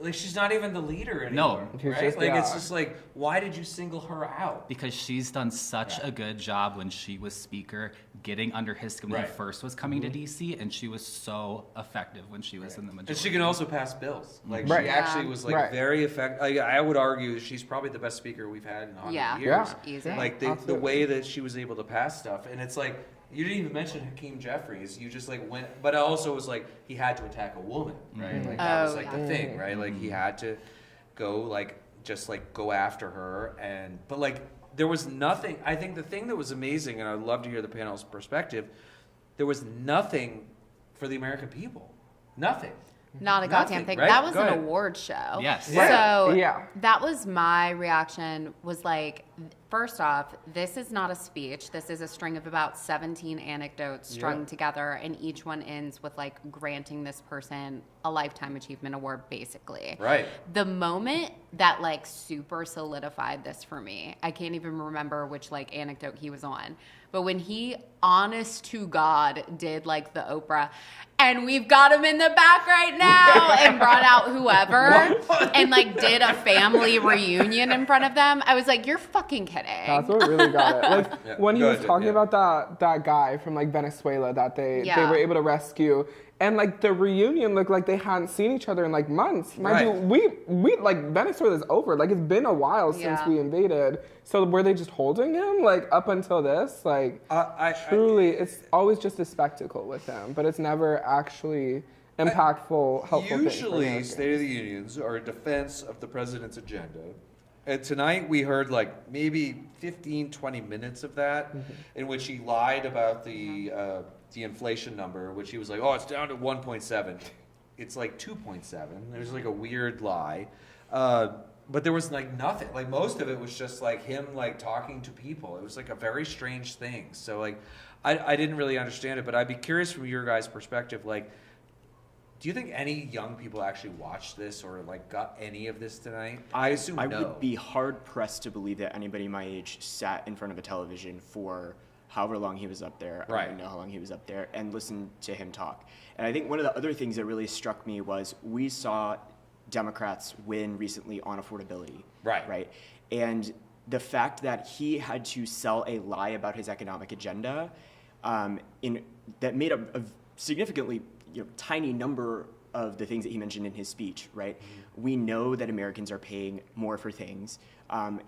Like, she's not even the leader anymore. No. Right? Like, it's just like, why did you single her out? Because she's done such a good job when she was speaker, getting under his skin when he first was coming to D.C., and she was so effective when she was in the majority. And she can also pass bills. Like, she Right. actually was, like, very effective. Like, I would argue she's probably the best speaker we've had in 100 years. Easy. Like, the way that she was able to pass stuff. And it's like, you didn't even mention Hakeem Jeffries. You just, like, went, but it also was like, he had to attack a woman, right? Like, that was, like, the thing, right? Like, he had to go, like, just, like, go after her. But, like, there was nothing. I think the thing that was amazing, and I'd love to hear the panel's perspective, there was nothing for the American people. Nothing. Not a goddamn thing. Right? That was Go an ahead. award show. Yes. So that was my reaction, was like, first off, this is not a speech. This is a string of about 17 anecdotes strung together, and each one ends with, like, granting this person a Lifetime Achievement Award, basically. Right. The moment that, like, super solidified this for me, I can't even remember which, like, anecdote he was on, but when he, honest to God, did, like, the Oprah, and we've got him in the back right now, and brought out whoever, and, like, did a family reunion in front of them, I was like, you're fucking kidding. That's what really got it. Like, when he was talking about that guy from, like, Venezuela that they were able to rescue, and, like, the reunion looked like they hadn't seen each other in, like, months. Mind you, we like, Venezuela's over. Like, it's been a while since we invaded. So were they just holding him, like, up until this? Like, truly, it's always just a spectacle with him, but it's never actually impactful, helpful things for Usually, Americans. State of the Unions are a defense of the president's agenda. And tonight we heard, like, maybe 15, 20 minutes of that, in which he lied about the inflation number, which he was like, oh, it's down to 1.7. It's like 2.7. There's, like, a weird lie. But there was, like, nothing. Like, most of it was just, like, him, like, talking to people. It was, like, a very strange thing. So, like, I didn't really understand it, but I'd be curious from your guys' perspective, like, do you think any young people actually watched this or, like, got any of this tonight? I assume I no. would be hard-pressed to believe that anybody my age sat in front of a television for however long he was up there. I don't even know how long he was up there, and listened to him talk. And I think one of the other things that really struck me was we saw Democrats win recently on affordability. Right. And the fact that he had to sell a lie about his economic agenda that made a significantly tiny number of the things that he mentioned in his speech, right? We know that Americans are paying more for things. I'm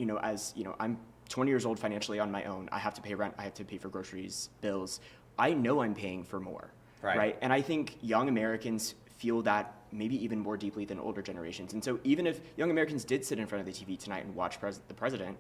20 years old financially on my own. I have to pay rent. I have to pay for groceries, bills. I know I'm paying for more, right? And I think young Americans feel that maybe even more deeply than older generations. And so even if young Americans did sit in front of the TV tonight and watch the president,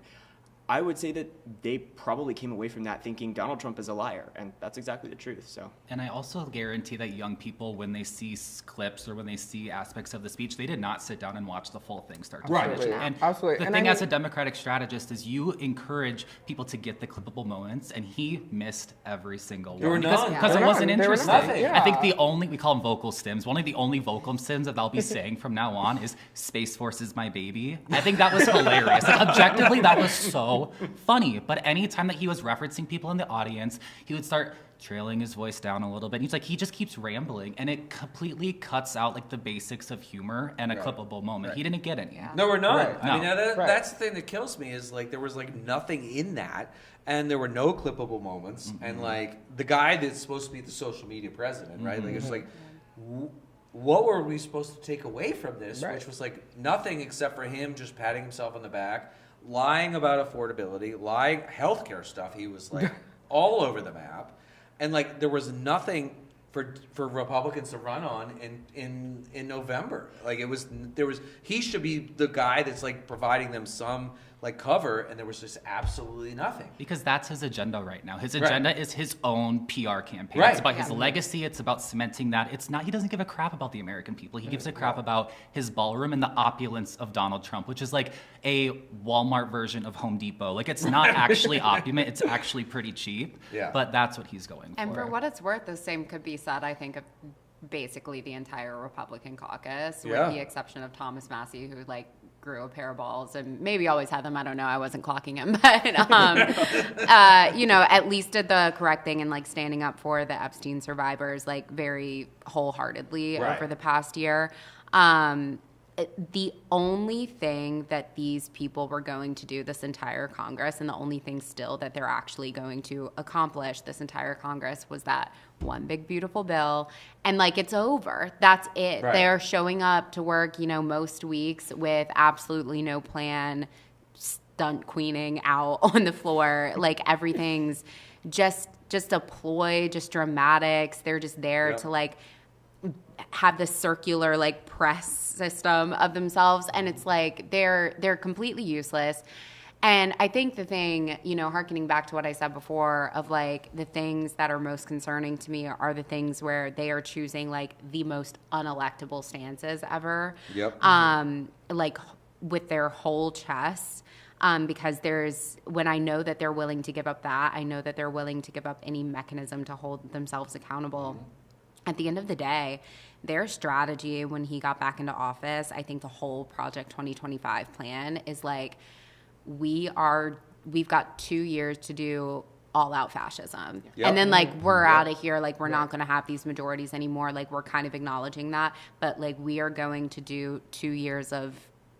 I would say that they probably came away from that thinking Donald Trump is a liar, and that's exactly the truth. So, and I also guarantee that young people, when they see clips or when they see aspects of the speech, they did not sit down and watch the full thing start to finish. And absolutely. The thing as a Democratic strategist is you encourage people to get the clippable moments, and he missed every single one. There were none. Because it wasn't interesting. Yeah. I think we call them vocal stims. One of the only vocal stims that I'll be saying from now on is Space Force is my baby. I think that was hilarious. Like, objectively, that was so funny, but anytime that he was referencing people in the audience, he would start trailing his voice down a little bit. He's like, he just keeps rambling, and it completely cuts out like the basics of humor and a clippable moment. He didn't get any. No, we're not. Right. I mean, that's the thing that kills me is like there was like nothing in that, and there were no clippable moments, and like the guy that's supposed to be the social media president, right? Like it's like. What were we supposed to take away from this? Which was like nothing except for him just patting himself on the back, lying about affordability, lying healthcare stuff. He was like all over the map, and like there was nothing for Republicans to run on in November. Like he should be the guy that's like providing them some like cover, and there was just absolutely nothing. Because that's his agenda right now. His agenda is his own PR campaign. Right. It's about his legacy. It's about cementing that. It's not. He doesn't give a crap about the American people. He gives a crap about his ballroom and the opulence of Donald Trump, which is like a Walmart version of Home Depot. Like it's not actually opulent. It's actually pretty cheap. Yeah. But that's what he's going for. And for what it's worth, the same could be said, I think, of basically the entire Republican caucus, with the exception of Thomas Massey, who like grew a pair of balls and maybe always had them. I don't know. I wasn't clocking him, but you know, at least did the correct thing and like standing up for the Epstein survivors like very wholeheartedly over the past year. The only thing that these people were going to do this entire Congress, and the only thing still that they're actually going to accomplish this entire Congress, was that one big beautiful bill, and like it's over. That's it. They're showing up to work, you know, most weeks with absolutely no plan, stunt queening out on the floor. Like everything's just a ploy, just dramatics. They're just there to like have this circular like press system of themselves, and it's like they're completely useless. And I think the thing, you know, harkening back to what I said before, of like the things that are most concerning to me are the things where they are choosing like the most unelectable stances ever. Like with their whole chest. Because when I know that they're willing to give up that, I know that they're willing to give up any mechanism to hold themselves accountable. At the end of the day, their strategy when he got back into office, I think the whole Project 2025 plan is like, we've got 2 years to do all out fascism. And then like, we're out of here. Like, we're not going to have these majorities anymore. Like, we're kind of acknowledging that, but like, we are going to do 2 years of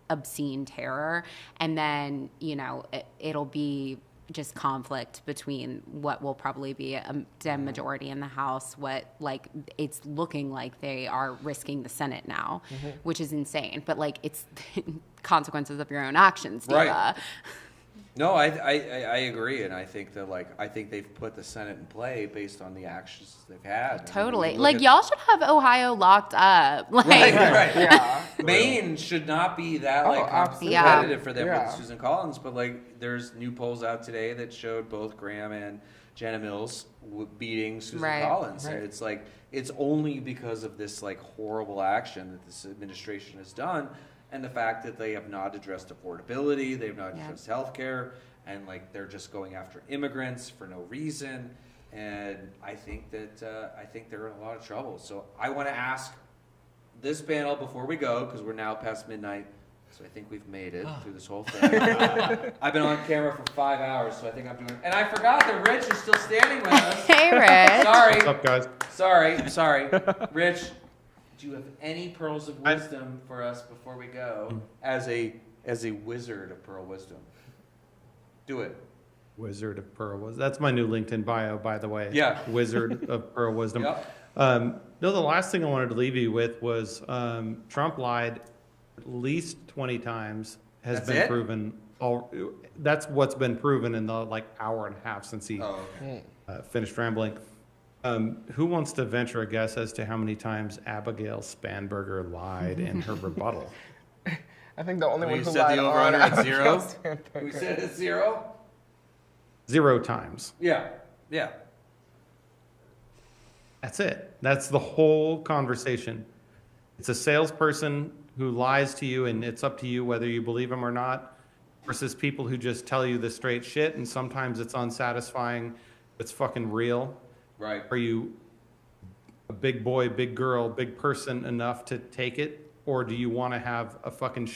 obscene terror. And then, you know, it'll be just conflict between what will probably be a Dem majority in the House, what like it's looking like they are risking the Senate now, which is insane. But like it's consequences of your own actions, Diva. No, I agree, and I think that I think they've put the Senate in play based on the actions they've had. Totally, I mean, like y'all should have Ohio locked up. Like, right. Maine should not be that competitive for them with Susan Collins, but like there's new polls out today that showed both Graham and Jana Mills beating Susan Collins. And it's like it's only because of this like horrible action that this administration has done. And the fact that they have not addressed affordability, they've not addressed healthcare, and like they're just going after immigrants for no reason. And I think that they're in a lot of trouble. So I want to ask this panel before we go, because we're now past midnight. So I think we've made it through this whole thing. I've been on camera for 5 hours, so I think I'm doing. And I forgot that Rich is still standing with us. Hey, Rich. Sorry. What's up, guys? Sorry. Rich. Do you have any pearls of wisdom for us before we go as a wizard of pearl wisdom? Do it. Wizard of pearl wisdom. That's my new LinkedIn bio, by the way. Yeah. Wizard of pearl wisdom. Yep. No, the last thing I wanted to leave you with was Trump lied at least 20 times. That's proven. That's what's been proven in the like hour and a half since he finished rambling. Who wants to venture a guess as to how many times Abigail Spanberger lied in her rebuttal? I think the only one who said lied the over-under at 0? We We said it's 0? 0 times. Yeah. Yeah. That's it. That's the whole conversation. It's a salesperson who lies to you, and it's up to you whether you believe him or not, versus people who just tell you the straight shit, and sometimes it's unsatisfying. It's fucking real. Right. Are you a big boy, big girl, big person enough to take it, or do you want to have a fucking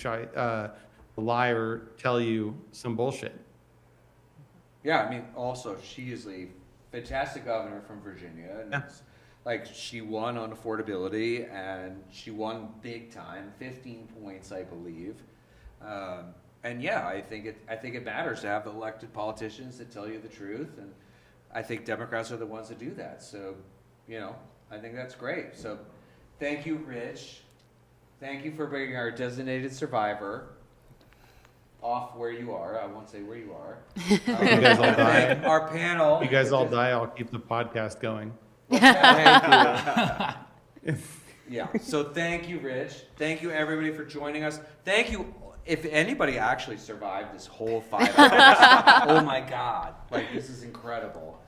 liar tell you some bullshit? Yeah, I mean, also, she is a fantastic governor from Virginia. And it's like, she won on affordability, and she won big time, 15 points, I believe. And yeah, I think it matters to have elected politicians that tell you the truth, and I think Democrats are the ones that do that. So, I think that's great. So, thank you, Rich. Thank you for bringing our designated survivor off where you are. I won't say where you are. You guys all die. Our panel. You guys all die. I'll keep the podcast going. Thank you. Yeah. So thank you, Rich. Thank you, everybody, for joining us. Thank you. If anybody actually survived this whole 5 hours, oh my God! Like, this is incredible.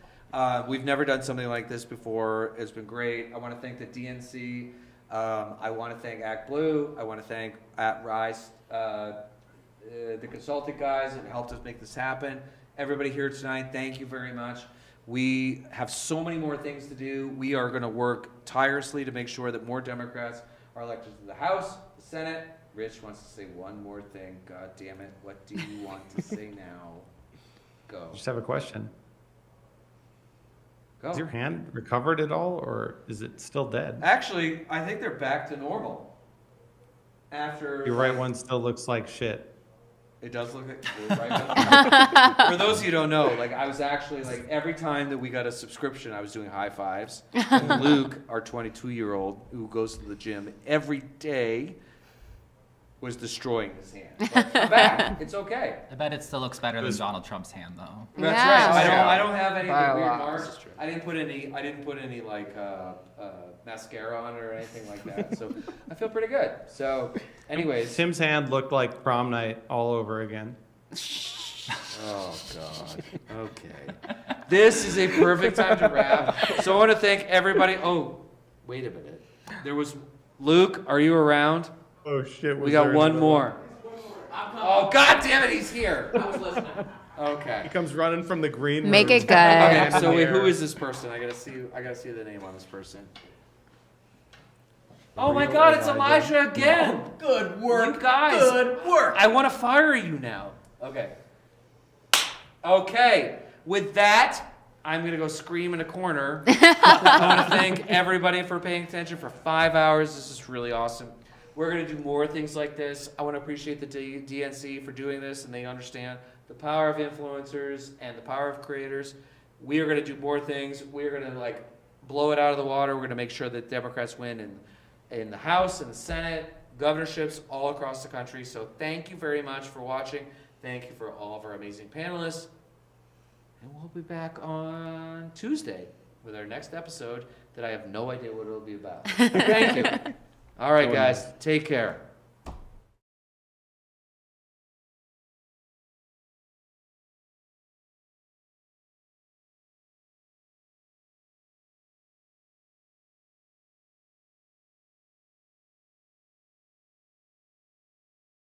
We've never done something like this before. It's been great. I want to thank the DNC. I want to thank Act Blue. I want to thank At Rise, the consulting guys that helped us make this happen. Everybody here tonight, thank you very much. We have so many more things to do. We are going to work tirelessly to make sure that more Democrats are elected to the House, the Senate. Rich wants to say one more thing. God damn it. What do you want to say now? Go. I just have a question. Go. Is your hand recovered at all, or is it still dead? Actually, I think they're back to normal. After Your right one still looks like shit. It does look like the right one. For those of you who don't know, I was actually every time that we got a subscription, I was doing high fives. And Luke, our 22-year-old who goes to the gym every day, was destroying his hand. But I'm back. It's okay. I bet it still looks better than Donald Trump's hand, though. That's right. I don't have any of the weird marks. I didn't put any mascara on it or anything like that. So I feel pretty good. So, anyways, Tim's hand looked like prom night all over again. Oh God. Okay. This is a perfect time to wrap. So I want to thank everybody. Oh, wait a minute. There was Luke. Are you around? Oh shit. We got one more. Oh God damn it! He's here. I was listening. Okay. He comes running from the green room. Make it good. Okay, so wait, who is this person? I gotta see the name on this person. Oh my God, it's Elijah again. Good work. You guys. Good work. I want to fire you now. Okay. Okay. With that, I'm going to go scream in a corner. I want to thank everybody for paying attention for 5 hours. This is really awesome. We're going to do more things like this. I want to appreciate the DNC for doing this, and they understand the power of influencers and the power of creators. We are going to do more things. We are going to blow it out of the water. We're going to make sure that Democrats win in the House and the Senate, governorships all across the country. So thank you very much for watching. Thank you for all of our amazing panelists. And we'll be back on Tuesday with our next episode that I have no idea what it'll be about. Thank you. All right, guys. Take care.